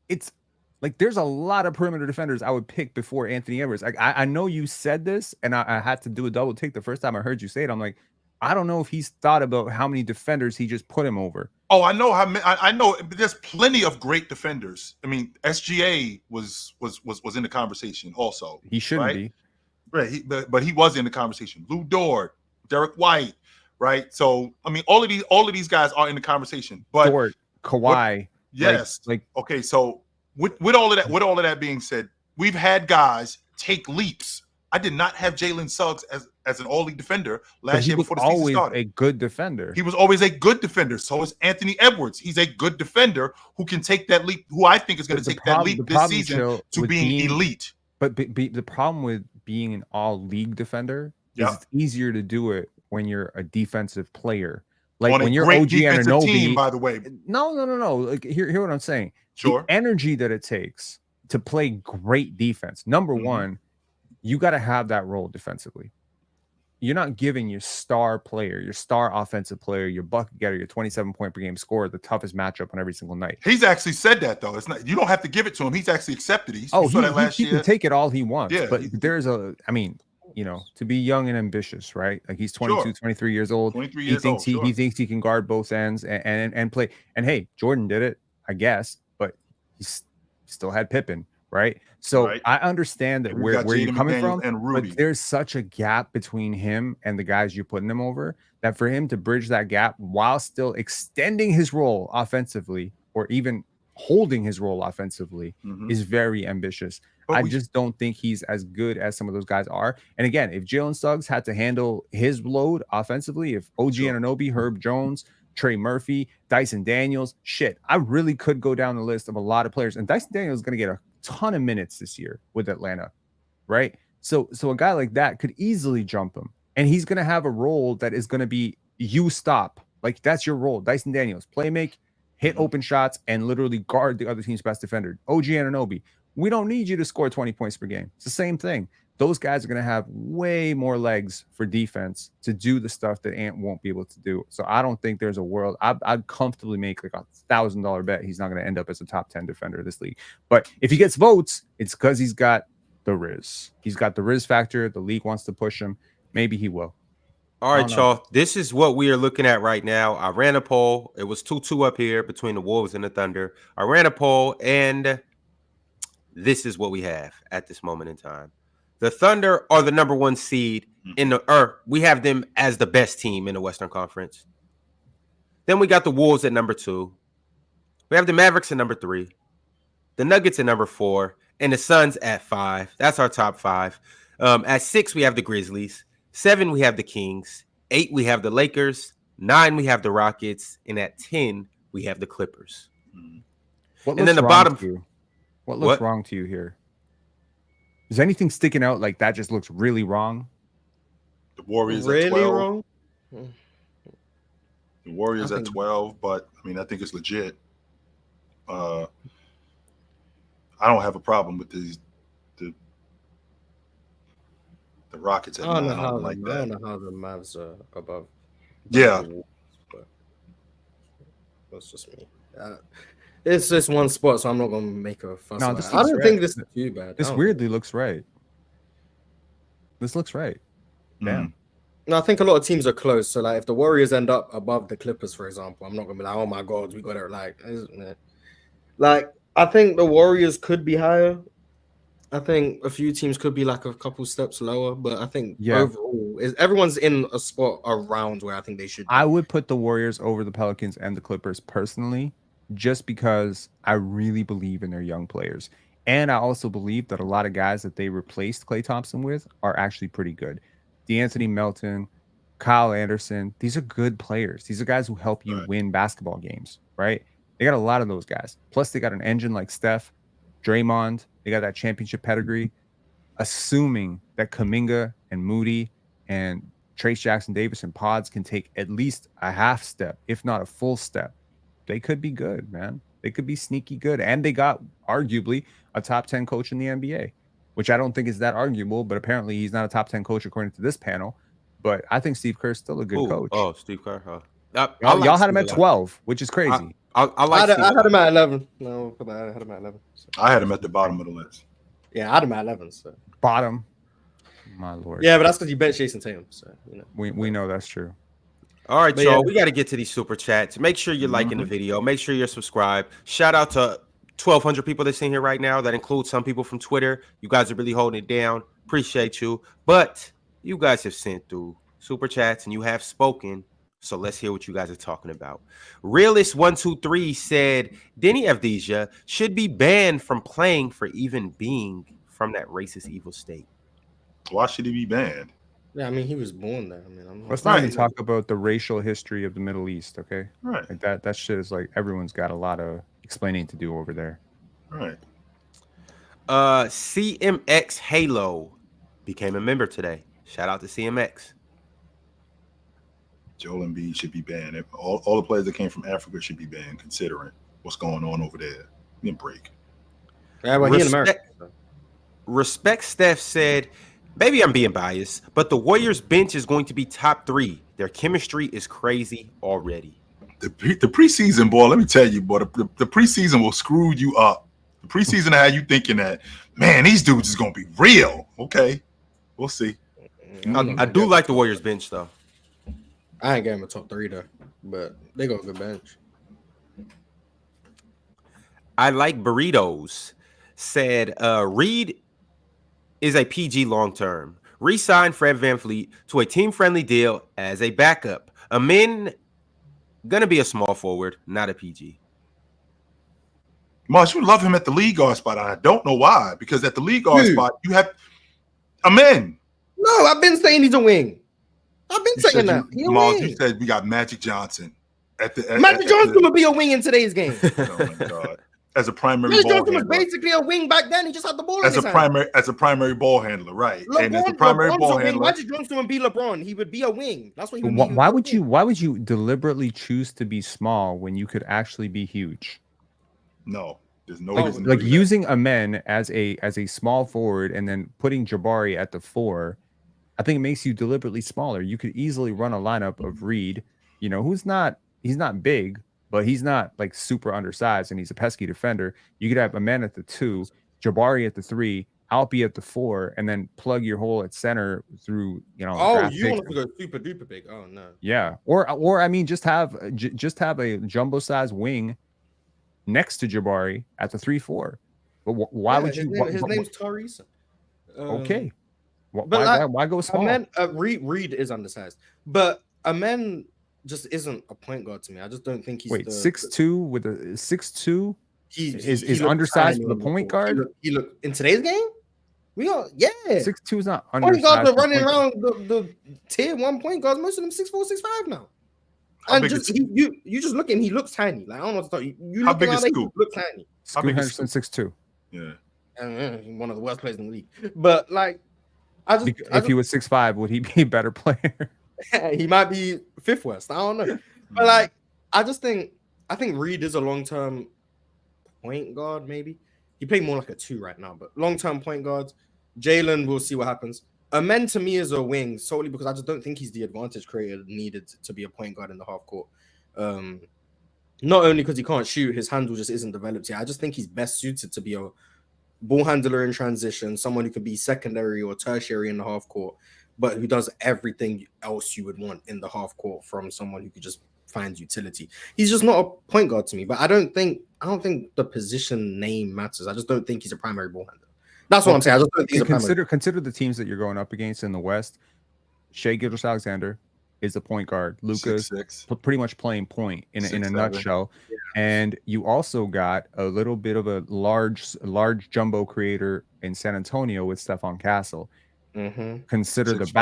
Speaker 5: it's like there's a lot of perimeter defenders I would pick before Anthony Edwards. I know you said this, and I had to do a double take the first time I heard you say it. I'm like, I don't know if he's thought about how many defenders he just put him over.
Speaker 2: Oh, I know how. I know there's plenty of great defenders. I mean, SGA was in the conversation also.
Speaker 5: He shouldn't be.
Speaker 2: Right, but he was in the conversation. Lou Dort, Derek White, right? So I mean, all of these guys are in the conversation. But
Speaker 5: Dort, Kawhi,
Speaker 2: yes, okay. So with all of that being said, we've had guys take leaps. I did not have Jalen Suggs as an all-league defender last year before the season started.
Speaker 5: A good defender.
Speaker 2: He was always a good defender. So is Anthony Edwards. He's a good defender who can take that leap. Who I think is going to take that leap this season to being elite.
Speaker 5: But the problem with being an all-league defender is it's easier to do it when you're a defensive player. Like when you're OG Anunoby,
Speaker 2: team, by the way.
Speaker 5: No. Like hear what I'm saying.
Speaker 2: Sure.
Speaker 5: The energy that it takes to play great defense. Number one, you got to have that role defensively. You're not giving your star player, your star offensive player, your bucket getter, your 27-point per game scorer the toughest matchup on every single night.
Speaker 2: He's actually said that though. It's not. You don't have to give it to him. He's actually accepted it.
Speaker 5: He can take it all he wants.
Speaker 2: Yeah,
Speaker 5: but there's to be young and ambitious, right? Like he's 22, 23 years old.
Speaker 2: 23
Speaker 5: he
Speaker 2: years
Speaker 5: thinks
Speaker 2: old,
Speaker 5: he thinks he can guard both ends and play. And hey, Jordan did it, I guess, but he still had Pippen. Right. So I understand that where you're coming from, but there's such a gap between him and the guys you're putting him over that for him to bridge that gap while still extending his role offensively or even holding his role offensively is very ambitious. I just don't think he's as good as some of those guys are. And again, if Jalen Suggs had to handle his load offensively, if OG Anunoby, Herb Jones, Trey Murphy, Dyson Daniels, I really could go down the list of a lot of players. And Dyson Daniels is going to get a ton of minutes this year with Atlanta, right? So a guy like that could easily jump him. And he's going to have a role that is going to be you stop. Like, that's your role. Dyson Daniels, play make, hit open shots, and literally guard the other team's best defender. OG Anunoby, we don't need you to score 20 points per game. It's the same thing. Those guys are going to have way more legs for defense to do the stuff that Ant won't be able to do. So I don't think there's a world. I'd comfortably make like $1,000 bet he's not going to end up as a top 10 defender of this league. But if he gets votes, it's because he's got the Riz. He's got the Riz factor. The league wants to push him. Maybe he will.
Speaker 1: All right, y'all. This is what we are looking at right now. I ran a poll. It was 2-2 up here between the Wolves and the Thunder. I ran a poll, and this is what we have at this moment in time. The Thunder are the number 1 seed in the we have them as the best team in the Western Conference. Then we got the Wolves at number 2. We have the Mavericks at number 3. The Nuggets at number 4. And the Suns at 5. That's our top 5. At 6, we have the Grizzlies. 7, we have the Kings. 8, we have the Lakers. 9, we have the Rockets. And at 10, we have the Clippers.
Speaker 5: What and then the bottom. What looks wrong to you here? Is anything sticking out like that just looks really wrong?
Speaker 2: The Warriors
Speaker 3: really
Speaker 2: at 12.
Speaker 3: Wrong?
Speaker 2: The Warriors at 12, but I mean, I think it's legit. I don't have a problem with the Rockets at 9. I don't like that.
Speaker 3: I don't know how the Mavs are above.
Speaker 2: Yeah.
Speaker 3: But that's just me. It's just one spot, so I'm not going to make a fuss.
Speaker 5: No,
Speaker 3: I don't think this is too bad.
Speaker 5: This weirdly looks right. This looks right. Damn.
Speaker 3: No, I think a lot of teams are close. So, like, if the Warriors end up above the Clippers, for example, I'm not going to be like, oh my God, we got it. Like, I think the Warriors could be higher. I think a few teams could be like a couple steps lower, but I think overall, everyone's in a spot around where I think they should be.
Speaker 5: I would put the Warriors over the Pelicans and the Clippers personally, just because I really believe in their young players. And I also believe that a lot of guys that they replaced Klay Thompson with are actually pretty good. DeAnthony Melton, Kyle Anderson, these are good players. These are guys who help you win basketball games, right? They got a lot of those guys. Plus, they got an engine like Steph, Draymond. They got that championship pedigree. Assuming that Kuminga and Moody and Trace Jackson Davis and Pods can take at least a half step, if not a full step, they could be good, man. They could be sneaky good. And they got arguably a top 10 coach in the NBA, which I don't think is that arguable, but apparently he's not a top 10 coach according to this panel. But I think Steve Kerr's still a good coach.
Speaker 1: Oh, Steve Kerr, huh?
Speaker 5: Y'all had him at 12, which is crazy.
Speaker 3: I had him at 11. No, I had him at 11. So.
Speaker 2: I had him at the bottom of the list.
Speaker 3: Yeah, I had him at 11. So.
Speaker 5: Bottom. My Lord.
Speaker 3: Yeah, but that's because you bench Jason Tatum. So, you know.
Speaker 5: We know that's true.
Speaker 1: All right, y'all. We got to get to these super chats. Make sure you're liking the video. Make sure you're subscribed. Shout out to 1,200 people that's in here right now. That includes some people from Twitter. You guys are really holding it down. Appreciate you. But you guys have sent through super chats and you have spoken. So let's hear what you guys are talking about. Realist123 said, Denny Avdija should be banned from playing for even being from that racist evil state.
Speaker 2: Why should he be banned?
Speaker 3: Yeah, I mean, he was born there. I mean,
Speaker 5: let's not even talk about the racial history of the Middle East, okay?
Speaker 2: Right.
Speaker 5: Like that shit is like everyone's got a lot of explaining to do over there.
Speaker 2: Right.
Speaker 1: CMX Halo became a member today. Shout out to CMX.
Speaker 2: Joel Embiid should be banned. All the players that came from Africa should be banned, considering what's going on over there. Give me a break.
Speaker 3: Yeah, well, he in America.
Speaker 1: Respect Steph said, maybe I'm being biased, but the Warriors bench is going to be top 3. Their chemistry is crazy already.
Speaker 2: The preseason, boy, let me tell you, boy, the preseason will screw you up. The preseason had you thinking that, man, these dudes is going to be real. Okay, we'll see.
Speaker 1: I do like the Warriors bench, though.
Speaker 3: I ain't getting a top 3 though, but they got a good bench.
Speaker 1: I like burritos. Said Reed is a PG long term. Re-sign Fred VanVleet to a team-friendly deal as a backup. Amin gonna be a small forward, not a PG.
Speaker 2: Mars, you love him at the lead guard spot. I don't know why, because at the lead guard spot, you have Amen.
Speaker 3: No, I've been saying he's a wing. I've been saying that.
Speaker 2: Mars, you said we got Magic Johnson.
Speaker 3: Magic Johnson would be a wing in today's game.
Speaker 2: Oh my God. As a primary
Speaker 3: Magic
Speaker 2: ball
Speaker 3: Johnson
Speaker 2: handler.
Speaker 3: was basically a wing back then. He just had the ball
Speaker 2: as a primary ball handler, right?
Speaker 3: LeBron,
Speaker 2: and as a primary ball handler,
Speaker 3: Magic Johnson would be LeBron. He would be a wing. That's what he would be.
Speaker 5: Why would you deliberately choose to be small when you could actually be huge?
Speaker 2: No, there's no
Speaker 5: reason. Like using Amen as a small forward and then putting Jabari at the 4, I think it makes you deliberately smaller. You could easily run a lineup of Reed, you know, he's not big, but he's not like super undersized and he's a pesky defender. You could have Amen at the 2, Jabari at the 3, Alpi at the 4, and then plug your hole at center through, you know.
Speaker 3: Oh, you want to go super duper big? Oh no.
Speaker 5: Yeah, or I mean, just have a jumbo size wing next to Jabari at the 3-4. But why would you?
Speaker 3: His name's Tyrese.
Speaker 5: Okay. Why go small?
Speaker 3: Amen, Reed is undersized, but Amen just isn't a point guard to me. I just don't think he's
Speaker 5: 6'2" with a 6'2". He's undersized for the point guard.
Speaker 3: He look in today's game.
Speaker 5: 6'2" is not undersized.
Speaker 3: Point guards are running around the tier 1 point guards. Most of them 6'4", 6'5" now. And just you just look and he looks tiny. Like I don't know what to tell you.
Speaker 2: How big is
Speaker 3: Scoot? Look tiny.
Speaker 5: Scoot Henderson 6'2".
Speaker 2: Yeah.
Speaker 3: And one of the worst players in the league. But like,
Speaker 5: if he was 6'5", would he be a better player?
Speaker 3: He might be 5th worst. I don't know. But like, I think Reed is a long-term point guard, maybe. He played more like a 2 right now, but long-term point guards. Jalen, we'll see what happens. Amen to me is a wing solely because I just don't think he's the advantage creator needed to be a point guard in the half court. Not only because he can't shoot, his handle just isn't developed yet. I just think he's best suited to be a ball handler in transition, someone who could be secondary or tertiary in the half court, but who does everything else you would want in the half court from someone who could just find utility. He's just not a point guard to me, but I don't think the position name matters. I just don't think he's a primary ball handler. That's what I'm saying. I just don't think he's a primary.
Speaker 5: Consider the teams that you're going up against in the West. Shai Gilgeous-Alexander is a point guard. Luka's pretty much playing point in a nutshell. Yeah. And you also got a little bit of a large jumbo creator in San Antonio with Stephon Castle.
Speaker 3: Mm-hmm.
Speaker 5: Consider the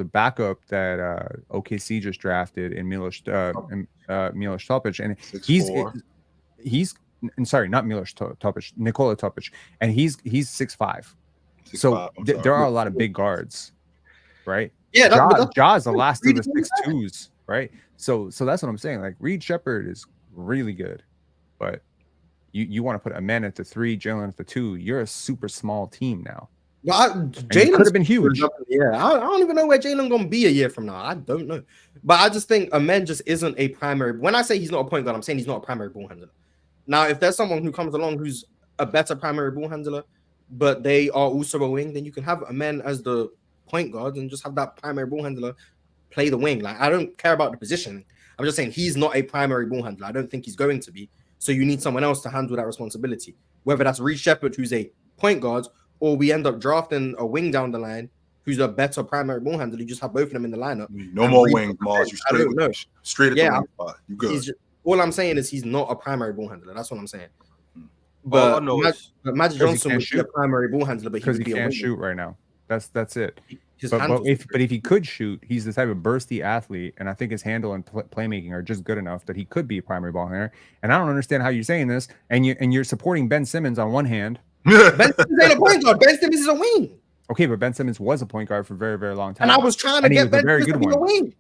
Speaker 5: backup that OKC just drafted in Milos Topic, and he's sorry, not Milos Topic, Nikola Topic, and he's 6'5". So there are a lot of big guards, right?
Speaker 3: Yeah,
Speaker 5: Ja's the last of the 6'2s, right? So that's what I'm saying. Like Reed Shepherd is really good, but you want to put Amen at the 3, Jalen at the 2. You're a super small team now.
Speaker 3: Jalen
Speaker 5: could have been huge.
Speaker 3: Yeah, I don't even know where Jalen gonna be a year from now. I don't know, but I just think Amen just isn't a primary. When I say he's not a point guard, I'm saying he's not a primary ball handler. Now, if there's someone who comes along who's a better primary ball handler, but they are also a wing, then you can have Amen as the point guard and just have that primary ball handler play the wing. Like I don't care about the position. I'm just saying he's not a primary ball handler. I don't think he's going to be. So you need someone else to handle that responsibility. Whether that's Reed Shepherd, who's a point guard, or we end up drafting a wing down the line who's a better primary ball handler. You just have both of them in the lineup.
Speaker 2: No more wings, Mars. You straight at the wing spot. You good.
Speaker 3: All I'm saying is he's not a primary ball handler. That's what I'm saying. But Magic Johnson would be a primary ball handler, but
Speaker 5: because he can't shoot right now. That's it. But if he could shoot, he's the type of bursty athlete, and I think his handle and playmaking are just good enough that he could be a primary ball handler. And I don't understand how you're saying this, and you're supporting Ben Simmons on one hand.
Speaker 3: Ben Simmons ain't a point guard. Ben Simmons is a wing.
Speaker 5: Okay, but Ben Simmons was a point guard for a very, very long time.
Speaker 3: And I was trying to get Ben Simmons to be a wing.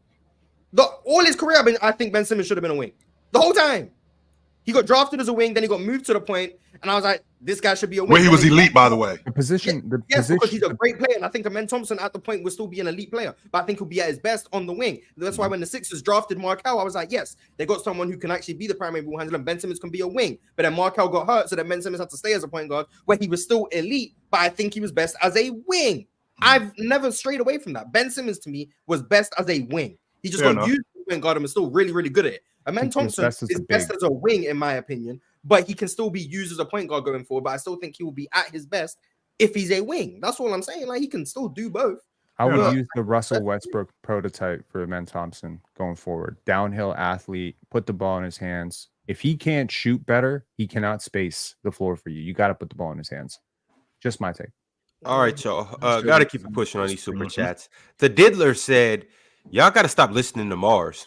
Speaker 3: All his career, I think Ben Simmons should have been a wing. The whole time. He got drafted as a wing, then he got moved to the point, and I was like, this guy should be a wing.
Speaker 2: Where he was elite, by the way.
Speaker 5: The position.
Speaker 3: Because he's a great player, and I think Amen Thompson at the point will still be an elite player, but I think he'll be at his best on the wing. That's why when the Sixers drafted Markelle, I was like, yes, they got someone who can actually be the primary ball handler, and Ben Simmons can be a wing. But then Markelle got hurt, so then Ben Simmons had to stay as a point guard, where he was still elite, but I think he was best as a wing. I've never strayed away from that. Ben Simmons, to me, was best as a wing. He just got used to wing guard and was still really, really good at it. Amen Thompson is best as a wing, in my opinion, but he can still be used as a point guard going forward. But I still think he will be at his best if he's a wing. That's all I'm saying. Like he can still do both.
Speaker 5: I would use the Russell Westbrook prototype for Amen Thompson going forward. Downhill athlete, put the ball in his hands, If he can't shoot better, he cannot space the floor for you. You got to put the ball in his hands. Just my take.
Speaker 1: All right, y'all. Got to keep it pushing on these super chats. The Diddler said, y'all got to stop listening to Mars.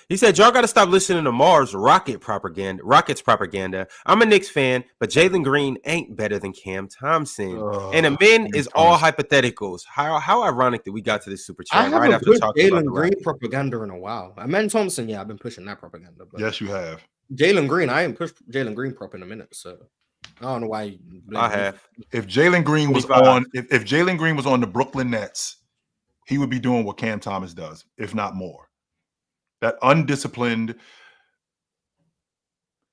Speaker 1: He said, y'all got to stop listening to Mars Rockets propaganda. I'm a Knicks fan, but Jalen Green ain't better than Cam Thompson. And the men is all hypotheticals. How ironic that we got to this super chat
Speaker 3: I haven't
Speaker 1: right after
Speaker 3: pushed
Speaker 1: talking about
Speaker 3: Jalen
Speaker 1: the
Speaker 3: Green
Speaker 1: Rockets.
Speaker 3: propaganda in a while. I meant Thompson, yeah, I've been pushing that propaganda. But
Speaker 2: Yes, you have.
Speaker 3: Jalen Green, I ain't pushed Jalen Green prop in a minute, so I don't know why.
Speaker 1: I have.
Speaker 2: If Jalen Green was
Speaker 1: 25.
Speaker 2: on, if Jalen Green was on the Brooklyn Nets, he would be doing what Cam Thomas does, if not more. That undisciplined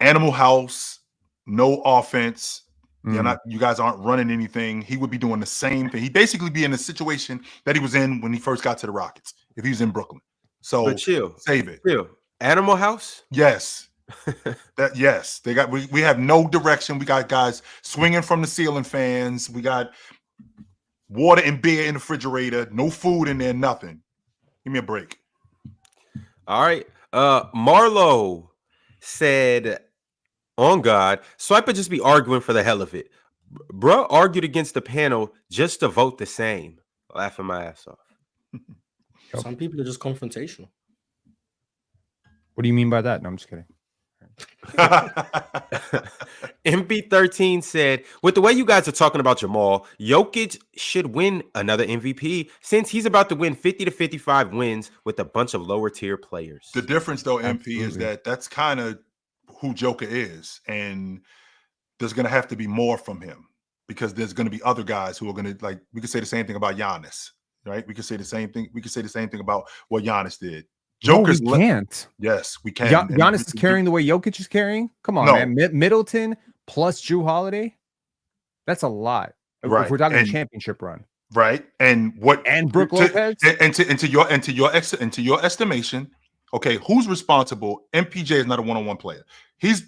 Speaker 2: animal house, no offense. You guys aren't running anything. He would be doing the same thing. He'd basically be in the situation that he was in when he first got to the Rockets, if he was in Brooklyn. So
Speaker 1: But chill.
Speaker 2: Save it.
Speaker 1: Chill. Animal House?
Speaker 2: Yes. Yes. They got we have no direction. We got guys swinging from the ceiling fans. We got water and beer in the refrigerator, no food in there, nothing. Give me a break.
Speaker 1: All right. Marlo said, on God, Swiper just be arguing for the hell of it. Bruh argued against the panel just to vote the same. Laughing my ass off.
Speaker 3: Some people are just confrontational.
Speaker 5: What do you mean by that? No, I'm just kidding.
Speaker 1: MP13 said, with the way you guys are talking about Jamal, Jokic should win another MVP since he's about to win 50 to 55 wins with a bunch of lower tier players.
Speaker 2: The difference, though, MP,
Speaker 5: Absolutely.
Speaker 2: is that that's kind of who Joker is. And there's going to have to be more from him because there's going to be other guys who are going to, like, we could say the same thing about Giannis, right? We could say the same thing. We could say the same thing about what Giannis did. Joker's
Speaker 5: can't.
Speaker 2: Yes, we can.
Speaker 5: Giannis is carrying the way Jokic is carrying. Come on, man. Middleton plus Drew Holiday. That's a lot.
Speaker 2: Right.
Speaker 5: If we're talking a championship run.
Speaker 2: Right. And
Speaker 5: Brook Lopez.
Speaker 2: Into your estimation, okay, who's responsible? MPJ is not a one-on-one player.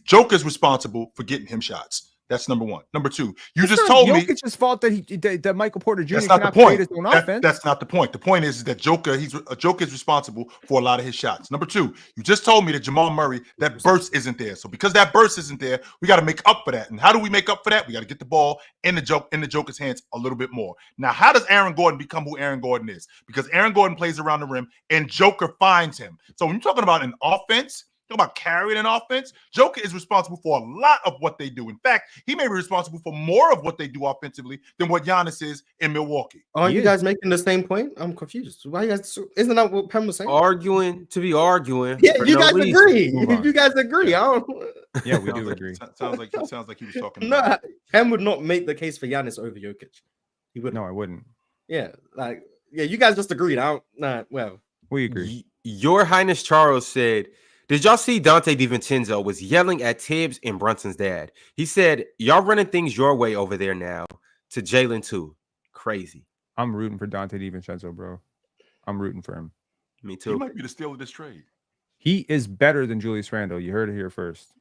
Speaker 2: Joker's responsible for getting him shots. That's number one. Number two, you just told me
Speaker 5: Jokic's fault that Michael Porter Jr.
Speaker 2: That's not the point.
Speaker 5: His own offense.
Speaker 2: That's not the point. The point is that Joker is responsible for a lot of his shots. Number two, you just told me that Jamal Murray, that burst isn't there. So because that burst isn't there, we got to make up for that. And how do we make up for that? We got to get the ball in the Joker's hands a little bit more. Now, how does Aaron Gordon become who Aaron Gordon is? Because Aaron Gordon plays around the rim and Joker finds him. So when you're talking about an offense, talk about carrying an offense, Joker is responsible for a lot of what they do. In fact, he may be responsible for more of what they do offensively than what Giannis is in Milwaukee.
Speaker 3: Aren't you guys making the same point? I'm confused. Why you guys? Isn't that what Pem was saying?
Speaker 1: Arguing to be arguing.
Speaker 3: Yeah, you guys agree. You guys agree.
Speaker 5: Yeah, we do agree.
Speaker 2: Sounds like he was talking.
Speaker 3: No, Pem would not make the case for Giannis over Jokic. He would.
Speaker 5: No, I wouldn't.
Speaker 3: Yeah, you guys just agreed. Well,
Speaker 5: we agree.
Speaker 1: Your Highness Charles said, did y'all see Dante DiVincenzo was yelling at Tibbs and Brunson's dad? He said, y'all running things your way over there now to Jalen too. Crazy.
Speaker 5: I'm rooting for Dante DiVincenzo, bro. I'm rooting for him.
Speaker 1: Me too.
Speaker 2: He might be the steal of this trade.
Speaker 5: He is better than Julius Randle. You heard it here first.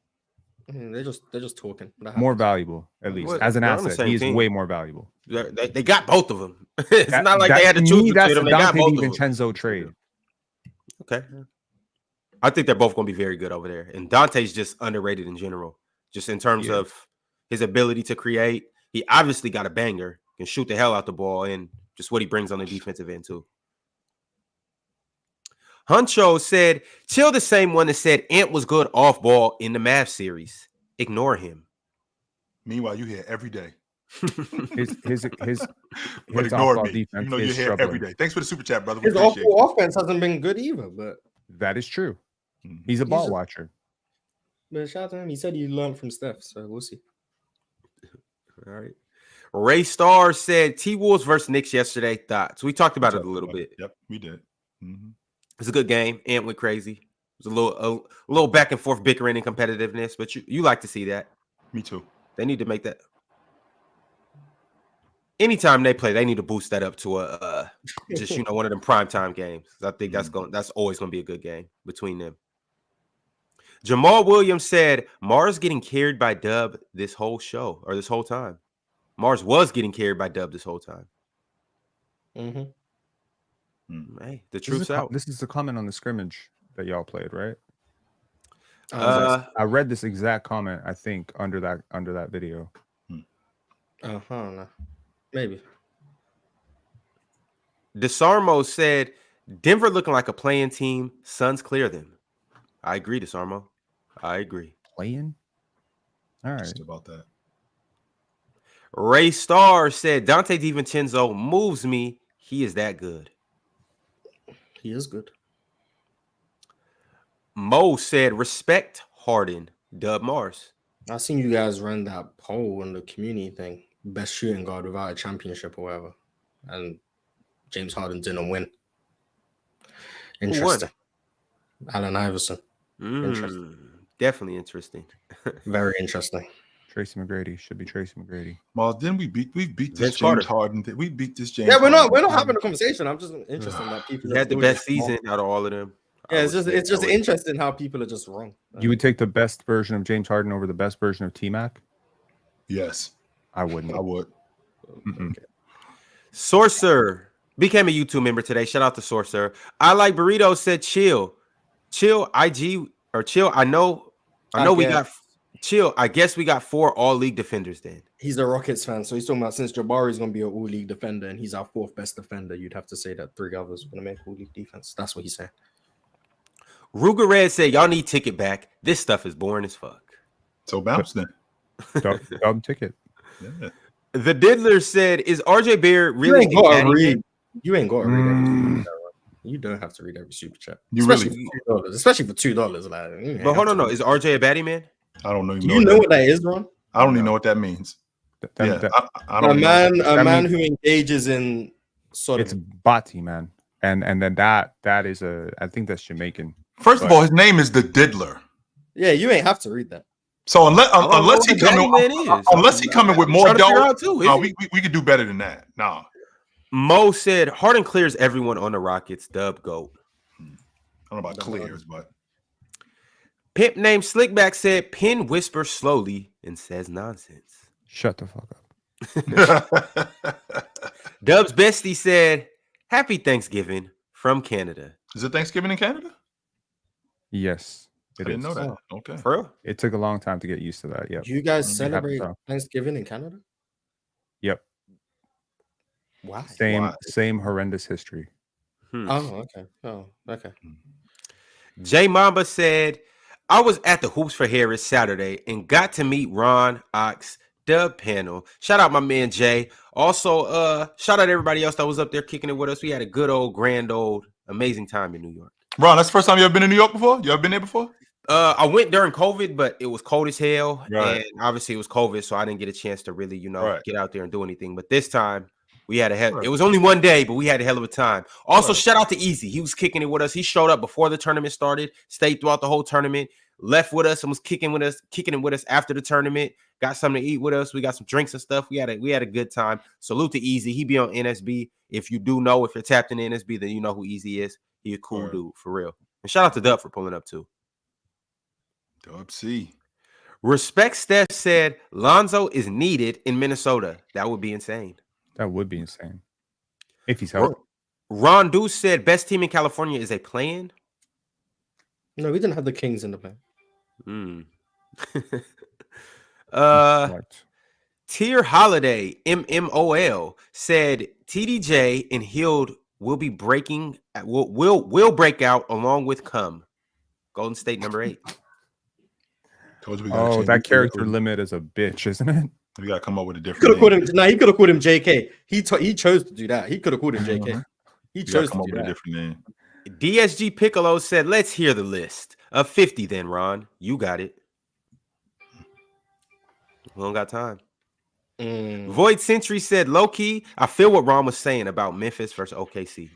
Speaker 3: They're just talking.
Speaker 5: More valuable, at least. As an asset, he is way more valuable.
Speaker 1: They got both of them. It's not like they had to choose between them. They got both of them.
Speaker 5: Dante DiVincenzo trade.
Speaker 1: Okay. I think they're both going to be very good over there. And Dante's just underrated in general, just in terms of his ability to create. He obviously got a banger, can shoot the hell out the ball, and just what he brings on the defensive end too. Huncho said, chill the same one that said Ant was good off ball in the Mavs series. Ignore him.
Speaker 2: Meanwhile, you hear every day.
Speaker 5: his
Speaker 2: but ignore me.
Speaker 5: Defense
Speaker 2: you know you're here every day. Thanks for the super chat, brother.
Speaker 3: His offense hasn't been good either, but
Speaker 5: that is true. He's a ball watcher.
Speaker 3: But shout out to him. He said he learned from Steph, so we'll see.
Speaker 1: All right. Ray Starr said T-Wolves versus Knicks yesterday. Thoughts? We talked about it a little bit.
Speaker 2: Yep, we did. Mm-hmm.
Speaker 1: It's a good game. Ant went crazy. It was a little back and forth bickering and competitiveness, but you like to see that.
Speaker 2: Me too.
Speaker 1: They need to make that. Anytime they play, they need to boost that up to a just one of them primetime games. I think that's always gonna be a good game between them. Jamal Williams said Mars getting carried by Dub this whole show or this whole time. Mars was getting carried by Dub this whole time.
Speaker 3: Mm-hmm.
Speaker 1: Hey, the truth's out.
Speaker 5: This is the comment on the scrimmage that y'all played, right? I read this exact comment, I think, under that video.
Speaker 3: No. Maybe.
Speaker 1: DeSarmo said, Denver looking like a playing team. Suns clear them. I agree, DeSarmo. I agree.
Speaker 5: Playing? All right.
Speaker 2: Just about that.
Speaker 1: Ray Starr said, Dante DiVincenzo moves me. He is that good.
Speaker 3: He is good.
Speaker 1: Mo said, respect Harden. Dub Mars.
Speaker 3: I've seen you guys run that poll on the community thing. Best shooting guard without a championship or whatever. And James Harden didn't win. Interesting. Allen Iverson. Interesting.
Speaker 1: Definitely interesting.
Speaker 3: Very interesting.
Speaker 5: Tracy McGrady. Should be Tracy McGrady.
Speaker 2: Well, then we beat this
Speaker 1: James
Speaker 2: Harden. We beat this James.
Speaker 3: Yeah, we're
Speaker 2: Harden.
Speaker 3: not having a conversation. I'm just interested in that people
Speaker 1: He had the best season out of all of them.
Speaker 3: Yeah, it's just interesting how people are just wrong.
Speaker 5: You would take the best version of James Harden over the best version of T-Mac?
Speaker 2: Yes.
Speaker 5: I wouldn't.
Speaker 2: I would.
Speaker 3: Okay.
Speaker 1: Sorcerer became a YouTube member today. Shout out to Sorcerer. I like Burrito said chill IG or chill. I know we got chill. I guess we got 4 all-league defenders then.
Speaker 3: He's a Rockets fan, so he's talking about since Jabari is going to be an all-league defender and he's our 4th best defender, you'd have to say that 3 others are going to make all-league defense. That's what he's saying.
Speaker 1: Ruger Red said, y'all need ticket back. This stuff is boring as fuck.
Speaker 2: So bounce then.
Speaker 5: Dub ticket.
Speaker 2: Yeah.
Speaker 1: The Diddler said, is RJ Barrett really
Speaker 3: You ain't got to read every super chat. You don't have to read every super chat. Especially for $2. Like,
Speaker 1: but hold on, no. Is RJ a baddie man?
Speaker 2: I don't know.
Speaker 3: Do you know what that is, Ron?
Speaker 2: I don't even know what that means. I don't
Speaker 3: know. A man who engages in sort of.
Speaker 5: It's Bati, man. And then that is I think that's Jamaican.
Speaker 2: First of all, his name is the Diddler.
Speaker 3: Yeah, you ain't have to read that.
Speaker 2: So unless he coming with more dough, we could do better than that. No.
Speaker 1: Mo said Harden clears everyone on the Rockets. Dub GOAT.
Speaker 2: I don't know about clears, but
Speaker 1: Pimp named Slickback said Penn whispers slowly and says nonsense.
Speaker 5: Shut the fuck
Speaker 2: up.
Speaker 1: Dub's bestie said Happy Thanksgiving from Canada.
Speaker 2: Is it Thanksgiving in Canada?
Speaker 5: Yes.
Speaker 2: I didn't know that. Okay.
Speaker 1: For real?
Speaker 5: It took a long time to get used to that. Yeah.
Speaker 3: Do you guys celebrate Thanksgiving in Canada?
Speaker 5: Yep.
Speaker 3: Why?
Speaker 5: Same horrendous history.
Speaker 3: Oh, okay.
Speaker 1: Jay Mamba said, I was at the Hoops for Harris Saturday and got to meet Ron, Ox, Dub panel. Shout out my man Jay. Also, shout out everybody else that was up there kicking it with us. We had a good old, grand old, amazing time in New York.
Speaker 2: Ron, that's the first time you ever been in New York before? You ever been there before?
Speaker 1: I went during COVID, but it was cold as hell.
Speaker 2: Right.
Speaker 1: And obviously it was COVID, so I didn't get a chance to really, get out there and do anything. But this time we had it was only one day, but we had a hell of a time. Also, shout out to Easy. He was kicking it with us. He showed up before the tournament started, stayed throughout the whole tournament, left with us and was kicking it with us after the tournament. Got something to eat with us. We got some drinks and stuff. We had a good time. Salute to Easy. He be on NSB. If you do know, if you're tapped in NSB, then you know who Easy is. He a cool dude for real. And shout out to Dub for pulling up too.
Speaker 2: Dub C.
Speaker 1: Respect Steph said Lonzo is needed in Minnesota. That would be insane.
Speaker 5: That would be insane. If he's healthy.
Speaker 1: Ron Deuce said best team in California is a play-in.
Speaker 3: No, we didn't have the Kings in the play.
Speaker 1: Tier Holiday MMOL said TDJ and Hield will be breaking will break out along with Cum. Golden State number 8.
Speaker 5: That character limit is a bitch, isn't it?
Speaker 2: We gotta come up with a different.
Speaker 3: He could have called him JK. He chose to do that. He could have called him JK. He chose to come up with a different
Speaker 2: name.
Speaker 1: DSG Piccolo said, "Let's hear the list of 50." Then Ron, you got it. We don't got time. Void Century said, "Low key, I feel what Ron was saying about Memphis versus OKC.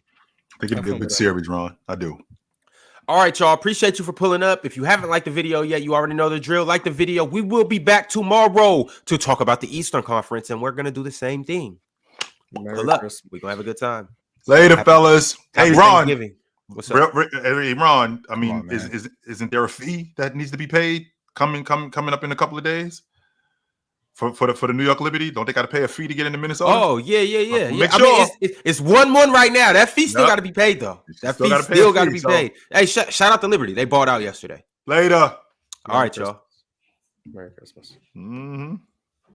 Speaker 2: I think it'll be a good series, Ron. I do."
Speaker 1: All right, y'all. Appreciate you for pulling up. If you haven't liked the video yet, you already know the drill. Like the video. We will be back tomorrow to talk about the Eastern Conference, and we're gonna do the same thing. Pull up. We're gonna have a good time.
Speaker 2: Later, fellas. Hey, Ron.
Speaker 1: What's up?
Speaker 2: Hey, Ron. I mean, isn't there a fee that needs to be paid coming up in a couple of days? For the New York Liberty, don't they got to pay a fee to get into Minnesota?
Speaker 1: Oh yeah.
Speaker 2: Make sure.
Speaker 1: I mean, it's 1-1 right now. That fee still got to be paid though. That fee still got to be paid. Hey, shout out to Liberty. They bought out yesterday.
Speaker 2: Later.
Speaker 1: All right, y'all.
Speaker 3: Merry Christmas.
Speaker 2: Mm-hmm.